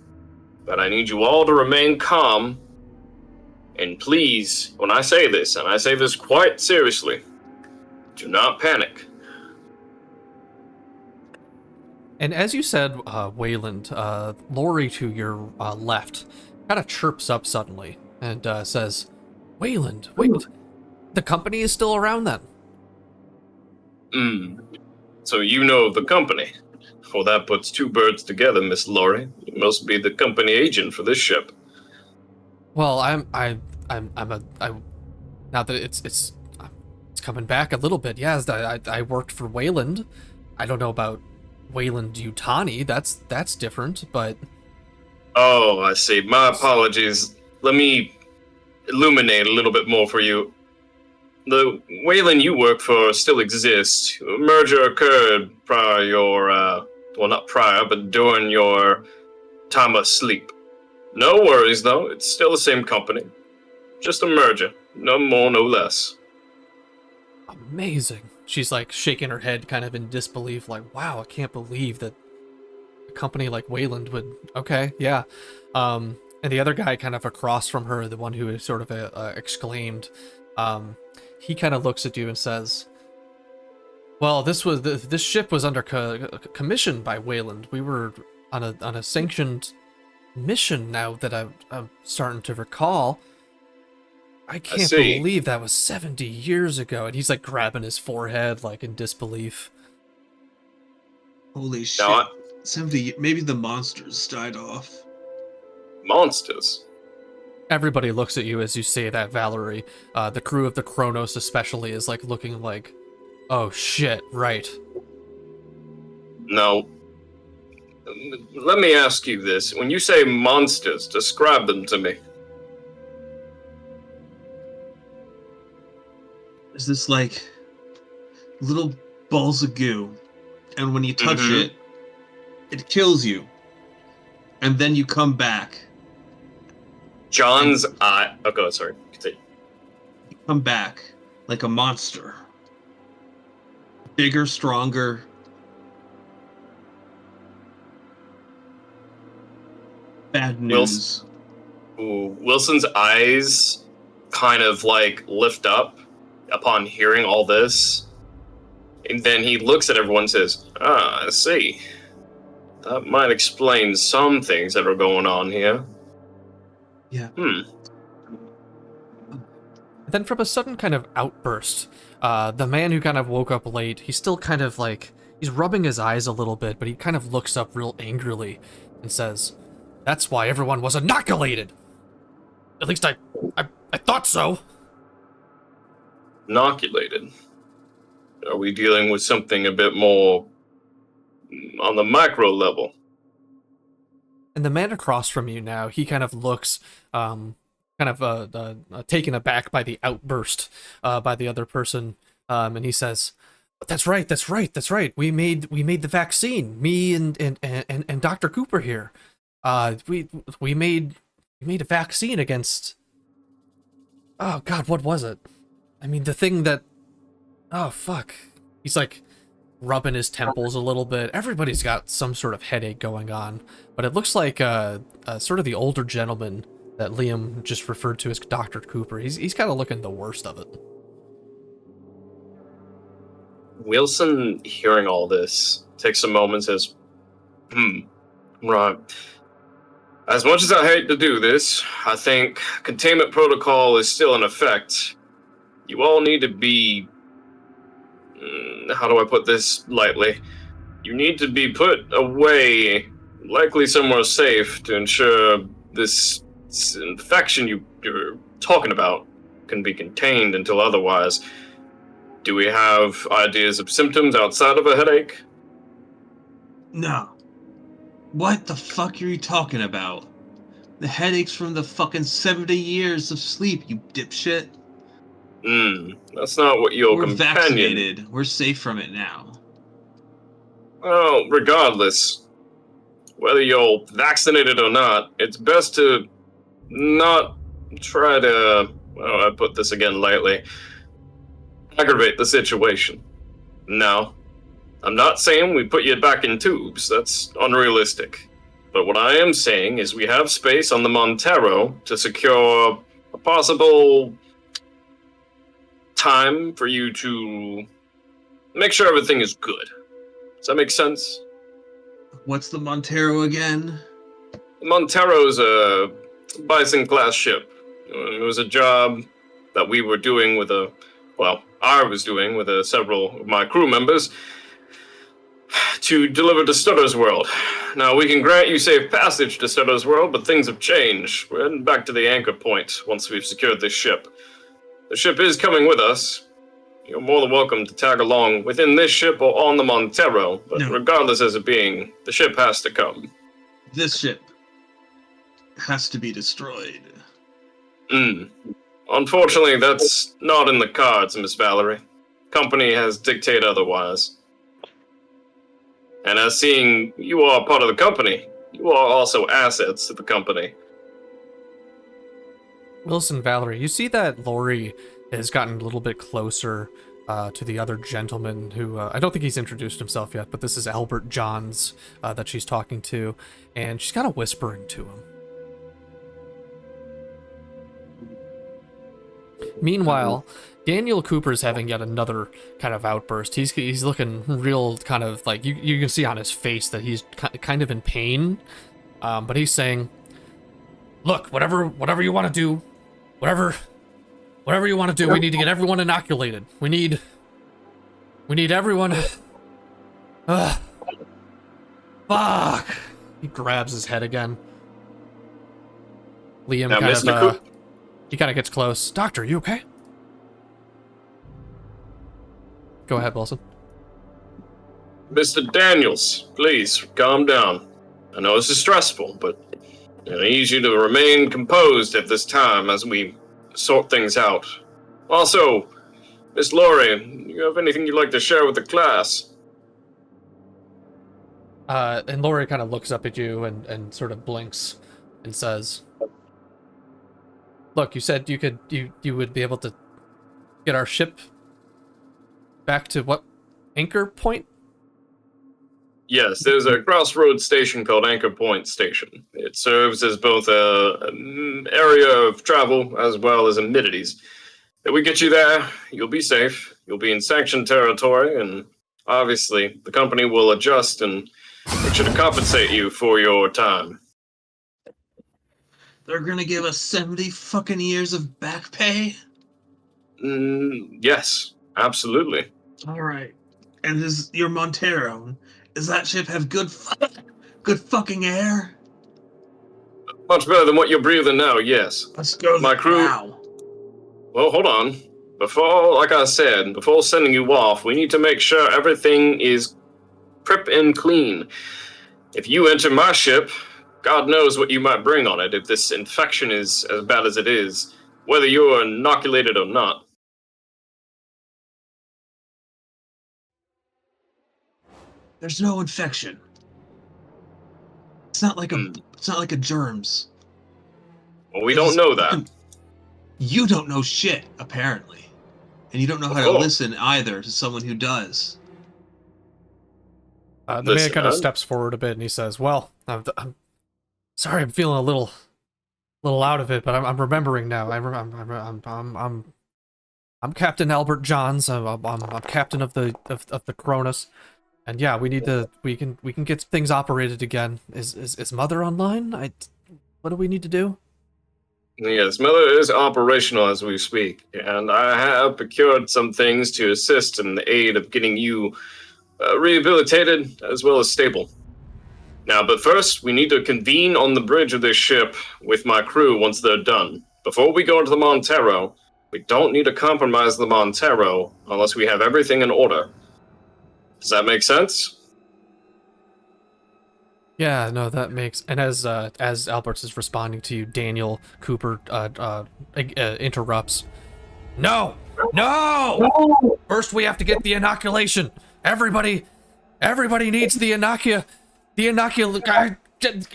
S8: but I need you all to remain calm. And please, when I say this, and I say this quite seriously, do not panic.
S1: And as you said, Wayland, Lori to your left kind of chirps up suddenly and says, Wayland, wait, the company is still around then?
S8: So you know the company. Well, that puts two birds together, Miss Laurie. You must be the company agent for this ship.
S1: Well, I now that it's coming back a little bit. Yes, I worked for Wayland. I don't know about Wayland Yutani. That's different, but
S8: Oh, I see. My apologies. Let me illuminate a little bit more for you. The Wayland you work for still exists. A merger occurred prior your, well, not prior, but during your time of sleep. No worries, though. It's still the same company. Just a merger. No more, no less.
S1: amazing. She's like shaking her head kind of in disbelief, like, wow, I can't believe that a company like Wayland would, okay, yeah. And the other guy kind of across from her, the one who is sort of exclaimed, he kind of looks at you and says, well, this ship was under commission by Wayland. We were on a sanctioned mission now that I'm starting to recall. I can't
S8: see.
S1: believe that was 70 years ago. And he's like grabbing his forehead like in disbelief.
S2: Holy shit.
S8: Now,
S2: 70, maybe the monsters died off.
S8: monsters.
S1: Everybody looks at you as you say that, Valerie. The crew of the Kronos especially is like looking like, oh shit, right.
S8: No. Let me ask you this. When you say monsters, describe them to me.
S2: Is this like little balls of goo, and when you touch it, it kills you, and then you come back.
S8: John's eye. Oh, go. Sorry. Continue.
S2: You come back like a monster, bigger, stronger. Bad news.
S8: Wilson's eyes kind of like lift up upon hearing all this, and then he looks at everyone and says, "Ah, I see. That might explain some things that are going on here."
S2: Yeah.
S1: Then from a sudden kind of outburst, the man who kind of woke up late, he's still kind of like, he's rubbing his eyes a little bit, but he kind of looks up real angrily and says, that's why everyone was inoculated. At least I thought so.
S8: Inoculated? Are we dealing with something a bit more on the macro level?
S1: And the man across from you now, he kind of looks taken aback by the outburst by the other person, and he says, that's right. We made the vaccine. Me and Dr. Cooper here. We made a vaccine against, oh god, what was it? I mean, the thing that, oh fuck. He's like rubbing his temples a little bit. Everybody's got some sort of headache going on, but it looks like sort of the older gentleman that Liam just referred to as Dr. Cooper. He's kind of looking the worst of it.
S8: Wilson, hearing all this, takes a moment and says, right. As much as I hate to do this, I think containment protocol is still in effect. You all need to be, how do I put this lightly? You need to be put away, likely somewhere safe, to ensure this infection you're talking about can be contained until otherwise. Do we have ideas of symptoms outside of a headache?
S2: No. What the fuck are you talking about? The headaches from the fucking 70 years of sleep, you dipshit.
S8: That's not what your
S2: We're
S8: companion...
S2: vaccinated. We're safe from it now.
S8: Well, regardless, whether you're vaccinated or not, it's best to not try to, well, I put this again lightly, aggravate the situation. No, I'm not saying we put you back in tubes. That's unrealistic. But what I am saying is we have space on the Montero to secure a possible time for you to make sure everything is good. Does that make sense?
S2: What's the Montero again?
S8: The Montero's a Bison-class ship. It was a job that we were doing with I was doing with several of my crew members. to deliver to Stutter's World. Now, we can grant you safe passage to Stutter's World, but things have changed. We're heading back to the anchor point once we've secured this ship. The ship is coming with us. You're more than welcome to tag along within this ship or on the Montero, but
S2: No.
S8: regardless as it being, the ship has to come.
S2: This ship has to be destroyed.
S8: Unfortunately, that's not in the cards, Miss Valerie. Company has dictated otherwise. And as seeing you are part of the company, you are also assets to the company.
S1: Wilson, Valerie, you see that Lori has gotten a little bit closer to the other gentleman who, I don't think he's introduced himself yet, but this is Albert Johns that she's talking to, and she's kind of whispering to him. Meanwhile, Daniel Cooper's having yet another kind of outburst. He's looking real kind of like, you can see on his face that he's kind of in pain, but he's saying, look, whatever you want to do, whatever you want to do, we need to get everyone inoculated. We need everyone. Fuck. He grabs his head again. Liam
S8: Now,
S1: kind
S8: Mr.
S1: of
S8: Coop-
S1: he kind of gets close. Doctor, you okay? Go ahead, Wilson.
S8: Mr. Daniels, please calm down. I know this is stressful, but I need you to remain composed at this time as we sort things out. Also, Miss Laurie, you have anything you'd like to share with the class?
S1: And Laurie kind of looks up at you and sort of blinks and says, look, you said you would be able to get our ship back to what? Anchor Point?
S8: Yes, there's a crossroads station called Anchor Point Station. It serves as both an area of travel as well as amenities. If we get you there, you'll be safe, you'll be in sanctioned territory, and obviously the company will adjust and make sure to compensate you for your time.
S2: They're gonna give us 70 fucking years of back pay?
S8: Yes, absolutely.
S2: Alright. And is your Montero, does that ship have good fucking air?
S8: Much better than what you're breathing now, yes.
S2: Let's go
S8: My crew-
S2: now.
S8: Well, hold on. Like I said, before sending you off, we need to make sure everything is crisp and clean. If you enter my ship, God knows what you might bring on it if this infection is as bad as it is, whether you're inoculated or not.
S2: There's no infection. It's not like a germs.
S8: Well, we don't know that.
S2: You don't know shit, apparently. And you don't know how to listen either to someone who does.
S1: The man
S8: Listen,
S1: kind of steps forward a bit and he says, well, I'm sorry, I'm feeling a little out of it, but I'm remembering now. I'm Captain Albert Johns. I'm captain of the Cronus, and yeah, we can get things operated again. Is Mother online? What do we need to do?
S8: Yes, Mother is operational as we speak, and I have procured some things to assist in the aid of getting you rehabilitated as well as stable. Now, but first, we need to convene on the bridge of this ship with my crew once they're done. Before we go into the Montero, we don't need to compromise the Montero unless we have everything in order. Does that make sense?
S1: Yeah, no, that makes. And as Alberts is responding to you, Daniel Cooper interrupts. No! First, we have to get the inoculation. Everybody needs the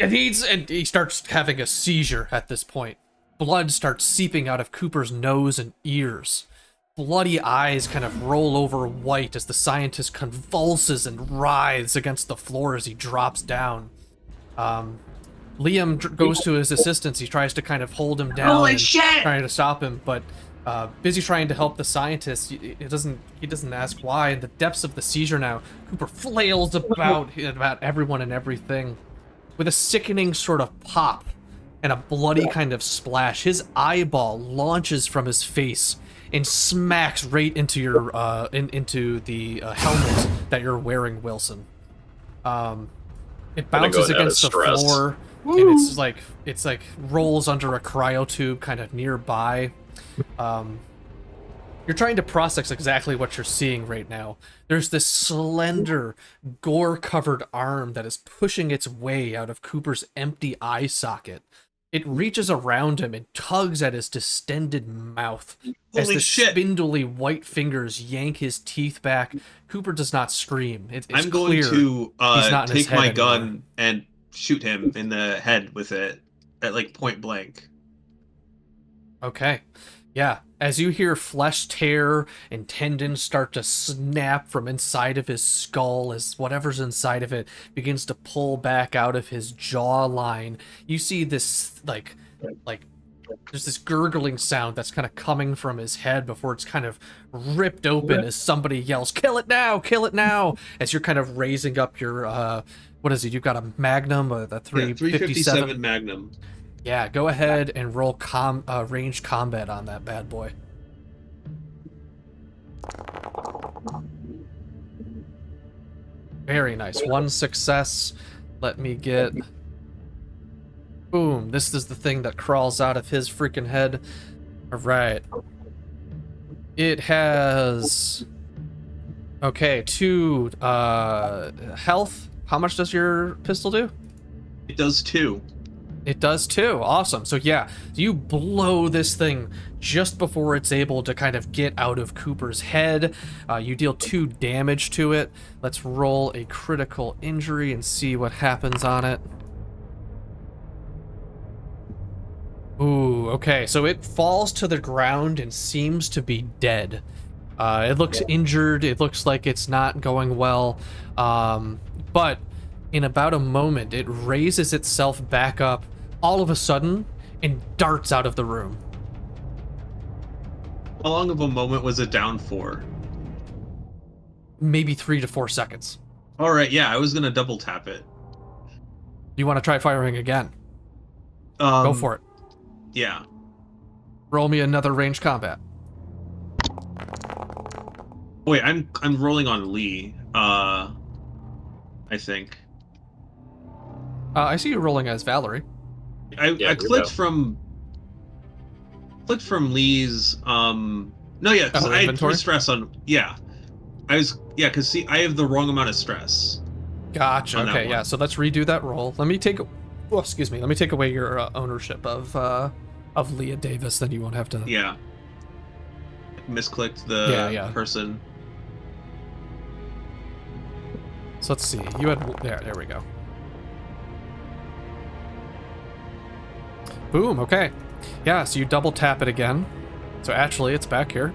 S1: needs, and he starts having a seizure at this point. Blood starts seeping out of Cooper's nose and ears. Bloody eyes kind of roll over white as the scientist convulses and writhes against the floor as he drops down. Liam goes to his assistance. He tries to kind of hold him down.
S2: Holy
S1: and
S2: shit!
S1: Trying to stop him, but busy trying to help the scientist. He doesn't ask why. In the depths of the seizure now, Cooper flails about everyone and everything. With a sickening sort of pop and a bloody kind of splash, his eyeball launches from his face and smacks right into your into the helmet that you're wearing, Wilson. It
S4: gonna
S1: bounces
S4: go out of
S1: against the
S4: stress.
S1: floor, and it's like rolls under a cryo tube kind of nearby. You're trying to process exactly what you're seeing right now. There's this slender, gore-covered arm that is pushing its way out of Cooper's empty eye socket. It reaches around him and tugs at his distended mouth. As
S2: Holy
S1: the
S2: shit.
S1: spindly white fingers yank his teeth back, Cooper does not scream. It's
S2: I'm going
S1: clear
S2: to
S1: he's not in his
S2: take my
S1: head
S2: gun
S1: anymore.
S2: and shoot him in the head with it at like point blank.
S1: Okay. Yeah, as you hear flesh tear and tendons start to snap from inside of his skull as whatever's inside of it begins to pull back out of his jawline, you see this like there's this gurgling sound that's kind of coming from his head before it's kind of ripped open as somebody yells, "Kill it now! Kill it now!" As you're kind of raising up your what is it? You've got a Magnum, a 357
S2: Magnum.
S1: Yeah, go ahead and roll ranged combat on that bad boy. Very nice. 1 success. Let me get... Boom. This is the thing that crawls out of his freaking head. Alright. It has... Okay, 2 health. How much does your pistol do?
S2: It does 2.
S1: It does too. Awesome. So yeah, you blow this thing just before it's able to kind of get out of Cooper's head. You deal 2 damage to it. Let's roll a critical injury and see what happens on it. Ooh, okay. So it falls to the ground and seems to be dead. It looks injured. It looks like it's not going well. But in about a moment, it raises itself back up all of a sudden and darts out of the room.
S2: How long of a moment was it down for?
S1: Maybe 3 to 4 seconds.
S2: All right, yeah, I was gonna double tap it.
S1: You want to try firing again? Go for it.
S2: Yeah.
S1: Roll me another ranged combat.
S2: Wait, I'm rolling on Lee. I think.
S1: I see you rolling as Valerie.
S2: I clicked from Lee's no, yeah, because I had
S1: inventory?
S2: 3 stress on. Yeah, I was, yeah, because see, I have the wrong amount of stress.
S1: Gotcha.
S2: On that
S1: Okay,
S2: one.
S1: yeah. So let's redo that roll. Let me take. Oh, excuse me. Let me take away your ownership of Leah Davis. Then you won't have to.
S2: Yeah. Misclicked the person.
S1: So let's see. You had there we go. Boom. Okay. Yeah. So you double tap it again. So actually, it's back here,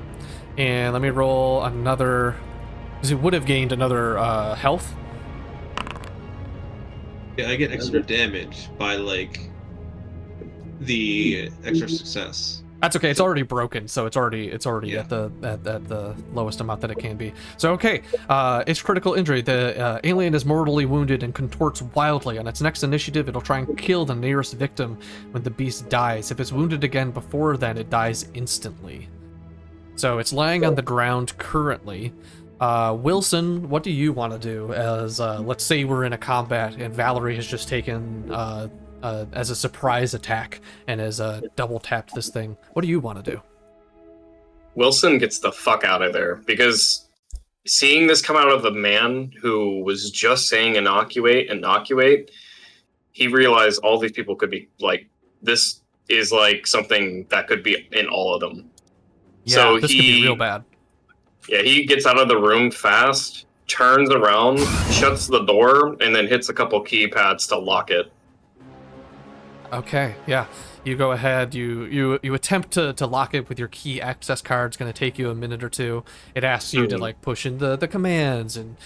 S1: and let me roll another. Because it would have gained another health.
S2: Yeah, I get extra damage by like the extra success.
S1: That's okay. It's already broken, so it's already
S2: Yeah.
S1: at the lowest amount that it can be. So okay, it's critical injury. The alien is mortally wounded and contorts wildly. On its next initiative, it'll try and kill the nearest victim when the beast dies. If it's wounded again before then, it dies instantly. So it's lying on the ground currently. Wilson, what do you want to do? As let's say we're in a combat and Valerie has just taken as a surprise attack and has double tapped this thing. What do you want to do?
S4: Wilson gets the fuck out of there, because seeing this come out of a man who was just saying inoculate, he realized all these people could be like, this is like something that could be in all of them.
S1: Yeah,
S4: So
S1: this could be real bad.
S4: Yeah, he gets out of the room fast, turns around, shuts the door, and then hits a couple keypads to lock it.
S1: Okay, yeah. You go ahead, you attempt to lock it with your key access card. It's going to take you a minute or two. It asks you to like push in the commands and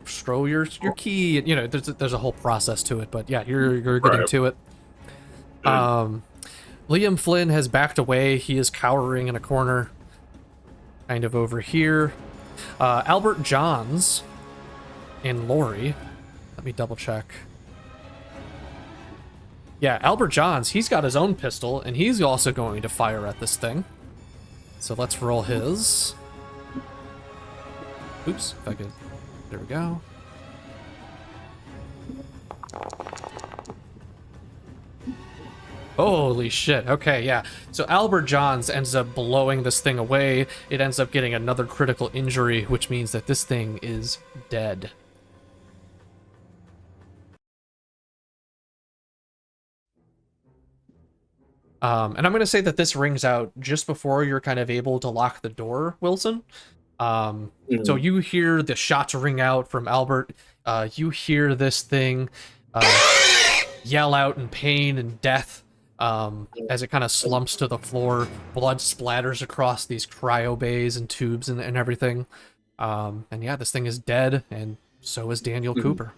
S1: scroll your key. You know, there's a whole process to it, but yeah, you're getting to it. Liam Flynn has backed away. He is cowering in a corner, kind of over here. Albert Johns and Lori. Let me double check. Yeah, Albert Johns, he's got his own pistol, and he's also going to fire at this thing. So let's roll his. Oops, if I could. There we go. Holy shit. Okay, yeah. So Albert Johns ends up blowing this thing away. It ends up getting another critical injury, which means that this thing is dead. And I'm going to say that this rings out just before you're kind of able to lock the door, Wilson. So you hear the shots ring out from Albert. You hear this thing yell out in pain and death as it kind of slumps to the floor. Blood splatters across these cryo bays and tubes and everything. And yeah, this thing is dead, and so is Daniel Cooper.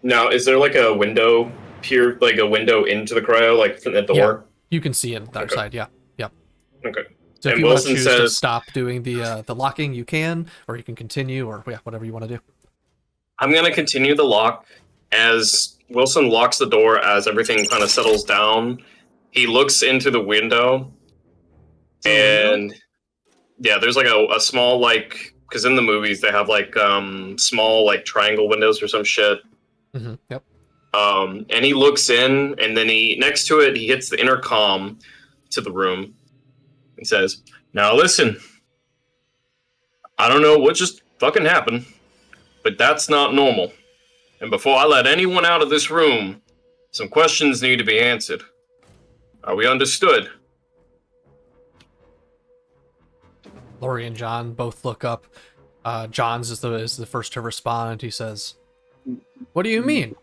S8: Now, is there like a window here, like a window into the cryo, like from the door?
S1: Yeah, you can see it on the other side, yeah. Yep.
S8: Okay.
S1: So if
S8: And
S1: you want to
S8: Wilson
S1: choose to
S8: says-
S1: stop doing the locking, you can, or you can continue, or yeah, whatever you want to do.
S8: I'm going to continue the lock as Wilson locks the door as everything kind of settles down. He looks into the window, and yeah, there's like a small, like, because in the movies they have like small like triangle windows or some shit.
S1: Yep.
S8: And he looks in, and then next to it, he hits the intercom to the room. He says, "Now listen, I don't know what just fucking happened, but that's not normal. And before I let anyone out of this room, some questions need to be answered. Are we understood?"
S1: Laurie and John both look up. John's is the first to respond. He says, "What do you mean?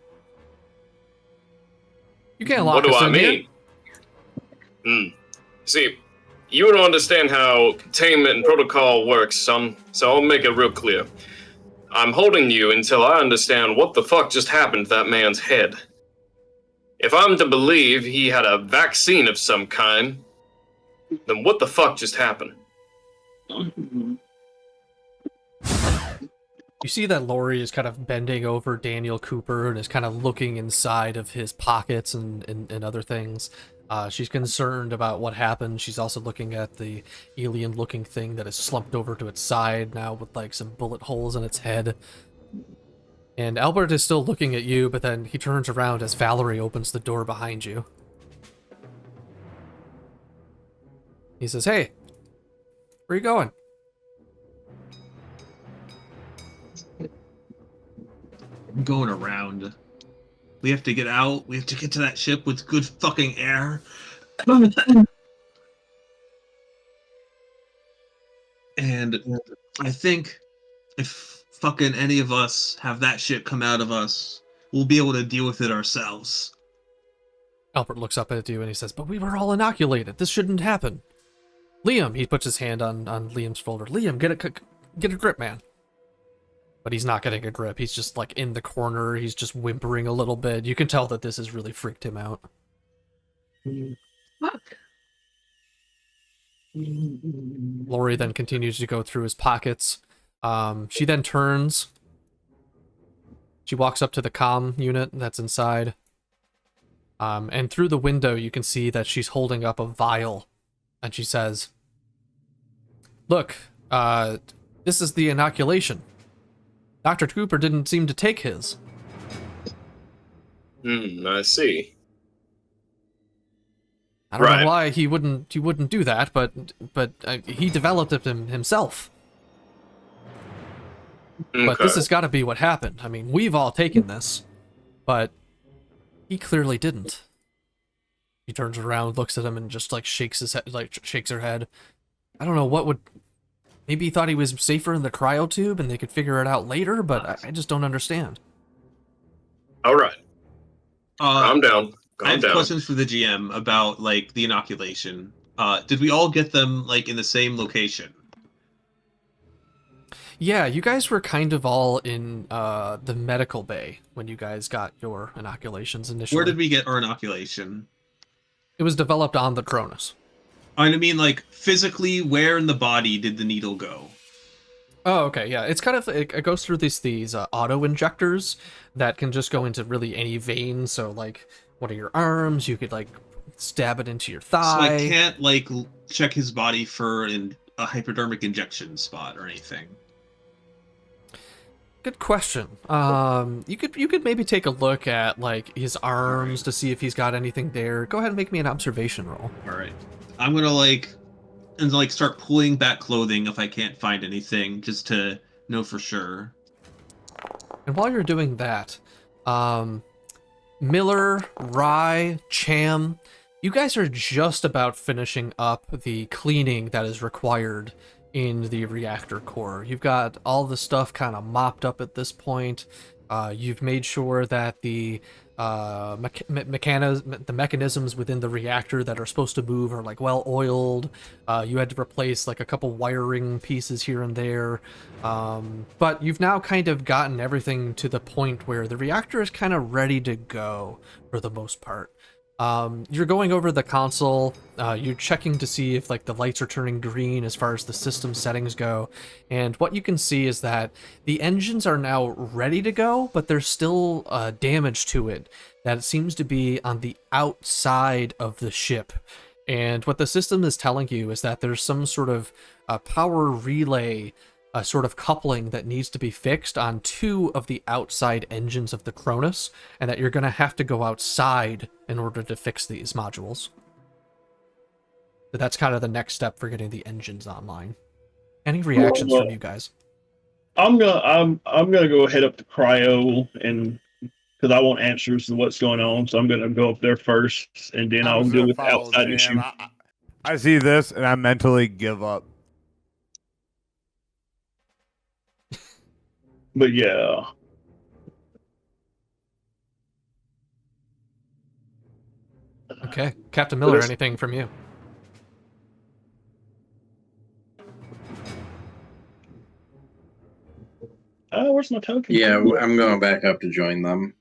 S1: You can't lock
S8: What do
S1: us
S8: I
S1: in here."
S8: mean? See, you don't understand how containment and protocol works, son, so I'll make it real clear. I'm holding you until I understand what the fuck just happened to that man's head. If I'm to believe he had a vaccine of some kind, then what the fuck just happened?
S1: You see that Laurie is kind of bending over Daniel Cooper and is kind of looking inside of his pockets and other things. She's concerned about what happened. She's also looking at the alien-looking thing that is slumped over to its side now with like some bullet holes in its head. And Albert is still looking at you, but then he turns around as Valerie opens the door behind you. He says, "Hey, where are you going?"
S2: I'm going around. We have to get out. We have to get to that ship with good fucking air. And I think if fucking any of us have that shit come out of us, we'll be able to deal with it ourselves.
S1: Albert looks up at you and he says, "But we were all inoculated. This shouldn't happen." Liam, he puts his hand on Liam's shoulder. "Liam, get a grip, man." But he's not getting a grip. He's just like in the corner. He's just whimpering a little bit. You can tell that this has really freaked him out.
S2: Fuck.
S1: Laurie then continues to go through his pockets. She then turns. She walks up to the comm unit that's inside. And through the window, you can see that she's holding up a vial. And she says, "Look, this is the inoculation. Dr. Cooper didn't seem to take his."
S8: I see.
S1: I don't
S8: Right.
S1: know why he wouldn't do that, but he developed it himself. But this has got to be what happened. I mean, we've all taken this, but he clearly didn't. He turns around, looks at him, and just like shakes his head, like shakes her head. I don't know what would. Maybe he thought he was safer in the cryo tube, and they could figure it out later. But I just don't understand.
S8: All right. Calm down.
S2: I
S8: Calm
S2: have
S8: down.
S2: questions for the GM about like the inoculation. Did we all get them like in the same location?
S1: Yeah, you guys were kind of all in the medical bay when you guys got your inoculations initially.
S2: Where did we get our inoculation?
S1: It was developed on the Cronus.
S2: I mean, like physically, where in the body did the needle go?
S1: Oh, okay, yeah. It's kind of it goes through these auto injectors that can just go into really any vein. So like one of your arms, you could like stab it into your
S2: So I
S1: thigh.
S2: can't like check his body for a hypodermic injection spot or anything.
S1: Good question. You could maybe take a look at like his arms to see if he's got anything there. Go ahead and make me an observation roll.
S2: All right. I'm gonna like start pulling back clothing if I can't find anything, just to know for sure.
S1: And while you're doing that, Miller, Rye, Cham, you guys are just about finishing up the cleaning that is required in the reactor core. You've got all the stuff kind of mopped up at this point. You've made sure that the mechanisms within the reactor that are supposed to move are like well oiled. You had to replace like a couple wiring pieces here and there. But you've now kind of gotten everything to the point where the reactor is kind of ready to go for the most part. You're going over the console, you're checking to see if like the lights are turning green as far as the system settings go, and what you can see is that the engines are now ready to go, but there's still damage to it that seems to be on the outside of the ship. And what the system is telling you is that there's some sort of power relay sort of coupling that needs to be fixed on two of the outside engines of the Cronus, and that you're going to have to go outside in order to fix these modules. But that's kind of the next step for getting the engines online. Any reactions from you guys?
S7: I'm gonna go head up to cryo, and because I want answers to what's going on, so I'm gonna go up there first, and then I'll deal with the outside issue.
S3: I see this, and I mentally give up.
S7: But yeah.
S1: Okay, Captain Miller, anything from you?
S7: Where's my token?
S5: Yeah, I'm going back up to join them.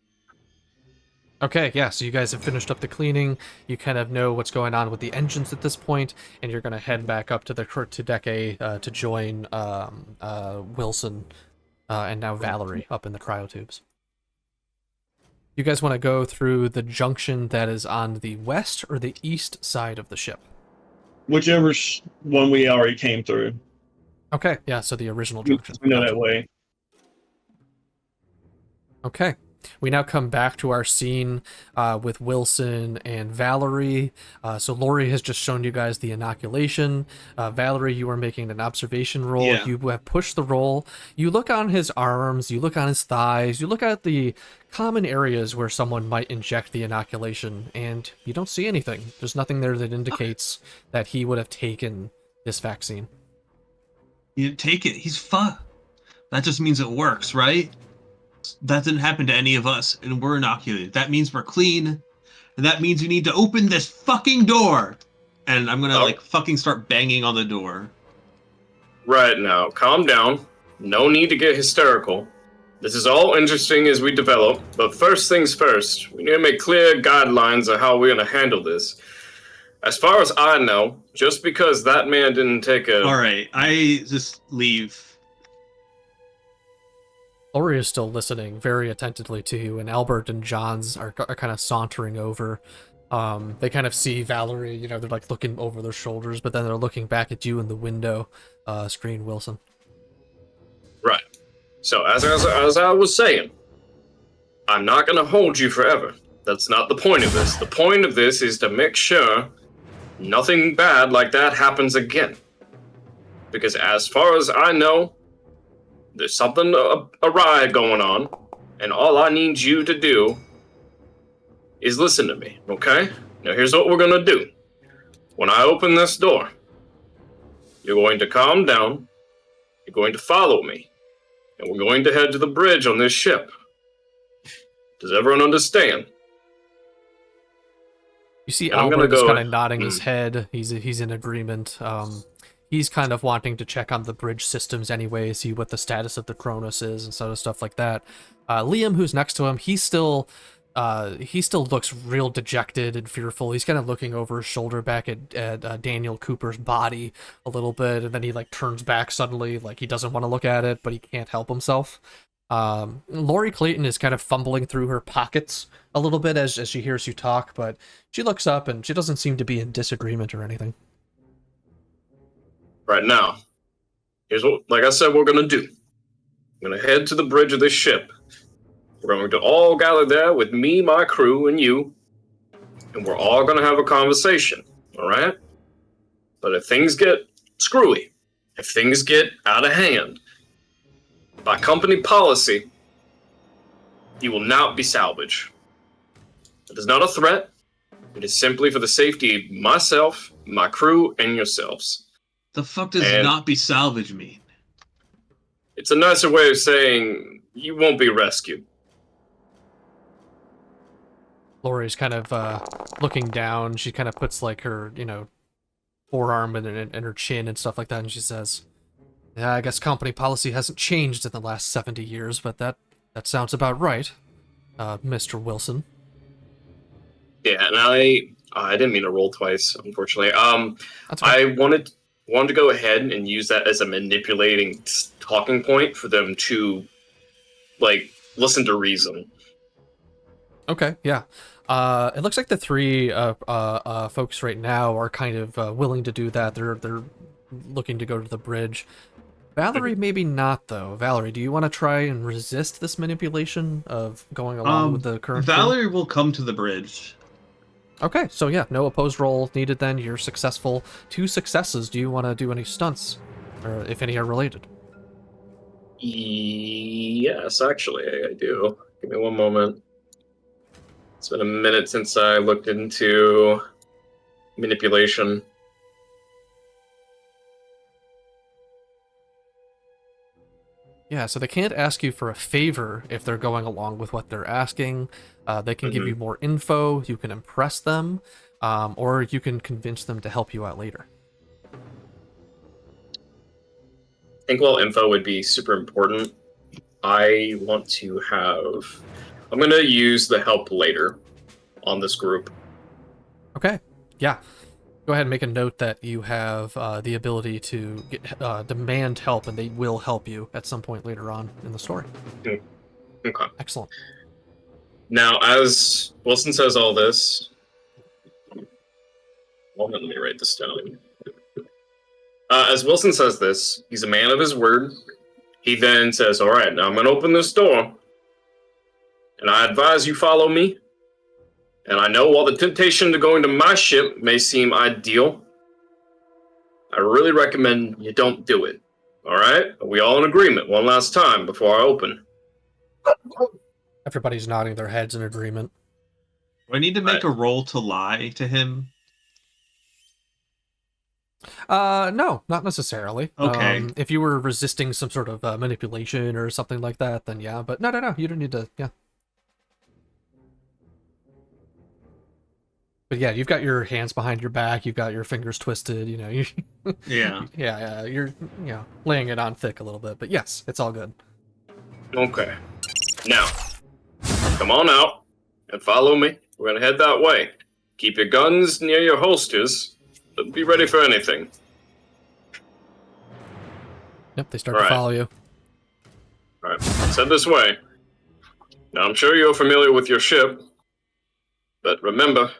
S1: Okay, yeah, so you guys have finished up the cleaning, you kind of know what's going on with the engines at this point, and you're going to head back up to the to Deck A to join Wilson and now Valerie up in the cryotubes. You guys want to go through the junction that is on the west or the east side of the ship?
S7: Whichever one we already came through.
S1: Okay, yeah, so the original junction.
S7: We know that way.
S1: Okay. We now come back to our scene with Wilson and Valerie. So Lori has just shown you guys the inoculation. Valerie, you are making an observation roll.
S2: Yeah.
S1: You have pushed the roll. You look on his arms, you look on his thighs, you look at the common areas where someone might inject the inoculation, and you don't see anything. There's nothing there that indicates that he would have taken this vaccine.
S2: You take it. He's fine. That just means it works, right? That didn't happen to any of us, and we're inoculated. That means we're clean, and that means we need to open this fucking door. And I'm gonna like fucking start banging on the door.
S8: Right now, calm down. No need to get hysterical. This is all interesting as we develop, but first things first, we need to make clear guidelines of how we're gonna handle this. As far as I know, just because that man didn't take a...
S2: Alright, I just leave.
S1: Lori is still listening very attentively to you, and Albert and Johns are kind of sauntering over. They kind of see Valerie, you know, they're like looking over their shoulders, but then they're looking back at you in the window screen, Wilson.
S8: Right. So, as I was saying, I'm not going to hold you forever. That's not the point of this. The point of this is to make sure nothing bad like that happens again. Because as far as I know, there's something awry going on, and all I need you to do is listen to me, okay? Now here's what we're gonna do. When I open this door, you're going to calm down, you're going to follow me, and we're going to head to the bridge on this ship. Does everyone understand?
S1: You see
S8: And I'm
S1: Albert
S8: gonna
S1: is
S8: go-
S1: kind of nodding his head. He's in agreement. He's kind of wanting to check on the bridge systems anyway, see what the status of the Cronus is and sort of stuff like that. Liam, who's next to him, he still looks real dejected and fearful. He's kind of looking over his shoulder back at Daniel Cooper's body a little bit, and then he like turns back suddenly, like he doesn't want to look at it, but he can't help himself. Lori Clayton is kind of fumbling through her pockets a little bit as she hears you talk, but she looks up and she doesn't seem to be in disagreement or anything.
S8: Right now, here's what, like I said, we're gonna do. I'm going to head to the bridge of this ship. We're going to all gather there with me, my crew, and you. And we're all going to have a conversation, all right? But if things get screwy, if things get out of hand, by company policy, you will not be salvaged. It is not a threat. It is simply for the safety of myself, my crew, and yourselves.
S2: The fuck does
S8: And-
S2: not be salvage mean?
S8: It's a nicer way of saying you won't be rescued.
S1: Lori's kind of looking down. She kind of puts like her, forearm in her chin and stuff like that, and she says, "Yeah, I guess company policy hasn't changed in the last 70 years, but that sounds about right, Mr. Wilson."
S8: Yeah, and I didn't mean to roll twice, unfortunately.
S1: That's fine.
S8: I wanted to go ahead and use that as a manipulating talking point for them to, like, listen to reason.
S1: Okay, yeah. It looks like the three folks right now are kind of willing to do that. They're looking to go to the bridge. Valerie, maybe not though. Valerie, do you want to try and resist this manipulation of going along with the current?
S2: Valerie will come to the bridge.
S1: Okay, so yeah, no opposed roll needed then. You're successful. 2 successes. Do you want to do any stunts? Or if any are related?
S8: Yes, actually, I do. Give me one moment. It's been a minute since I looked into manipulation.
S1: Yeah, so they can't ask you for a favor if they're going along with what they're asking. They can give you more info, you can impress them, or you can convince them to help you out later.
S8: I think while info would be super important, I want to have... I'm going to use the help later on this group.
S1: Okay, yeah. Go ahead and make a note that you have the ability to demand help, and they will help you at some point later on in the story.
S8: Okay.
S1: Excellent.
S8: Now, as Wilson says all this... Well, let me write this down. As Wilson says this, he's a man of his word. He then says, all right, now I'm going to open this door, and I advise you follow me. And I know while the temptation to go into my ship may seem ideal, I really recommend you don't do it. All right? Are we all in agreement one last time before I open?
S1: Everybody's nodding their heads in agreement.
S2: Do I need to make a roll to lie to him?
S1: No, not necessarily.
S2: Okay.
S1: If you were resisting some sort of manipulation or something like that, then yeah. But no, you don't need to, yeah. But yeah, you've got your hands behind your back, you've got your fingers twisted, you
S2: Yeah.
S1: yeah, you're, laying it on thick a little bit. But yes, it's all good.
S8: Okay. Now, come on out and follow me. We're going to head that way. Keep your guns near your holsters, but be ready for anything.
S1: Yep, they start to follow you.
S8: All right, let's head this way. Now, I'm sure you're familiar with your ship, but remember,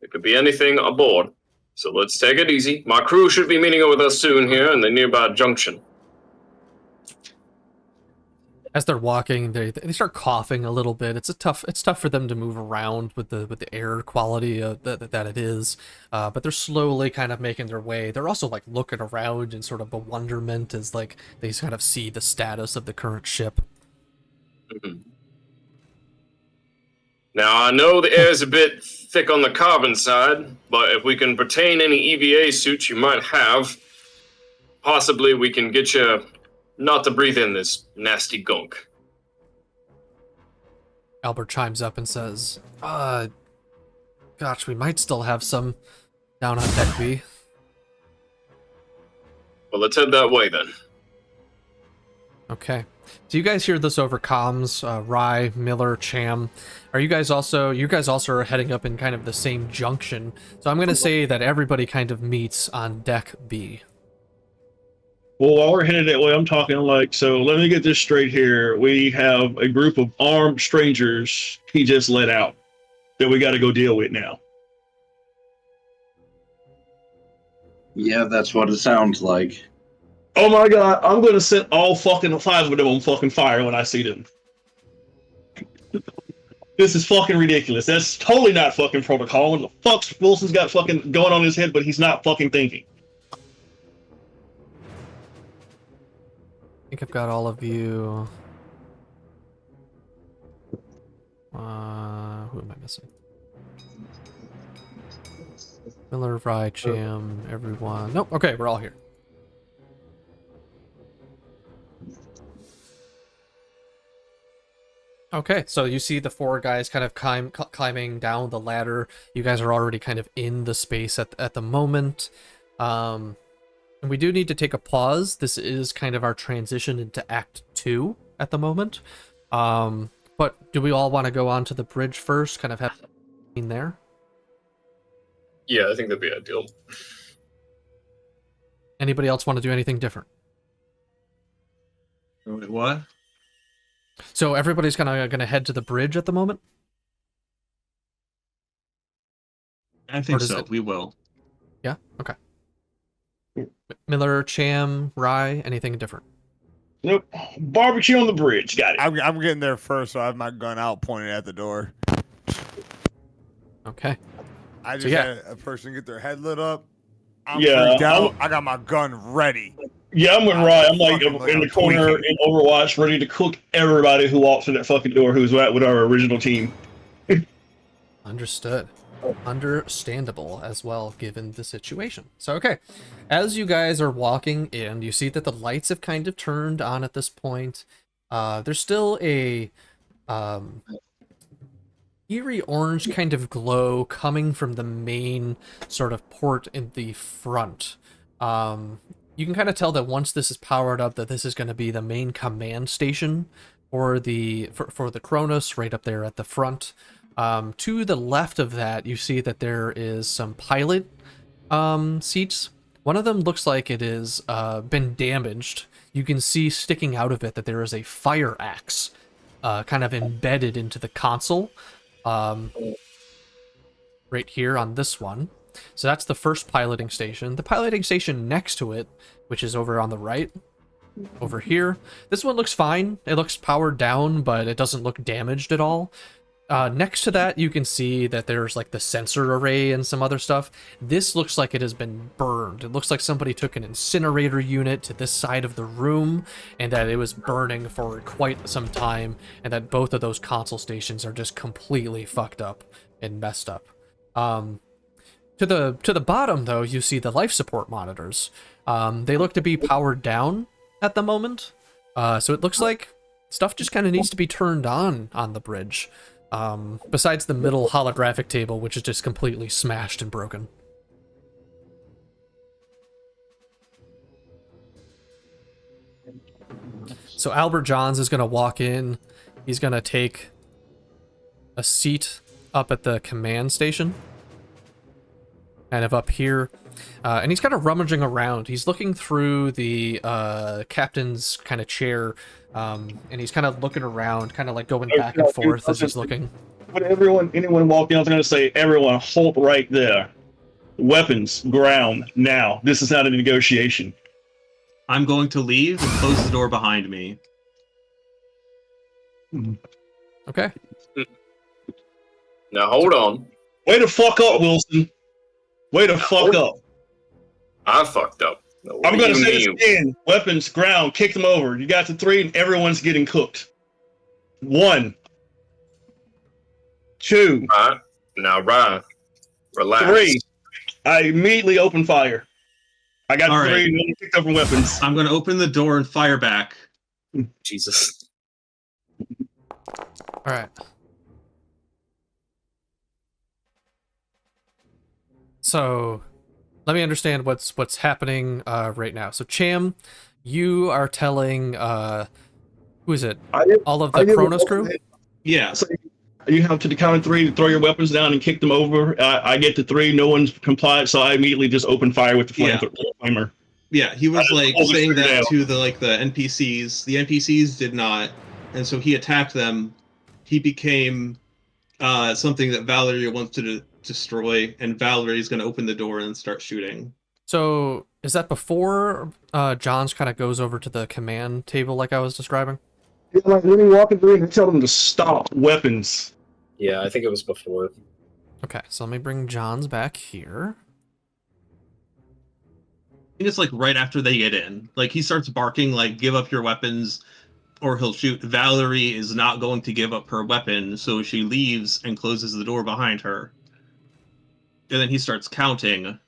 S8: it could be anything aboard. So let's take it easy. My crew should be meeting with us soon here in the nearby junction.
S1: As they're walking, they start coughing a little bit. It's tough for them to move around with the air quality that it is. But they're slowly kind of making their way. They're also like looking around in sort of bewilderment as like they kind of see the status of the current ship.
S8: Mm-hmm. Now, I know the air's a bit thick on the carbon side, but if we can pertain any EVA suits you might have, possibly we can get you not to breathe in this nasty gunk.
S1: Albert chimes up and says, gosh, we might still have some down on deck B.
S8: Well, let's head that way then.
S1: Okay. So you guys hear this over comms, Rye, Miller, Cham. You guys also are heading up in kind of the same junction. So I'm going to say that everybody kind of meets on deck B.
S7: Well, while we're headed that way, I'm talking like, so let me get this straight here. We have a group of armed strangers he just let out that we got to go deal with now.
S5: Yeah, that's what it sounds like.
S7: Oh my god, I'm gonna set all fucking 5 of them on fucking fire when I see them. This is fucking ridiculous. That's totally not fucking protocol. What the fuck's Wilson's got fucking going on in his head, but he's not fucking thinking.
S1: I think I've got all of you. Who am I missing? Miller, Rye, Jam, everyone. Nope. Okay, we're all here. Okay, so you see the 4 guys kind of climbing down the ladder. You guys are already kind of in the space at the moment. And we do need to take a pause. This is kind of our transition into Act 2 at the moment. But do we all want to go on to the bridge first? Kind of have in there?
S8: Yeah, I think that'd be ideal.
S1: Anybody else want to do anything different?
S2: Wait, what?
S1: So everybody's gonna head to the bridge at the moment?
S2: I think
S1: does
S2: so.
S1: it-
S2: We will.
S1: Yeah? Okay. Miller, Cham, Rye, anything different?
S7: Nope. Barbecue on the bridge. Got it.
S3: I'm getting there first, so I have my gun out pointed at the door.
S1: Okay.
S3: I
S1: So,
S3: just
S1: yeah.
S3: had a person get their head lit up. I'm
S7: Yeah,
S3: freaked out. I got my gun ready.
S7: Yeah, I'm with
S3: I'm
S7: Ryan. I'm like
S3: fucking
S7: in the
S3: like
S7: corner
S3: tweaking.
S7: in Overwatch, ready to cook everybody who walks through that fucking door who's with our original team.
S1: Understood. Understandable as well, given the situation. So, okay. As you guys are walking in, you see that the lights have kind of turned on at this point. There's still a eerie orange kind of glow coming from the main sort of port in the front. You can kind of tell that once this is powered up, that this is going to be the main command station for the Kronos right up there at the front. To the left of that, you see that there is some pilot seats. One of them looks like it is been damaged. You can see sticking out of it that there is a fire axe kind of embedded into the console right here on this one. So that's the first piloting station. The piloting station next to it, which is over on the right, over here. This one looks fine. It looks powered down, but it doesn't look damaged at all. Next to that, you can see that there's like the sensor array and some other stuff. This looks like it has been burned. It looks like somebody took an incinerator unit to this side of the room and that it was burning for quite some time, and that both of those console stations are just completely fucked up and messed up. To the bottom, though, you see the life support monitors. They look to be powered down at the moment. So it looks like stuff just kind of needs to be turned on the bridge. Besides the middle holographic table, which is just completely smashed and broken. So Albert Johns is going to walk in. He's going to take a seat up at the command station. Kind of up here. And he's kind of rummaging around. He's looking through the captain's kind of chair. And he's kind of looking around, kind of like going back and forth as he's looking.
S7: But anyone walking out, I'm going to say, everyone, halt right there. Weapons, ground, now. This is not a negotiation.
S2: I'm going to leave and close the door behind me.
S1: Okay.
S8: Now hold on.
S7: Way to fuck up, Wilson. Way to fuck up.
S8: I fucked up. Now, what
S7: I'm
S8: do
S7: going to
S8: you
S7: say this
S8: mean?
S7: again. Weapons, ground, kick them over. You got to 3 and everyone's getting cooked. 1. 2.
S8: Right. Now, Ryan, relax.
S7: 3. I immediately open fire. I got
S2: All
S7: 3
S2: right.
S7: and then picked up weapons.
S2: I'm going to open the door and fire back.
S8: Jesus.
S1: All right. So, let me understand what's happening right now. So, Cham, you are telling who is it? All of the Kronos crew?
S2: Yeah.
S7: So you have to the count of 3 to throw your weapons down and kick them over. I get to 3, no one's complied, so I immediately just open fire with the flamer.
S2: Yeah, he was like
S7: Hold this
S2: saying
S7: thing
S2: that
S7: down.
S2: to the NPCs. The NPCs did not, and so he attacked them. He became something that Valerie wants to destroy, and Valerie's going to open the door and start shooting.
S1: So is that before John's kind of goes over to the command table like I was describing?
S7: Yeah, like when he walk in the ring and tell them to stop weapons.
S4: Yeah, I think it was before.
S1: Okay, so let me bring John's back here.
S2: I think it's like right after they get in. Like he starts barking, like, give up your weapons or he'll shoot. Valerie is not going to give up her weapon, so she leaves and closes the door behind her. And then he starts counting,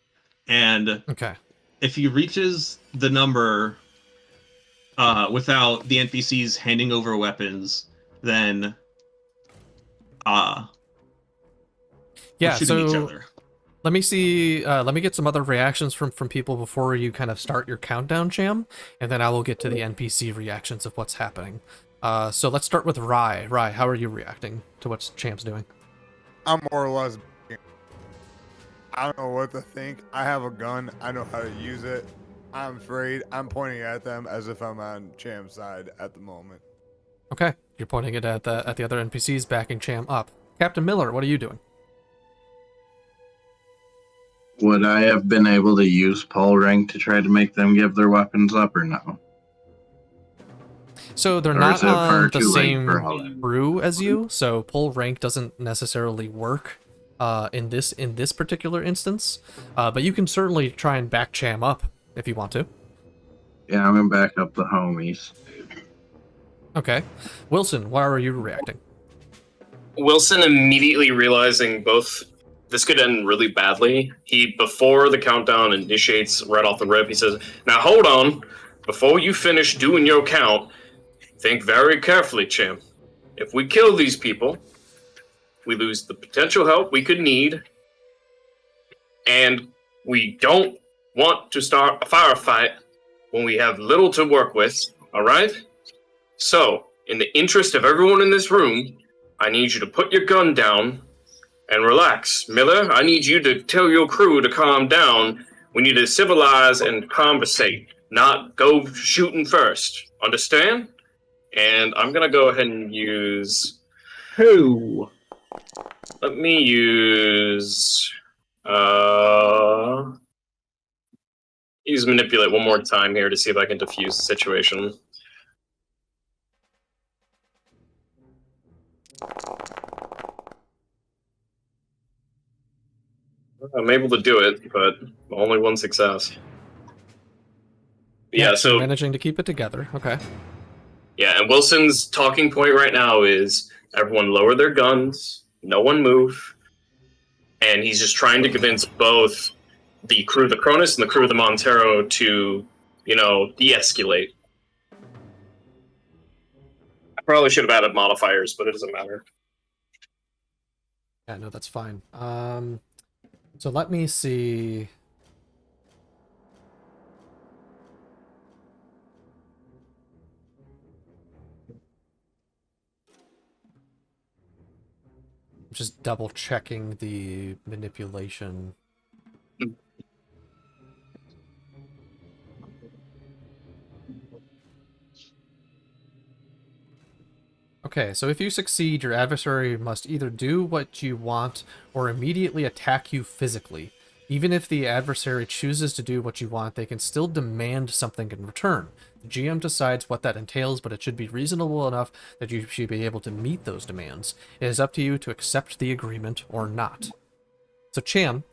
S2: and
S1: Okay.
S2: if he reaches the number without the NPCs handing over weapons, then we're
S1: Yeah,
S2: shooting each
S1: so
S2: other.
S1: let me see, let me get some other reactions from people before you kind of start your countdown, Cham, and then I will get to the NPC reactions of what's happening. So let's start with Rye. Rye, how are you reacting to what Cham's doing?
S3: I'm more or less. I don't know what to think. I have a gun. I know how to use it. I'm afraid. I'm pointing at them as if I'm on Cham's side at the moment.
S1: Okay, you're pointing it at the other NPCs, backing Cham up. Captain Miller, what are you doing?
S5: Would I have been able to use Paul rank to try to make them give their weapons up or no?
S1: So they're
S5: Or
S1: not
S5: is it far
S1: on the
S5: too late
S1: same
S5: for all that?
S1: crew as you, so pull rank doesn't necessarily work in this particular instance. But you can certainly try and back Cham up if you want to.
S5: Yeah, I'm gonna back up the homies.
S1: Okay. Wilson, why are you reacting?
S8: Wilson immediately realizing both this could end really badly. He, before the countdown initiates right off the rip, he says, "Now hold on. Before you finish doing your count, think very carefully, Cham. If we kill these people, we lose the potential help we could need, and we don't want to start a firefight when we have little to work with, all right? So, in the interest of everyone in this room, I need you to put your gun down and relax. Miller, I need you to tell your crew to calm down. We need to civilize and conversate, not go shooting first. Understand? And I'm going to go ahead and use...
S7: Who?
S8: Let me use... use manipulate one more time here to see if I can defuse the situation. I'm able to do it, but only one success. Yeah, so...
S1: managing to keep it together. Okay.
S8: Yeah, and Wilson's talking point right now is everyone lower their guns, no one move, and he's just trying to convince both the crew of the Cronus and the crew of the Montero to, you know, de-escalate. I probably should have added modifiers, but it doesn't matter.
S1: Yeah, no, that's fine. So let me see. Just double checking the manipulation. Okay, so if you succeed, your adversary must either do what you want or immediately attack you physically. Even if the adversary chooses to do what you want, they can still demand something in return. The GM decides what that entails, but it should be reasonable enough that you should be able to meet those demands. It is up to you to accept the agreement or not. So, Cham,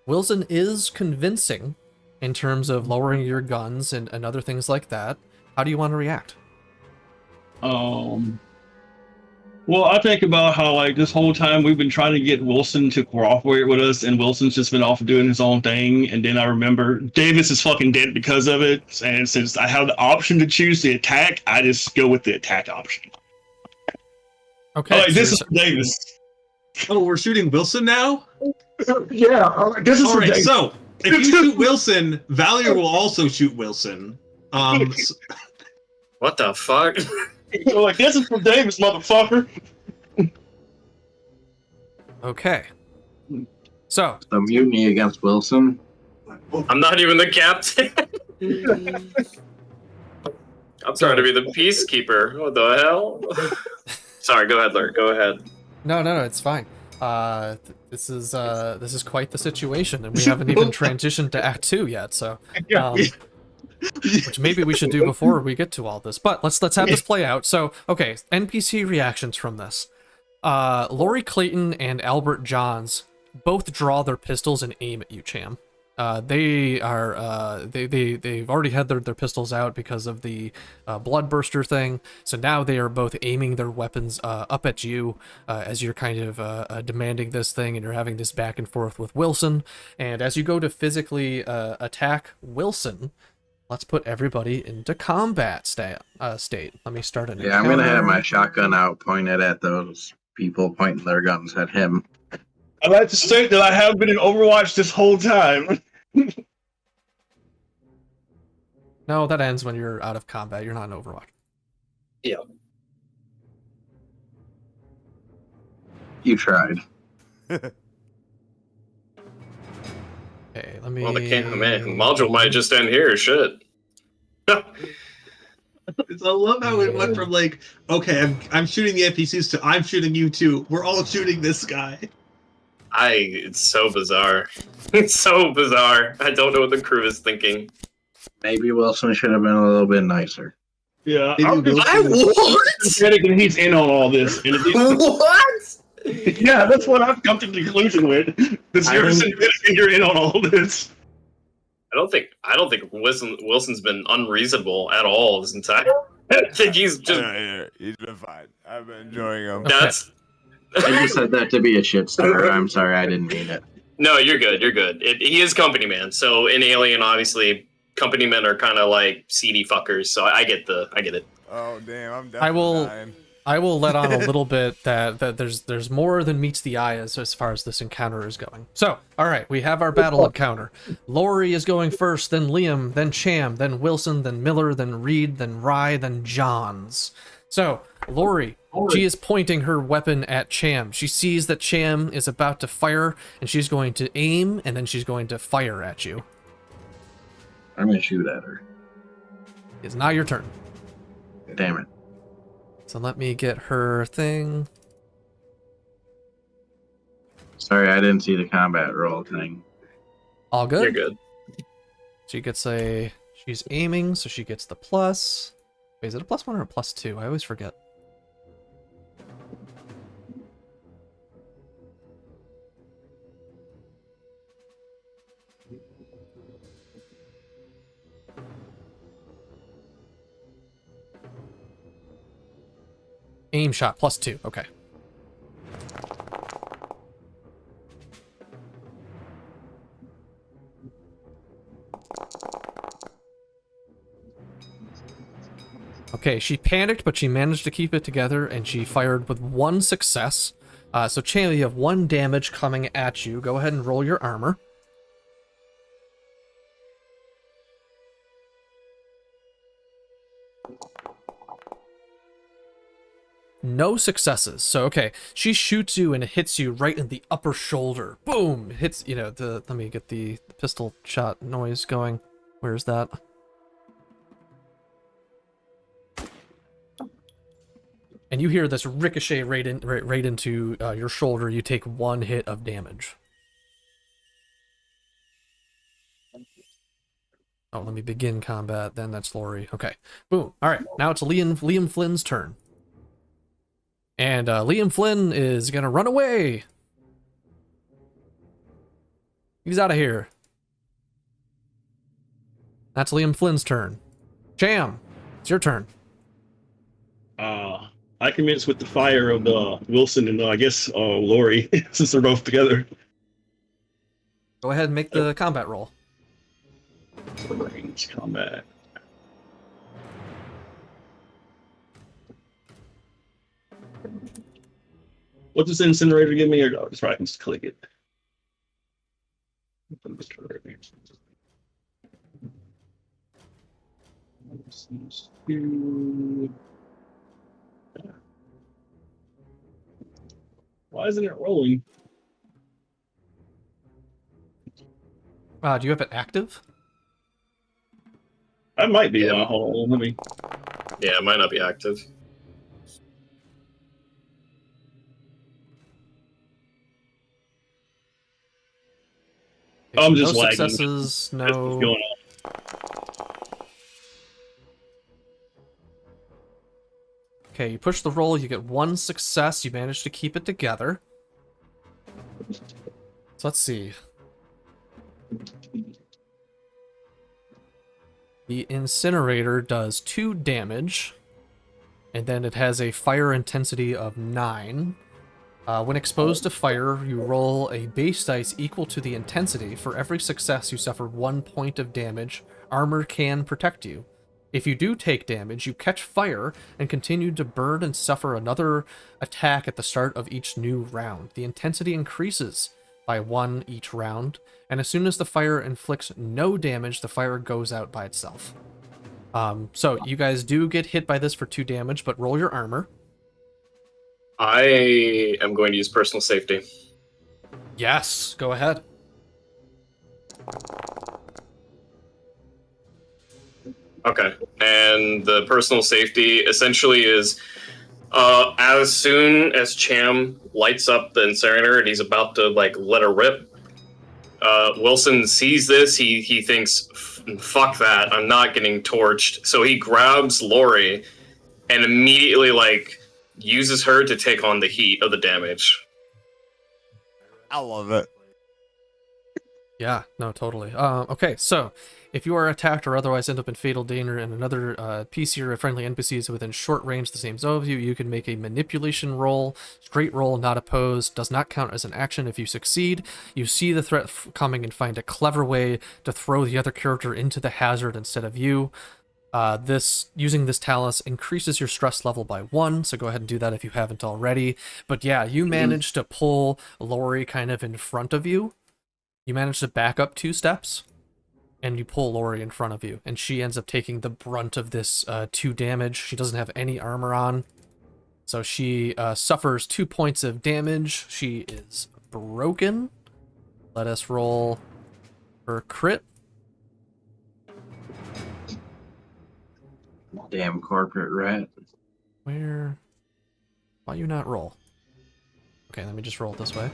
S1: Wilson is convincing in terms of lowering your guns and other things like that. How do you want to react?
S7: Well, I think about how, like, this whole time we've been trying to get Wilson to cooperate with us, and Wilson's just been off doing his own thing. And then I remember Davis is fucking dead because of it. And since I have the option to choose the attack, I just go with the attack option.
S1: Okay.
S7: Like, this is for Davis.
S2: Oh, we're shooting Wilson now?
S7: Yeah, this is
S2: All right, so if you shoot Wilson, Valerie will also shoot Wilson.
S8: What the fuck?
S7: So, like, this is for Davis, motherfucker.
S1: Okay. So,
S5: The mutiny against Wilson.
S8: I'm not even the captain. I'm trying to be the peacekeeper. What the hell? Sorry, go ahead, Lurk. Go ahead.
S1: no, it's fine. This is quite the situation, and we haven't even transitioned to Act 2 yet. So, which maybe we should do before we get to all this. But let's have this play out. So, okay, NPC reactions from this. Lori Clayton and Albert Johns both draw their pistols and aim at you, Cham. They've already had their pistols out because of the bloodburster thing, so now they are both aiming their weapons up at you as you're kind of demanding this thing, and you're having this back and forth with Wilson. And as you go to physically attack Wilson, let's put everybody into combat state. Let me start an
S5: Yeah, I'm gonna have
S1: encounter.
S5: my shotgun out pointed at those people pointing their guns at him.
S7: I'd like to state that I have been in Overwatch this whole time.
S1: No, that ends when you're out of combat. You're not in Overwatch.
S4: Yeah.
S5: You tried.
S1: Okay, let me...
S8: Well, the module might just end here. Shit.
S2: I love how it went from like, okay, I'm shooting the NPCs to I'm shooting you too. We're all shooting this guy.
S8: It's so bizarre. It's so bizarre. I don't know what the crew is thinking.
S5: Maybe Wilson should have been a little bit nicer.
S7: Yeah,
S2: Maybe
S7: I'm
S2: Wilson-
S8: I what?
S7: pathetic and he's in on all this. And
S8: What?
S7: yeah, that's what I've come to the conclusion with. That you're synthetic and you're in on all this.
S8: I don't think Wilson's been unreasonable at all this entire. I think he's just.
S3: He's been fine. I've been enjoying him.
S8: That's.
S5: I just said that to be a shitstormer. I'm sorry, I didn't mean it.
S8: No, you're good. You're good. He is company man. So in Alien, obviously, company men are kind of like seedy fuckers. So I get it.
S3: Oh damn, I'm definitely dying.
S1: I will let on a little bit that there's more than meets the eye as far as this encounter is going. So, all right, we have our battle encounter. Lori is going first, then Liam, then Cham, then Wilson, then Miller, then Reed, then Rye, then Johns. So, Lori, she is pointing her weapon at Cham. She sees that Cham is about to fire, and she's going to aim, and then she's going to fire at you.
S5: I'm gonna shoot at her.
S1: It's now your turn.
S5: Damn it.
S1: So let me get her thing.
S5: Sorry, I didn't see the combat roll thing.
S1: All good?
S8: You're good.
S1: She gets she's aiming, so she gets the plus. Wait, is it a +1 or a +2? I always forget. Aim shot +2, okay. Okay, she panicked, but she managed to keep it together, and she fired with 1 success. So, Chan, you have 1 damage coming at you. Go ahead and roll your armor. No successes. So, okay, she shoots you and it hits you right in the upper shoulder. Boom! It hits, let me get the pistol shot noise going. Where's that? And you hear this ricochet right into your shoulder. You take 1 hit of damage. Oh, let me begin combat. Then that's Lori. Okay. Boom. All right. Now it's Liam Flynn's turn. And Liam Flynn is gonna run away. He's out of here. That's Liam Flynn's turn. Cham, it's your turn.
S7: I commence with the fire of Wilson and I guess Lori, since they're both together.
S1: Go ahead and make the combat roll.
S7: Range combat. What does the incinerator give me, or no? Just right, I can just click it. Why isn't it rolling?
S1: Do you have it active?
S7: I might be.
S8: Yeah.
S7: Hold on, let me.
S8: Yeah, it might not be active.
S1: Okay,
S7: I'm
S1: so
S7: just
S1: no
S7: lagging.
S1: successes,
S7: That's what's
S1: no.
S7: going on.
S1: Okay, you push the roll, you get 1 success, you manage to keep it together. So let's see. The incinerator does 2 damage, and then it has a fire intensity of 9. When exposed to fire, you roll a base dice equal to the intensity. For every success, you suffer 1 point of damage. Armor can protect you. If you do take damage, you catch fire and continue to burn and suffer another attack at the start of each new round. The intensity increases by 1 each round, and as soon as the fire inflicts no damage, the fire goes out by itself. So you guys do get hit by this for 2 damage, but roll your armor.
S8: I am going to use personal safety.
S1: Yes, go ahead.
S8: Okay. And the personal safety essentially is as soon as Cham lights up the incinerator and he's about to like let her rip, Wilson sees this. He thinks, "Fuck that! I'm not getting torched." So he grabs Lori and immediately like uses her to take on the heat of the damage.
S3: I love it.
S1: Yeah, no, totally. Okay, so if you are attacked or otherwise end up in fatal danger and another PC or a friendly NPC is within short range the same zone of you, you can make a manipulation roll. Straight roll, not opposed, does not count as an action. If you succeed, you see the threat coming and find a clever way to throw the other character into the hazard instead of you. Using this talus increases your stress level by 1, so go ahead and do that if you haven't already. But yeah, you managed to pull Lori kind of in front of you. You manage to back up 2 steps, and you pull Lori in front of you, and she ends up taking the brunt of this 2 damage. She doesn't have any armor on, so she suffers 2 points of damage. She is broken. Let us roll her crit.
S5: Damn corporate rat.
S1: Where? Why you not roll? Okay, let me just roll it this way.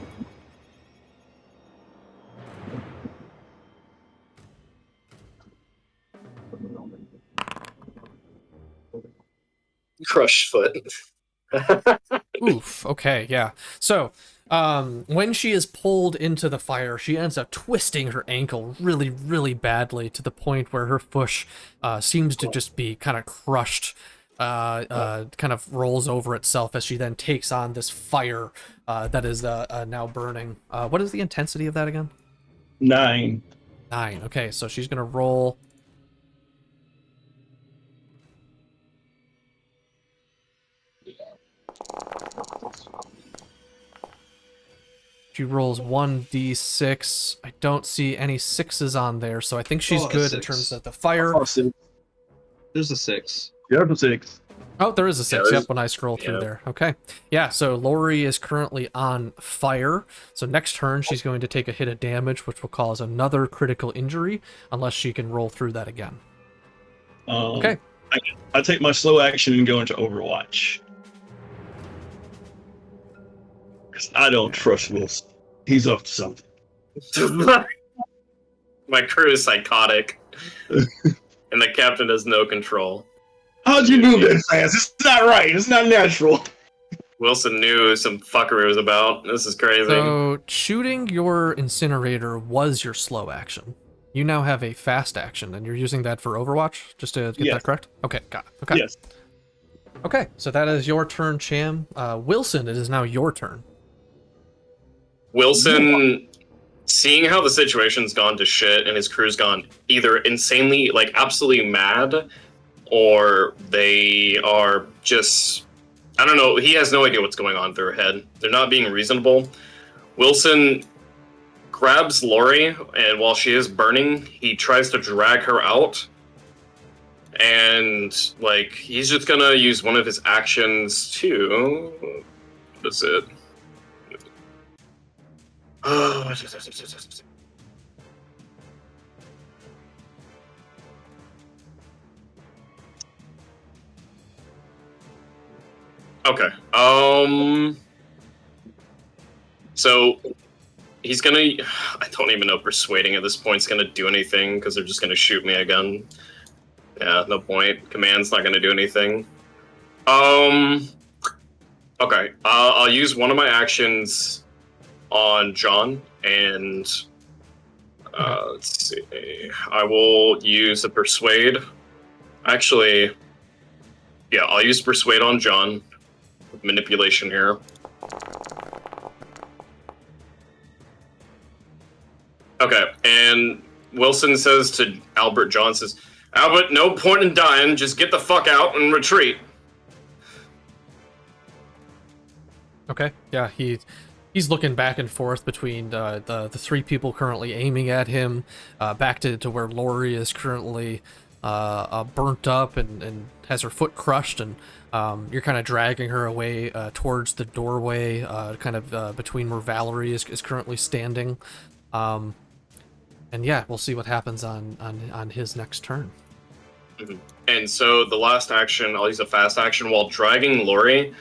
S4: Crushed foot.
S1: Oof, okay, yeah. So, when she is pulled into the fire, she ends up twisting her ankle really, really badly to the point where her foot seems to just be kind of crushed, kind of rolls over itself as she then takes on this fire that is now burning. What is the intensity of that again?
S7: 9.
S1: 9. Okay, so she's gonna roll. She rolls 1d6. I don't see any 6s on there, so I think she's good in terms of the fire.
S2: There's a 6.
S7: You're up to 6.
S1: Oh, there is a 6.
S8: Yeah,
S1: Yep, when I scroll through
S8: yeah.
S1: there. Okay. Yeah, so Lori is currently on fire. So next turn, she's going to take a hit of damage, which will cause another critical injury, unless she can roll through that again. Okay.
S7: I take my slow action and go into Overwatch. Because I don't trust Wilson. He's up to something.
S8: My crew is psychotic, and the captain has no control.
S7: How'd you move that fast? It's not right. It's not natural.
S8: Wilson knew some fuckery was about. This is crazy.
S1: So shooting your incinerator was your slow action. You now have a fast action, and you're using that for Overwatch, just to get that correct? Okay, got it. Okay.
S7: Yes.
S1: Okay, so that is your turn, Cham. Wilson, it is now your turn.
S8: Wilson, seeing how the situation's gone to shit and his crew's gone either insanely, like absolutely mad, or they are just, I don't know, he has no idea what's going on through her head. They're not being reasonable. Wilson grabs Lori, and while she is burning, he tries to drag her out. And, like, he's just gonna use one of his actions to... What is it? Okay. So he's gonna. I don't even know if persuading at this point is gonna do anything because they're just gonna shoot me again. Yeah, no point. Command's not gonna do anything. Okay. I'll use one of my actions on John, and let's see. I will use a persuade. Actually, yeah, I'll use persuade on John. Manipulation here. Okay, and Wilson says to Albert, John says, Albert, no point in dying, just get the fuck out and retreat.
S1: Okay, yeah, he's looking back and forth between the three people currently aiming at him, back to where Lori is currently burnt up and has her foot crushed, and you're kind of dragging her away towards the doorway, kind of between where Valerie is currently standing. And yeah, we'll see what happens on his next turn.
S8: Mm-hmm. And so the last action, I'll use a fast action while dragging Lori.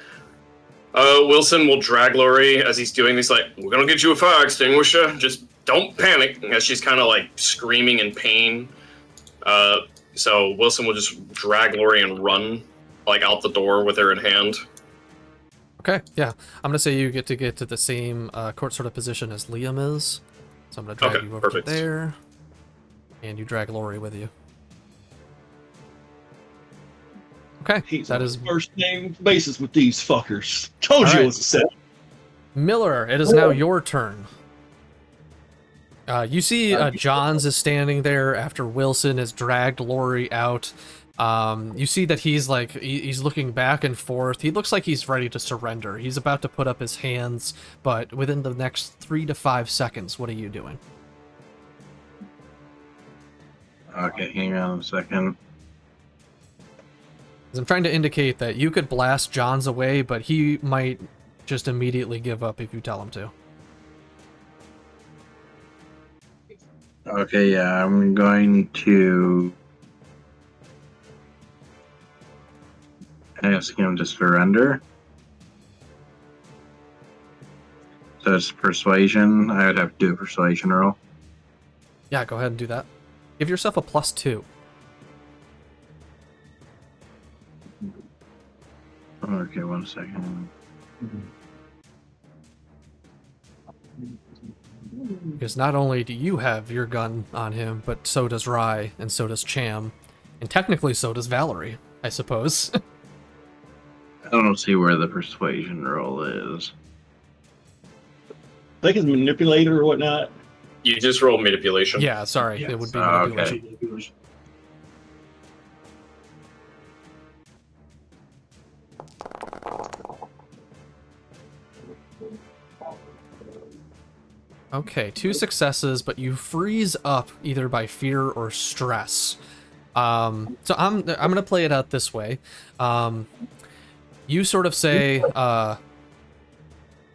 S8: Wilson will drag Lori as he's doing this, like, we're gonna get you a fire extinguisher, just don't panic, as she's kind of like screaming in pain. So Wilson will just drag Lori and run, like, out the door with her in hand.
S1: Okay, yeah. I'm gonna say you get to the same court sort of position as Liam is. So I'm gonna drag you over to there, and you drag Lori with you. Okay,
S7: He's
S1: that
S7: on
S1: is
S7: first name basis with these fuckers. Told you it was a set.
S1: Miller. It is now your turn. You see Johns is standing there after Wilson has dragged Lori out. You see that he's looking back and forth. He looks like he's ready to surrender. He's about to put up his hands, but within the next 3 to 5 seconds, what are you doing?
S5: Okay, hang on a second.
S1: 'Cause I'm trying to indicate that you could blast Johns away, but he might just immediately give up if you tell him to.
S5: Okay, yeah, I'm going to ask him to surrender. So it's persuasion. I would have to do a persuasion roll.
S1: Yeah, go ahead and do that. Give yourself a +2.
S5: Okay, 1 second.
S1: Because not only do you have your gun on him, but so does Rye, and so does Cham, and technically so does Valerie, I suppose.
S5: I don't see where the persuasion roll is.
S7: I think it's manipulator or whatnot.
S8: You just roll manipulation.
S1: Yeah, sorry, it would be
S5: Oh,
S1: manipulation.
S5: okay.
S1: Okay, 2 successes, but you freeze up either by fear or stress. So I'm gonna play it out this way. You sort of say, well,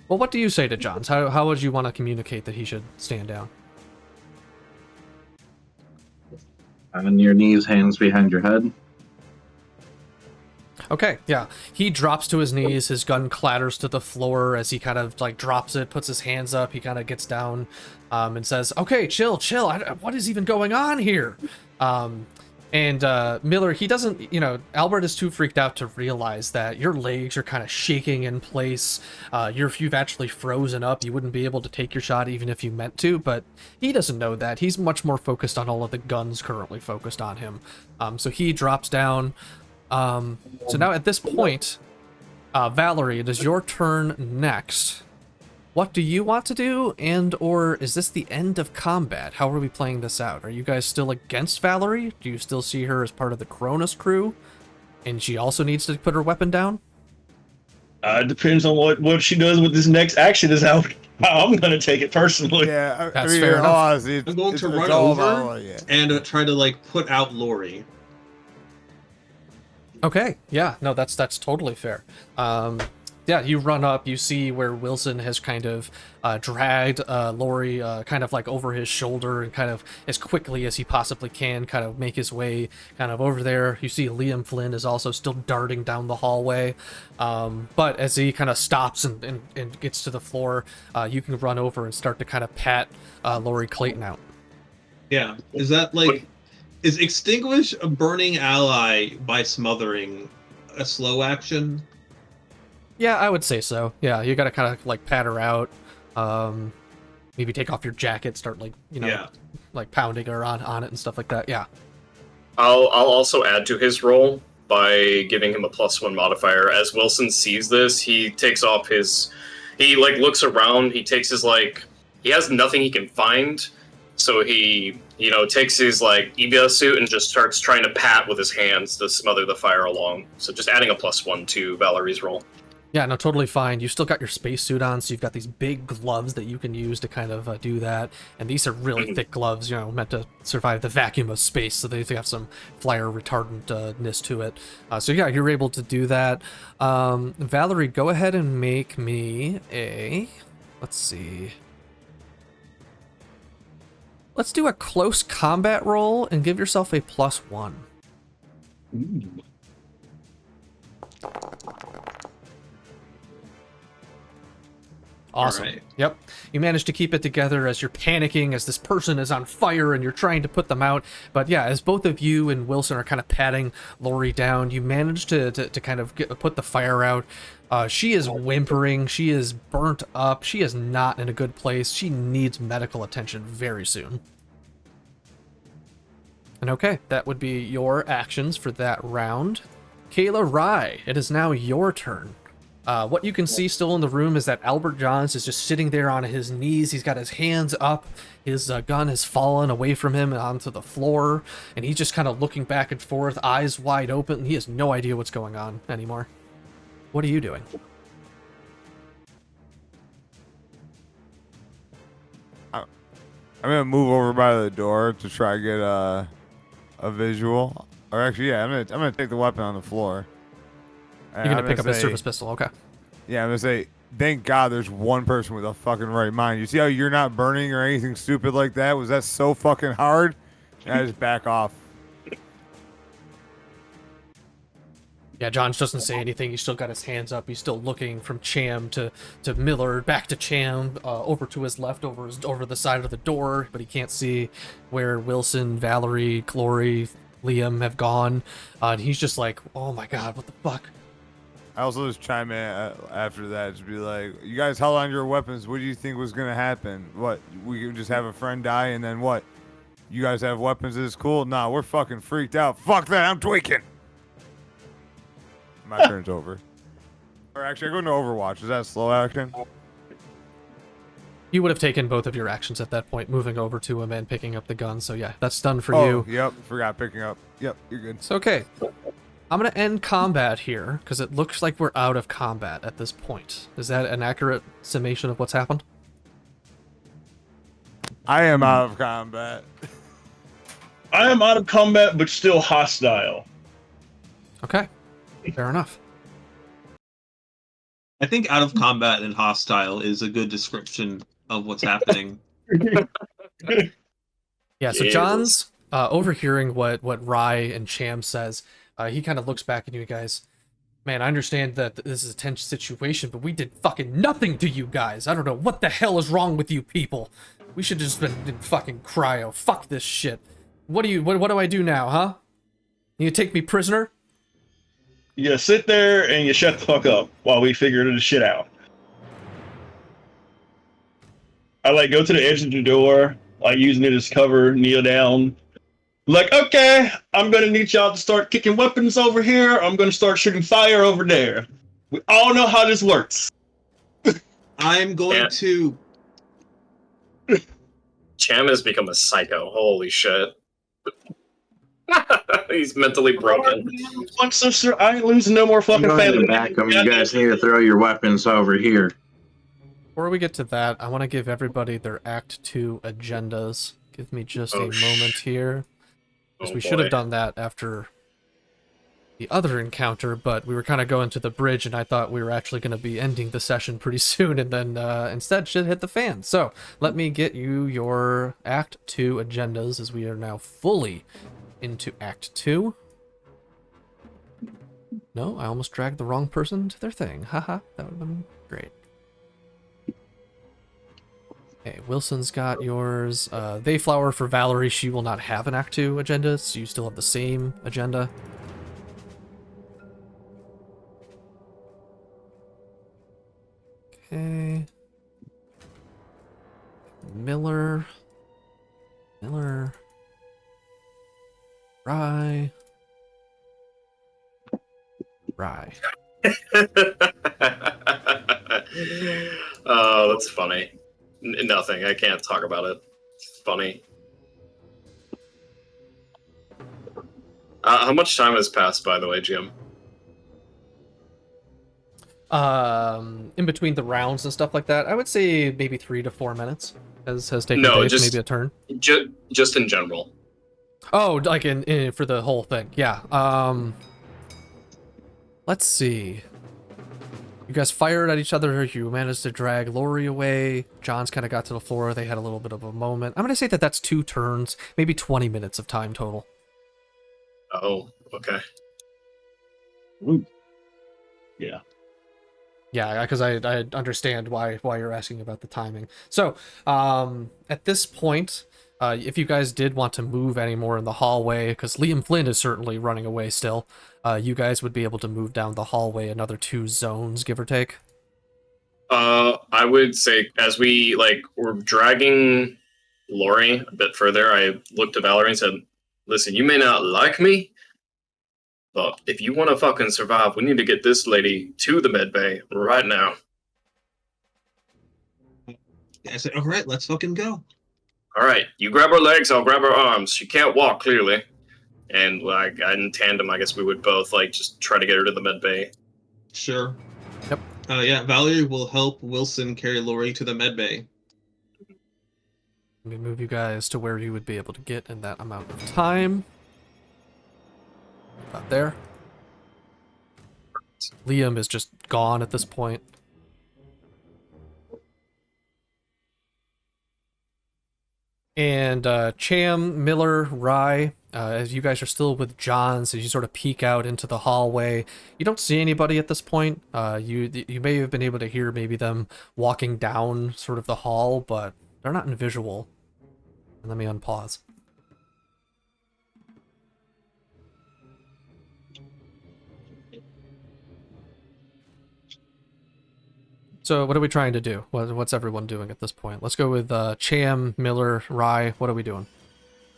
S1: what do you say to Johns? How would you want to communicate that he should stand down?
S5: On your knees, hands behind your head.
S1: Okay, yeah. He drops to his knees, his gun clatters to the floor as he kind of like drops it, puts his hands up, he kind of gets down and says, okay, chill. What is even going on here? And Miller, he doesn't, Albert is too freaked out to realize that your legs are kind of shaking in place. You've actually frozen up. You wouldn't be able to take your shot even if you meant to, but he doesn't know that. He's much more focused on all of the guns currently focused on him. So he drops down. So now at this point, Valerie, it is your turn next. What do you want to do, or is this the end of combat? How are we playing this out? Are you guys still against Valerie? Do you still see her as part of the Cronus crew? And she also needs to put her weapon down?
S7: It depends on what she does with this next action is how I'm going to take it personally.
S3: Yeah,
S1: That's fair enough.
S3: honestly,
S2: I'm going to
S3: it's
S2: run
S3: all
S2: over
S3: about, yeah.
S2: and try to like put out Lori.
S1: Okay, yeah, no, that's totally fair. yeah, you run up, you see where Wilson has kind of dragged Lori kind of like over his shoulder and kind of as quickly as he possibly can kind of make his way kind of over there. You see Liam Flynn is also still darting down the hallway. But as he kind of stops and gets to the floor, you can run over and start to kind of pat Lori Clayton out.
S2: Yeah. Is that like... Is extinguish a burning ally by smothering a slow action?
S1: Yeah, I would say so. Yeah, you gotta kind of like pat her out. Maybe take off your jacket, start like like pounding her on it and stuff like that. Yeah.
S8: I'll also add to his roll by giving him a +1 modifier. As Wilson sees this, he takes off he like looks around. He takes his he has nothing he can find, so he takes his EBS suit and just starts trying to pat with his hands to smother the fire along. So just adding a +1 to Valerie's roll.
S1: Yeah, no, totally fine. You still got your spacesuit on, so you've got these big gloves that you can use to kind of do that. And these are really thick gloves, meant to survive the vacuum of space, so they have some flyer retardantness to it. So yeah, you're able to do that. Valerie, go ahead and make me a... Let's see. Let's do a close combat roll and give yourself a +1.
S7: Ooh.
S1: Awesome.
S2: Right.
S1: Yep. You managed to keep it together as you're panicking, as this person is on fire and you're trying to put them out. But yeah, as both of you and Wilson are kind of patting Lori down, you managed to kind of put the fire out. She is whimpering. She is burnt up. She is not in a good place. She needs medical attention very soon. And okay, that would be your actions for that round. Kayla Rye, it is now your turn. What you can see still in the room is that Albert Johns is just sitting there on his knees. He's got his hands up. His gun has fallen away from him and onto the floor. And he's just kind of looking back and forth, eyes wide open. He has no idea what's going on anymore. What are you doing?
S3: I'm going to move over by the door to try to get a visual. Or actually, yeah, I'm gonna take the weapon on the floor.
S1: You're gonna pick up a service pistol, okay.
S3: Yeah, I'm gonna say, thank God there's one person with a fucking right mind. You see how you're not burning or anything stupid like that? Was that so fucking hard? And I just back off.
S1: Yeah, Johns doesn't say anything. He's still got his hands up. He's still looking from Cham to Miller, back to Cham, over to his left, over the side of the door, but he can't see where Wilson, Valerie, Glory, Liam have gone. And he's just like, oh my God, what the fuck?
S3: I also just chime in after that, just be like, you guys held on your weapons. What do you think was going to happen? What, we could just have a friend die and then what? You guys have weapons, it's cool? Nah, we're fucking freaked out. Fuck that, I'm tweaking. My turn's over. Or actually, I go into Overwatch. Is that slow action?
S1: You would have taken both of your actions at that point, moving over to him and picking up the gun. So yeah, that's done for you.
S3: Yep, forgot picking up. Yep, you're good.
S1: So okay. I'm going to end combat here, because it looks like we're out of combat at this point. Is that an accurate summation of what's happened?
S3: I am out of combat.
S7: I am out of combat, but still hostile.
S1: Okay, fair enough.
S2: I think out of combat and hostile is a good description of what's happening.
S1: Yeah, so
S8: Jesus.
S1: John's overhearing what Rye and Cham says. He kind of looks back at you guys. Man, I understand that this is a tense situation, but we did fucking nothing to you guys. I don't know what the hell is wrong with you people. We should just been in fucking cryo. Fuck this shit. What do I do now, huh? You take me prisoner?
S7: You sit there and you shut the fuck up while we figure this shit out. I go to the edge of the door, using it as cover, kneel down. Okay, I'm gonna need y'all to start kicking weapons over here. I'm gonna start shooting fire over there. We all know how this works.
S2: I'm going to...
S8: Cham has become a psycho. Holy shit. He's mentally broken.
S7: One sister, I ain't losing no more fucking
S5: Go ahead
S7: family.
S5: and back them. You guys need to throw your weapons over here.
S1: Before we get to that, I want to give everybody their Act 2 agendas. Give me just a moment here. Because we should have done that after the other encounter, but we were kind of going to the bridge, and I thought we were actually going to be ending the session pretty soon, and then instead shit hit the fan. So let me get you your Act 2 agendas, as we are now fully into Act 2. No, I almost dragged the wrong person to their thing. Haha, that would have been great. Okay, Wilson's got yours. Theyflower for Valerie, she will not have an Act 2 agenda, so you still have the same agenda. Okay. Miller. Rye.
S8: Oh, that's funny. Nothing. I can't talk about it. It's funny. How much time has passed, by the way, Jim?
S1: In between the rounds and stuff like that, I would say maybe 3 to 4 minutes has taken
S8: No,
S1: place,
S8: just
S1: maybe a turn.
S8: Just in general.
S1: Oh, like in for the whole thing. Yeah. Let's see. You guys fired at each other. You managed to drag Lori away. John's kind of got to the floor. They had a little bit of a moment. I'm going to say that that's 2 turns, maybe 20 minutes of time total.
S8: Oh, okay.
S7: Ooh. Yeah.
S1: Yeah, because I understand why you're asking about the timing. So, at this point, if you guys did want to move any more in the hallway, because Liam Flynn is certainly running away still, you guys would be able to move down the hallway another 2 zones, give or take.
S8: I would say as we're dragging Lori a bit further, I looked at Valerie and said, "Listen, you may not like me, but if you want to fucking survive, we need to get this lady to the med bay right now."
S2: I said, all right, let's fucking go.
S8: All right, you grab her legs, I'll grab her arms. She can't walk, clearly. And like in tandem, I guess we would both just try to get her to the med bay.
S2: Sure.
S1: Yep.
S2: Yeah, Valerie will help Wilson carry Lori to the med bay.
S1: Let me move you guys to where you would be able to get in that amount of time. About there. Liam is just gone at this point. And Cham, Miller, Rye, as you guys are still with John, so you sort of peek out into the hallway. You don't see anybody at this point. You may have been able to hear maybe them walking down sort of the hall, but they're not in visual. And let me unpause. So what are we trying to do? What's everyone doing at this point? Let's go with Cham, Miller, Rye. What are we doing?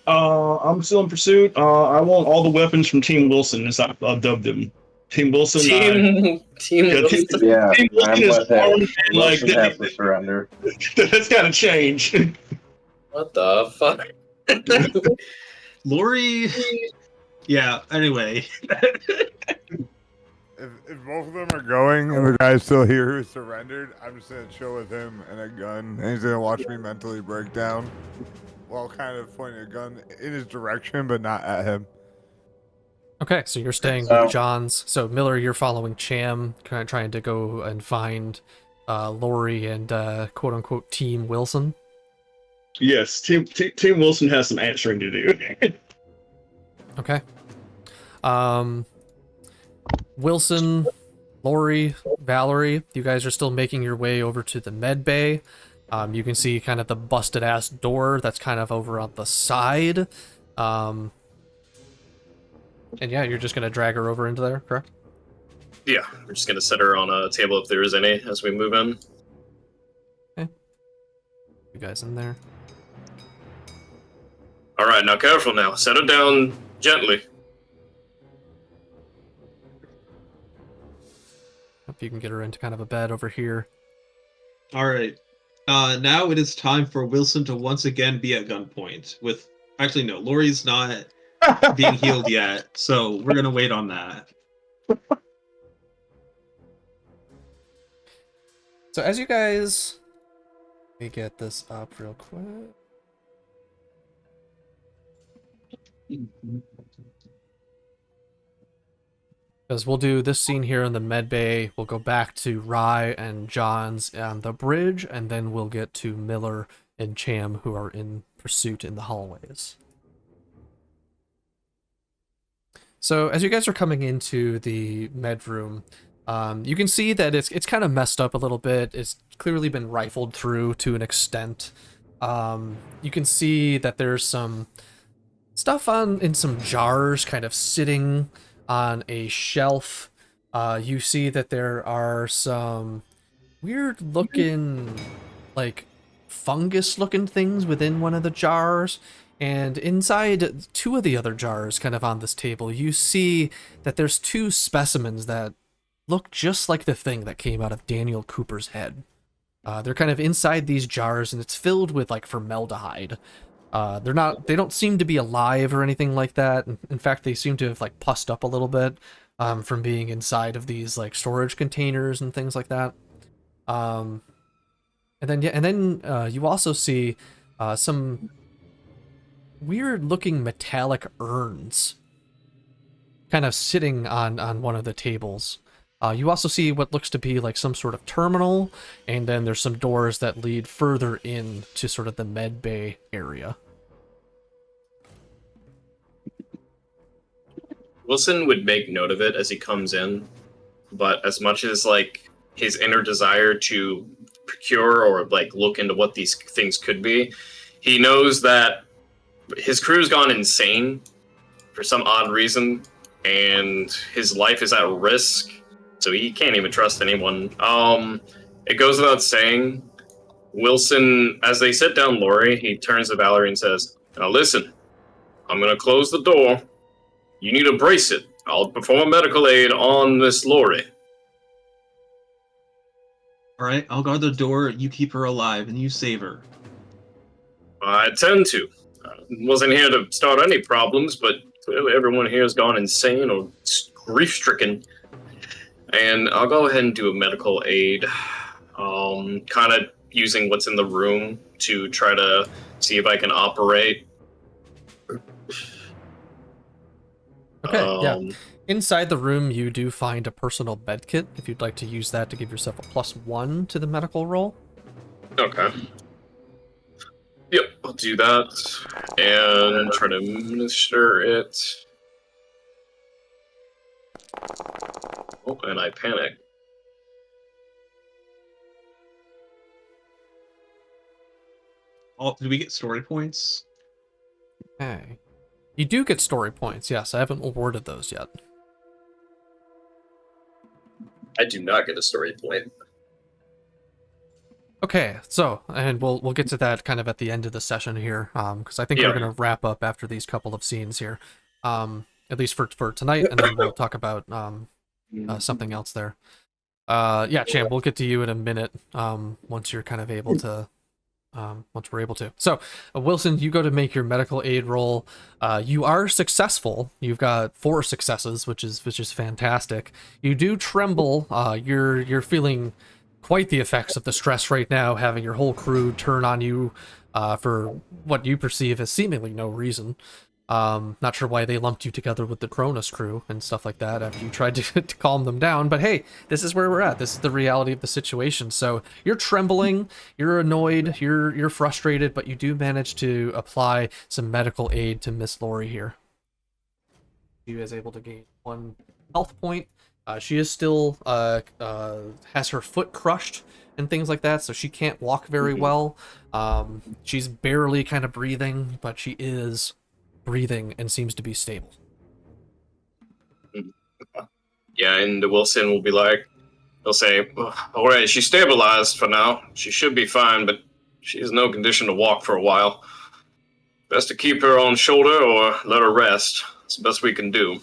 S7: I'm still in pursuit. I want all the weapons from Team Wilson, as I've dubbed them. Team Wilson.
S4: Team Wilson.
S5: Yeah,
S7: Team
S5: I'm
S7: Wilson is
S5: with that.
S7: armed and,
S5: Wilson has to surrender.
S7: that's got to change.
S4: What the fuck?
S2: Lori. Yeah. Anyway.
S3: If both of them are going and the guy's still here who surrendered, I'm just gonna chill with him and a gun, and he's gonna watch me mentally break down while kind of pointing a gun in his direction, but not at him.
S1: Okay, so you're staying with John's. So Miller, you're following Cham, kind of trying to go and find Lori and quote unquote Team Wilson.
S7: Yes, Team Wilson has some answering to do.
S1: Okay. Wilson, Lori, Valerie, you guys are still making your way over to the med bay. You can see kind of the busted ass door that's kind of over on the side. And yeah, you're just gonna drag her over into there, correct?
S8: Yeah, we're just gonna set her on a table if there is any as we move in.
S1: Okay. You guys in there.
S8: All right, now careful now. Set her down gently.
S1: If you can get her into kind of a bed over here.
S2: All right. Now it is time for Wilson to once again be at gunpoint. Actually, no, Lori's not being healed yet, so we're gonna wait on that.
S1: So as you guys, let me get this up real quick. Because we'll do this scene here in the med bay, we'll go back to Rye and John's on the bridge, and then we'll get to Miller and Cham, who are in pursuit in the hallways. So as you guys are coming into the med room, you can see that it's kind of messed up a little bit. It's clearly been rifled through to an extent. You can see that there's some stuff in some jars kind of sitting on a shelf. You see that there are some weird looking, like, fungus looking things within one of the jars. And inside two of the other jars, kind of on this table, you see that there's two specimens that look just like the thing that came out of Daniel Cooper's head. They're kind of inside these jars, and it's filled with, like, formaldehyde. They don't seem to be alive or anything like that. In fact, they seem to have, like, pussed up a little bit from being inside of these, like, storage containers and things like that. And then you also see some weird-looking metallic urns kind of sitting on one of the tables. You also see what looks to be like some sort of terminal, and then there's some doors that lead further in to sort of the med bay area.
S4: Wilson would make note of it as he comes in, but as much as like his inner desire to procure or like look into what these things could be, he knows that his crew's gone insane for some odd reason, and his life is at risk, so he can't even trust anyone. It goes without saying, Wilson, as they sit down Lori, he turns to Valerie and says, "Now listen, I'm going to close the door. You need to brace it. I'll perform a medical aid on Miss Lori."
S2: All right, I'll guard the door. You keep her alive, and you save her.
S4: I intend to. Wasn't here to start any problems, but clearly everyone here has gone insane or grief-stricken. And I'll go ahead and do a medical aid, kind of using what's in the room to try to see if I can operate.
S1: Okay, yeah. Inside the room, you do find a personal med kit, if you'd like to use that to give yourself a +1 to the medical roll.
S4: Okay. Yep, I'll do that. And try to administer it. Oh, and I panic.
S2: Oh, did we get story points?
S1: Okay. You do get story points, yes. I haven't awarded those yet.
S4: I do not get a story point.
S1: Okay, so, and we'll get to that kind of at the end of the session here, because I think we're going to wrap up after these couple of scenes here, at least for tonight, and then we'll talk about something else there. Yeah, Cham, we'll get to you in a minute once you're kind of able to, once we're able to. So, Wilson, you go to make your medical aid roll. You are successful. You've got 4 successes, which is fantastic. You do tremble. You're feeling quite the effects of the stress right now, having your whole crew turn on you for what you perceive as seemingly no reason. Not sure why they lumped you together with the Cronus crew and stuff like that after you tried to calm them down, but hey, this is where we're at. This is the reality of the situation. So you're trembling, you're annoyed, you're frustrated, but you do manage to apply some medical aid to Miss Lori here. She is able to gain 1 health point. She is still has her foot crushed and things like that, so she can't walk very well. She's barely kind of breathing, but she is breathing and seems to be stable.
S4: Yeah, and Wilson will be like, he'll say, "All right, she's stabilized for now. She should be fine, but she's no condition to walk for a while. Best to keep her on shoulder or let her rest. It's the best we can do."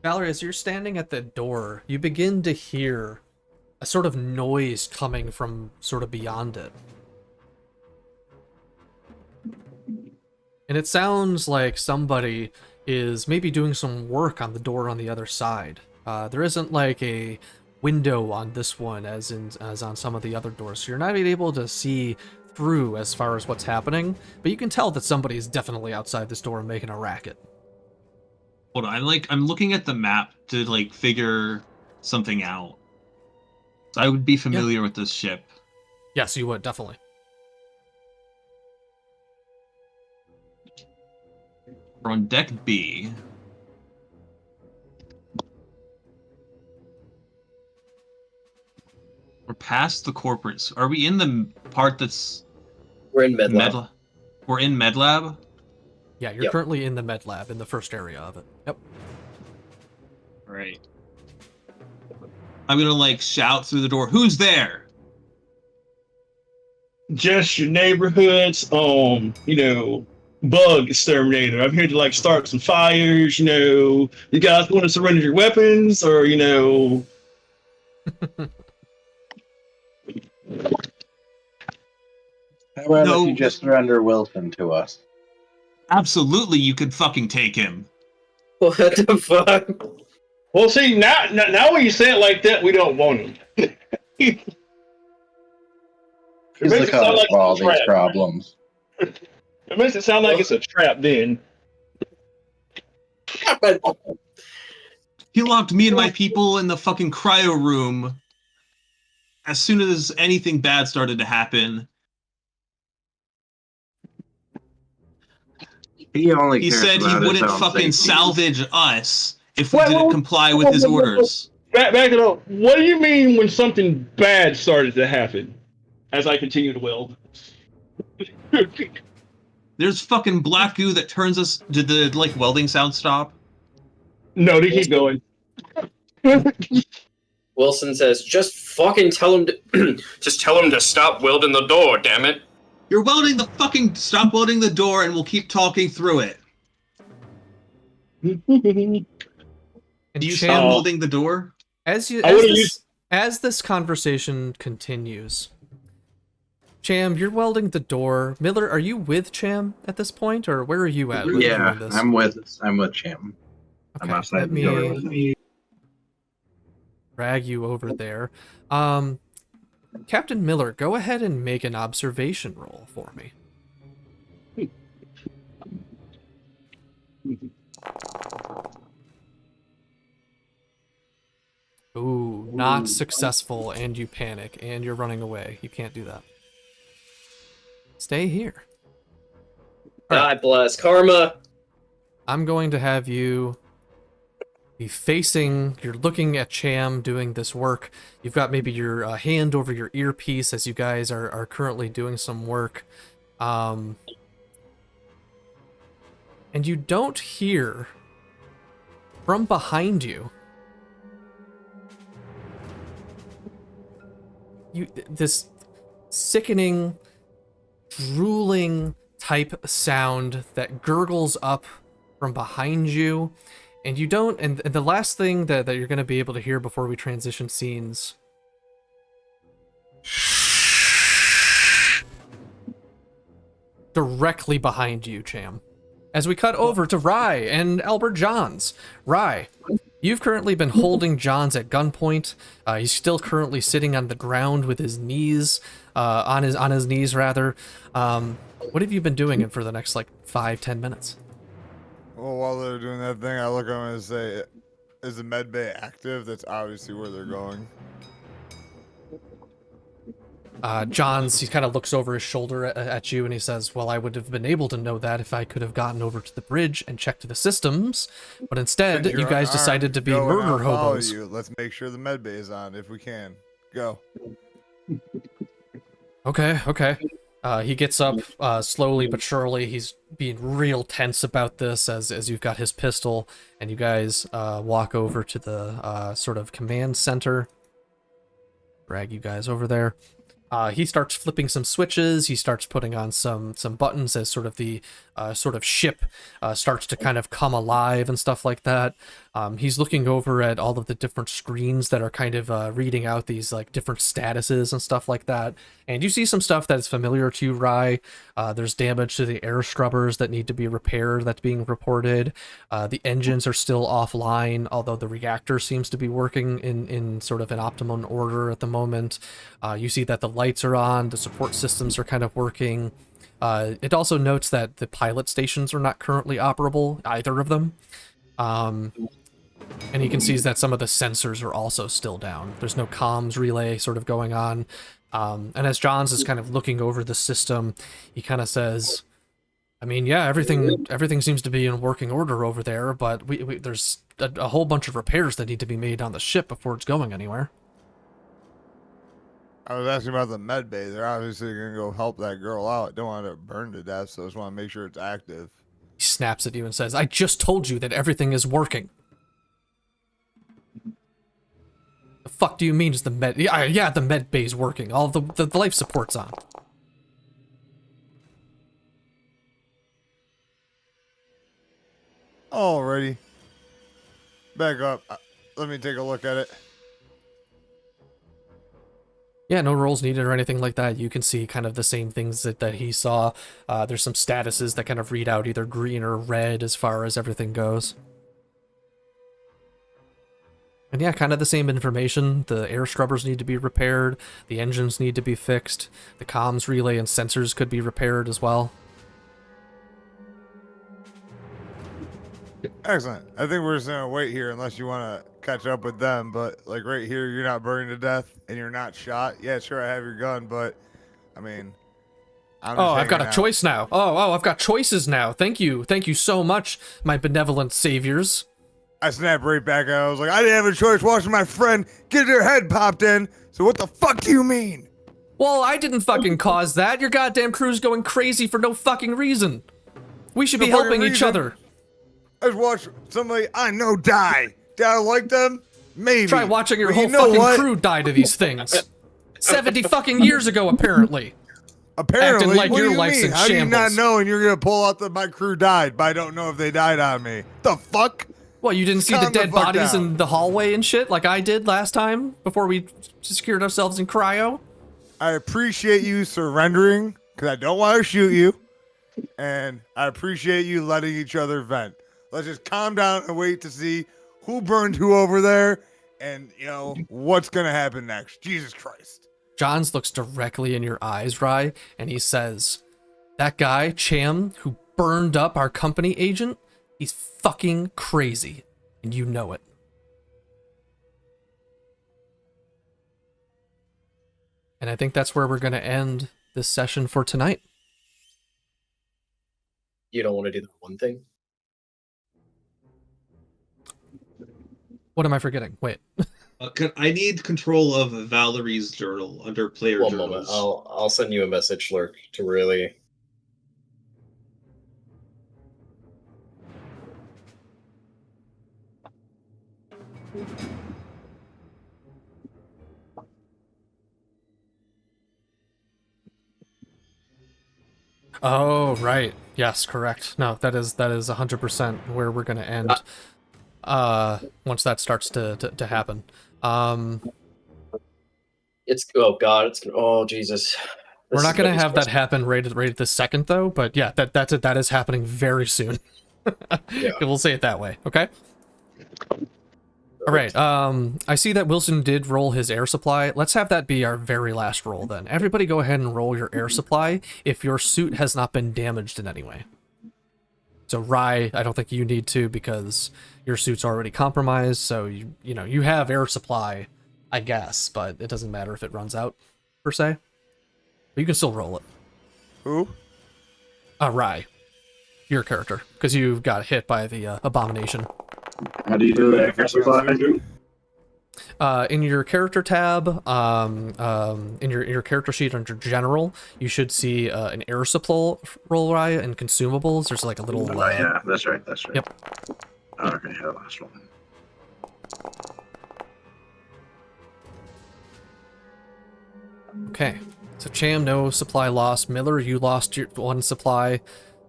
S1: Valerie, as you're standing at the door, you begin to hear a sort of noise coming from sort of beyond it. And it sounds like somebody is maybe doing some work on the door on the other side. There isn't like a window on this one as on some of the other doors, so you're not able to see through as far as what's happening, but you can tell that somebody is definitely outside this door making a racket.
S2: Hold on, I'm looking at the map to like figure something out. So I would be familiar with this ship.
S1: Yes, you would, definitely.
S2: We're on deck B. We're past the corporates. Are we in the part that's...
S4: We're in MedLab.
S2: We're in MedLab?
S1: Yeah, you're currently in the med lab, in the first area of it. Yep.
S2: Right. I'm gonna like shout through the door, "Who's there?"
S7: Just your neighborhood's bug exterminator. I'm here to like start some fires, you guys want to surrender your weapons or
S5: How about
S2: No.
S5: if you just surrender Wilson to us?
S2: Absolutely, you could fucking take him.
S4: What the fuck?
S7: Well, see, now when you say it like that, we don't want him.
S5: He's
S7: makes
S5: the
S7: it sound
S5: cause
S7: like
S5: of all
S7: it's a
S5: these
S7: trap.
S5: problems.
S7: It makes it sound like it's a trap then.
S2: He locked me and my people in the fucking cryo room as soon as anything bad started to happen.
S5: He
S2: said he
S5: about his
S2: wouldn't
S5: own
S2: fucking
S5: safety.
S2: salvage us if we didn't comply with his orders.
S7: Back it up. What do you mean when something bad started to happen? As I continue to weld.
S2: There's fucking black goo that turns us... Did the, like, welding sound stop?
S7: No, they keep going.
S4: Wilson says, just fucking tell him to...
S8: Just tell him to stop welding the door, damn it.
S2: You're welding the fucking... Stop welding the door and we'll keep talking through it.
S1: And
S2: Do you
S1: Cham,
S2: stop welding the door?
S1: as this conversation continues, Cham, you're welding the door. Miller, are you with Cham at this point, or where are you at? With
S5: Yeah,
S1: doing this?
S5: I'm with Cham. I'm
S1: Okay,
S5: outside
S1: let
S5: the door with
S1: me
S5: me.
S1: drag you over there. Captain Miller, go ahead and make an observation roll for me. Ooh, not successful, and you panic, and you're running away. You can't do that. Stay here.
S4: God bless. Karma.
S1: I'm going to have you be facing, you're looking at Cham doing this work. You've got maybe your hand over your earpiece as you guys are currently doing some work. And you don't hear from behind you this sickening, drooling type sound that gurgles up from behind you, and you don't, and the last thing that you're going to be able to hear before we transition scenes directly behind you, Cham, as we cut over to Rye and Albert Johns. Rye, you've currently been holding Johns at gunpoint. He's still currently sitting on the ground with his knees, on his knees rather. What have you been doing for the next like 5-10 minutes?
S3: Well, while they're doing that thing, I look at them and say, is the med bay active? That's obviously where they're going.
S1: Johns, he kind of looks over his shoulder at you and he says, well, I would have been able to know that if I could have gotten over to the bridge and checked the systems, but instead you guys decided to be
S3: Go and I'll
S1: murder
S3: follow
S1: hobos.
S3: you. Let's make sure the med bay is on if we can. Go.
S1: Okay. He gets up slowly but surely. He's being real tense about this as you've got his pistol, and you guys walk over to the sort of command center. Drag you guys over there. He starts flipping some switches. He starts putting on some buttons as sort of the sort of ship starts to kind of come alive and stuff like that. He's looking over at all of the different screens that are kind of reading out these like different statuses and stuff like that. And you see some stuff that is familiar to you, Rye. There's damage to the air scrubbers that need to be repaired that's being reported. The engines are still offline, although the reactor seems to be working in sort of an optimum order at the moment. You see that the lights are on, the support systems are kind of working. It also notes that the pilot stations are not currently operable, either of them. And you can see that some of the sensors are also still down. There's no comms relay sort of going on. And as Johns is kind of looking over the system, he kind of says, I mean, yeah, everything seems to be in working order over there, but there's a whole bunch of repairs that need to be made on the ship before it's going anywhere.
S3: I was asking about the med bay. They're obviously going to go help that girl out. Don't want her to burn to death, so I just want to make sure it's active.
S1: He snaps at you and says, I just told you that everything is working. The fuck do you mean is the med... Yeah, the med bay's working. All the life support's on.
S3: Alrighty. Back up. Let me take a look at it.
S1: Yeah, no rolls needed or anything like that. You can see kind of the same things that he saw. There's some statuses that kind of read out either green or red as far as everything goes. And yeah, kind of the same information. The air scrubbers need to be repaired. The engines need to be fixed. The comms relay and sensors could be repaired as well.
S3: Excellent. I think we're just going to wait here unless you want to catch up with them. But, like, right here, you're not burning to death and you're not shot. Yeah, sure, I have your gun, but, I mean...
S1: I've got a choice now. I've got choices now. Thank you. Thank you so much, my benevolent saviors.
S3: I snapped right back out. I was like, I didn't have a choice watching my friend get their head popped in. So what the fuck do you mean?
S1: Well, I didn't fucking cause that. Your goddamn crew's going crazy for no fucking reason. We should be helping each other.
S3: I just watched somebody I know die. Do I like them? Maybe.
S1: Try watching your whole fucking crew die to these things. 70 fucking years ago, apparently.
S3: Apparently,
S1: acting like
S3: what
S1: your
S3: do you
S1: life's
S3: mean?
S1: in
S3: How do you not
S1: shambles.
S3: know and you're gonna pull out that my crew died, but I don't know if they died on me? The fuck?
S1: Well, you didn't see the
S3: Calm the
S1: dead
S3: fuck
S1: bodies
S3: down.
S1: in the hallway and shit like I did last time before we secured ourselves in cryo?
S3: I appreciate you surrendering because I don't want to shoot you, and I appreciate you letting each other vent. Let's just calm down and wait to see who burned who over there, and you know what's gonna happen next. Jesus Christ!
S1: Johns looks directly in your eyes, Rye, and he says, that guy, Cham, who burned up our company agent, he's fucking crazy, and you know it. And I think that's where we're going to end this session for tonight.
S4: You don't want to do the one thing?
S1: What am I forgetting? Wait.
S2: I need control of Valerie's journal under player
S4: One
S2: journals.
S4: moment. I'll send you a message, Lurk, to really...
S1: Oh, right. Yes, correct. No, that is 100% where we're going to end. Once that starts to happen.
S4: It's oh god, it's oh Jesus.
S1: We're not going to have that happen right at this second though, but yeah, that is happening very soon.
S4: Yeah.
S1: We'll say it that way, okay? All right. I see that Wilson did roll his air supply. Let's have that be our very last roll then. Everybody go ahead and roll your air supply if your suit has not been damaged in any way. So Rye, I don't think you need to because your suit's already compromised, so you have air supply, I guess, but it doesn't matter if it runs out per se. But you can still roll it.
S3: Who?
S1: Rye, your character, because you got hit by the abomination.
S5: How do you do that for supply?
S1: In your character tab, in your character sheet under general, you should see an air supply roll Rye and consumables. There's like a little.
S5: Oh yeah, that's right.
S1: Yep.
S5: Okay, the last one.
S1: Okay, so Cham, no supply loss. Miller, you lost your one supply.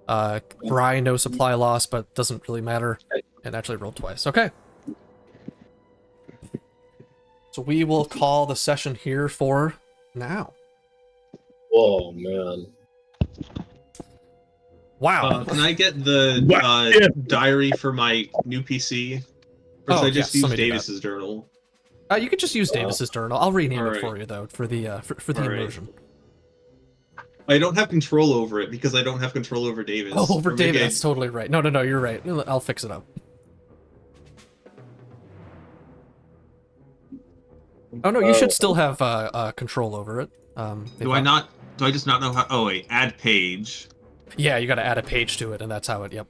S1: Rye, no supply loss, but doesn't really matter. It actually rolled twice. Okay. So we will call the session here for now.
S4: Oh man.
S1: Wow.
S2: Can I get the diary for my new PC? Or should I just
S1: yes, let
S2: use
S1: me do
S2: Davis's journal?
S1: You could just use Davis's turn. I'll rename it
S2: Alright.
S1: for you though, for the for the
S2: Alright.
S1: immersion.
S2: I don't have control over it because I don't have control over Davis.
S1: Oh, over
S2: Or
S1: David,
S2: maybe I-
S1: that's totally right. No, you're right. I'll fix it up. Oh no, you should still have control over it.
S2: Do I not? Do I just not know how? Oh wait, add page.
S1: Yeah, you got to add a page to it, and that's how it. Yep.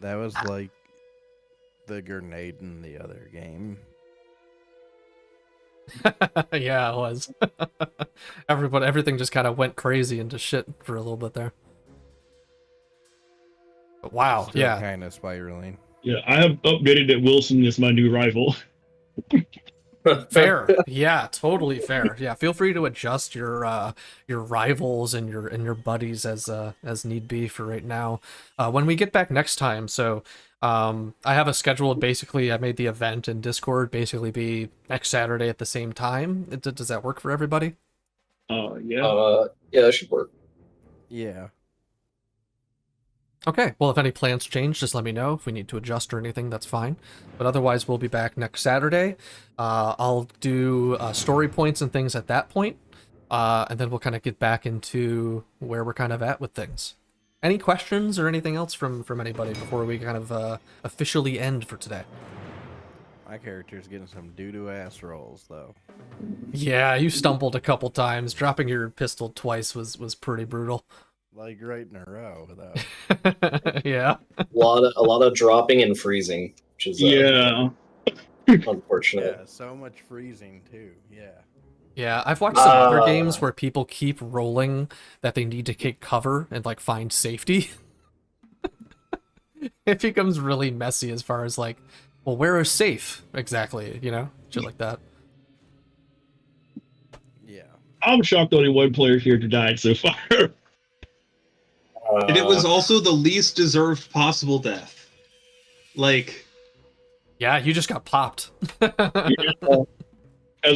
S10: That was like the grenade in the other game.
S1: Yeah, it was. Everything just kind of went crazy into shit for a little bit there. But wow,
S10: Still
S1: yeah.
S10: kind of spiraling.
S7: Yeah, I have updated that Wilson is my new rival.
S1: Fair. Yeah, totally fair. Yeah, feel free to adjust your rivals and your buddies as need be for right now. When we get back next time, so I have a schedule. Basically, I made the event in Discord basically be next Saturday at the same time. Does that work for everybody?
S7: Yeah.
S4: Yeah, that should work.
S10: Yeah.
S1: Okay, well, if any plans change, just let me know. If we need to adjust or anything, that's fine. But otherwise, we'll be back next Saturday. I'll do story points and things at that point, and then we'll kind of get back into where we're kind of at with things. Any questions or anything else from anybody before we kind of officially end for today?
S10: My character's getting some doo-doo ass rolls, though.
S1: Yeah, you stumbled a couple times. Dropping your pistol twice was pretty brutal.
S10: Like right in a row, though.
S1: Yeah.
S4: A lot of dropping and freezing, which is
S7: Yeah.
S4: unfortunate.
S10: Yeah, so much freezing, too. Yeah.
S1: Yeah, I've watched some other games where people keep rolling that they need to take cover and like find safety. It becomes really messy as far as like, well, where is safe exactly? You know, shit like that.
S10: Yeah.
S7: I'm shocked only one player here died so far.
S2: And it was also the least deserved possible death. Like,
S1: Yeah, you just got popped.
S7: As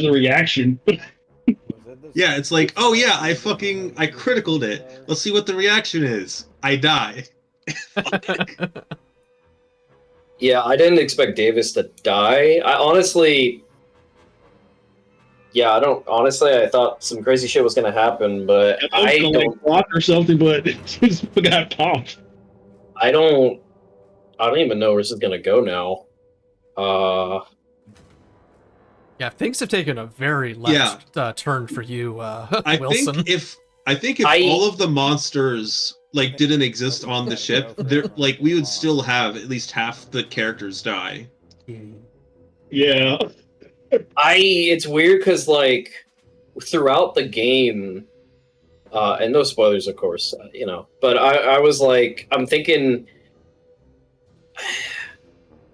S7: a reaction.
S2: yeah, it's like, oh yeah, I criticaled it. Let's see what the reaction is. I die.
S4: Yeah, I didn't expect Davis to die. I honestly, I thought some crazy shit was gonna happen, but I don't
S7: block or something, but it just got popped.
S4: I don't even know where this is gonna go now.
S1: Yeah, things have taken a very left turn for you, Wilson.
S2: I think if all of the monsters like didn't exist on the ship, there like we would still have at least half the characters die.
S7: Yeah.
S4: It's weird because like throughout the game, and no spoilers, of course, but I was like, I'm thinking,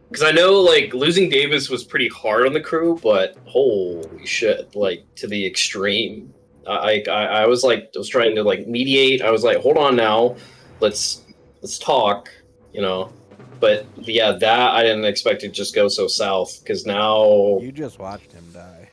S4: because I know like losing Davis was pretty hard on the crew, but holy shit, like to the extreme. I was trying to like mediate. I was like, hold on now, let's talk, But yeah, that I didn't expect it to just go so south because now
S10: You just watched him die.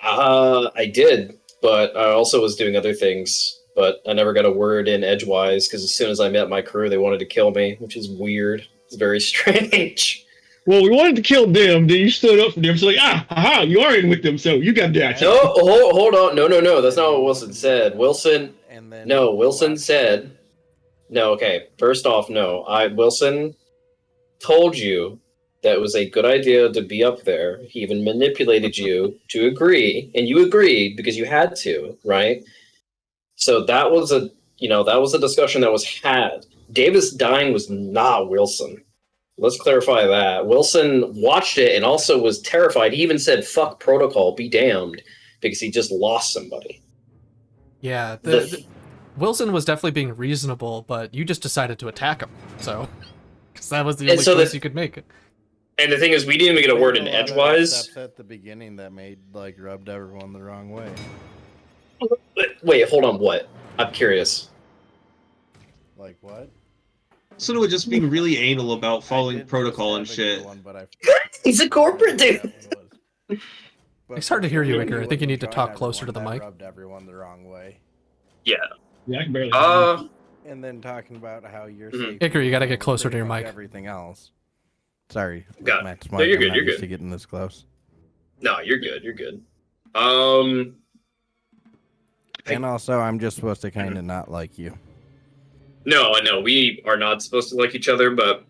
S4: I did, but I also was doing other things. But I never got a word in edgewise because as soon as I met my crew, they wanted to kill me, which is weird. It's very strange.
S7: Well, we wanted to kill them, then you stood up for them. So like, haha, you are in with them, so you got that.
S4: No, hold on. No. That's not what Wilson said. Wilson said, no, okay. First off, no. Wilson told you that it was a good idea to be up there. He even manipulated you to agree, and you agreed because you had to, right? So that was a discussion that was had. Davis dying was not Wilson. Let's clarify that. Wilson watched it and also was terrified. He even said, fuck protocol, be damned, because he just lost somebody.
S1: Yeah, Wilson was definitely being reasonable, but you just decided to attack him, so... Because that was the only choice you could make.
S4: And the thing is, we didn't even get a word in
S10: There were a lot of
S4: edgewise.
S10: steps at the beginning that rubbed everyone the wrong way.
S4: Wait, hold on, what? I'm curious.
S10: Like what?
S2: So we're just being really anal about following protocol and shit.
S4: He's a corporate dude.
S1: It's hard to hear you, Iker. I think you need to talk closer to the mic.
S10: Rubbed everyone the wrong way.
S4: Yeah.
S7: Yeah, I can barely.
S10: And then talking about how you're
S4: Mhm.
S10: safe.
S1: Iker, you gotta get
S10: over
S1: closer to
S10: pretty
S1: your
S10: much
S1: mic.
S10: Everything else. Sorry,
S4: Got it.
S10: Max
S4: No,
S10: mic.
S4: you're
S10: I'm
S4: good,
S10: not
S4: you're
S10: used
S4: good.
S10: to getting this close.
S4: No, you're good. You're good. I-
S10: And also, I'm just supposed to kind of not like you.
S4: No, I know we are not supposed to like each other, but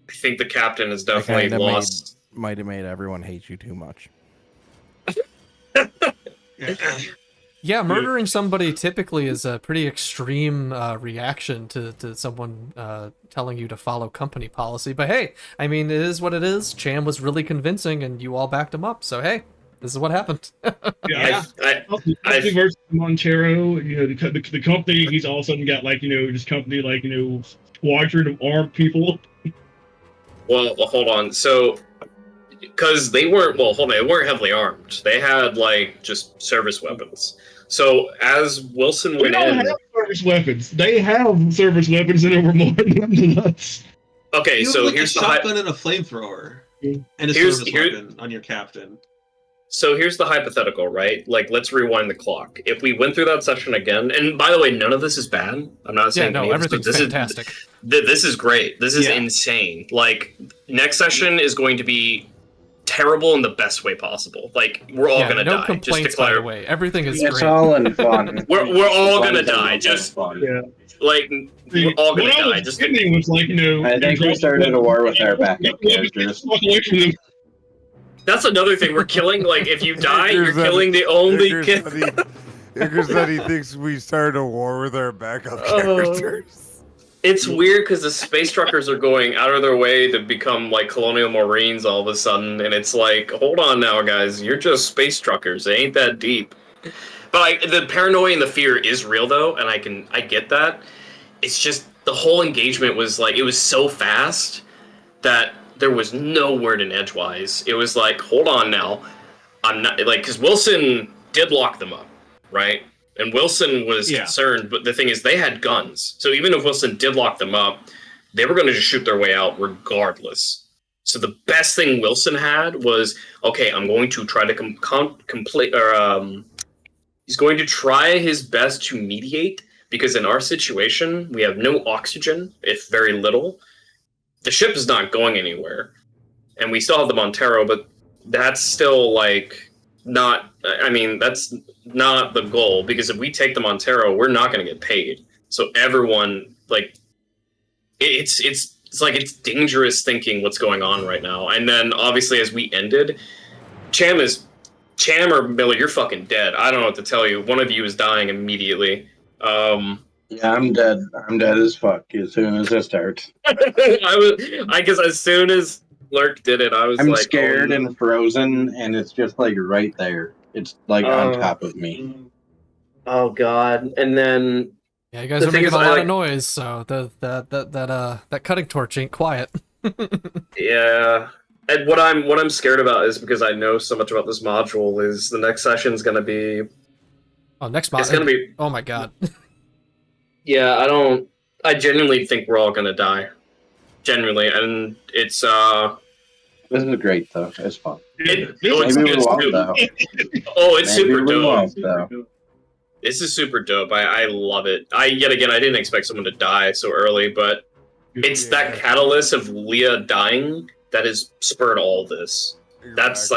S4: I think the captain has
S10: I
S4: definitely
S10: kind of
S4: lost.
S10: might have made everyone hate you too much.
S1: Yeah, murdering somebody typically is a pretty extreme reaction to someone telling you to follow company policy. But hey, I mean, it is what it is. Cham was really convincing, and you all backed him up. So hey, this is what happened.
S7: Yeah,
S4: I
S7: versus Montero, the company. He's all of a sudden got this company squadron of armed people.
S4: well, hold on. So, because they weren't they weren't heavily armed. They had just service weapons. So as Wilson
S7: They
S4: went
S7: don't
S4: in,
S7: have service weapons. They have service weapons that are more than us.
S4: okay.
S2: You
S4: So
S2: have
S4: here's
S2: a
S4: the
S2: shotgun and a flamethrower and a
S4: Here's-
S2: service
S4: here-
S2: weapon on your captain.
S4: So here's the hypothetical, right? Let's rewind the clock. If we went through that session again, and by the way, none of this is bad. I'm not
S1: Yeah,
S4: saying
S1: no,
S4: any of
S1: everything's
S4: this
S1: fantastic.
S4: This is great. This is
S2: Yeah.
S4: insane. Next session is going to be terrible in the best way possible. We're all
S1: Yeah,
S4: gonna
S1: no
S4: die.
S1: complaints,
S4: Just
S1: by the
S4: declare,
S1: way. Everything is
S5: It's
S1: great.
S5: all in fun.
S4: we're all
S5: Fun
S4: gonna
S5: things
S4: die.
S5: are
S4: Just
S5: fun.
S7: Yeah.
S4: we're all
S7: What
S4: gonna
S7: I
S4: die.
S7: was
S4: Just
S7: thinking was
S5: I think we started a war with our backup characters.
S4: that's another thing. We're killing. If you die, you're
S3: Iker said-
S4: killing the only
S3: Iker
S4: kid.
S3: said Iker said he thinks we started a war with our backup
S4: Oh.
S3: characters.
S4: It's weird because the space truckers are going out of their way to become colonial marines all of a sudden, and it's hold on now, guys, you're just space truckers. It ain't that deep. But the paranoia and the fear is real though, and I get that. It's just the whole engagement was it was so fast that there was no word in edgewise. It was hold on now, I'm not because Wilson did lock them up, right? And Wilson was concerned, but the thing is, they had guns. So even if Wilson did lock them up, they were going to just shoot their way out regardless. So the best thing Wilson had was, okay, I'm going to try to he's going to try his best to mediate, because in our situation, we have no oxygen, if very little. The ship is not going anywhere. And we still have the Montero, but that's still not, that's not the goal, because if we take the Montero, we're not going to get paid. So everyone, it's dangerous thinking what's going on right now. And then obviously as we ended, Cham or Miller, you're fucking dead. I don't know what to tell you. One of you is dying immediately.
S5: Yeah, I'm dead. I'm dead as fuck as soon as it starts.
S4: I guess as soon as Lurk did it, I was
S5: I'm
S4: like,
S5: scared
S4: oh,
S5: and frozen, and it's just right there. It's on top of me.
S4: oh god. And then
S1: Yeah, you guys
S4: The
S1: are
S4: thing
S1: making
S4: is,
S1: a
S4: I
S1: lot
S4: like-
S1: of noise, so that cutting torch ain't quiet.
S4: yeah. And what I'm scared about is, because I know so much about this module, is the next session's gonna be
S1: Oh, next
S4: it's gonna be
S1: Oh my god.
S4: yeah, I genuinely think we're all gonna die. Genuinely. And it's
S5: This is great though. It's fun.
S4: it's
S5: Maybe we won't
S4: super,
S5: though.
S4: oh, it's
S5: Maybe
S4: super
S5: we
S4: dope.
S5: won't though.
S4: This is super dope. I love it. I didn't expect someone to die so early, but it's that catalyst of Leah dying that has spurred all this. That's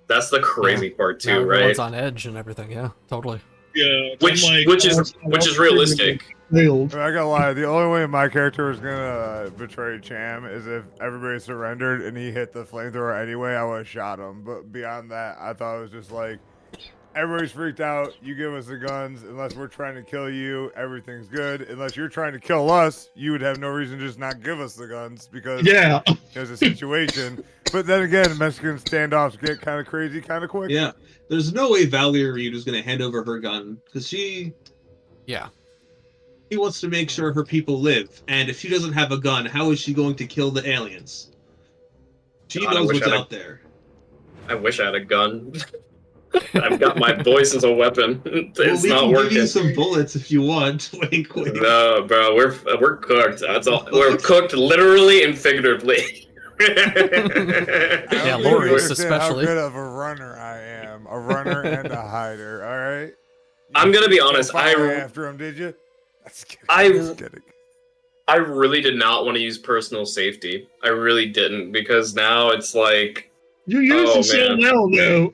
S4: that's the crazy part
S1: Now
S4: too, right?
S1: everyone's on edge and everything. Yeah, totally.
S7: Yeah,
S4: Which is realistic.
S3: I gotta lie, the only way my character was gonna betray Cham is if everybody surrendered and he hit the flamethrower anyway. I would have shot him. But beyond that, I thought it was just everybody's freaked out. You give us the guns. Unless we're trying to kill you, everything's good. Unless you're trying to kill us, you would have no reason to just not give us the guns, because there's a situation. But then again, Mexican standoffs get kind of crazy kind of quick.
S2: Yeah, there's no way Valerie is going to hand over her gun, because she wants to make sure her people live. And if she doesn't have a gun, how is she going to kill the aliens? She
S4: God, I
S2: knows
S4: wish
S2: what's
S4: I had
S2: out there.
S4: I wish I had a gun. I've got my voice as a weapon. It's
S2: we
S4: not
S2: can
S4: working.
S2: give you some bullets if you want. Wink, wink.
S4: No, bro, we're cooked. That's all. We're cooked literally and figuratively.
S1: Yeah,
S3: I don't
S1: Lori's
S3: understand
S1: especially.
S3: How good of a runner I am. A runner and a hider, alright?
S4: I'm gonna be honest.
S3: Fire after him, did you? That's kidding.
S4: I-
S3: Just kidding.
S4: I really did not want to use personal safety. I really didn't, because now it's like
S7: You used it so
S4: man.
S7: well, though.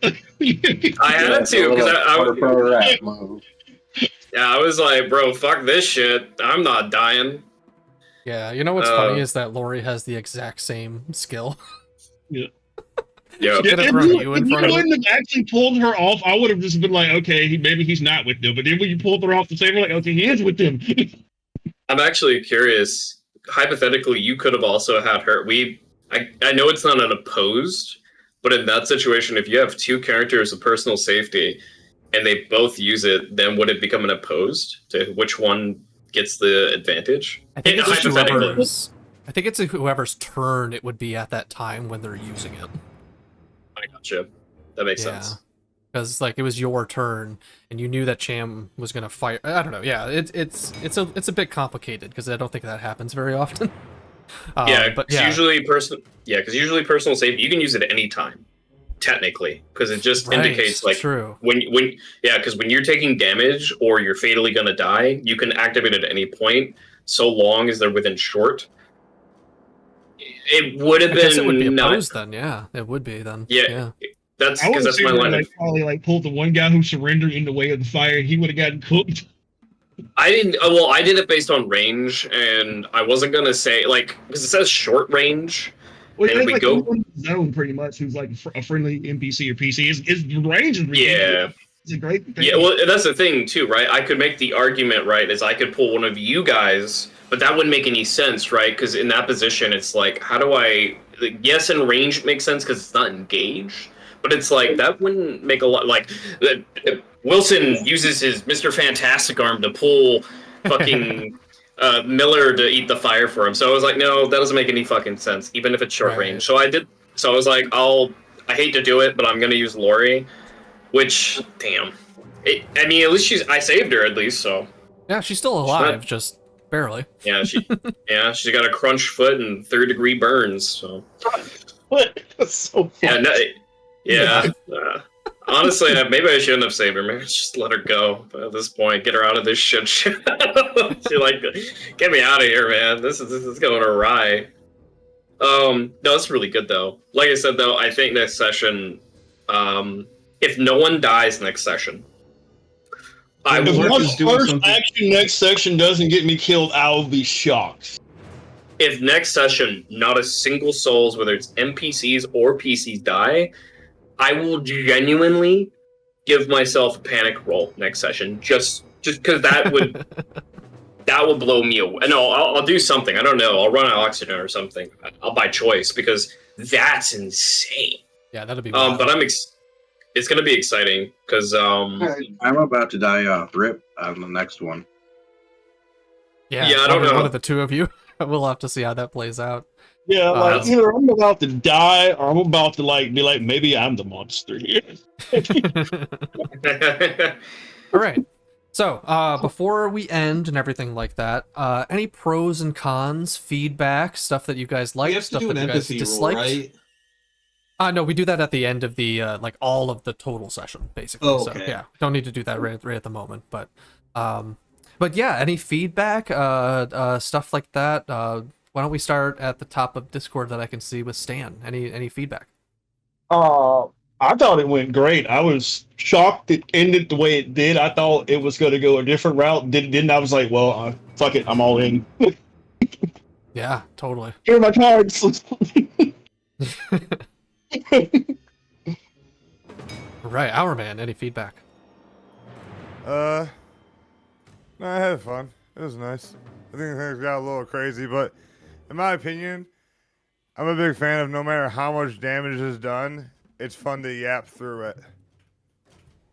S4: I had to because
S5: move.
S4: I was like, bro, fuck this shit. I'm not dying.
S1: Yeah, you know what's funny is that Lori has the exact same skill.
S4: Yeah.
S1: Could have thrown you in
S7: if you
S1: front of
S7: wouldn't have actually pulled her off, I would have just been like, okay, maybe he's not with them. But then when you pulled her off the table, like, okay, he is with them.
S4: I'm actually curious. Hypothetically, you could have also had her. I know it's not an opposed, but in that situation, if you have two characters of personal safety and they both use it, then would it become an opposed to which one gets the advantage?
S1: I think it's
S4: Hypothetically.
S1: whoever's turn it would be at that time when they're using it.
S4: I gotcha. That makes sense.
S1: Because like it was your turn and you knew that Cham was gonna fire. I don't know. Yeah, it's a bit complicated because I don't think that happens very often.
S4: But usually personal safety you can use it at any time, technically, because it just indicates like
S1: true.
S4: because when you're taking damage or you're fatally gonna die, you can activate it at any point so long as they're within short. It would have been.
S1: It would be opposed then. Yeah, it would be then.
S4: Yeah. That's because that's my line.
S7: Probably like pulled the one guy who surrendered in the way of the fire. He would have gotten cooked.
S4: I didn't. Well, I did it based on range, and I wasn't gonna say like because it says short range.
S7: Well,
S4: and we
S7: like
S4: go
S7: zone pretty much. Who's like a friendly NPC or PC? His range is ridiculous.
S4: Yeah.
S7: It's a great thing.
S4: Yeah, well, that's the thing too, right? I could make the argument, right, is I could pull one of you guys, but that wouldn't make any sense, right? Because in that position, it's like, how do I? Like, yes, in range it makes sense because it's not engaged, but it's like that wouldn't make a lot. Like Wilson uses his Mr. Fantastic arm to pull fucking Miller to eat the fire for him. So I was like, no, that doesn't make any fucking sense, even if it's short range. So I did. So I was like, I hate to do it, but I'm gonna use Lori. Which, damn. I mean, at least I saved her, at least, so.
S1: Yeah, she's still alive, just barely.
S4: Yeah, she's got a crunch foot and 3rd-degree burns, so.
S7: What? That's so funny.
S4: Honestly, maybe I shouldn't have saved her. Maybe just let her go. But at this point, get her out of this shit. She like, get me out of here, man. This is going awry. No, that's really good, though. Like I said, though, I think next session, if no one dies next session,
S7: If my first action next section doesn't get me killed, I'll be shocked.
S4: If next session not a single souls, whether it's NPCs or PCs, die, I will genuinely give myself a panic roll next session. Just because that would blow me away. No, I'll do something. I don't know. I'll run out of oxygen or something. I'll by choice because that's insane.
S1: Yeah, that'll be.
S4: But it's gonna be exciting because
S5: I'm about to die off. Rip on the next one.
S1: Yeah,
S4: I don't know.
S1: One of the two of you. We'll have to see how that plays out.
S7: Yeah, like either I'm about to die or I'm about to be like maybe I'm the monster here.
S1: All right. So, before we end and everything like that, any pros and cons, feedback, stuff that you guys like, stuff that you guys disliked?
S2: Right?
S1: No, we do that at the end of the like all of the total session, basically.
S2: Oh, okay.
S1: So yeah, don't need to do that right at the moment. But yeah, any feedback, stuff like that. Why don't we start at the top of Discord that I can see with Stan? Any feedback?
S7: I thought it went great. I was shocked it ended the way it did. I thought it was going to go a different route. Didn't I was like, well, fuck it, I'm all in.
S1: Yeah, totally.
S7: Here are my cards.
S1: Right, Our Man, any feedback?
S3: No, I had fun. It was nice. I think things got a little crazy, but in my opinion, I'm a big fan of no matter how much damage is done, it's fun to yap through it.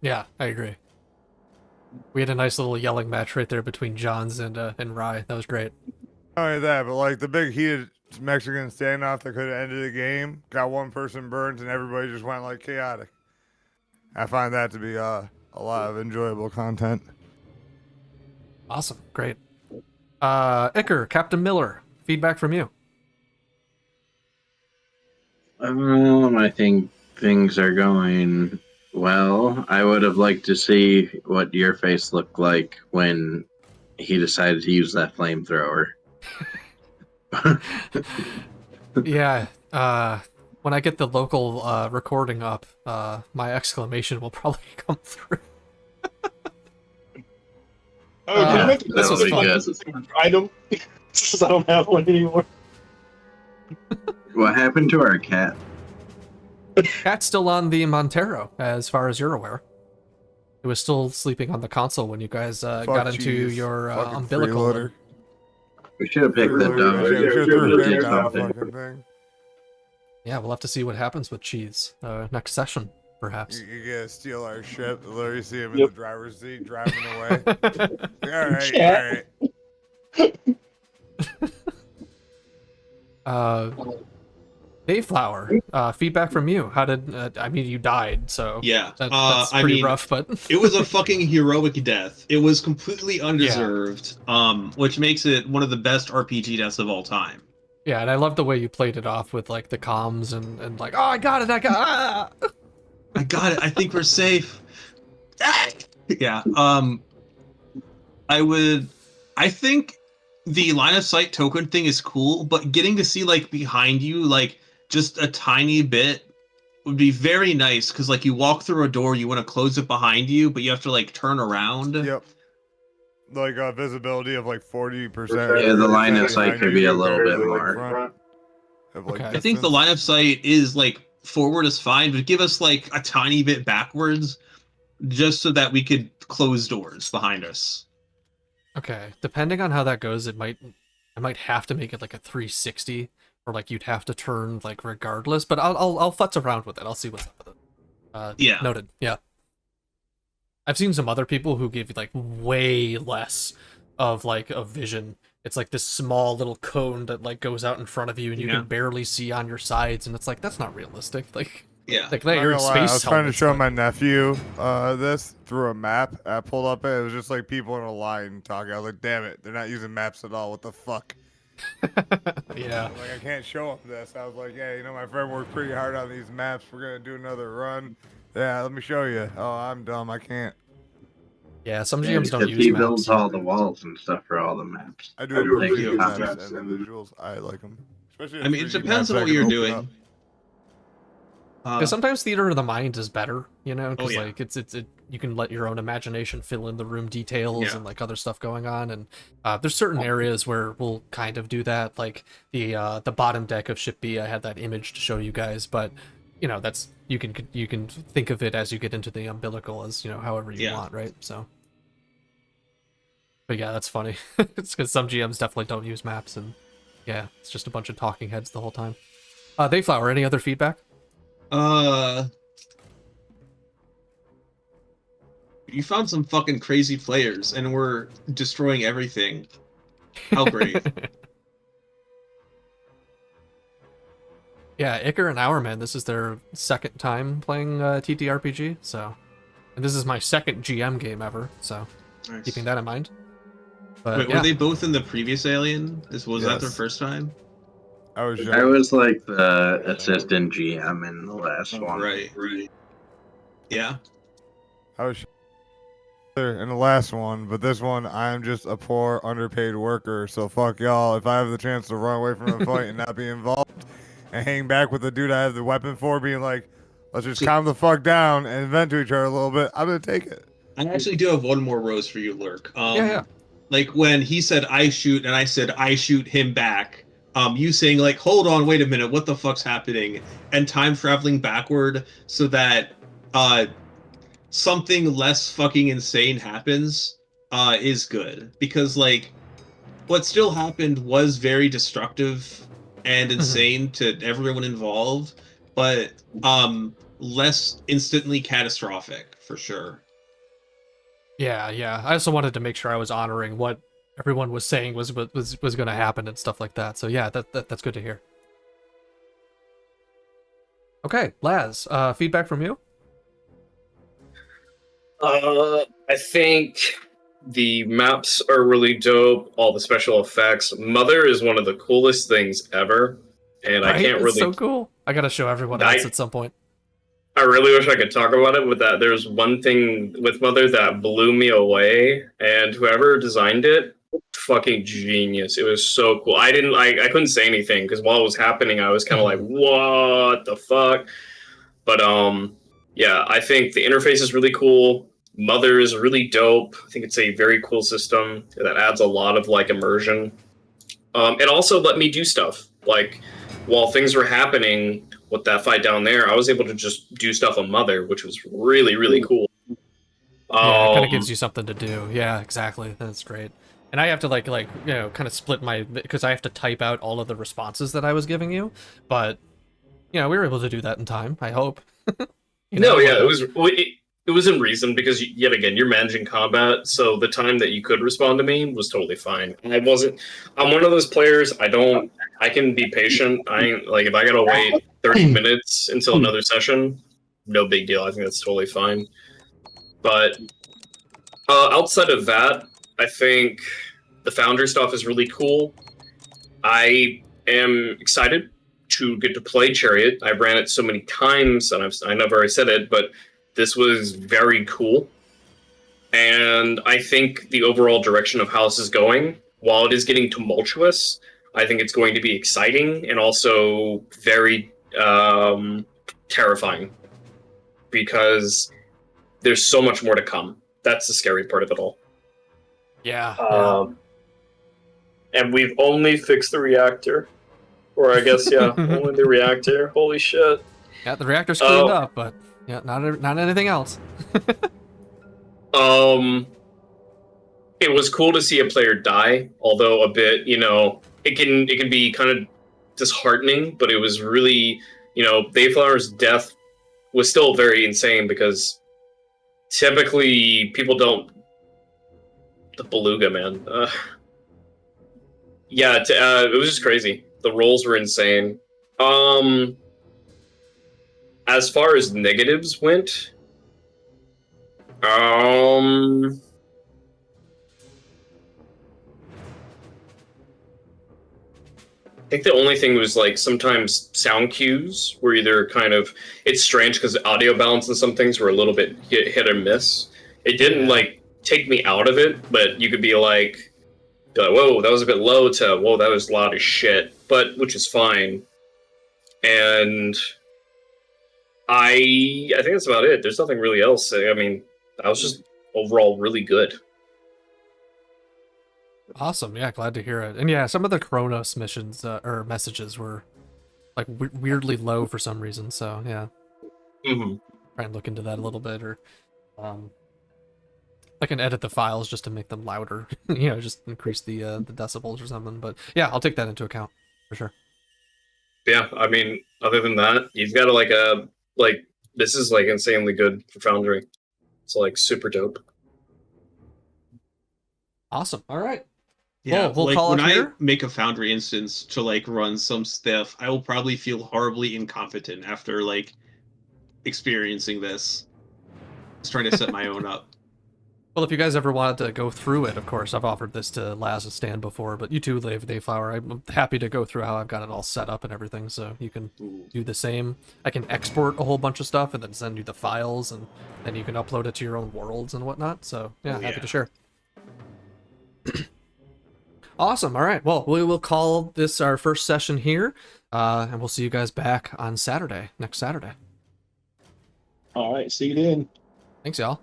S1: Yeah, I agree. We had a nice little yelling match right there between Johns and Rye. That was great.
S3: Not only that, but like the big heated Mexican standoff that could have ended the game, got one person burned and everybody just went like chaotic. I find that to be a lot of enjoyable content.
S1: Awesome, great. Iker, Captain Miller, feedback from you.
S5: I think things are going Well, I would have liked to see what your face looked like when he decided to use that flamethrower.
S1: Yeah, when I get the local recording up, my exclamation will probably come through.
S7: Oh,
S1: Yeah,
S7: did I make
S1: this was fun.
S7: good item? Since I don't have one anymore.
S5: What happened to our cat?
S1: Cat's still on the Montero, as far as you're aware. It was still sleeping on the console when you guys got into your umbilical.
S3: Freeloader.
S5: We should have picked the
S3: Freeloader.
S5: dog.
S3: We should have threw him down the
S5: something.
S3: fucking thing.
S1: Yeah, we'll have to see what happens with Cheese next session, perhaps.
S3: You gotta steal our ship. Literally see him in the driver's seat driving away.
S1: Alright. Dayflower, feedback from you. How did, I mean, you died, so
S2: Yeah,
S1: that's pretty rough, but...
S2: it was a fucking heroic death. It was completely undeserved, which makes it one of the best RPG deaths of all time.
S1: Yeah, and I love the way you played it off with, like, the comms and like, oh, I got it, I got it!
S2: I think we're safe. Yeah, I think the line of sight token thing is cool, but getting to see, like, behind you, like, just a tiny bit would be very nice, because, like, you walk through a door, you want to close it behind you, but you have to, like, turn around.
S3: Yep. Like visibility of like 40%.
S5: Yeah, the line of sight could be a little bit more.
S1: Okay.
S2: I think the line of sight is, like, forward is fine, but give us, like, a tiny bit backwards, just so that we could close doors behind us.
S1: Okay, depending on how that goes, I might have to make it like a 360, or like you'd have to turn like regardless. But I'll futz around with it. I'll see what's up with it.
S2: Yeah.
S1: Noted. Yeah. I've seen some other people who give you like way less of like a vision. It's like this small little cone that like goes out in front of you, and you can barely see on your sides, and it's like that's not realistic. Like.
S2: Yeah.
S1: Like you're in space.
S3: I was trying to show my nephew this through a map. I pulled up it. It was just like people in a line talking. I was like, damn it, they're not using maps at all. What the fuck?
S1: Yeah.
S3: Like I can't show him this. I was like, yeah, you know, my friend worked pretty hard on these maps. We're gonna do another run. Yeah, let me show you. Oh, I'm dumb. I can't.
S1: Yeah, some GMs don't use
S5: he
S1: maps.
S5: builds all the walls and stuff for all the maps.
S3: I do appreciate
S5: Like,
S3: maps and the visuals. I like them. Especially
S2: I mean, it depends on what you're doing.
S1: Because sometimes theater of the mind is better, you know, because
S2: yeah.
S1: like it's you can let your own imagination fill in the room details and like other stuff going on, and there's certain areas where we'll kind of do that, like the bottom deck of Ship B. I had that image to show you guys, but you know that's you can think of it as you get into the umbilical as you know however you want, right? So, but yeah, that's funny. It's because some GMs definitely don't use maps, and yeah, it's just a bunch of talking heads the whole time. Dayflower, any other feedback?
S2: You found some fucking crazy players, and we're destroying everything. How great.
S1: Yeah, Iker and Hourman, this is their second time playing TTRPG, so... And this is my second GM game ever, so
S2: Nice.
S1: keeping that in mind. But,
S2: Wait,
S1: yeah.
S2: were they both in the previous Alien? Was that their first time?
S3: I was
S5: like the assistant GM in the last one.
S2: Right. Yeah.
S3: I was in the last one, but this one I'm just a poor underpaid worker, so fuck y'all. If I have the chance to run away from a fight and not be involved and hang back with the dude I have the weapon for, being like, let's just calm the fuck down and vent to each other a little bit, I'm gonna take it.
S2: I actually do have one more rose for you, Lurk.
S1: Yeah.
S2: Like when he said I shoot and I said I shoot him back, you saying like, hold on, wait a minute, what the fuck's happening? And time traveling backward so that something less fucking insane happens is good. Because like what still happened was very destructive and insane to everyone involved, but less instantly catastrophic for sure.
S1: Yeah. I also wanted to make sure I was honoring what everyone was saying was going to happen and stuff like that. So yeah, that's good to hear. Okay, Laz, feedback from you?
S4: I think the maps are really dope. All the special effects. Mother is one of the coolest things ever, and
S1: Right?
S4: I can't
S1: It's
S4: really.
S1: so cool. I gotta show everyone else at some point.
S4: I really wish I could talk about it with that. There's one thing with Mother that blew me away, and whoever designed it, fucking genius. It was so cool. I couldn't say anything because while it was happening, I was kind of like, what the fuck? But yeah, I think the interface is really cool. Mother is really dope. I think it's a very cool system that adds a lot of like immersion. It also let me do stuff like while things were happening with that fight down there, I was able to just do stuff on Mother, which was really, really cool.
S1: Yeah, it kind of gives you something to do. Yeah, exactly. That's great. And I have to like you know, kind of split my, because I have to type out all of the responses that I was giving you. But you know, we were able to do that in time. I hope.
S4: No, yeah, it was in reason because yet again you're managing combat, so the time that you could respond to me was totally fine. I'm one of those players. I can be patient. I ain't like if I gotta wait 30 minutes until another session, no big deal. I think that's totally fine. But outside of that, I think the Founder stuff is really cool. I am excited to get to play Chariot. I ran it so many times, and I know I've already said it, but this was very cool. And I think the overall direction of how this is going, while it is getting tumultuous, I think it's going to be exciting and also very terrifying because there's so much more to come. That's the scary part of it all.
S1: Yeah.
S4: And we've only fixed the reactor. Or I guess, yeah, only the reactor. Holy shit.
S1: Yeah, the reactor's cleaned up, but yeah, not anything else.
S4: It was cool to see a player die, although a bit, you know, it can be kind of disheartening, but it was really, you know, Dayflower's death was still very insane because typically people don't. The Beluga, man. Yeah, it was just crazy. The rolls were insane. As far as negatives went, I think the only thing was like sometimes sound cues were either kind of it's strange because the audio balance and some things were a little bit hit or miss. It didn't like take me out of it, but you could be like, whoa, that was a bit low to whoa, that was loud as shit. But which is fine. And I think that's about it. There's nothing really else. I mean, I was just overall really good.
S1: Awesome. Yeah, glad to hear it. And yeah, some of the Kronos missions or messages were like weirdly low for some reason. So yeah, try and look into that a little bit, or I can edit the files just to make them louder. You know, just increase the decibels or something. But yeah, I'll take that into account for sure.
S4: Yeah, I mean, other than that, you've got this is like insanely good for Foundry. It's like super dope.
S1: Awesome. All right.
S2: Yeah,
S1: we'll call
S2: when
S1: it
S2: I
S1: here.
S2: make a Foundry instance to like run some stuff, I will probably feel horribly incompetent after like experiencing this. Just trying to set my own up.
S1: Well, if you guys ever wanted to go through it, of course, I've offered this to Laz and Stan before, but you too, Dayflower, I'm happy to go through how I've got it all set up and everything, so you can do the same. I can export a whole bunch of stuff and then send you the files, and then you can upload it to your own worlds and whatnot, so yeah, happy to share. Awesome, all right, well, we will call this our first session here, and we'll see you guys back on Saturday, next Saturday.
S7: All right, see you then.
S1: Thanks, y'all.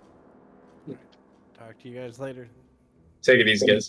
S10: Talk to you guys later.
S4: Take it easy, guys.